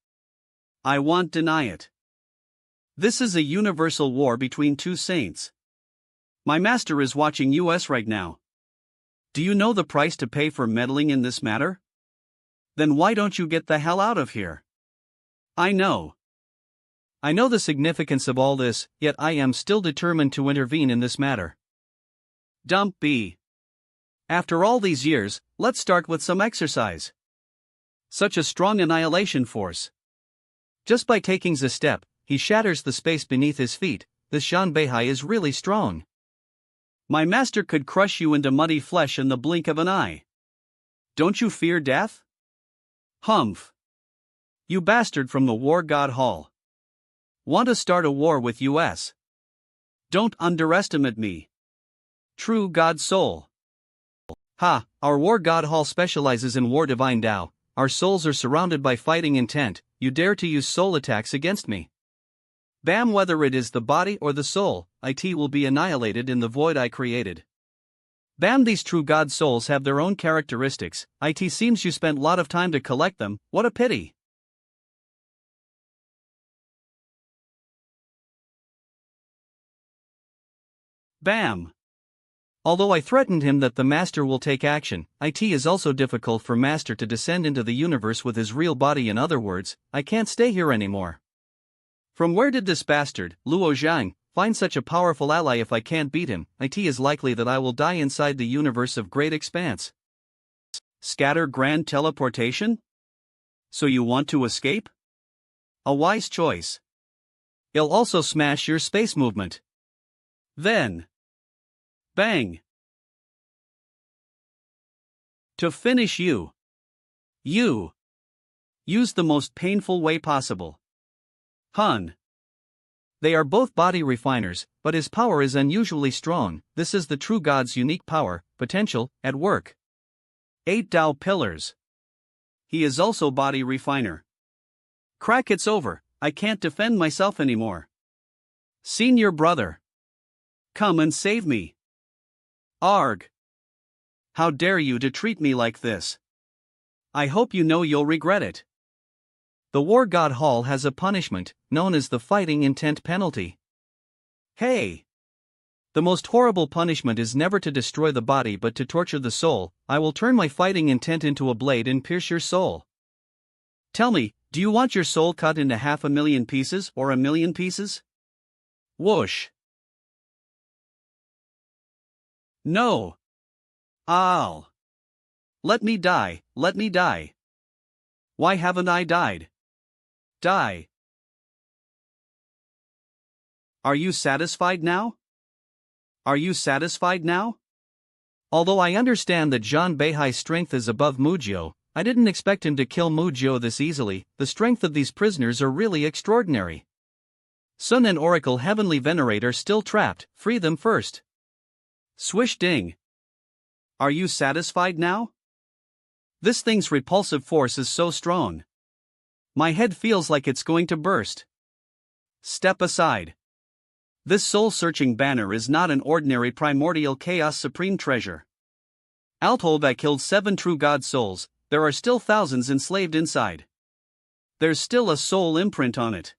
I won't deny it. This is a universal war between two saints. My master is watching us right now. Do you know the price to pay for meddling in this matter? Then why don't you get the hell out of here? I know. I know the significance of all this, yet I am still determined to intervene in this matter. Dump B. After all these years, let's start with some exercise. Such a strong annihilation force. Just by taking the step, he shatters the space beneath his feet. This Zhanbei is really strong. My master could crush you into muddy flesh in the blink of an eye. Don't you fear death? Humph. You bastard from the War God Hall. Want to start a war with us? Don't underestimate me. True God soul. Ha, our War God Hall specializes in war divine Tao. Our souls are surrounded by fighting intent. You dare to use soul attacks against me. Bam, whether it is the body or the soul, it will be annihilated in the void I created. Bam, these true God souls have their own characteristics. It seems you spent a lot of time to collect them, what a pity. Bam. Although I threatened him that the master will take action, it is also difficult for master to descend into the universe with his real body. In other words, I can't stay here anymore. From where did this bastard, Luo Zhang, find such a powerful ally? If I can't beat him, it is likely that I will die inside the universe of great expanse. Scatter grand teleportation? So you want to escape? A wise choice. It'll also smash your space movement. Then. Bang. To finish you. You. Use the most painful way possible. Hun. They are both body refiners, but his power is unusually strong. This is the true God's unique power, potential, at work. 8 Tao pillars. He is also body refiner. Crack, it's over, I can't defend myself anymore. Senior brother. Come and save me. Arg. How dare you to treat me like this? I hope you know you'll regret it. The War God Hall has a punishment, known as the fighting intent penalty. Hey! The most horrible punishment is never to destroy the body but to torture the soul. I will turn my fighting intent into a blade and pierce your soul. Tell me, do you want your soul cut into 500,000 pieces or 1,000,000 pieces? Whoosh. No. I'll. Let me die, let me die. Why haven't I died? Die. Are you satisfied now? Are you satisfied now? Although I understand that Zhanbei's strength is above Mujio, I didn't expect him to kill Mujio this easily. The strength of these prisoners are really extraordinary. Sun and Oracle Heavenly Venerate are still trapped, free them first. Swish ding. Are you satisfied now? This thing's repulsive force is so strong. My head feels like it's going to burst. Step aside. This soul-searching banner is not an ordinary primordial chaos supreme treasure. Although I killed 7 true god souls, there are still thousands enslaved inside. There's still a soul imprint on it.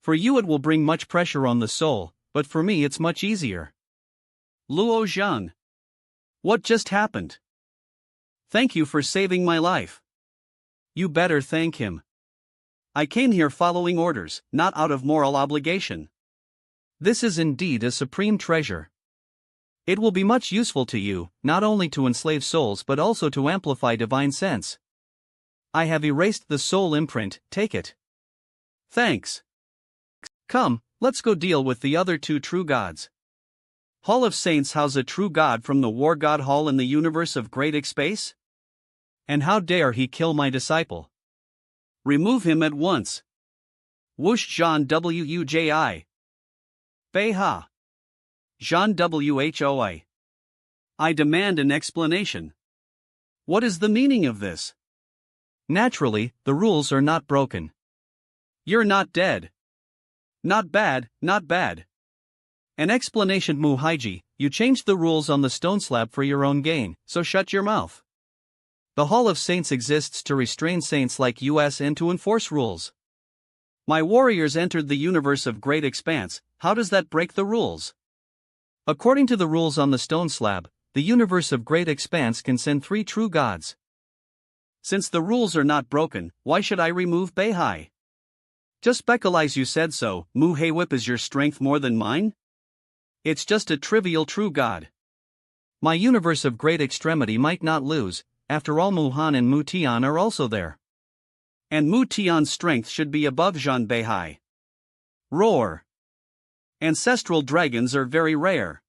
For you it will bring much pressure on the soul, but for me it's much easier. Luo Zhang. What just happened? Thank you for saving my life. You better thank him. I came here following orders, not out of moral obligation. This is indeed a supreme treasure. It will be much useful to you, not only to enslave souls but also to amplify divine sense. I have erased the soul imprint, take it. Thanks. Come, let's go deal with the other 2 true gods. Hall of Saints house a true god from the War God Hall in the universe of Great Space? And how dare he kill my disciple? Remove him at once. Whoosh Jean Wuji. Beha. Jean Whoi. I demand an explanation. What is the meaning of this? Naturally, the rules are not broken. You're not dead. Not bad, not bad. An explanation Muhaiji, you changed the rules on the stone slab for your own gain, so shut your mouth. The Hall of Saints exists to restrain saints like us and to enforce rules. My warriors entered the universe of Great Expanse, how does that break the rules? According to the rules on the stone slab, the universe of Great Expanse can send 3 true gods. Since the rules are not broken, why should I remove Beihai? Just speculaze you said so, Muhei Whip is your strength more than mine? It's just a trivial true god. My universe of great extremity might not lose, after all Muhan and Mutian are also there. And Mutian's strength should be above Zhan Beihai. Roar. Ancestral dragons are very rare.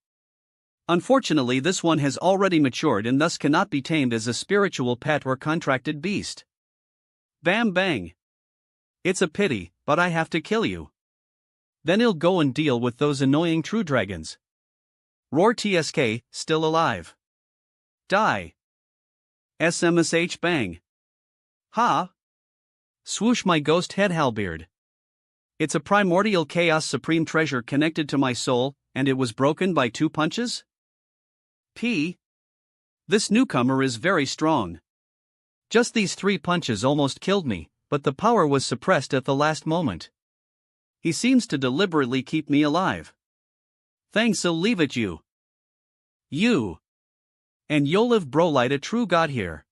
Unfortunately this one has already matured and thus cannot be tamed as a spiritual pet or contracted beast. Bam bang. It's a pity, but I have to kill you. Then he'll go and deal with those annoying true dragons. Roar TSK, still alive. Die. SMSH bang. Ha. Swoosh my ghost head halberd. It's a primordial chaos supreme treasure connected to my soul, and it was broken by 2 punches? P. This newcomer is very strong. Just these 3 punches almost killed me, but the power was suppressed at the last moment. He seems to deliberately keep me alive. Thanks, I'll leave it you. You. And you'll live bro like a true god here.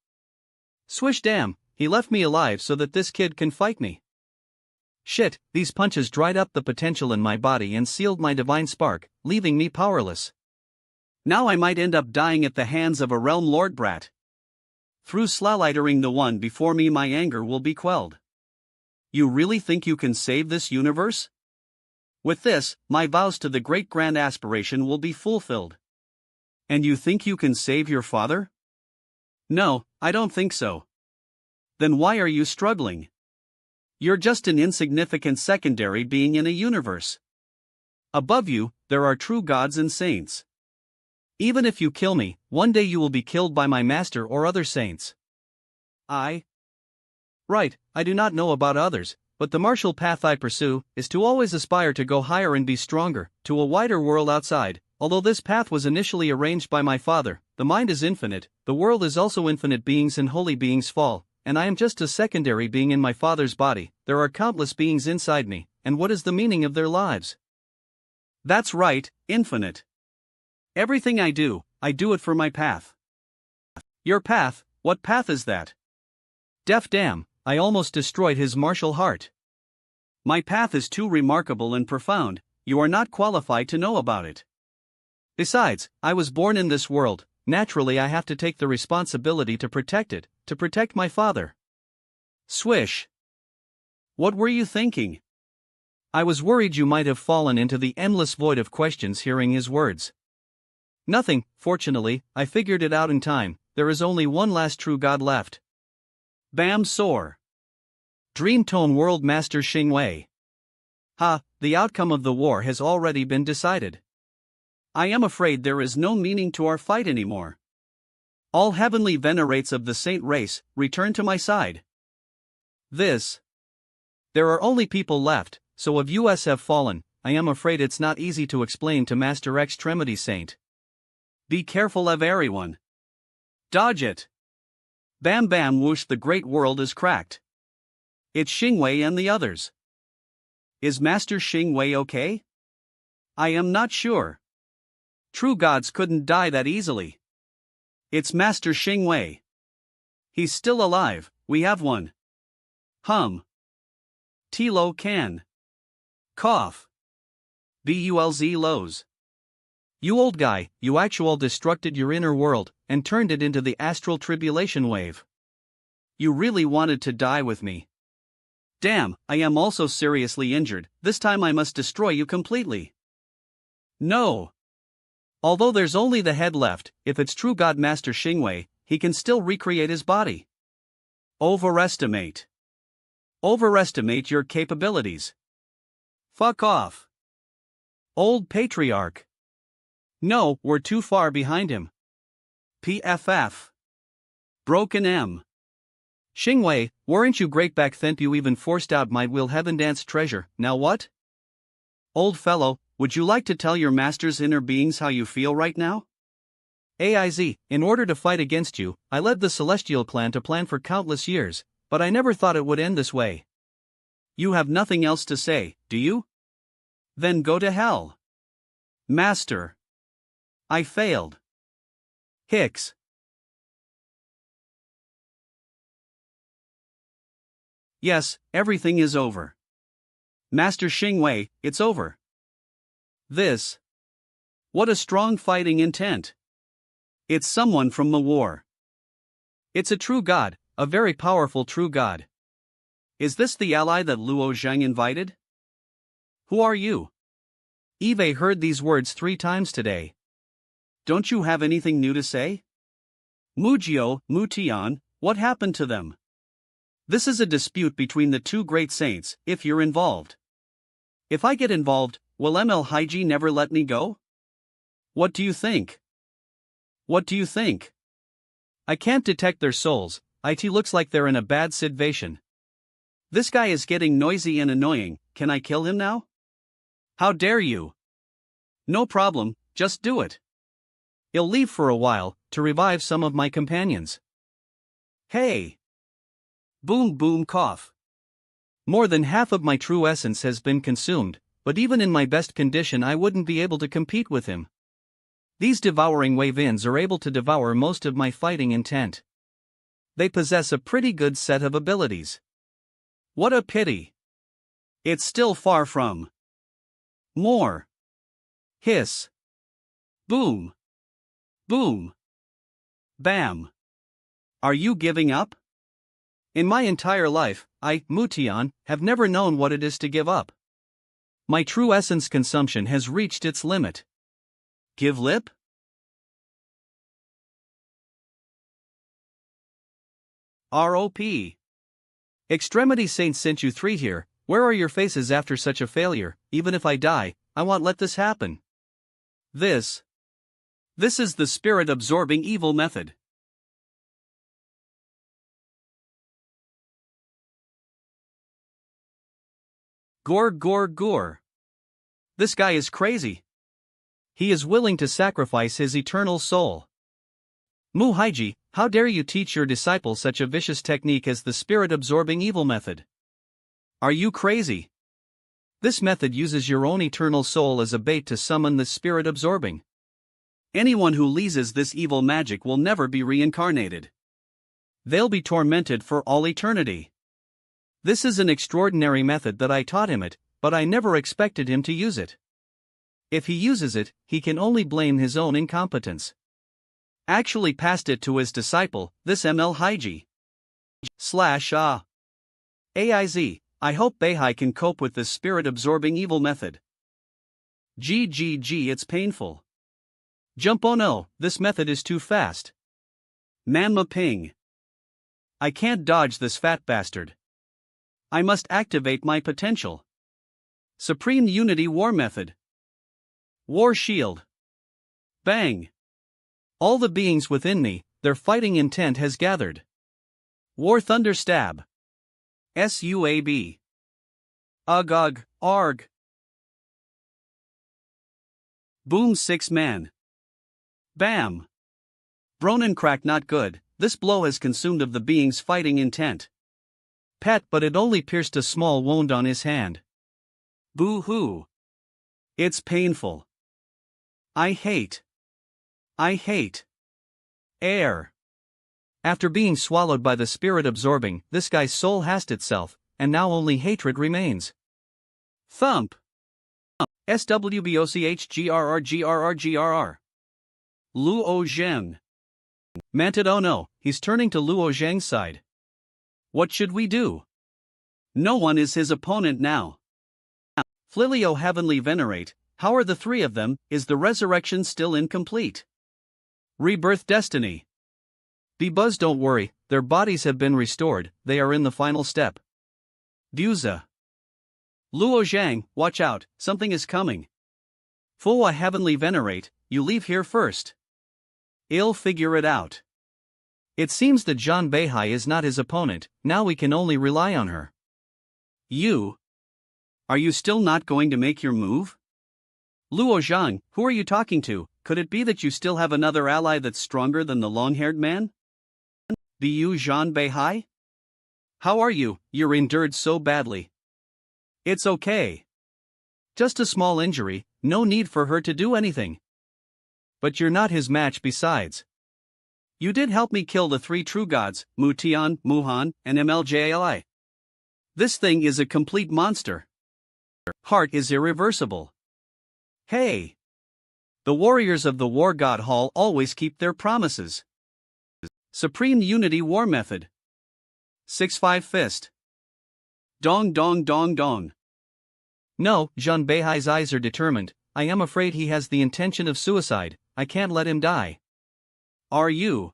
Swish damn, he left me alive so that this kid can fight me. Shit, these punches dried up the potential in my body and sealed my divine spark, leaving me powerless. Now I might end up dying at the hands of a realm lord brat. Through slalitering the one before me my anger will be quelled. You really think you can save this universe? With this, my vows to the great grand aspiration will be fulfilled. And you think you can save your father? No, I don't think so. Then why are you struggling? You're just an insignificant secondary being in a universe. Above you, there are true gods and saints. Even if you kill me, one day you will be killed by my master or other saints. Right, I do not know about others, but the martial path I pursue is to always aspire to go higher and be stronger, to a wider world outside. Although this path was initially arranged by my father, the mind is infinite, the world is also infinite beings and holy beings fall, and I am just a secondary being in my father's body. There are countless beings inside me, and what is the meaning of their lives? That's right, infinite. Everything I do it for my path. Your path, what path is that? Deaf damn, I almost destroyed his martial heart. My path is too remarkable and profound, you are not qualified to know about it. Besides, I was born in this world, naturally I have to take the responsibility to protect it, to protect my father. Swish. What were you thinking? I was worried you might have fallen into the endless void of questions hearing his words. Nothing, fortunately, I figured it out in time, there is only one last true god left. Bam Soar. Dreamtone World Master Xingwei. Ha, the outcome of the war has already been decided. I am afraid there is no meaning to our fight anymore. All heavenly venerates of the saint race, return to my side. There are only people left, So if US have fallen, I am afraid it's not easy to explain to Master Extremity Saint. Be careful of everyone. Dodge it. Bam bam whoosh, the great world is cracked. It's Xingwei and the others. Is Master Xingwei okay? I am not sure. True gods couldn't die that easily. It's Master Xingwei. He's still alive, we have one. Hum. Tilo can. Cough. Bulz lows. You old guy, you actual destructed your inner world, and turned it into the astral tribulation wave. You really wanted to die with me. Damn, I am also seriously injured, this time I must destroy you completely. No. Although there's only the head left, if it's true God Master Xingwei, he can still recreate his body. Overestimate your capabilities. Fuck off. Old patriarch. No, we're too far behind him. PFF. Broken M. Xingwei, weren't you great back then? You even forced out my will heaven dance treasure, now what? Old fellow, would you like to tell your master's inner beings how you feel right now? AIZ, in order to fight against you, I led the Celestial clan to plan for countless years, but I never thought it would end this way. You have nothing else to say, do you? Then go to hell. Master. I failed. Hicks. Yes, everything is over. Master Xingwei, it's over. This. What a strong fighting intent. It's someone from the war. It's a true god, a very powerful true god. Is this the ally that Luo Zhang invited? Who are you? Eve heard these words 3 times today. Don't you have anything new to say? Mujio, Mutian, what happened to them? This is a dispute between the 2 great saints, if you're involved. If I get involved, will ML Haiji never let me go? What do you think? What do you think? I can't detect their souls, it looks like they're in a bad situation. This guy is getting noisy and annoying, can I kill him now? How dare you? No problem, just do it. I'll leave for a while, to revive some of my companions. Hey! Boom boom cough. More than half of my true essence has been consumed, but even in my best condition I wouldn't be able to compete with him. These devouring wave-ins are able to devour most of my fighting intent. They possess a pretty good set of abilities. What a pity. It's still far from. More. Hiss. Boom. Boom. Bam. Are you giving up? In my entire life, I, Mutian, have never known what it is to give up. My true essence consumption has reached its limit. Give lip? ROP. Extremity Saint sent you 3 here, where are your faces after such a failure? Even if I die, I won't let this happen. This is the spirit-absorbing evil method. Gore. This guy is crazy. He is willing to sacrifice his eternal soul. Mu Haiji, how dare you teach your disciple such a vicious technique as the spirit-absorbing evil method? Are you crazy? This method uses your own eternal soul as a bait to summon the spirit-absorbing. Anyone who leases this evil magic will never be reincarnated. They'll be tormented for all eternity. This is an extraordinary method that I taught him it, but I never expected him to use it. If he uses it, he can only blame his own incompetence. Actually passed it to his disciple, this ML Haiji. AIZ, I hope Beihai can cope with this spirit-absorbing evil method. GGG, it's painful. Jump, oh no, this method is too fast. Manma ping. I can't dodge this fat bastard. I must activate my potential. Supreme Unity War Method. War Shield. Bang. All the beings within me, their fighting intent has gathered. War Thunder Stab. SUAB. Ugh ugh, arg. Boom 6-man. Bam. Bronin crack not good, this blow has consumed of the being's fighting intent. Pet but it only pierced a small wound on his hand. Boo-hoo. It's painful. I hate. Air. After being swallowed by the spirit absorbing, this guy's soul hashed itself, and now only hatred remains. Thump. SWBOCHGRRGRRGRR. Luo Zheng. Manted, oh no, he's turning to Luo Zheng's side. What should we do? No one is his opponent now. Flilio Heavenly Venerate, how are the three of them? Is the resurrection still incomplete? Rebirth Destiny. Be Buzz, don't worry, their bodies have been restored, they are in the final step. Buza. Luo Zhang, watch out, something is coming. Fua Heavenly Venerate, you leave here first. I'll figure it out. It seems that Zhan Beihai is not his opponent, now we can only rely on her. You? Are you still not going to make your move? Luo Zhang, who are you talking to? Could it be that you still have another ally that's stronger than the long-haired man? Be you Zhan Beihai? How are you? You're injured so badly. It's okay. Just a small injury, no need for her to do anything. But you're not his match besides. You did help me kill the three true gods, Mu Tian, Muhan, and MLJLI. This thing is a complete monster. Heart is irreversible. Hey! The warriors of the War God Hall always keep their promises. Supreme Unity War Method. 6-5 Fist. Dong dong dong dong. No, Zhan Beihai's eyes are determined. I am afraid he has the intention of suicide. I can't let him die. Are you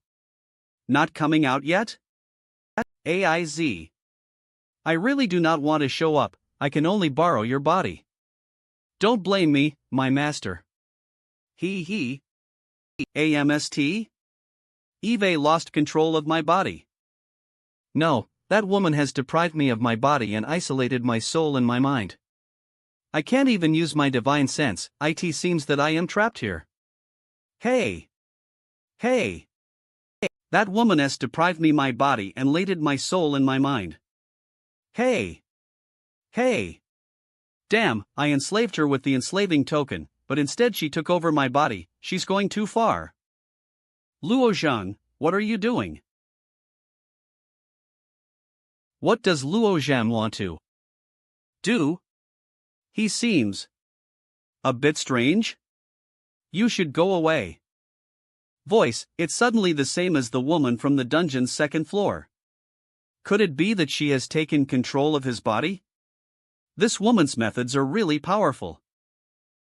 not coming out yet? AIZ. I really do not want to show up, I can only borrow your body. Don't blame me, my master. He. AMST? Eve lost control of my body. No, that woman has deprived me of my body and isolated my soul and my mind. I can't even use my divine sense, it seems that I am trapped here. Hey! That woman has deprived me my body and laded my soul and my mind. Hey! Damn, I enslaved her with the enslaving token, but instead she took over my body, she's going too far. Luo Zhang, what are you doing? What does Luo Zhang want to do? He seems a bit strange. You should go away. Voice, it's suddenly the same as the woman from the dungeon's second floor. Could it be that she has taken control of his body? This woman's methods are really powerful.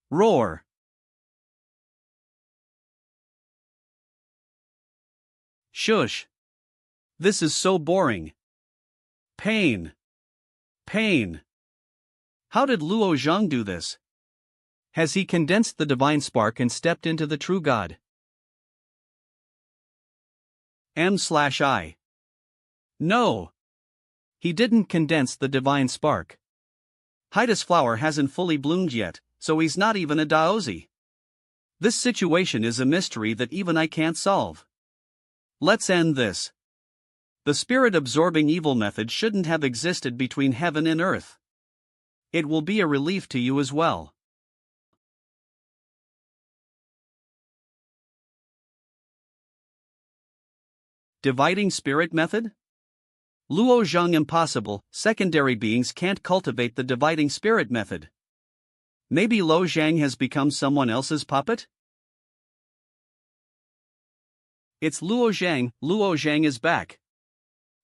Roar. Shush. This is so boring. Pain. How did Luo Zhang do this? Has he condensed the divine spark and stepped into the true God? M/I. No. He didn't condense the divine spark. Haida's flower hasn't fully bloomed yet, so he's not even a Daozi. This situation is a mystery that even I can't solve. Let's end this. The spirit-absorbing evil method shouldn't have existed between heaven and earth. It will be a relief to you as well. Dividing spirit method? Luo Zhang impossible, secondary beings can't cultivate the dividing spirit method. Maybe Luo Zhang has become someone else's puppet? It's Luo Zhang is back.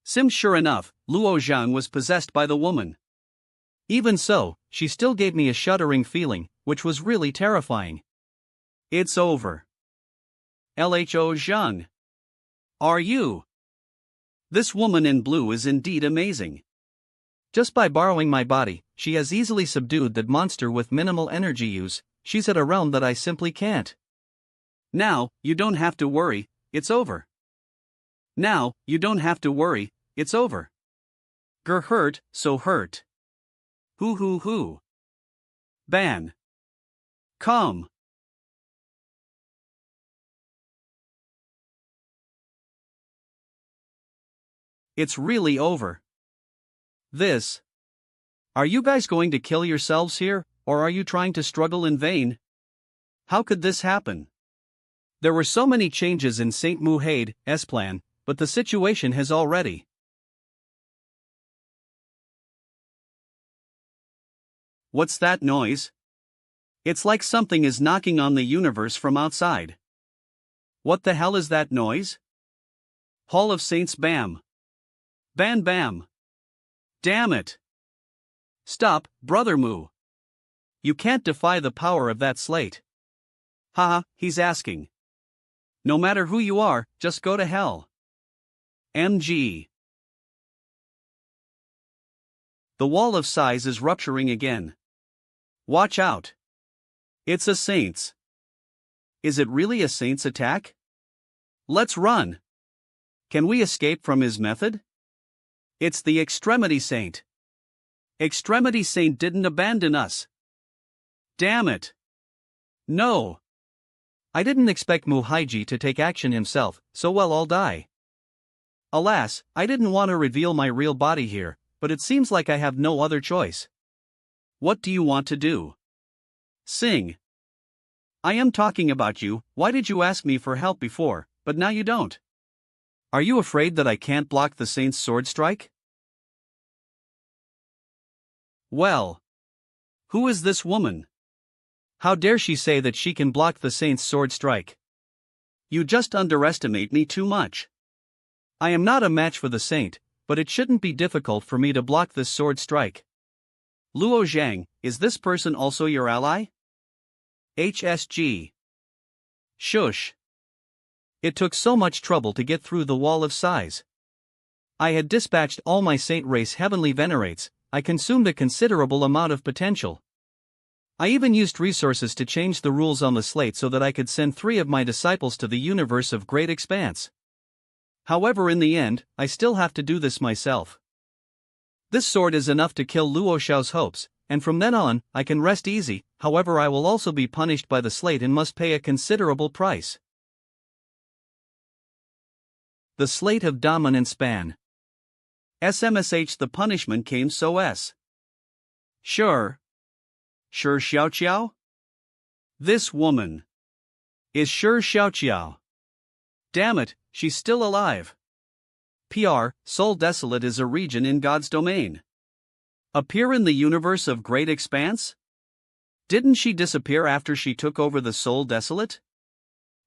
Sim, sure enough, Luo Zhang was possessed by the woman. Even so, she still gave me a shuddering feeling, which was really terrifying. It's over. LHO Zhang. Are you? This woman in blue is indeed amazing. Just by borrowing my body, she has easily subdued that monster with minimal energy use. She's at a realm that I simply can't. Now, you don't have to worry, it's over. Now, you don't have to worry, it's over. Hurt, so hurt. Hoo. Ban. Come. It's really over. This. Are you guys going to kill yourselves here, or are you trying to struggle in vain? How could this happen? There were so many changes in Saint Muhade's plan, but the situation has already. What's that noise? It's like something is knocking on the universe from outside. What the hell is that noise? Hall of Saints Bam. Bam. Damn it. Stop, Brother Mu. You can't defy the power of that slate. Haha, he's asking. No matter who you are, just go to hell. MG. The wall of size is rupturing again. Watch out. It's a saint's. Is it really a saint's attack? Let's run. Can we escape from his method? It's the Extremity Saint. Extremity Saint didn't abandon us. Damn it. No. I didn't expect Muhaiji to take action himself, so well I'll die. Alas, I didn't want to reveal my real body here, but it seems like I have no other choice. What do you want to do? Sing. I am talking about you. Why did you ask me for help before, but now you don't? Are you afraid that I can't block the saint's sword strike? Well. Who is this woman? How dare she say that she can block the saint's sword strike? You just underestimate me too much. I am not a match for the saint, but it shouldn't be difficult for me to block this sword strike. Luo Zhang, is this person also your ally? HSG. Shush. It took so much trouble to get through the wall of size. I had dispatched all my saint race heavenly venerates. I consumed a considerable amount of potential. I even used resources to change the rules on the slate so that I could send 3 of my disciples to the universe of great expanse. However, in the end, I still have to do this myself. This sword is enough to kill Luo Xiao's hopes, and from then on, I can rest easy. However, I will also be punished by the slate and must pay a considerable price. The Slate of Dominant Span. SMSH. The punishment came so s. Sure Xiaoqiao? This woman is sure Xiaoqiao. Damn it, she's still alive. PR, Soul Desolate is a region in God's domain. Appear in the universe of great expanse? Didn't she disappear after she took over the Soul Desolate?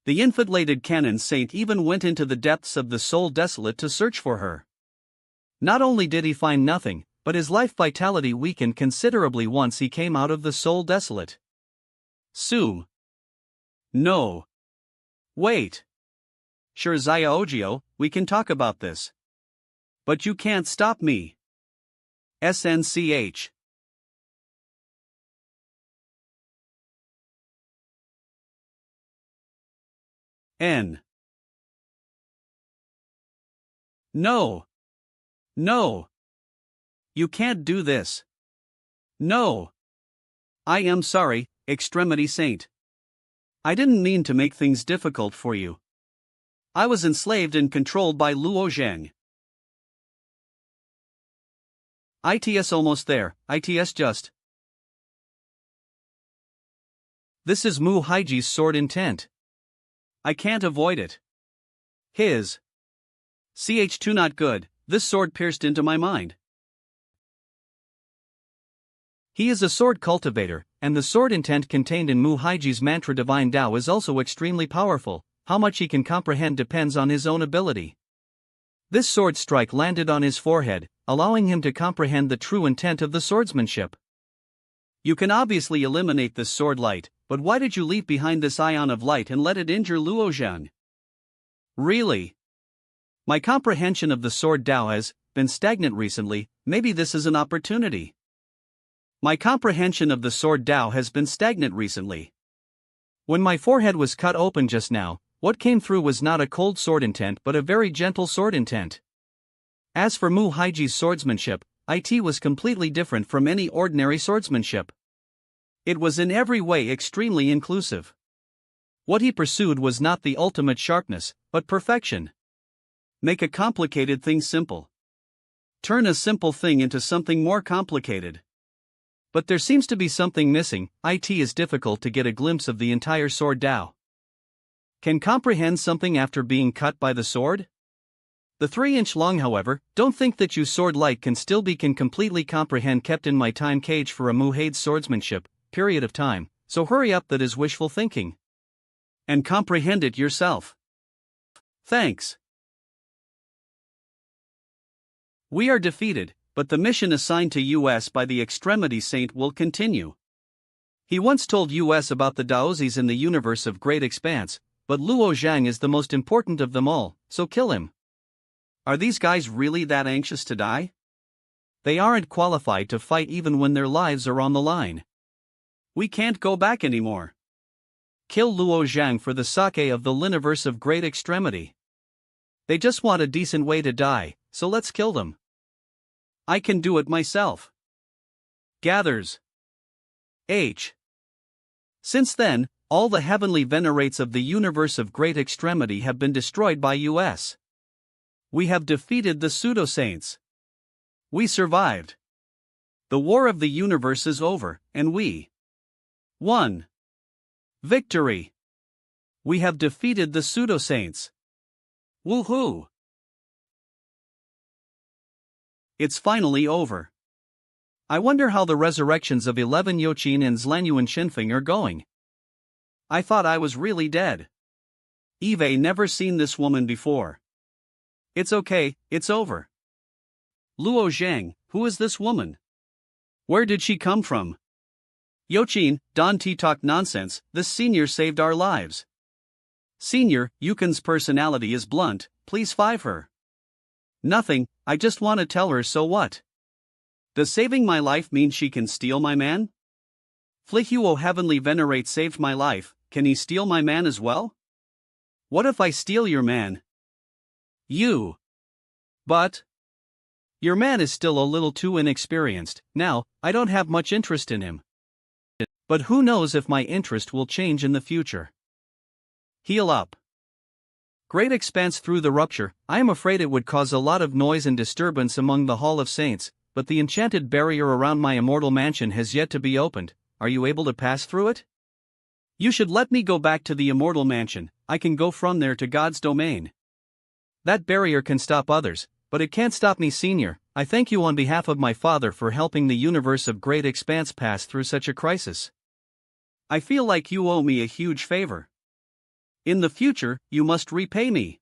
The infatuated canon saint even went into the depths of the Soul Desolate to search for her. Not only did he find nothing, but his life vitality weakened considerably once he came out of the Soul Desolate. Sue. No. Wait. Sure, Xiaojio, we can talk about this. But you can't stop me. SNCH. N. No. You can't do this. No. I am sorry, Extremity Saint. I didn't mean to make things difficult for you. I was enslaved and controlled by Luo Zhang. ITS almost there, ITS just. This is Mu Haiji's sword intent. I can't avoid it. His. CH2 not good, this sword pierced into my mind. He is a sword cultivator, and the sword intent contained in Mu Haiji's mantra Divine Tao is also extremely powerful. How much he can comprehend depends on his own ability. This sword strike landed on his forehead, allowing him to comprehend the true intent of the swordsmanship. You can obviously eliminate this sword light, but why did you leave behind this ion of light and let it injure Luo Zhang? Really? My comprehension of the sword Tao has been stagnant recently. Maybe this is an opportunity. My comprehension of the sword Tao has been stagnant recently. When my forehead was cut open just now, what came through was not a cold sword intent but a very gentle sword intent. As for Mu Haiji's swordsmanship, it was completely different from any ordinary swordsmanship. It was in every way extremely inclusive. What he pursued was not the ultimate sharpness, but perfection. Make a complicated thing simple. Turn a simple thing into something more complicated. But there seems to be something missing. It is difficult to get a glimpse of the entire sword Dao. Can comprehend something after being cut by the sword? The 3-inch long, however, don't think that you sword light can completely comprehend kept in my time cage for a muhade swordsmanship, period of time, so hurry up, that is wishful thinking. And comprehend it yourself. Thanks. We are defeated, but the mission assigned to US by the Extremity Saint will continue. He once told US about the Daozis in the universe of Great Expanse, but Luo Zhang is the most important of them all, so kill him. Are these guys really that anxious to die? They aren't qualified to fight even when their lives are on the line. We can't go back anymore. Kill Luo Zhang for the sake of the Liniverse of Great Extremity. They just want a decent way to die, so let's kill them. I can do it myself. Gathers. H. Since then, all the heavenly venerates of the universe of Great Extremity have been destroyed by US. We have defeated the pseudo-saints. We survived. The war of the universe is over, and we won. Victory. We have defeated the pseudo-saints. Woohoo! It's finally over. I wonder how the resurrections of 11 Yochin and Zlanyuan Shinfeng are going. I thought I was really dead. Eve never seen this woman before. It's okay, it's over. Luo Zhang, who is this woman? Where did she come from? Yochin, don't talk nonsense, this senior saved our lives. Senior, Yukin's personality is blunt, please five her. Nothing, I just want to tell her so what. Does saving my life mean she can steal my man? Flihuo Heavenly Venerate saved my life, can he steal my man as well? What if I steal your man? You. But your man is still a little too inexperienced, now, I don't have much interest in him. But who knows if my interest will change in the future. Heal up. Great Expanse through the rupture, I am afraid it would cause a lot of noise and disturbance among the Hall of Saints, but the enchanted barrier around my immortal mansion has yet to be opened. Are you able to pass through it? You should let me go back to the immortal mansion, I can go from there to God's domain. That barrier can stop others, but it can't stop me, Senior. I thank you on behalf of my father for helping the universe of Great Expanse pass through such a crisis. I feel like you owe me a huge favor. In the future, you must repay me.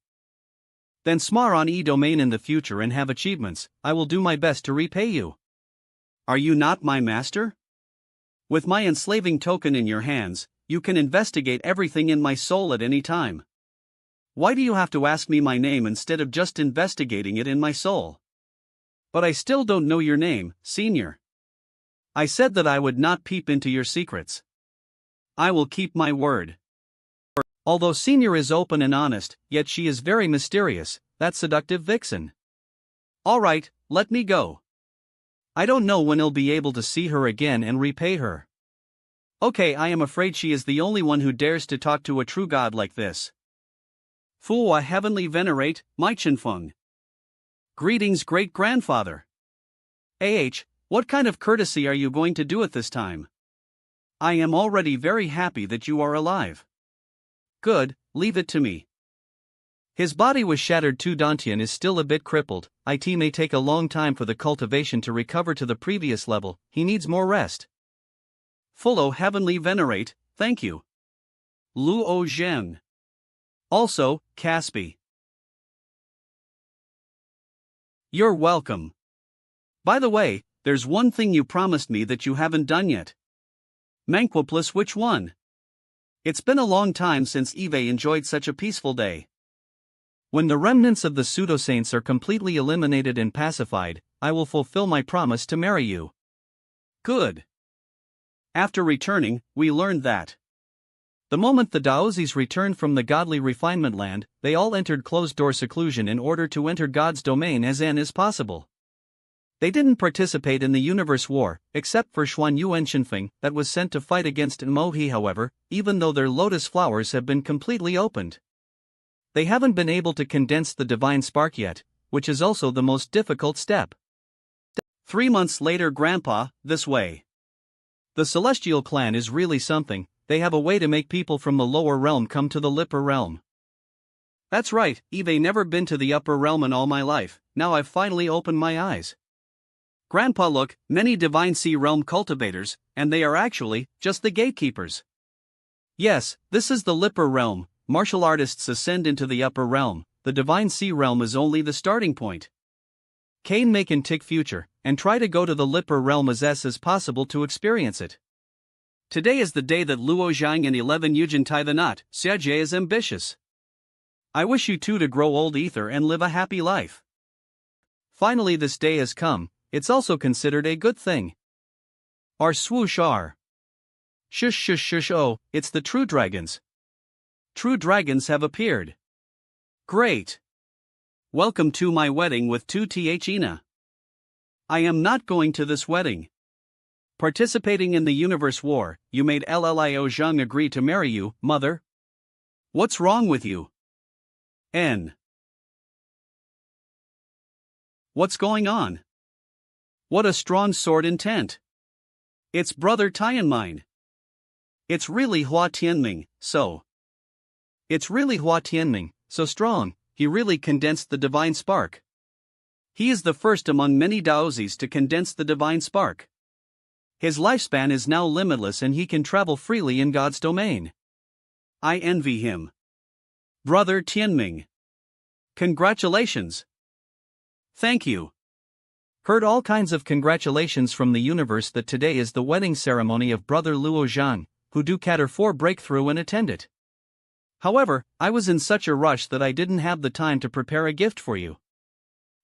Then smar on E-domain in the future and have achievements, I will do my best to repay you. Are you not my master? With my enslaving token in your hands, you can investigate everything in my soul at any time. Why do you have to ask me my name instead of just investigating it in my soul? But I still don't know your name, Senior. I said that I would not peep into your secrets. I will keep my word. Although Senior is open and honest, yet she is very mysterious, that seductive vixen. Alright, let me go. I don't know when I'll be able to see her again and repay her. Okay, I am afraid she is the only one who dares to talk to a true god like this. Fuwa Heavenly Venerate, Meichenfeng. Greetings, great-grandfather. What kind of courtesy are you going to do at this time? I am already very happy that you are alive. Good, leave it to me. His body was shattered too. Dantian is still a bit crippled, it may take a long time for the cultivation to recover to the previous level, he needs more rest. Fulo Heavenly Venerate, thank you. Luo Zheng. Also, Caspi. You're welcome. By the way, there's one thing you promised me that you haven't done yet. Manhwa plus which one? It's been a long time since Eve enjoyed such a peaceful day. When the remnants of the pseudo-saints are completely eliminated and pacified, I will fulfill my promise to marry you. Good. After returning, we learned that the moment the Daozis returned from the godly refinement land, they all entered closed-door seclusion in order to enter God's domain as possible. They didn't participate in the universe war, except for Xuan Yuan Shinfeng that was sent to fight against Mohi. However, even though their lotus flowers have been completely opened, they haven't been able to condense the divine spark yet, which is also the most difficult step. 3 months later, Grandpa, this way. The Celestial Clan is really something. They have a way to make people from the lower realm come to the upper realm. That's right, I've never been to the upper realm in all my life. Now I've finally opened my eyes. Grandpa, look, many divine sea realm cultivators, and they are actually just the gatekeepers. Yes, this is the upper realm. Martial artists ascend into the upper realm. The divine sea realm is only the starting point. Kane make and tick future, and try to go to the upper realm as possible to experience it. Today is the day that Luo Zhang and 11 Yujin tie the knot. Xiajie is ambitious. I wish you two to grow old, Ether, and live a happy life. Finally, this day has come. It's also considered a good thing. Our swoosh are. Shush shush shush, oh, it's the true dragons. True dragons have appeared. Great. Welcome to my wedding with 2th Ina. I am not going to this wedding. Participating in the universe war, you made Llio Zhang agree to marry you, mother. What's wrong with you? What's going on? What a strong sword intent. It's brother Tianmine. It's really Hua Tianming, so. It's really Hua Tianming, so strong, he really condensed the divine spark. He is the first among many Daozis to condense the divine spark. His lifespan is now limitless and he can travel freely in God's domain. I envy him. Brother Tianming. Congratulations. Thank you. Heard all kinds of congratulations from the universe that today is the wedding ceremony of brother Luo Zhang, who do cater for breakthrough and attend it. However, I was in such a rush that I didn't have the time to prepare a gift for you.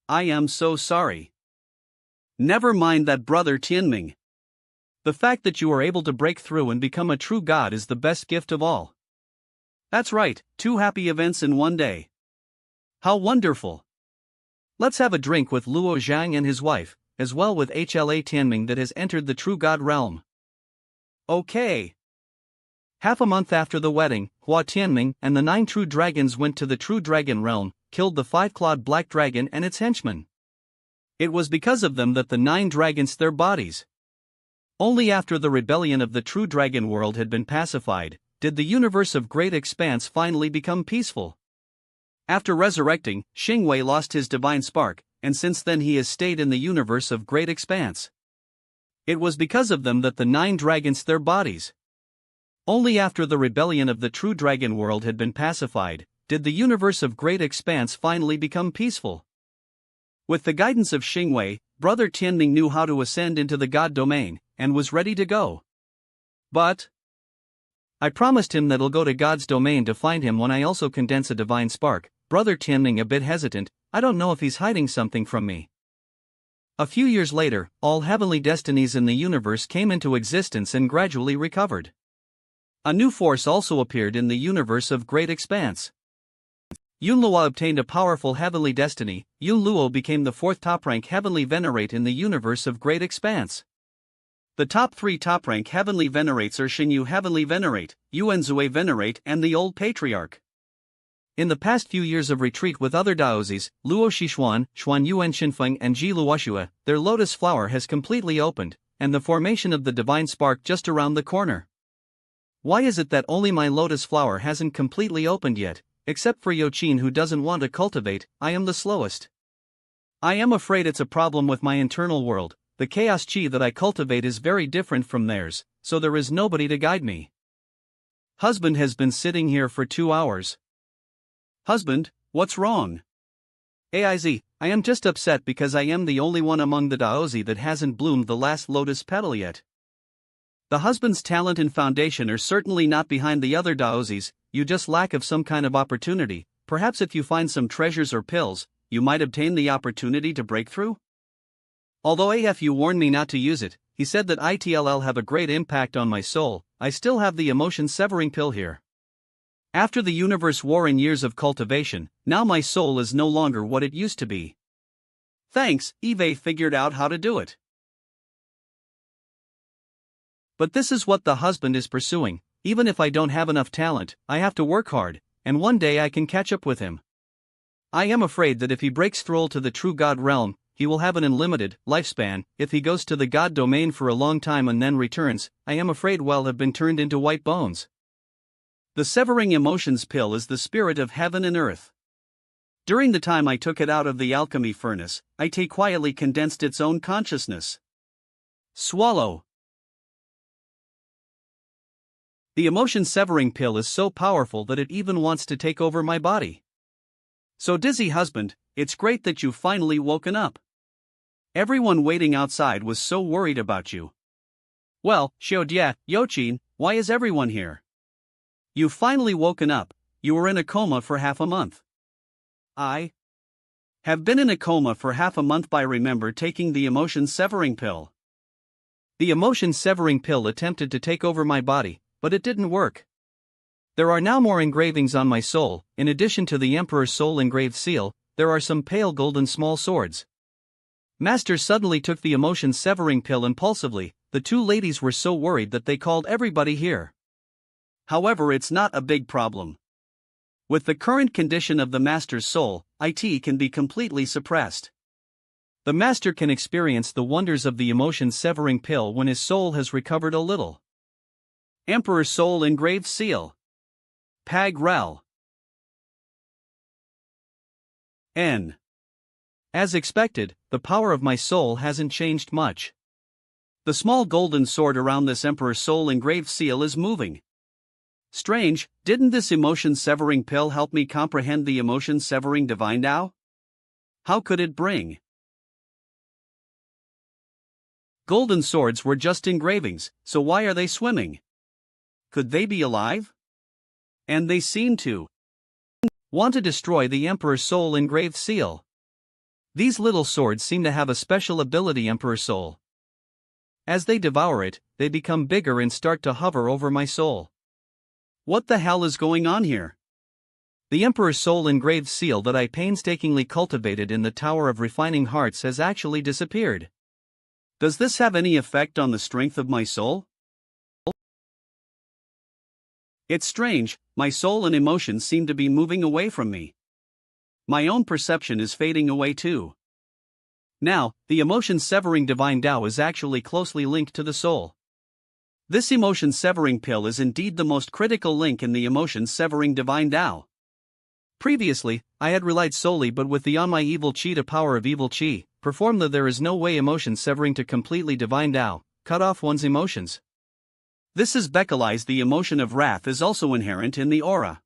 I am so sorry. Never mind that, brother Tianming. The fact that you are able to break through and become a true god is the best gift of all. That's right, 2 happy events in one day. How wonderful. Let's have a drink with Luo Zhang and his wife, as well with Hla Tianming that has entered the true god realm. Okay. Half a month after the wedding, Hua Tianming and the 9 true dragons went to the true dragon realm, killed the 5-clawed black dragon and its henchmen. It was because of them that the 9 dragons their bodies. Only after the rebellion of the true dragon world had been pacified, did the universe of great expanse finally become peaceful. After resurrecting, Xingwei lost his divine spark, and since then he has stayed in the universe of great expanse. It was because of them that the 9 dragons their bodies. Only after the rebellion of the true dragon world had been pacified, did the universe of great expanse finally become peaceful. With the guidance of Xingwei, brother Tianming knew how to ascend into the god domain, and was ready to go. But I promised him that I'll go to God's domain to find him when I also condense a divine spark. Brother Tianming a bit hesitant, I don't know if he's hiding something from me. A few years later, all heavenly destinies in the universe came into existence and gradually recovered. A new force also appeared in the universe of great expanse. Yunluo obtained a powerful heavenly destiny. Yunluo became the 4th top-rank heavenly venerate in the universe of great expanse. The top 3 top-rank heavenly venerates are Xingyu Heavenly Venerate, Yuanzue Venerate and the Old Patriarch. In the past few years of retreat with other Daozis, Luo Xishuan, Xuan Yuan Shinfeng and Ji Luoshua, their lotus flower has completely opened, and the formation of the divine spark just around the corner. Why is it that only my lotus flower hasn't completely opened yet, except for Yochin who doesn't want to cultivate? I am the slowest. I am afraid it's a problem with my internal world. The chaos chi that I cultivate is very different from theirs, so there is nobody to guide me. Husband has been sitting here for 2 hours. Husband, what's wrong? Aiz, I am just upset because I am the only one among the Daozi that hasn't bloomed the last lotus petal yet. The husband's talent and foundation are certainly not behind the other Daozis, you just lack of some kind of opportunity. Perhaps if you find some treasures or pills, you might obtain the opportunity to break through? Although AFU warned me not to use it, he said that ITLL have a great impact on my soul. I still have the emotion-severing pill here. After the universe war and years of cultivation, now my soul is no longer what it used to be. Thanks, Eve figured out how to do it. But this is what the husband is pursuing. Even if I don't have enough talent, I have to work hard, and one day I can catch up with him. I am afraid that if he breaks through to the true God realm, he will have an unlimited lifespan. If he goes to the God domain for a long time and then returns, I am afraid we'll have been turned into white bones. The severing emotions pill is the spirit of heaven and earth. During the time I took it out of the alchemy furnace, it quietly condensed its own consciousness. Swallow. The emotion-severing pill is so powerful that it even wants to take over my body. So dizzy husband, it's great that you've finally woken up. Everyone waiting outside was so worried about you. Well, Xiaodie, Yochin, why is everyone here? You've finally woken up. You were in a coma for half a month. I have been in a coma for half a month. I remember taking the emotion-severing pill. The emotion-severing pill attempted to take over my body, but it didn't work. There are now more engravings on my soul. In addition to the Emperor's soul engraved seal, there are some pale golden small swords. Master suddenly took the emotion-severing pill impulsively. The two ladies were so worried that they called everybody here. However, it's not a big problem. With the current condition of the Master's soul, it can be completely suppressed. The Master can experience the wonders of the emotion-severing pill when his soul has recovered a little. Emperor's soul engraved seal. Pag Rel. N. As expected, the power of my soul hasn't changed much. The small golden sword around this Emperor's soul engraved seal is moving. Strange, didn't this emotion-severing pill help me comprehend the emotion-severing divine Tao? How could it bring? Golden swords were just engravings, so why are they swimming? Could they be alive? And they seem to want to destroy the Emperor's soul engraved seal. These little swords seem to have a special ability, Emperor Soul. As they devour it, they become bigger and start to hover over my soul. What the hell is going on here? The Emperor's soul engraved seal that I painstakingly cultivated in the Tower of Refining Hearts has actually disappeared. Does this have any effect on the strength of my soul? It's strange, my soul and emotions seem to be moving away from me. My own perception is fading away too. Now, the emotion-severing divine Tao is actually closely linked to the soul. This emotion-severing pill is indeed the most critical link in the emotion-severing divine Tao. Previously, I had relied solely but with the on my evil chi to power of evil chi, perform the there is no way emotion-severing to completely divine Tao, cut off one's emotions. This is Beckelized. The emotion of wrath is also inherent in the aura.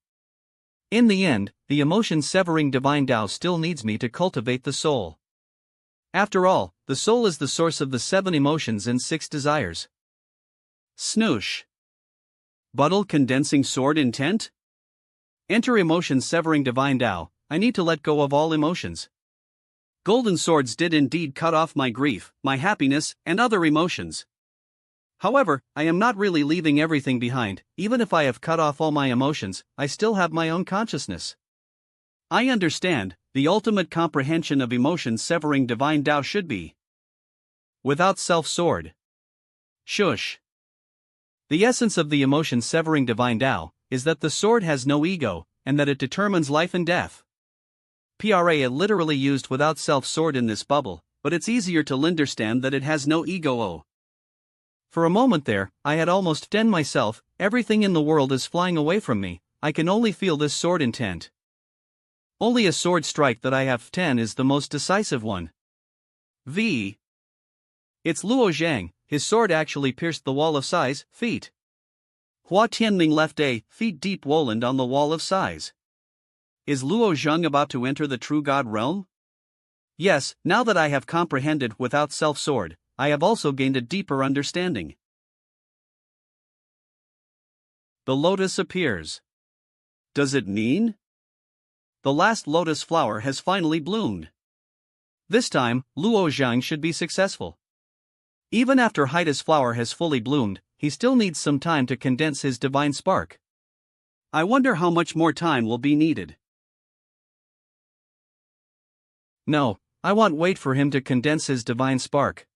In the end, the emotion-severing divine Tao still needs me to cultivate the soul. After all, the soul is the source of the 7 emotions and 6 desires. Snoosh. Buttle condensing sword intent? Enter emotion-severing divine Tao. I need to let go of all emotions. Golden swords did indeed cut off my grief, my happiness, and other emotions. However, I am not really leaving everything behind. Even if I have cut off all my emotions, I still have my own consciousness. I understand, the ultimate comprehension of emotion-severing divine Tao should be without self-sword. Shush. The essence of the emotion-severing divine Tao is that the sword has no ego, and that it determines life and death. It literally used without self-sword in this bubble, but it's easier to understand that it has no ego. For a moment there, I had almost done myself. Everything in the world is flying away from me. I can only feel this sword intent. Only a sword strike that I have 10 is the most decisive one. V. It's Luo Zhang. His sword actually pierced the wall of size, feet. Hua Tianming left a feet deep woland on the wall of size. Is Luo Zhang about to enter the true God realm? Yes, now that I have comprehended without self-sword, I have also gained a deeper understanding. The lotus appears. Does it mean? The last lotus flower has finally bloomed. This time, Luo Zhang should be successful. Even after Haida's flower has fully bloomed, he still needs some time to condense his divine spark. I wonder how much more time will be needed. No, I want wait for him to condense his divine spark.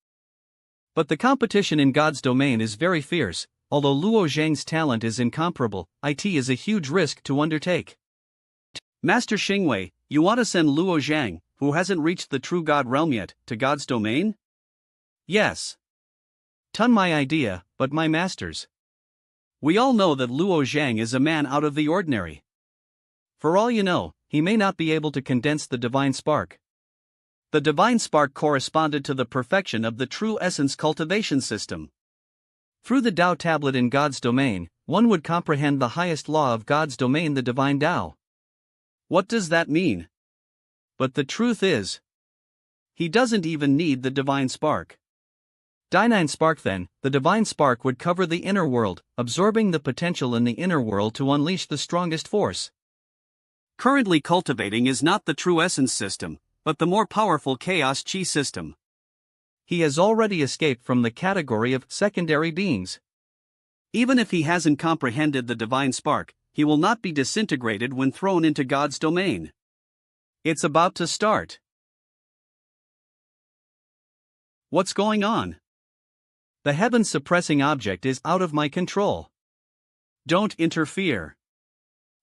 But the competition in God's domain is very fierce. Although Luo Zhang's talent is incomparable, it is a huge risk to undertake. Master Xingwei, you want to send Luo Zhang, who hasn't reached the true God realm yet, to God's domain? Yes. Tun my idea, but my masters. We all know that Luo Zhang is a man out of the ordinary. For all you know, he may not be able to condense the divine spark. The divine spark corresponded to the perfection of the true essence cultivation system. Through the Tao tablet in God's domain, one would comprehend the highest law of God's domain, the divine Tao. What does that mean? But the truth is, he doesn't even need the divine spark. Divine spark then, the divine spark would cover the inner world, absorbing the potential in the inner world to unleash the strongest force. Currently cultivating is not the true essence system, but the more powerful chaos chi system. He has already escaped from the category of secondary beings. Even if he hasn't comprehended the divine spark, he will not be disintegrated when thrown into God's domain. It's about to start. What's going on? The heaven suppressing object is out of my control. Don't interfere.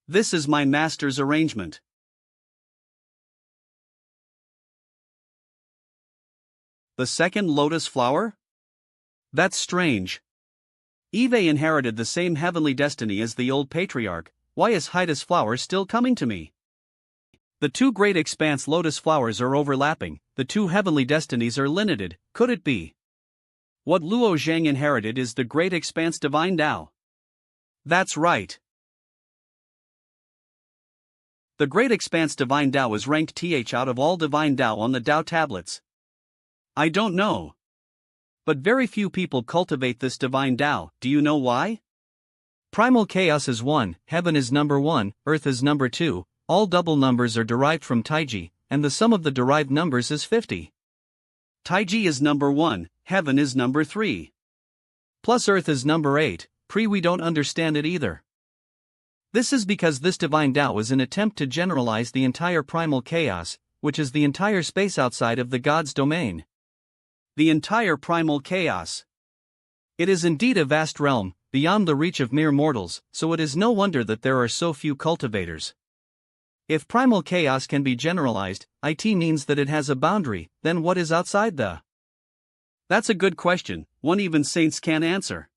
This is my master's arrangement. The second lotus flower? That's strange. Eve inherited the same heavenly destiny as the old patriarch. Why is Hyda's flower still coming to me? The two great expanse lotus flowers are overlapping, the two heavenly destinies are limited. Could it be? What Luo Zhang inherited is the great expanse divine Tao. That's right. The great expanse divine Tao is ranked Th out of all divine Tao on the Tao tablets. I don't know. But very few people cultivate this divine Tao. Do you know why? Primal chaos is 1, heaven is number 1, earth is number 2, all double numbers are derived from Taiji, and the sum of the derived numbers is 50. Taiji is number 1, heaven is number 3. Plus earth is number 8, we don't understand it either. This is because this divine Tao is an attempt to generalize the entire primal chaos, which is the entire space outside of the God's domain. The entire primal chaos. It is indeed a vast realm, beyond the reach of mere mortals, so it is no wonder that there are so few cultivators. If primal chaos can be generalized, it means that it has a boundary, then what is outside the? That's a good question, one even saints can't answer.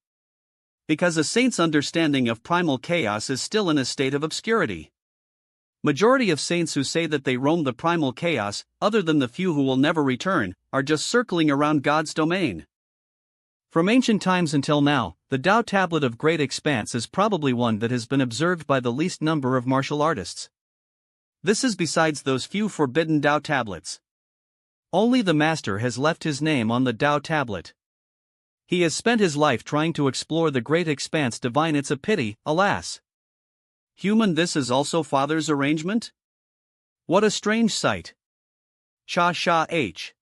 Because a saint's understanding of primal chaos is still in a state of obscurity. Majority of saints who say that they roam the primal chaos, other than the few who will never return, are just circling around God's domain. From ancient times until now, the Tao tablet of great expanse is probably one that has been observed by the least number of martial artists. This is besides those few forbidden Tao tablets. Only the master has left his name on the Tao tablet. He has spent his life trying to explore the great expanse divine. It's a pity, alas. Human, this is also Father's arrangement? What a strange sight. Cha Sha H.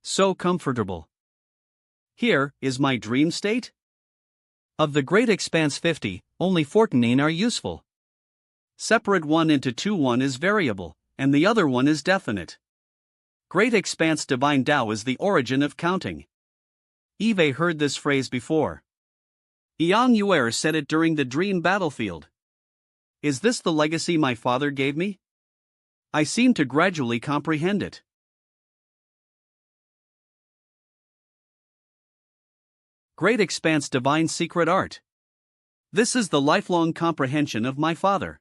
So comfortable. Here is my dream state? Of the great expanse 50, only 14 are useful. Separate one into two, one is variable, and the other one is definite. Great expanse divine Tao is the origin of counting. Eve heard this phrase before. Yang Yuer said it during the dream battlefield. Is this the legacy my father gave me? I seem to gradually comprehend it. Great expanse divine secret art. This is the lifelong comprehension of my father.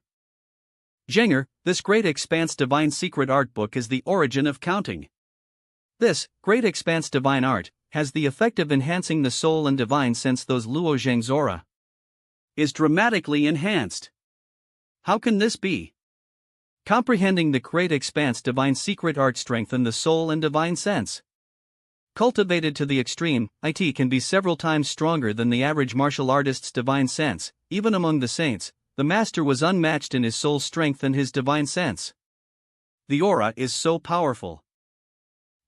Zhenger, this great expanse divine secret art book is the origin of counting. This great expanse divine art has the effect of enhancing the soul and divine sense. Those Luo Zheng's aura is dramatically enhanced. How can this be? Comprehending the great expanse divine secret art strengthen the soul and divine sense. Cultivated to the extreme, it can be several times stronger than the average martial artist's divine sense. Even among the saints, the master was unmatched in his soul strength and his divine sense. The aura is so powerful.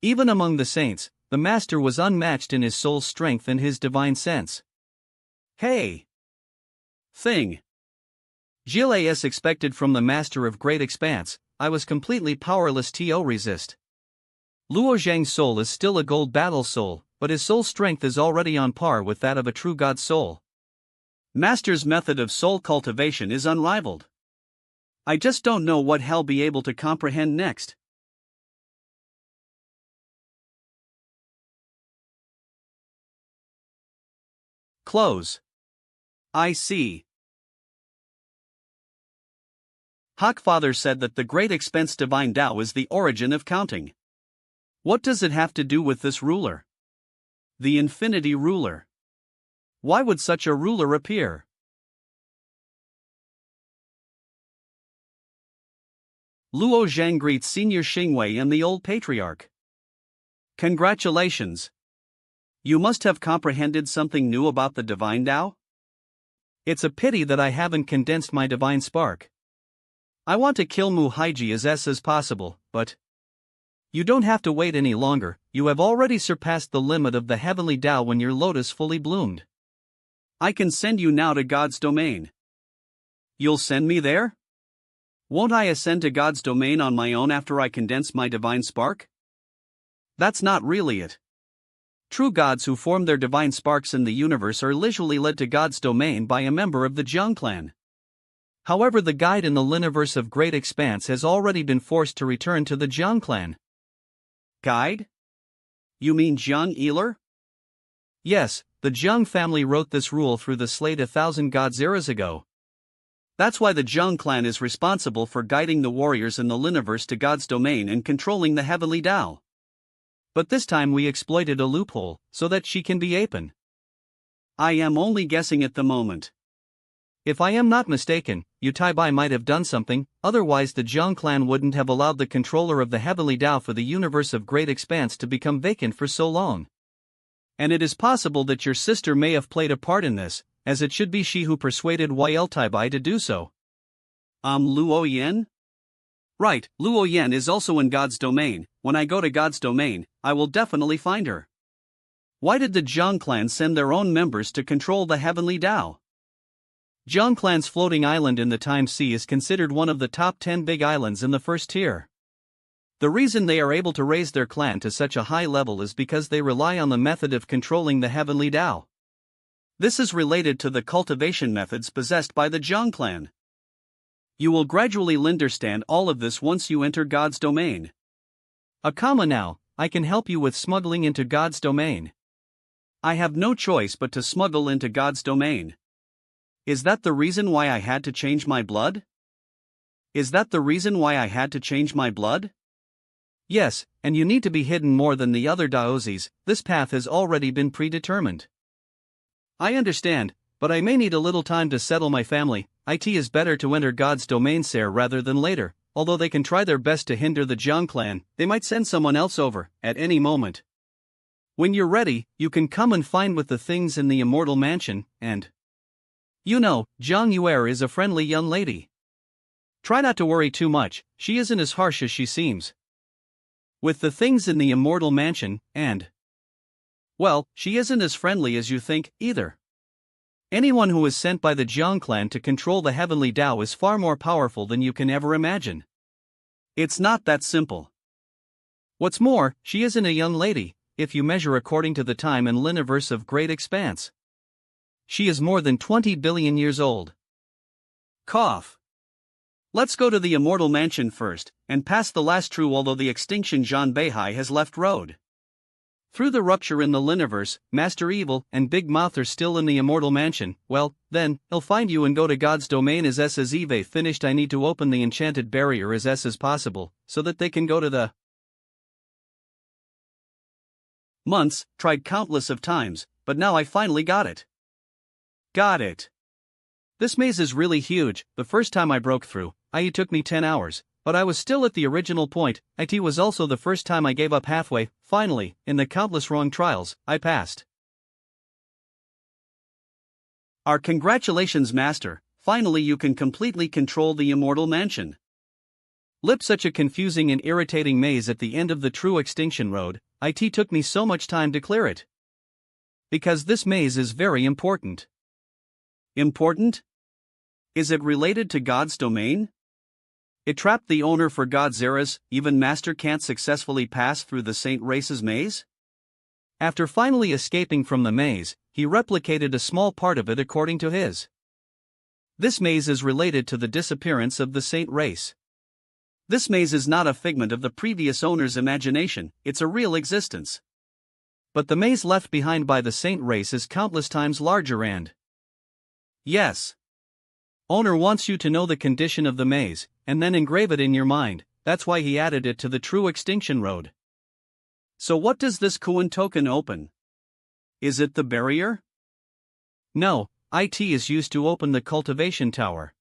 Even among the saints, the master was unmatched in his soul strength and his divine sense. Hey! Thing. Gilles expected from the master of great expanse, I was completely powerless to resist. Luo Zhang's soul is still a gold battle soul, but his soul strength is already on par with that of a true god soul. Master's method of soul cultivation is unrivaled. I just don't know what he'll be able to comprehend next. Close. I see. Hawkfather said that the Great Expense Divine Tao is the origin of counting. What does it have to do with this ruler? The Infinity Ruler. Why would such a ruler appear? Luo Zhang greets Senior Xingwei and the Old Patriarch. Congratulations. You must have comprehended something new about the Divine Tao? It's a pity that I haven't condensed my Divine Spark. I want to kill Mu Haiji as possible, but you don't have to wait any longer. You have already surpassed the limit of the Heavenly Tao when your lotus fully bloomed. I can send you now to God's domain. You'll send me there? Won't I ascend to God's domain on my own after I condense my Divine Spark? That's not really it. True gods who form their divine sparks in the universe are literally led to God's domain by a member of the Jiang clan. However, the guide in the Liniverse of Great Expanse has already been forced to return to the Jiang clan. Guide? You mean Jiang Eler? Yes, the Jiang family wrote this rule through the slate 1,000 gods eras ago. That's why the Jiang clan is responsible for guiding the warriors in the Liniverse to God's domain and controlling the Heavenly Tao. But this time we exploited a loophole, so that she can be Apen. I am only guessing at the moment. If I am not mistaken, Yu Taibai might have done something, otherwise the Jiang clan wouldn't have allowed the controller of the Heavenly Tao for the universe of Great Expanse to become vacant for so long. And it is possible that your sister may have played a part in this, as it should be she who persuaded Yael Taibai to do so. Luo Yen? Right, Luo Yen is also in God's domain. When I go to God's domain, I will definitely find her. Why did the Jiang clan send their own members to control the Heavenly Tao? Jiang clan's floating island in the Time Sea is considered one of the top 10 big islands in the first tier. The reason they are able to raise their clan to such a high level is because they rely on the method of controlling the Heavenly Tao. This is related to the cultivation methods possessed by the Jiang clan. You will gradually understand all of this once you enter God's domain. Now, I can help you with smuggling into God's domain. I have no choice but to smuggle into God's domain. Is that the reason why I had to change my blood? Is that the reason why I had to change my blood? Yes, and you need to be hidden more than the other Daozis. This path has already been predetermined. I understand, but I may need a little time to settle my family. It is better to enter God's domain sooner rather than later. Although they can try their best to hinder the Jiang clan, they might send someone else over, at any moment. When you're ready, you can come and find with the things in the immortal mansion, and you know, Jiang Yuer is a friendly young lady. Try not to worry too much, she isn't as harsh as she seems. With the things in the immortal mansion, and well, she isn't as friendly as you think, either. Anyone who is sent by the Jiang clan to control the Heavenly Tao is far more powerful than you can ever imagine. It's not that simple. What's more, she isn't a young lady, if you measure according to the time and Liniverse of Great Expanse. She is more than 20 billion years old. Cough. Let's go to the Immortal Mansion first, and pass the last true although the extinction Zhan Beihai has left road. Through the rupture in the Liniverse, Master Evil and Big Mouth are still in the Immortal Mansion. Well, then, he'll find you and go to God's domain as Eve finished. I need to open the enchanted barrier as possible, so that they can go to the months, tried countless of times, but now I finally got it. Got it. This maze is really huge. The first time I broke through, it took me 10 hours. But I was still at the original point. It was also the first time I gave up halfway. Finally, in the countless wrong trials, I passed. Our congratulations, Master. Finally you can completely control the Immortal Mansion. Such a confusing and irritating maze at the end of the True Extinction Road. It took me so much time to clear it. Because this maze is very important. Important? Is it related to God's domain? It trapped the owner for God's eras, even Master can't successfully pass through the Saint Race's maze? After finally escaping from the maze, he replicated a small part of it according to his. This maze is related to the disappearance of the Saint Race. This maze is not a figment of the previous owner's imagination, it's a real existence. But the maze left behind by the Saint Race is countless times larger and... Yes. Owner wants you to know the condition of the maze, and then engrave it in your mind. That's why he added it to the True Extinction Road. So what does this Kuan token open? Is it the barrier? No, it is used to open the cultivation tower.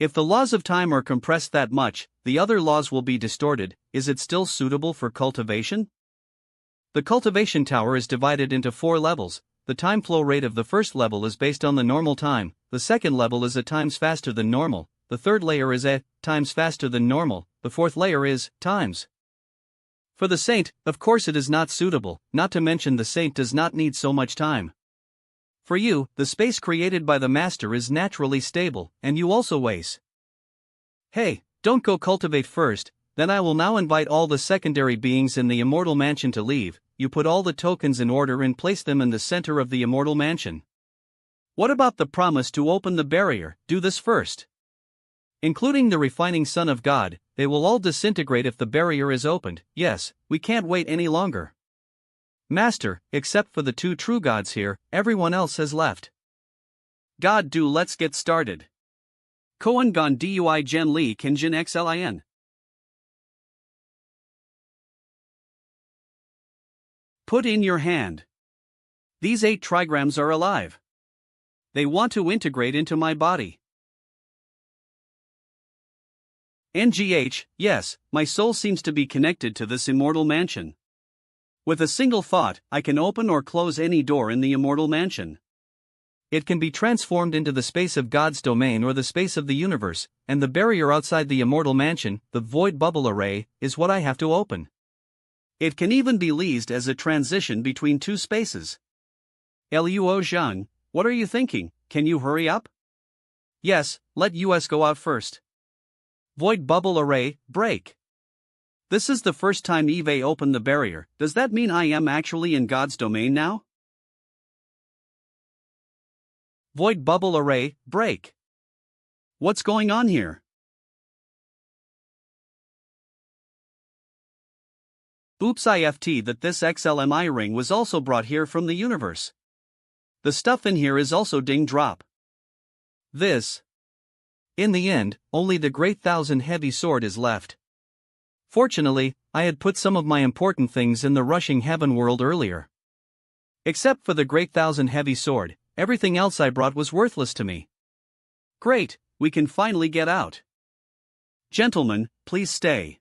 If the laws of time are compressed that much, the other laws will be distorted. Is it still suitable for cultivation? The cultivation tower is divided into 4 levels. The time flow rate of the first level is based on the normal time, the second level is at times faster than normal, the third layer is at times faster than normal, the fourth layer is times. For the saint, of course it is not suitable, not to mention the saint does not need so much time. For you, the space created by the master is naturally stable, and you also waste. Hey, don't go cultivate first, then I will now invite all the secondary beings in the immortal mansion to leave. You put all the tokens in order and place them in the center of the immortal mansion. What about the promise to open the barrier? Do this first. Including the refining Son of God, they will all disintegrate if the barrier is opened. Yes, we can't wait any longer. Master, except for the 2 true gods here, everyone else has left. God do let's get started. Koan Gon Dui Gen Li Kinjin Xlin. Put in your hand. These 8 trigrams are alive. They want to integrate into my body. NGH, yes, my soul seems to be connected to this immortal mansion. With a single thought, I can open or close any door in the immortal mansion. It can be transformed into the space of God's domain or the space of the universe, and the barrier outside the immortal mansion, the void bubble array, is what I have to open. It can even be leased as a transition between 2 spaces. Luo Zhang, what are you thinking? Can you hurry up? Yes, let us go out first. Void bubble array, break. This is the first time Eve opened the barrier. Does that mean I am actually in God's domain now? Void bubble array, break. What's going on here? Oops, IFT that this XLMI ring was also brought here from the universe. The stuff in here is also ding drop. This. In the end, only the Great Thousand Heavy Sword is left. Fortunately, I had put some of my important things in the Rushing Heaven world earlier. Except for the Great Thousand Heavy Sword, everything else I brought was worthless to me. Great, we can finally get out. Gentlemen, please stay.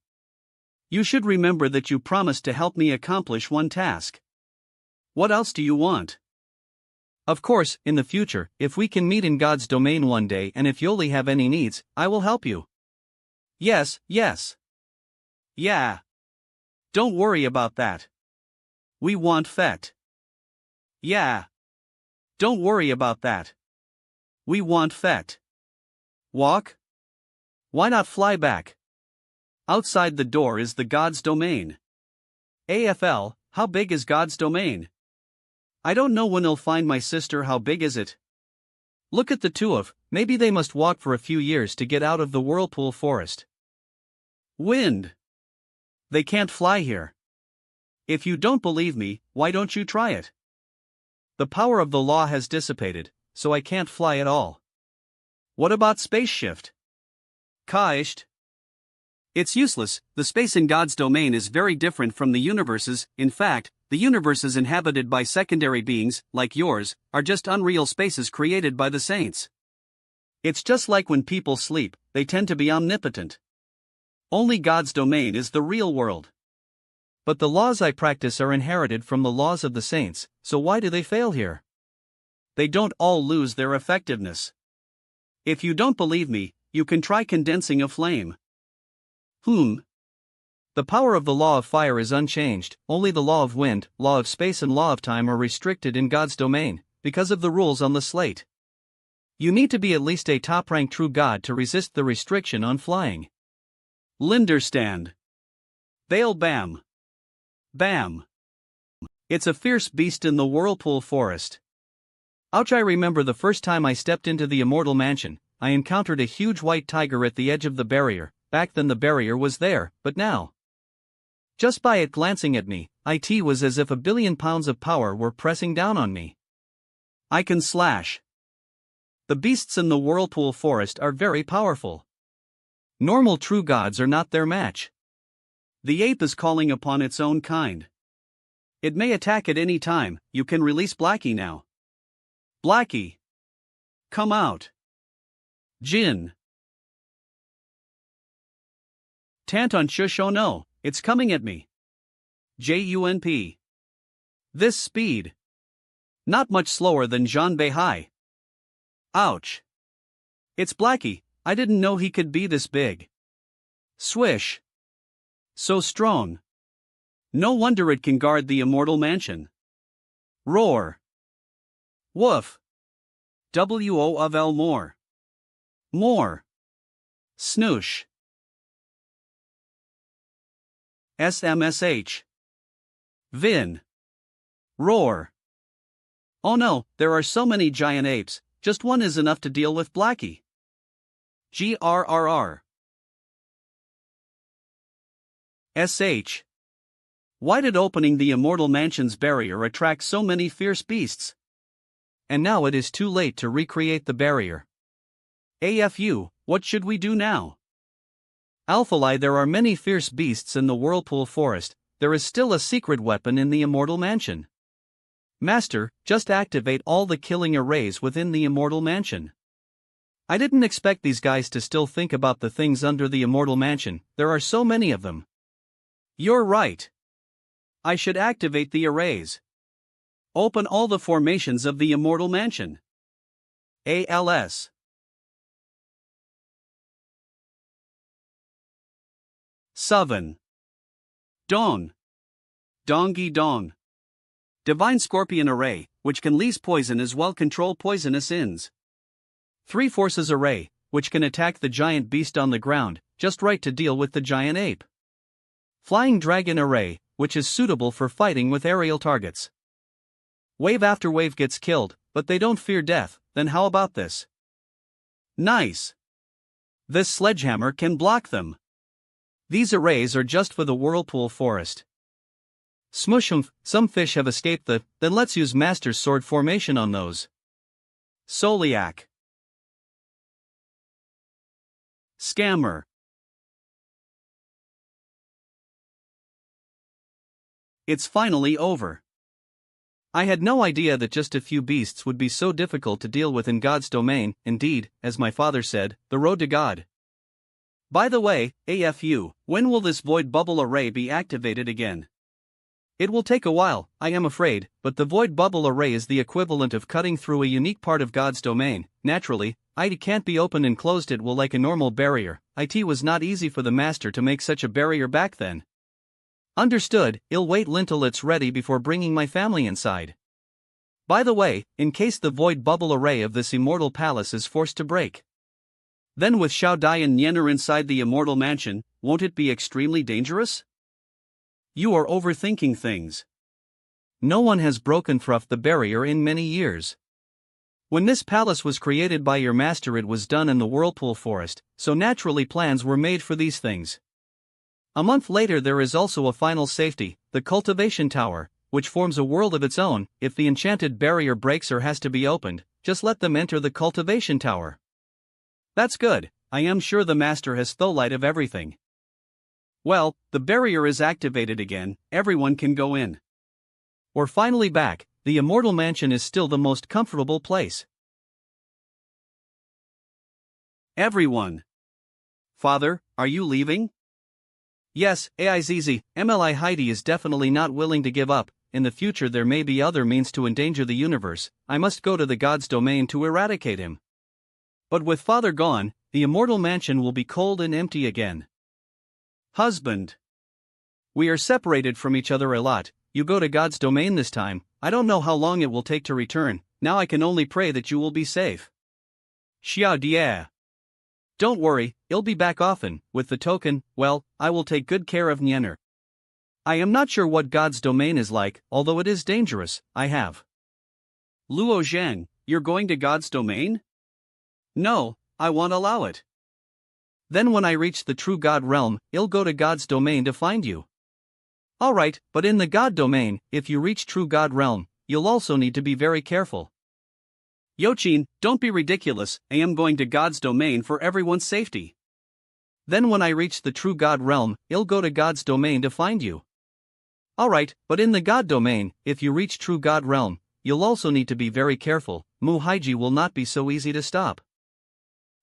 You should remember that you promised to help me accomplish one task. What else do you want? Of course, in the future, if we can meet in God's domain one day and if you only have any needs, I will help you. Yes, yes. Yeah. Don't worry about that. We want Fect. Yeah. Don't worry about that. We want Fect. Walk? Why not fly back? Outside the door is the God's domain. AFL, how big is God's domain? I don't know when I'll find my sister. How big is it? Look at the 2 of, maybe they must walk for a few years to get out of the whirlpool forest. Wind. They can't fly here. If you don't believe me, why don't you try it? The power of the law has dissipated, so I can't fly at all. What about space shift? Kaisht. It's useless. The space in God's domain is very different from the universe's. In fact, the universes inhabited by secondary beings, like yours, are just unreal spaces created by the saints. It's just like when people sleep, they tend to be omnipotent. Only God's domain is the real world. But the laws I practice are inherited from the laws of the saints, so why do they fail here? They don't all lose their effectiveness. If you don't believe me, you can try condensing a flame. The power of the law of fire is unchanged, only the law of wind, law of space and law of time are restricted in God's domain, because of the rules on the slate. You need to be at least a top-ranked true god to resist the restriction on flying. Linderstand. They'll bam. Bam. It's a fierce beast in the whirlpool forest. Ouch! I remember the first time I stepped into the immortal mansion, I encountered a huge white tiger at the edge of the barrier. Back then the barrier was there, but now, just by it glancing at me, it was as if 1,000,000,000 pounds of power were pressing down on me. I can slash. The beasts in the whirlpool forest are very powerful. Normal true gods are not their match. The ape is calling upon its own kind. It may attack at any time. You can release Blackie now. Blackie, come out. Jin. Tanton shush, oh no, it's coming at me. JUNP. This speed. Not much slower than Jean Beihai. Ouch. It's Blackie, I didn't know he could be this big. Swish. So strong. No wonder it can guard the immortal mansion. Roar. Woof. WO of L more. More. Snoosh. SMSH. Vin. Roar. Oh no, there are so many giant apes, just one is enough to deal with Blackie. GRRR. SH. Why did opening the immortal mansion's barrier attract so many fierce beasts? And now it is too late to recreate the barrier. AFU, what should we do now? Alphalai, there are many fierce beasts in the whirlpool forest. There is still a secret weapon in the immortal mansion. Master, just activate all the killing arrays within the immortal mansion. I didn't expect these guys to still think about the things under the immortal mansion, there are so many of them. You're right. I should activate the arrays. Open all the formations of the immortal mansion. ALS. Suvan. Dawn. Dongi Dawn. Divine Scorpion Array, which can lease poison as well control poisonous ins. 3 Forces Array, which can attack the giant beast on the ground, just right to deal with the giant ape. Flying Dragon Array, which is suitable for fighting with aerial targets. Wave after wave gets killed, but they don't fear death, then how about this? Nice. This sledgehammer can block them. These arrays are just for the whirlpool forest. Smushhumph, some fish have escaped then let's use Master's Sword formation on those. Soliak. Scammer. It's finally over. I had no idea that just a few beasts would be so difficult to deal with in God's domain, indeed, as my father said, the road to God. By the way, AFU, when will this void bubble array be activated again? It will take a while, I am afraid, but the void bubble array is the equivalent of cutting through a unique part of God's domain. Naturally, it can't be opened and closed it will like a normal barrier. It was not easy for the master to make such a barrier back then. Understood, I'll wait until it's ready before bringing my family inside. By the way, in case the void bubble array of this immortal palace is forced to break, then with Xiao Dai and Yenner inside the immortal mansion, won't it be extremely dangerous? You are overthinking things. No one has broken through the barrier in many years. When this palace was created by your master it was done in the whirlpool forest, so naturally plans were made for these things. A month later there is also a final safety, the Cultivation Tower, which forms a world of its own. If the enchanted barrier breaks or has to be opened, just let them enter the Cultivation Tower. That's good, I am sure the master has tholight of everything. Well, the barrier is activated again, everyone can go in. We're finally back, the immortal mansion is still the most comfortable place. Everyone. Father, are you leaving? Yes, AIZZ, MLI Heidi is definitely not willing to give up. In the future there may be other means to endanger the universe. I must go to the god's domain to eradicate him. But with father gone, the immortal mansion will be cold and empty again. Husband. We are separated from each other a lot. You go to God's domain this time. I don't know how long it will take to return. Now I can only pray that you will be safe. Xiao Dia. Don't worry, I'll be back often. With the token, well, I will take good care of Nyener. I am not sure what God's domain is like, although it is dangerous. I have. Luo Zhang, you're going to God's domain? No, I won't allow it. Then when I reach the true God realm, I'll go to God's domain to find you. Alright, but in the God domain, if you reach true God realm, you'll also need to be very careful. Yochin, don't be ridiculous, I am going to God's domain for everyone's safety. Then when I reach the true God realm, I'll go to God's domain to find you. Alright, but in the God domain, if you reach true God realm, you'll also need to be very careful. Mu Haiji will not be so easy to stop.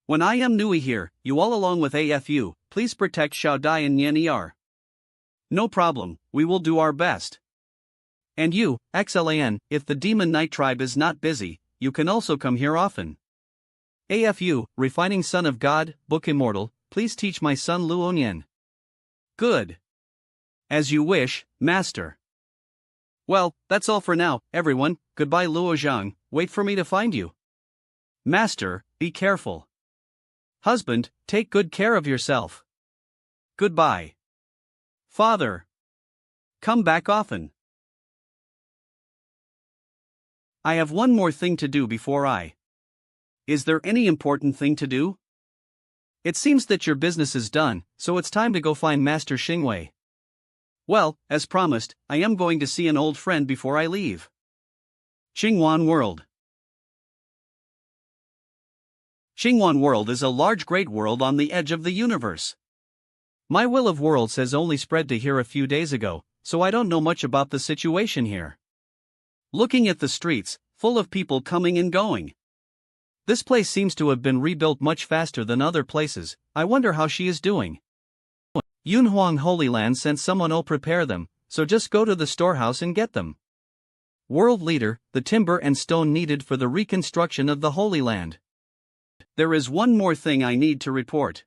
When I am Nui here, you all along with AFU, please protect Xiao Dai and Yan Er. No problem, we will do our best. And you, XLAN, if the Demon Knight tribe is not busy, you can also come here often. AFU, Refining Son of God, Book Immortal, please teach my son Luonyan. Good. As you wish, Master. Well, that's all for now, everyone. Goodbye Luo Zhang, wait for me to find you. Master, be careful. Husband, take good care of yourself. Goodbye. Father. Come back often. I have one more thing to do before I. Is there any important thing to do? It seems that your business is done, so it's time to go find Master Xingwei. Well, as promised, I am going to see an old friend before I leave. Xingwan World. Xingwan World is a large great world on the edge of the universe. My will of worlds has only spread to here a few days ago, so I don't know much about the situation here. Looking at the streets, full of people coming and going. This place seems to have been rebuilt much faster than other places. I wonder how she is doing. Yunhuang Holy Land sent someone to prepare them, so just go to the storehouse and get them. World Leader, the timber and stone needed for the reconstruction of the Holy Land. There is one more thing I need to report.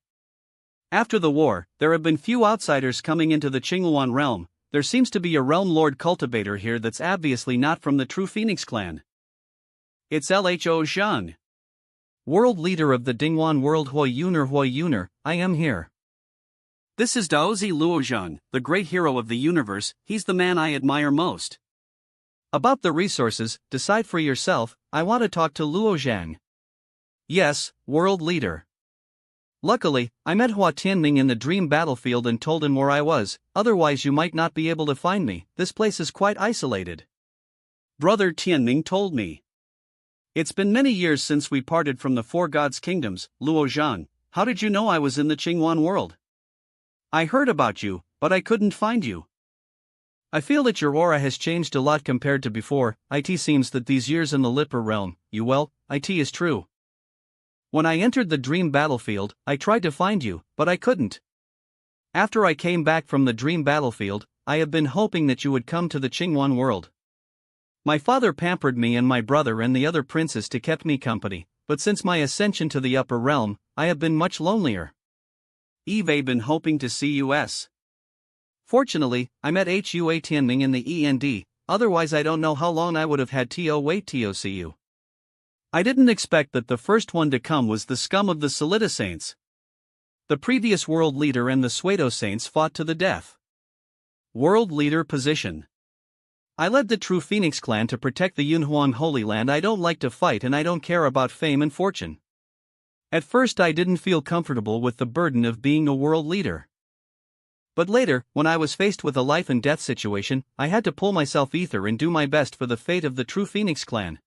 After the war, there have been few outsiders coming into the Qingluan realm. There seems to be a realm lord cultivator here that's obviously not from the true Phoenix clan. It's Lho Zhang. World Leader of the Dinghuan World Hui Yuner, I am here. This is Daozi Luozhang, the great hero of the universe. He's the man I admire most. About the resources, decide for yourself. I want to talk to Luozhang. Yes, World Leader. Luckily, I met Hua Tianming in the dream battlefield and told him where I was, otherwise you might not be able to find me. This place is quite isolated. Brother Tianming told me. It's been many years since we parted from the Four Gods' Kingdoms. Luozhang, how did you know I was in the Qingwan world? I heard about you, but I couldn't find you. I feel that your aura has changed a lot compared to before. It seems that these years in the Lipper realm, it is true. When I entered the dream battlefield, I tried to find you, but I couldn't. After I came back from the dream battlefield, I have been hoping that you would come to the Qingwan world. My father pampered me and my brother and the other princes to keep me company, but since my ascension to the upper realm, I have been much lonelier. I've been hoping to see us. Fortunately, I met Hua Tianming in the END, otherwise I don't know how long I would have had to wait to see you. I didn't expect that the first one to come was the scum of the Solida Saints. The previous world leader and the Suedo Saints fought to the death. World leader position. I led the true Phoenix clan to protect the Yunhuang Holy Land. I don't like to fight and I don't care about fame and fortune. At first I didn't feel comfortable with the burden of being a world leader. But later, when I was faced with a life and death situation, I had to pull myself ether and do my best for the fate of the true Phoenix clan.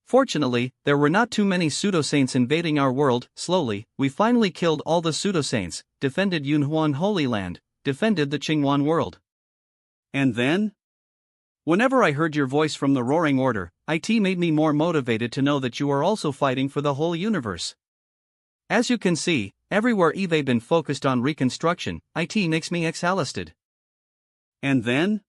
Fortunately, there were not too many pseudo-saints invading our world. Slowly, we finally killed all the pseudo-saints, defended Yunhuan Holy Land, defended the Qingwan world. And then? Whenever I heard your voice from the Roaring Order, it made me more motivated to know that you are also fighting for the whole universe. As you can see, everywhere I've been focused on reconstruction, it makes me exhausted. And then?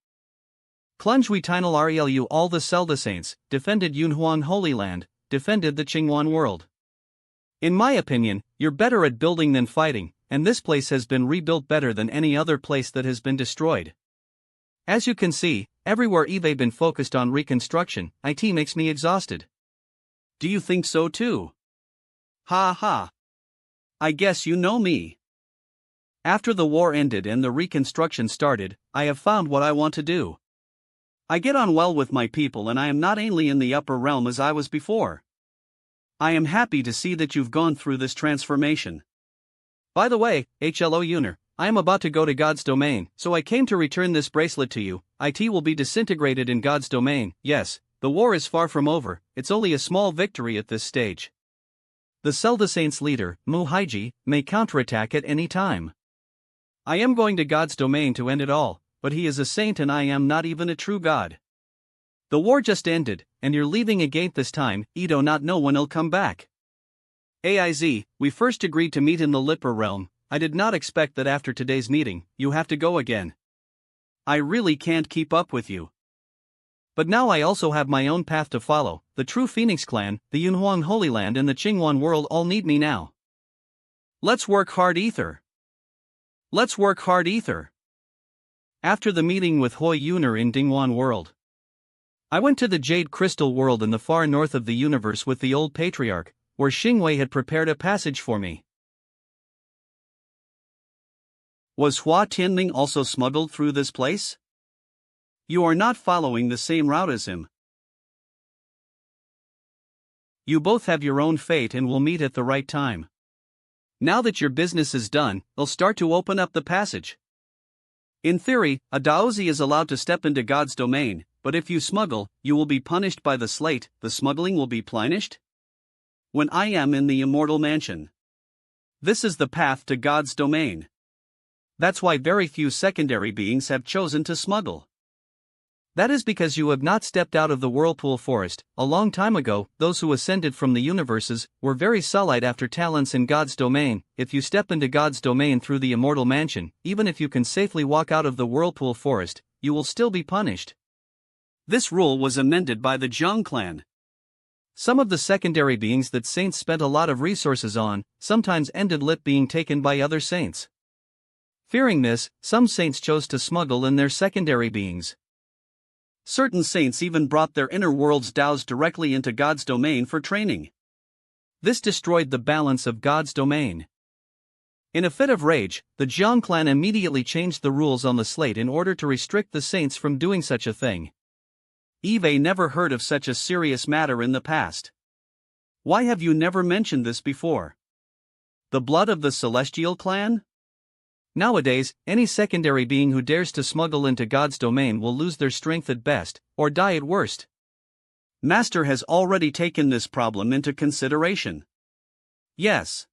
Plunge we Tinal Relu all the Zelda Saints, defended Yunhuan Holy Land, defended the Qingwan world. In my opinion, you're better at building than fighting, and this place has been rebuilt better than any other place that has been destroyed. As you can see, everywhere I've been focused on reconstruction, it makes me exhausted. Do you think so too? Ha ha. I guess you know me. After the war ended and the reconstruction started, I have found what I want to do. I get on well with my people and I am not only in the upper realm as I was before. I am happy to see that you've gone through this transformation. By the way, Hello Uner, I am about to go to God's domain, so I came to return this bracelet to you. It will be disintegrated in God's domain. Yes, the war is far from over, it's only a small victory at this stage. The Zelda Saints leader, Muhaiji, may counterattack at any time. I am going to God's domain to end it all, but he is a saint and I am not even a true god. The war just ended, and you're leaving again this time. Edo not know when he'll come back. AIZ, we first agreed to meet in the Lipper realm. I did not expect that after today's meeting, you have to go again. I really can't keep up with you. But now I also have my own path to follow. The true Phoenix clan, the Yunhuang Holy Land and the Qinghuan world all need me now. Let's work hard, Ether. Let's work hard, Ether. After the meeting with Hui Yuner in Dinghuan world, I went to the Jade Crystal world in the far north of the universe with the old patriarch, where Xingwei had prepared a passage for me. Was Hua Tianming also smuggled through this place? You are not following the same route as him. You both have your own fate and will meet at the right time. Now that your business is done, they'll start to open up the passage. In theory, a Daozi is allowed to step into God's domain, but if you smuggle, you will be punished by the slate. The smuggling will be punished? When I am in the immortal mansion. This is the path to God's domain. That's why very few secondary beings have chosen to smuggle. That is because you have not stepped out of the whirlpool forest. A long time ago, those who ascended from the universes were very solid after talents in God's domain. If you step into God's domain through the immortal mansion, even if you can safely walk out of the whirlpool forest, you will still be punished. This rule was amended by the Zhang clan. Some of the secondary beings that saints spent a lot of resources on, sometimes ended up being taken by other saints. Fearing this, some saints chose to smuggle in their secondary beings. Certain saints even brought their inner world's Daos directly into God's domain for training. This destroyed the balance of God's domain. In a fit of rage, the Zhang clan immediately changed the rules on the slate in order to restrict the saints from doing such a thing. Eve never heard of such a serious matter in the past. Why have you never mentioned this before? The blood of the celestial clan? Nowadays, any secondary being who dares to smuggle into God's domain will lose their strength at best, or die at worst. Master has already taken this problem into consideration. Yes.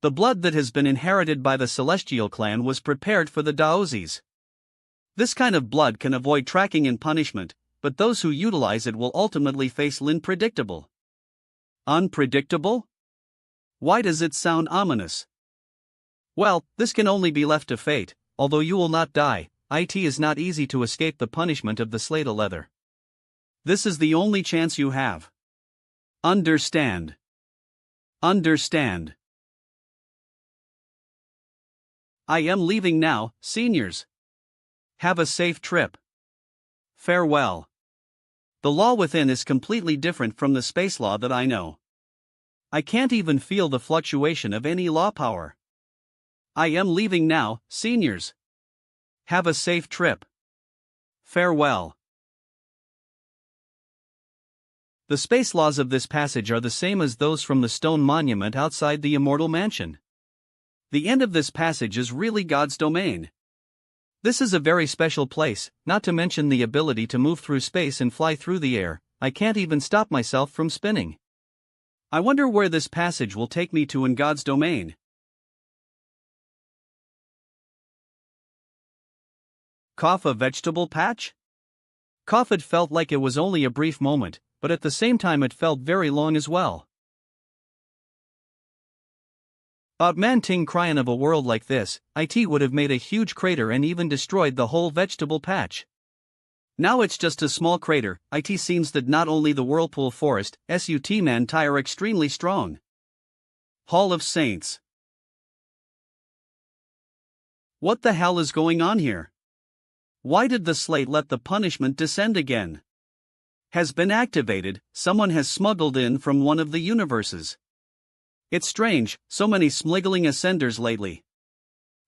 The blood that has been inherited by the celestial clan was prepared for the Daozis. This kind of blood can avoid tracking and punishment, but those who utilize it will ultimately face unpredictable. Unpredictable? Why does it sound ominous? Well, this can only be left to fate. Although you will not die, it is not easy to escape the punishment of the slate of leather. This is the only chance you have. Understand. Understand. I am leaving now, seniors. Have a safe trip. Farewell. The law within is completely different from the space law that I know. I can't even feel the fluctuation of any law power. I am leaving now, seniors. Have a safe trip. Farewell. The space laws of this passage are the same as those from the stone monument outside the immortal mansion. The end of this passage is really God's domain. This is a very special place, not to mention the ability to move through space and fly through the air. I can't even stop myself from spinning. I wonder where this passage will take me to in God's domain. Cough a vegetable patch? Cough it felt like it was only a brief moment, but at the same time it felt very long as well. About Man Ting crying of a world like this, it would have made a huge crater and even destroyed the whole vegetable patch. Now it's just a small crater. It seems that not only the whirlpool forest, sut man are extremely strong. Hall of Saints. What the hell is going on here? Why did the slate let the punishment descend again? Has been activated. Someone has smuggled in from one of the universes. It's strange, so many smiggling ascenders lately.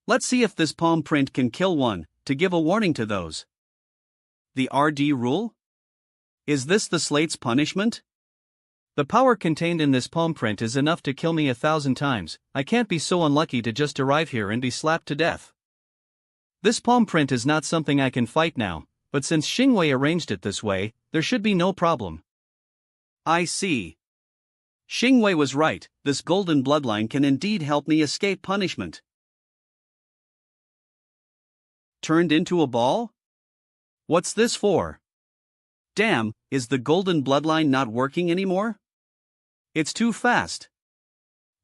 Let's see if this palm print can kill one, to give a warning to those. The RD rule? Is this the slate's punishment? The power contained in this palm print is enough to kill me 1,000 times. I can't be so unlucky to just arrive here and be slapped to death. This palm print is not something I can fight now, but since Xingwei arranged it this way, there should be no problem. I see. Xingwei was right, this golden bloodline can indeed help me escape punishment. Turned into a ball? What's this for? Damn, is the golden bloodline not working anymore? It's too fast.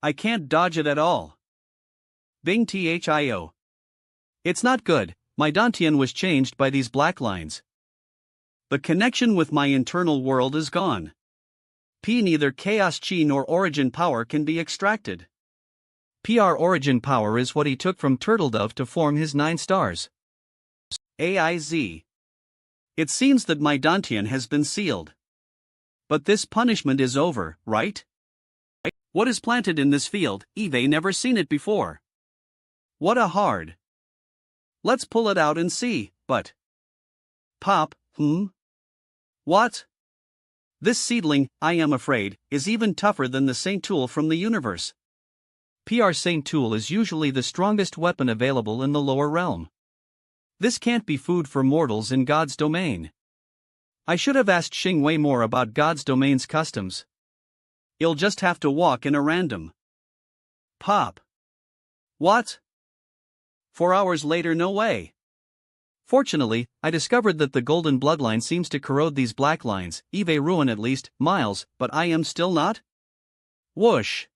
I can't dodge it at all. Bing thio. It's not good, my Dantian was changed by these black lines. The connection with my internal world is gone. Neither chaos chi nor origin power can be extracted. PR origin power is what he took from Turtledove to form his 9 stars. AIZ. It seems that my Dantian has been sealed. But this punishment is over, right? What is planted in this field? Eve never seen it before. What a hard. Let's pull it out and see, but. Pop, What? This seedling, I am afraid, is even tougher than the Saint Tool from the universe. PR Saint Tool is usually the strongest weapon available in the lower realm. This can't be food for mortals in God's domain. I should have asked Xingwei more about God's domain's customs. You'll just have to walk in a random. Pop. What? 4 hours later, no way. Fortunately, I discovered that the golden bloodline seems to corrode these black lines, Eve ruin at least, miles, but I am still not? Whoosh.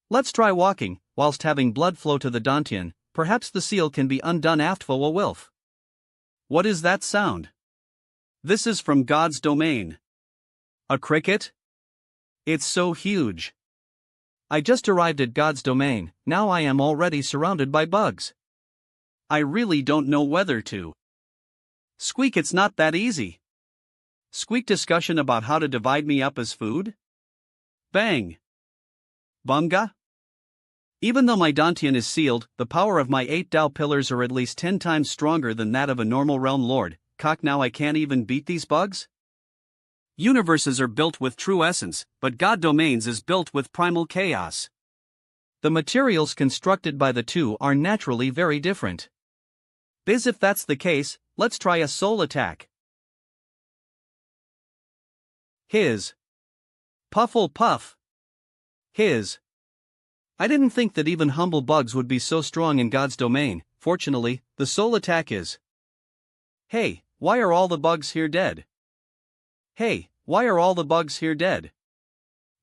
Let's try walking, whilst having blood flow to the Dantian, perhaps the seal can be undone aftfo a wilf. What is that sound? This is from God's domain. A cricket? It's so huge. I just arrived at God's domain, now I am already surrounded by bugs. I really don't know whether to. Squeak, it's not that easy. Squeak, discussion about how to divide me up as food? Bang. Bunga? Even though my Dantian is sealed, the power of my 8 Dao pillars are at least 10 times stronger than that of a normal realm lord. Cock, now I can't even beat these bugs? Universes are built with true essence, but God domains is built with primal chaos. The materials constructed by the two are naturally very different. Biz, if that's the case, let's try a soul attack. His. Puffle puff. His. I didn't think that even humble bugs would be so strong in God's domain. Fortunately, the soul attack is. Hey, why are all the bugs here dead? Hey, why are all the bugs here dead?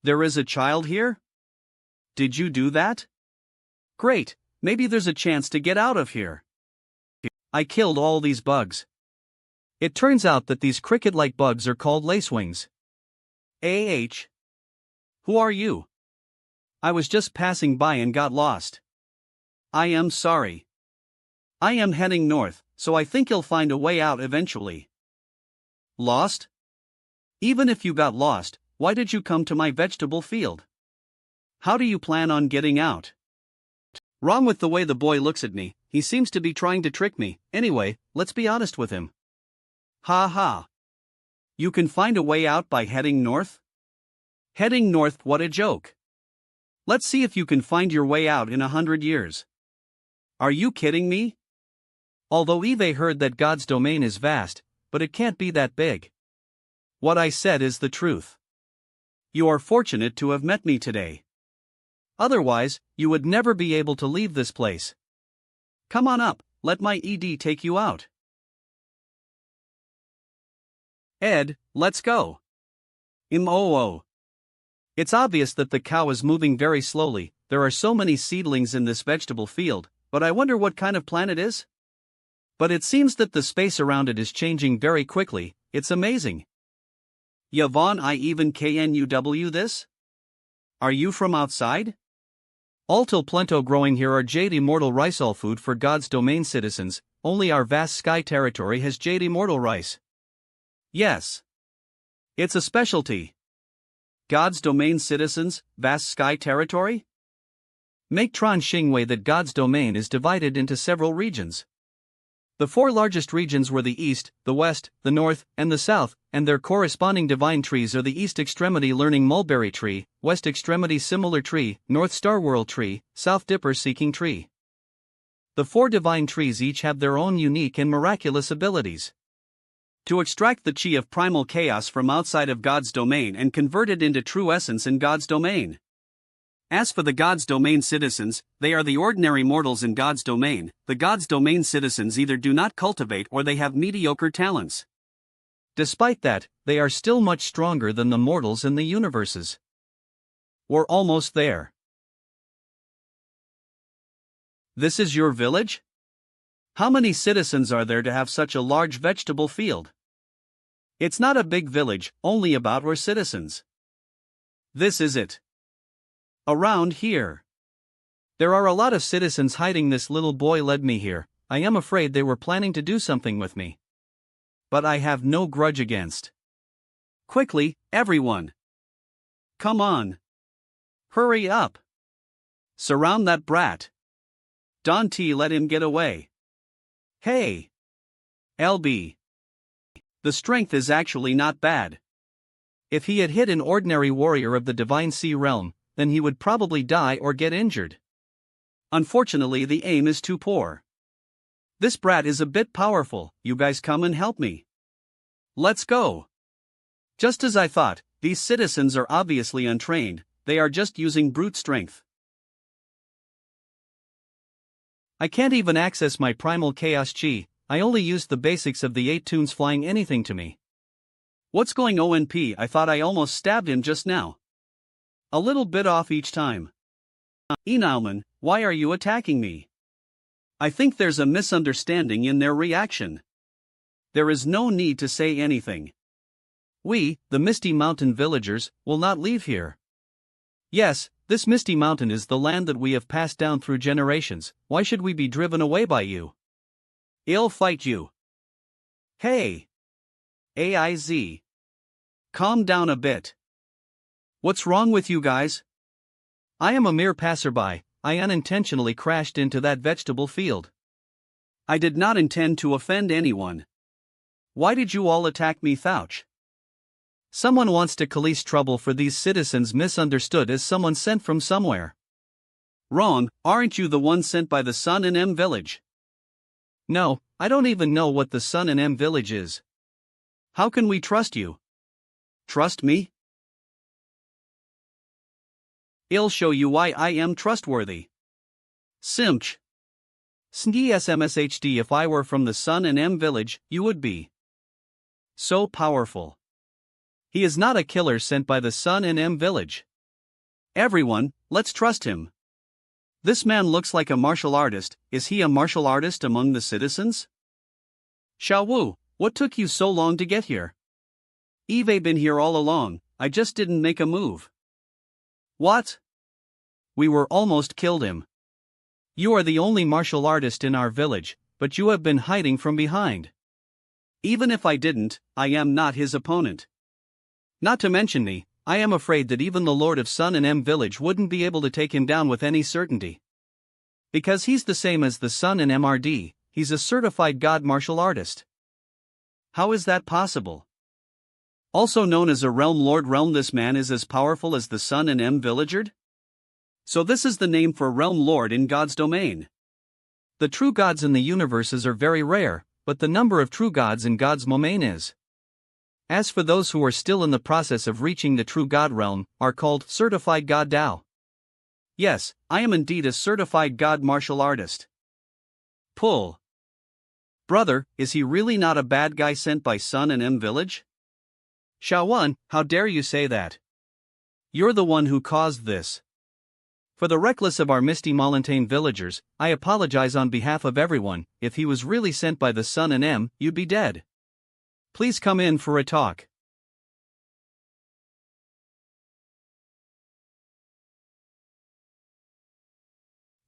There is a child here? Did you do that? Great, maybe there's a chance to get out of here. I killed all these bugs. It turns out that these cricket-like bugs are called lacewings. Who are you? I was just passing by and got lost. I am sorry. I am heading north, so I think you'll find a way out eventually. Lost? Even if you got lost, why did you come to my vegetable field? How do you plan on getting out? Wrong with the way the boy looks at me, he seems to be trying to trick me. Anyway, let's be honest with him. Ha ha. You can find a way out by heading north? Heading north, what a joke. Let's see if you can find your way out in 100 years. Are you kidding me? Although Eve heard that God's domain is vast, but it can't be that big. What I said is the truth. You are fortunate to have met me today. Otherwise, you would never be able to leave this place. Come on up, let my ED take you out. Ed, let's go. It's obvious that the cow is moving very slowly. There are so many seedlings in this vegetable field, but I wonder what kind of plant it is? But it seems that the space around it is changing very quickly. It's amazing. Yvonne, I even knew this? Are you from outside? Altil plento growing here are jade immortal rice, all food for God's domain citizens. Only our vast sky territory has jade immortal rice. Yes. It's a specialty. God's domain citizens, vast sky territory? Make Tron Xingwei that God's domain is divided into several regions. The four largest regions were the East, the West, the North, and the South, and their corresponding divine trees are the East Extremity Learning Mulberry Tree, West Extremity Similar Tree, North Star World Tree, South Dipper Seeking Tree. The four divine trees each have their own unique and miraculous abilities to extract the chi of primal chaos from outside of God's domain and convert it into true essence in God's domain. As for the God's domain citizens, they are the ordinary mortals in God's domain. The God's domain citizens either do not cultivate or they have mediocre talents. Despite that, they are still much stronger than the mortals in the universes. We're almost there. This is your village? How many citizens are there to have such a large vegetable field? It's not a big village, only about our citizens. This is it. Around here. There are a lot of citizens hiding. This little boy led me here. I am afraid they were planning to do something with me. But I have no grudge against. Quickly, everyone. Come on. Hurry up. Surround that brat. Don T, let him get away. Hey. LB. The strength is actually not bad. If he had hit an ordinary warrior of the Divine Sea realm, then he would probably die or get injured. Unfortunately, the aim is too poor. This brat is a bit powerful. You guys come and help me. Let's go. Just as I thought, these citizens are obviously untrained, they are just using brute strength. I can't even access my primal chaos chi. I only used the basics of the 8 toons flying anything to me. What's going on? I thought I almost stabbed him just now. A little bit off each time. Enalman, why are you attacking me? I think there's a misunderstanding in their reaction. There is no need to say anything. We, the Misty Mountain villagers, will not leave here. Yes, this Misty Mountain is the land that we have passed down through generations. Why should we be driven away by you? I'll fight you. Hey. AIZ. Calm down a bit. What's wrong with you guys? I am a mere passerby. I unintentionally crashed into that vegetable field. I did not intend to offend anyone. Why did you all attack me, Thouch? Someone wants to cause trouble for these citizens, misunderstood as someone sent from somewhere. Wrong, aren't you the one sent by the Sun and M village? No, I don't even know what the Sun and M village is. How can we trust you? Trust me? I'll show you why I am trustworthy. Simch. SMSHD, if I were from the Sun and M village, you would be so powerful. He is not a killer sent by the Sun and M village. Everyone, let's trust him. This man looks like a martial artist. Is he a martial artist among the citizens? Xiao Wu, what took you so long to get here? Eve been here all along, I just didn't make a move. What? We were almost killed him. You are the only martial artist in our village, but you have been hiding from behind. Even if I didn't, I am not his opponent. Not to mention me, I am afraid that even the Lord of Sun and M village wouldn't be able to take him down with any certainty. Because he's the same as the Sun and MRD, he's a certified god martial artist. How is that possible? Also known as a Realm Lord Realm, this man is as powerful as the Sun and M villager? So this is the name for Realm Lord in God's domain. The true gods in the universes are very rare, but the number of true gods in God's domain is. As for those who are still in the process of reaching the true God realm, are called certified God Dao. Yes, I am indeed a certified God martial artist. Pull. Brother, is he really not a bad guy sent by Sun and M village? Xiaowan, how dare you say that? You're the one who caused this. For the reckless of our Misty Mountain villagers, I apologize on behalf of everyone. If he was really sent by the Sun and M, you'd be dead. Please come in for a talk.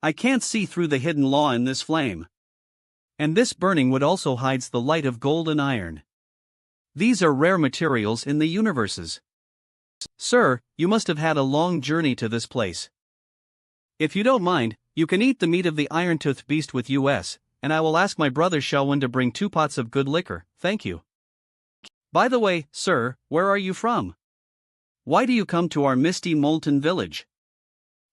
I can't see through the hidden law in this flame. And this burning wood also hides the light of gold and iron. These are rare materials in the universes. Sir, you must have had a long journey to this place. If you don't mind, you can eat the meat of the iron-toothed beast with us, and I will ask my brother Shelwyn to bring 2 pots of good liquor, thank you. By the way, sir, where are you from? Why do you come to our misty molten village?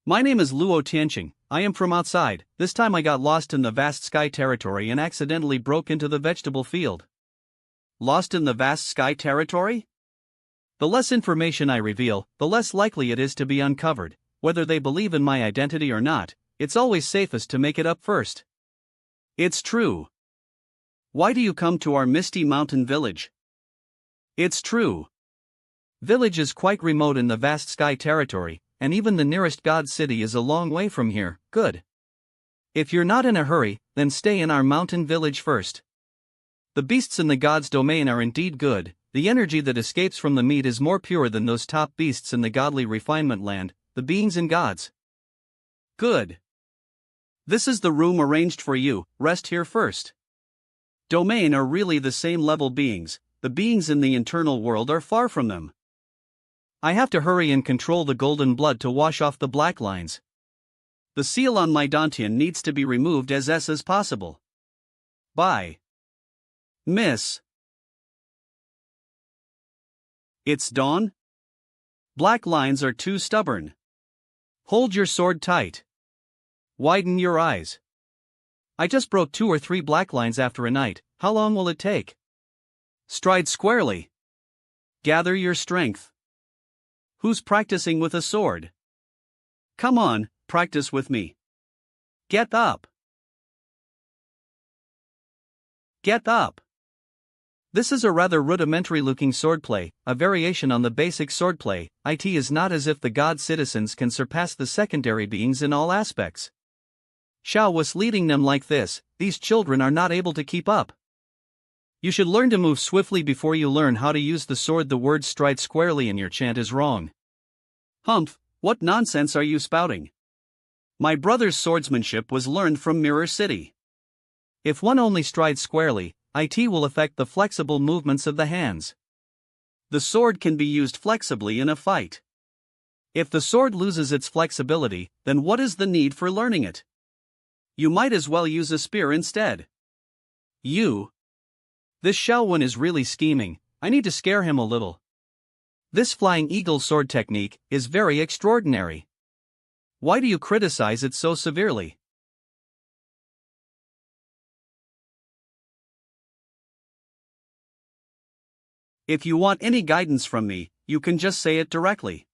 My name is Luo Tianqing, I am from outside. This time I got lost in the vast sky territory and accidentally broke into the vegetable field. Lost in the vast sky territory? The less information I reveal, the less likely it is to be uncovered. Whether they believe in my identity or not, it's always safest to make it up first. It's true. Why do you come to our misty mountain village? It's true. Village is quite remote in the vast sky territory, and even the nearest god city is a long way from here. Good. If you're not in a hurry, then stay in our mountain village first. The beasts in the god's domain are indeed good. The energy that escapes from the meat is more pure than those top beasts in the godly refinement land, the beings and gods. Good. This is the room arranged for you, rest here first. Domain are really the same level beings, the beings in the internal world are far from them. I have to hurry and control the golden blood to wash off the black lines. The seal on my dantian needs to be removed as possible. Bye. Miss. It's dawn? Black lines are too stubborn. Hold your sword tight. Widen your eyes. I just broke 2 or 3 black lines after a night, how long will it take? Stride squarely. Gather your strength. Who's practicing with a sword? Come on, practice with me. Get up. Get up. This is a rather rudimentary-looking swordplay, a variation on the basic swordplay. It is not as if the god citizens can surpass the secondary beings in all aspects. Xiao was leading them like this, these children are not able to keep up. You should learn to move swiftly before you learn how to use the sword. The word stride squarely in your chant is wrong. Humph, what nonsense are you spouting? My brother's swordsmanship was learned from Mirror City. If one only strides squarely, it will affect the flexible movements of the hands. The sword can be used flexibly in a fight. If the sword loses its flexibility, then what is the need for learning it? You might as well use a spear instead. This Shelwyn is really scheming, I need to scare him a little. This flying eagle sword technique is very extraordinary. Why do you criticize it so severely? If you want any guidance from me, you can just say it directly.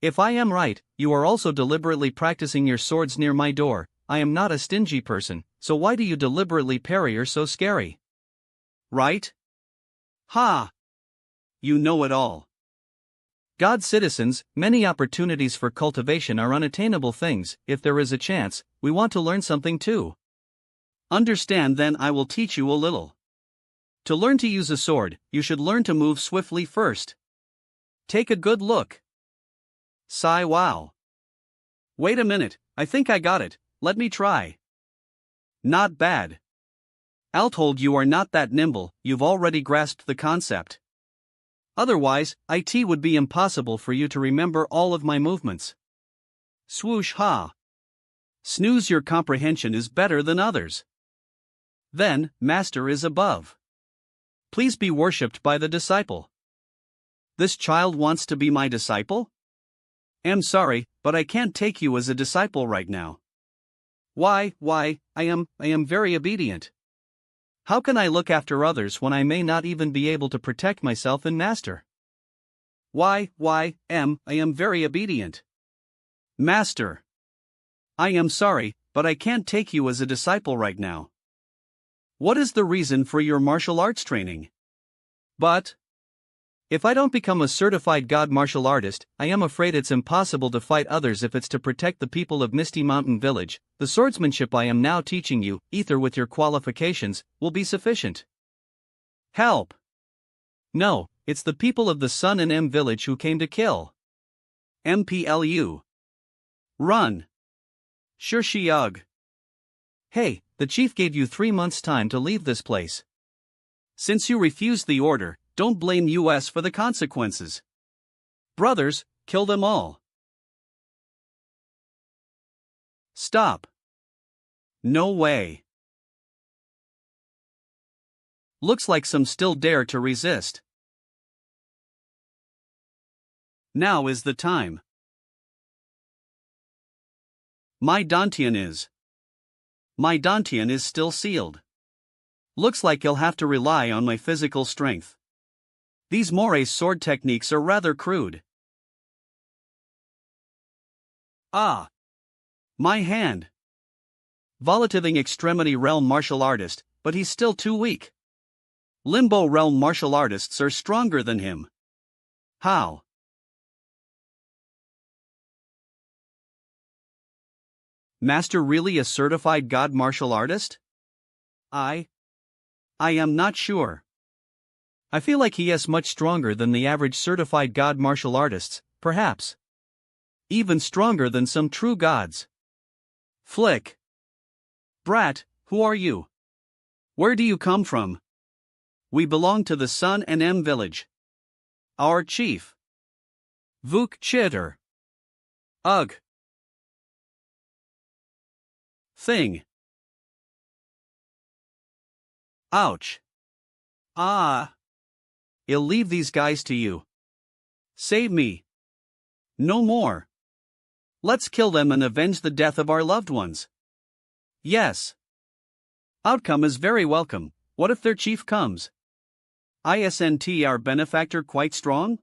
If I am right, you are also deliberately practicing your swords near my door. I am not a stingy person, so why do you deliberately parry or so scary? Right? Ha! You know it all. God citizens, many opportunities for cultivation are unattainable things. If there is a chance, we want to learn something too. Understand, then I will teach you a little. To learn to use a sword, you should learn to move swiftly first. Take a good look. Sigh wow. Wait a minute, I think I got it, let me try. Not bad. I'll told you are not that nimble, you've already grasped the concept. Otherwise, it would be impossible for you to remember all of my movements. Swoosh ha. Snooze, your comprehension is better than others. Then, master is above. Please be worshipped by the disciple. This child wants to be my disciple? I'm sorry, but I can't take you as a disciple right now. Why, I am very obedient. How can I look after others when I may not even be able to protect myself and master? Why, I am very obedient. Master. I am sorry, but I can't take you as a disciple right now. What is the reason for your martial arts training? But if I don't become a certified god martial artist, I am afraid it's impossible to fight others if it's to protect the people of Misty Mountain Village. The swordsmanship I am now teaching you, either with your qualifications, will be sufficient. Help! No, it's the people of the Sun and M Village who came to kill. MPLU. Run! Shurshiug. Hey, the chief gave you 3 months' time to leave this place. Since you refused the order, don't blame us for the consequences. Brothers, kill them all. Stop. No way. Looks like some still dare to resist. Now is the time. My Dantian is still sealed. Looks like I'll have to rely on my physical strength. These Moray sword techniques are rather crude. Ah! My hand! Volatilizing Extremity Realm martial artist, but he's still too weak. Limbo Realm martial artists are stronger than him. How? Master really a certified god martial artist? I am not sure. I feel like he is much stronger than the average certified god martial artists, perhaps. Even stronger than some true gods. Flick. Brat, who are you? Where do you come from? We belong to the Sun and M village. Our chief. Vuk Chitter. Ugh. Thing. Ouch. Ah. I'll leave these guys to you. Save me. No more. Let's kill them and avenge the death of our loved ones. Yes. Outcome is very welcome. What if their chief comes? Isn't our benefactor quite strong?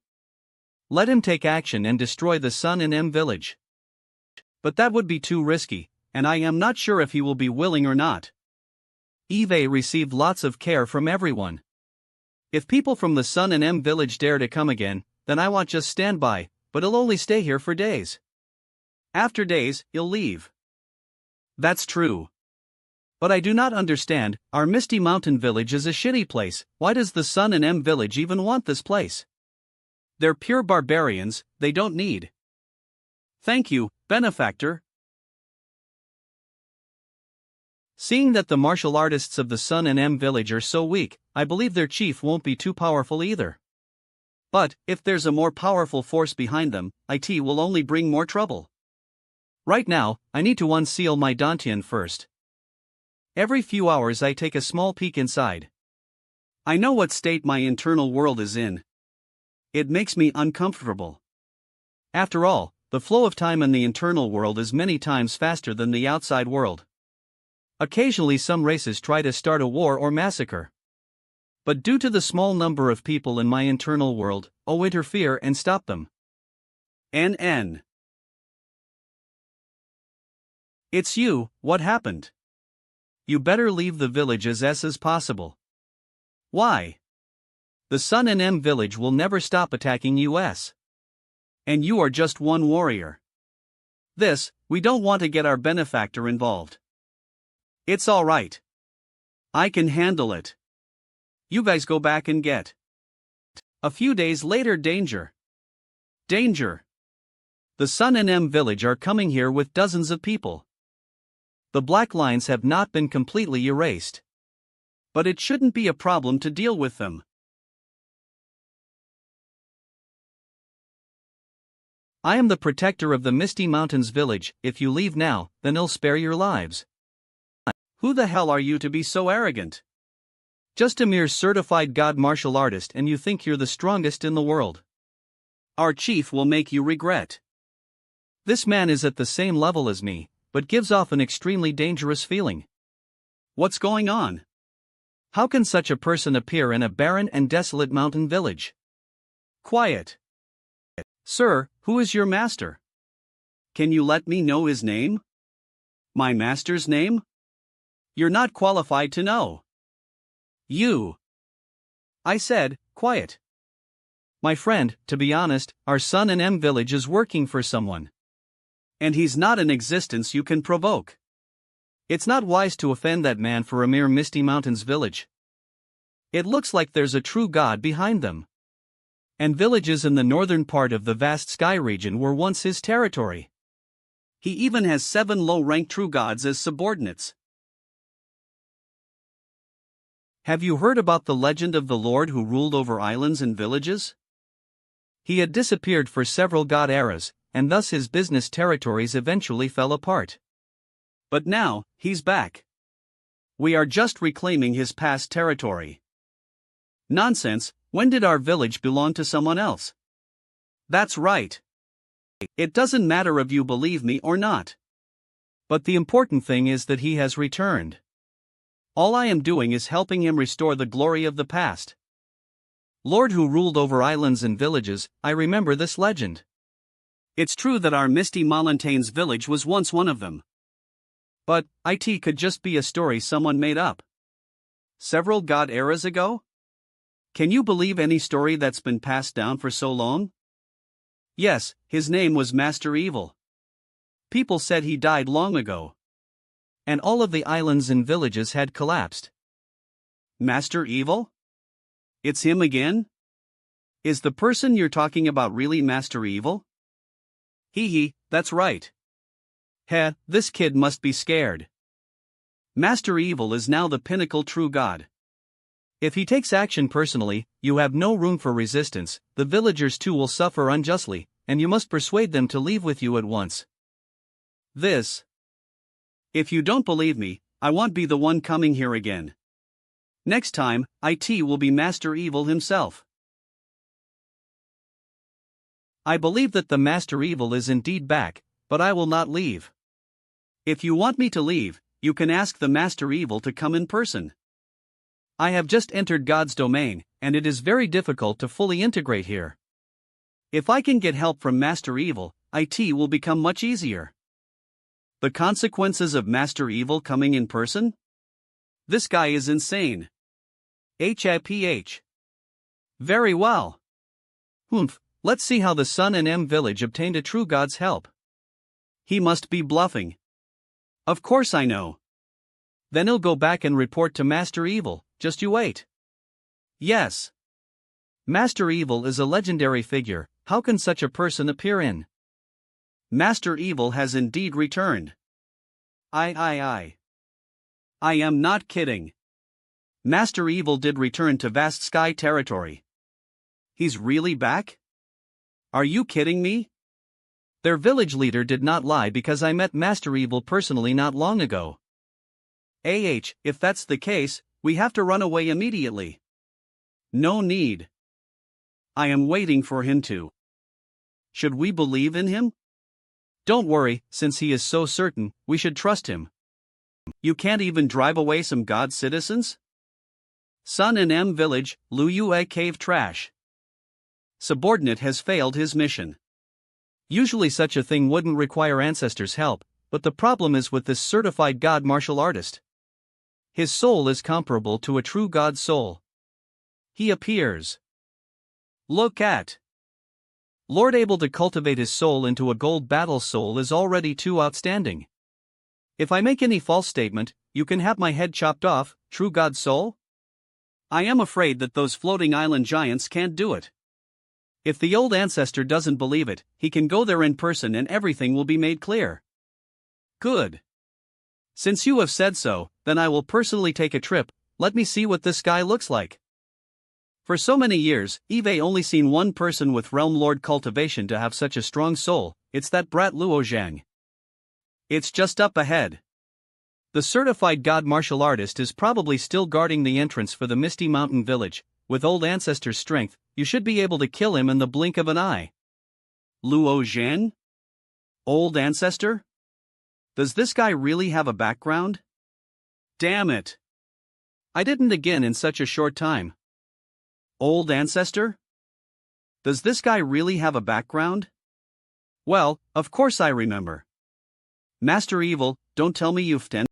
Let him take action and destroy the Sun and M village. But that would be too risky, and I am not sure if he will be willing or not. Eve received lots of care from everyone. If people from the Sun and M village dare to come again, then I won't just stand by, but I'll only stay here for days. After days, he'll leave. That's true. But I do not understand, our Misty Mountain village is a shitty place. Why does the Sun and M village even want this place? They're pure barbarians, they don't need. Thank you, benefactor. Seeing that the martial artists of the Sun and M village are so weak, I believe their chief won't be too powerful either. But, if there's a more powerful force behind them, it will only bring more trouble. Right now, I need to unseal my Dantian first. Every few hours I take a small peek inside. I know what state my internal world is in. It makes me uncomfortable. After all, the flow of time in the internal world is many times faster than the outside world. Occasionally some races try to start a war or massacre. But due to the small number of people in my internal world, I'll interfere and stop them. NN. It's you, what happened? You better leave the village as possible. Why? The Sun and M village will never stop attacking us. And you are just one warrior. We don't want to get our benefactor involved. It's alright. I can handle it. You guys go back and get. A few days later. Danger. Danger. The Sun and M village are coming here with dozens of people. The black lines have not been completely erased. But it shouldn't be a problem to deal with them. I am the protector of the Misty Mountains village. If you leave now, then I'll spare your lives. Who the hell are you to be so arrogant? Just a mere certified god martial artist and you think you're the strongest in the world. Our chief will make you regret. This man is at the same level as me, but gives off an extremely dangerous feeling. What's going on? How can such a person appear in a barren and desolate mountain village? Quiet. Sir, who is your master? Can you let me know his name? My master's name? You're not qualified to know. You. I said, quiet. My friend, to be honest, our Sun and M village is working for someone. And he's not an existence you can provoke. It's not wise to offend that man for a mere Misty Mountains village. It looks like there's a true god behind them. And villages in the northern part of the vast sky region were once his territory. He even has 7 low-ranked true gods as subordinates. Have you heard about the legend of the Lord who ruled over islands and villages? He had disappeared for several god eras, and thus his business territories eventually fell apart. But now, he's back. We are just reclaiming his past territory. Nonsense, when did our village belong to someone else? That's right. It doesn't matter if you believe me or not. But the important thing is that he has returned. All I am doing is helping him restore the glory of the past. Lord who ruled over islands and villages, I remember this legend. It's true that our Misty Mountains village was once one of them. But, it could just be a story someone made up. Several god eras ago? Can you believe any story that's been passed down for so long? Yes, his name was Master Evil. People said he died long ago. And all of the islands and villages had collapsed. Master Evil? It's him again? Is the person you're talking about really Master Evil? Hee, that's right. Heh, this kid must be scared. Master Evil is now the pinnacle true god. If he takes action personally, you have no room for resistance, the villagers too will suffer unjustly, and you must persuade them to leave with you at once. If you don't believe me, I won't be the one coming here again. Next time, it will be Master Evil himself. I believe that the Master Evil is indeed back, but I will not leave. If you want me to leave, you can ask the Master Evil to come in person. I have just entered God's domain, and it is very difficult to fully integrate here. If I can get help from Master Evil, it will become much easier. The consequences of Master Evil coming in person? This guy is insane. HAPH. Very well. Let's see how the Sun and M village obtained a true god's help. He must be bluffing. Of course I know. Then he'll go back and report to Master Evil, just you wait. Yes. Master Evil is a legendary figure, how can such a person appear in? Master Evil has indeed returned. I am not kidding. Master Evil did return to Vast Sky territory. He's really back? Are you kidding me? Their village leader did not lie because I met Master Evil personally not long ago. If that's the case, we have to run away immediately. No need. I am waiting for him to. Should we believe in him? Don't worry, since he is so certain, we should trust him. You can't even drive away some god citizens? Sun and M village, Luyue cave trash. Subordinate has failed his mission. Usually such a thing wouldn't require ancestors' help, but the problem is with this certified god martial artist. His soul is comparable to a true god's soul. He appears. Look at. Lord able to cultivate his soul into a gold battle soul is already too outstanding. If I make any false statement, you can have my head chopped off, true god's soul? I am afraid that those floating island giants can't do it. If the old ancestor doesn't believe it, he can go there in person and everything will be made clear. Good. Since you have said so, then I will personally take a trip, let me see what this guy looks like. For so many years, Eve only seen one person with Realm Lord Cultivation to have such a strong soul, it's that brat Luo Zhang. It's just up ahead. The certified god martial artist is probably still guarding the entrance for the Misty Mountain village. With old ancestor's strength, you should be able to kill him in the blink of an eye. Luo Zhan? Old ancestor? Does this guy really have a background? Damn it. I didn't again in such a short time. Old ancestor? Does this guy really have a background? Well, of course I remember. Master Evil, don't tell me you've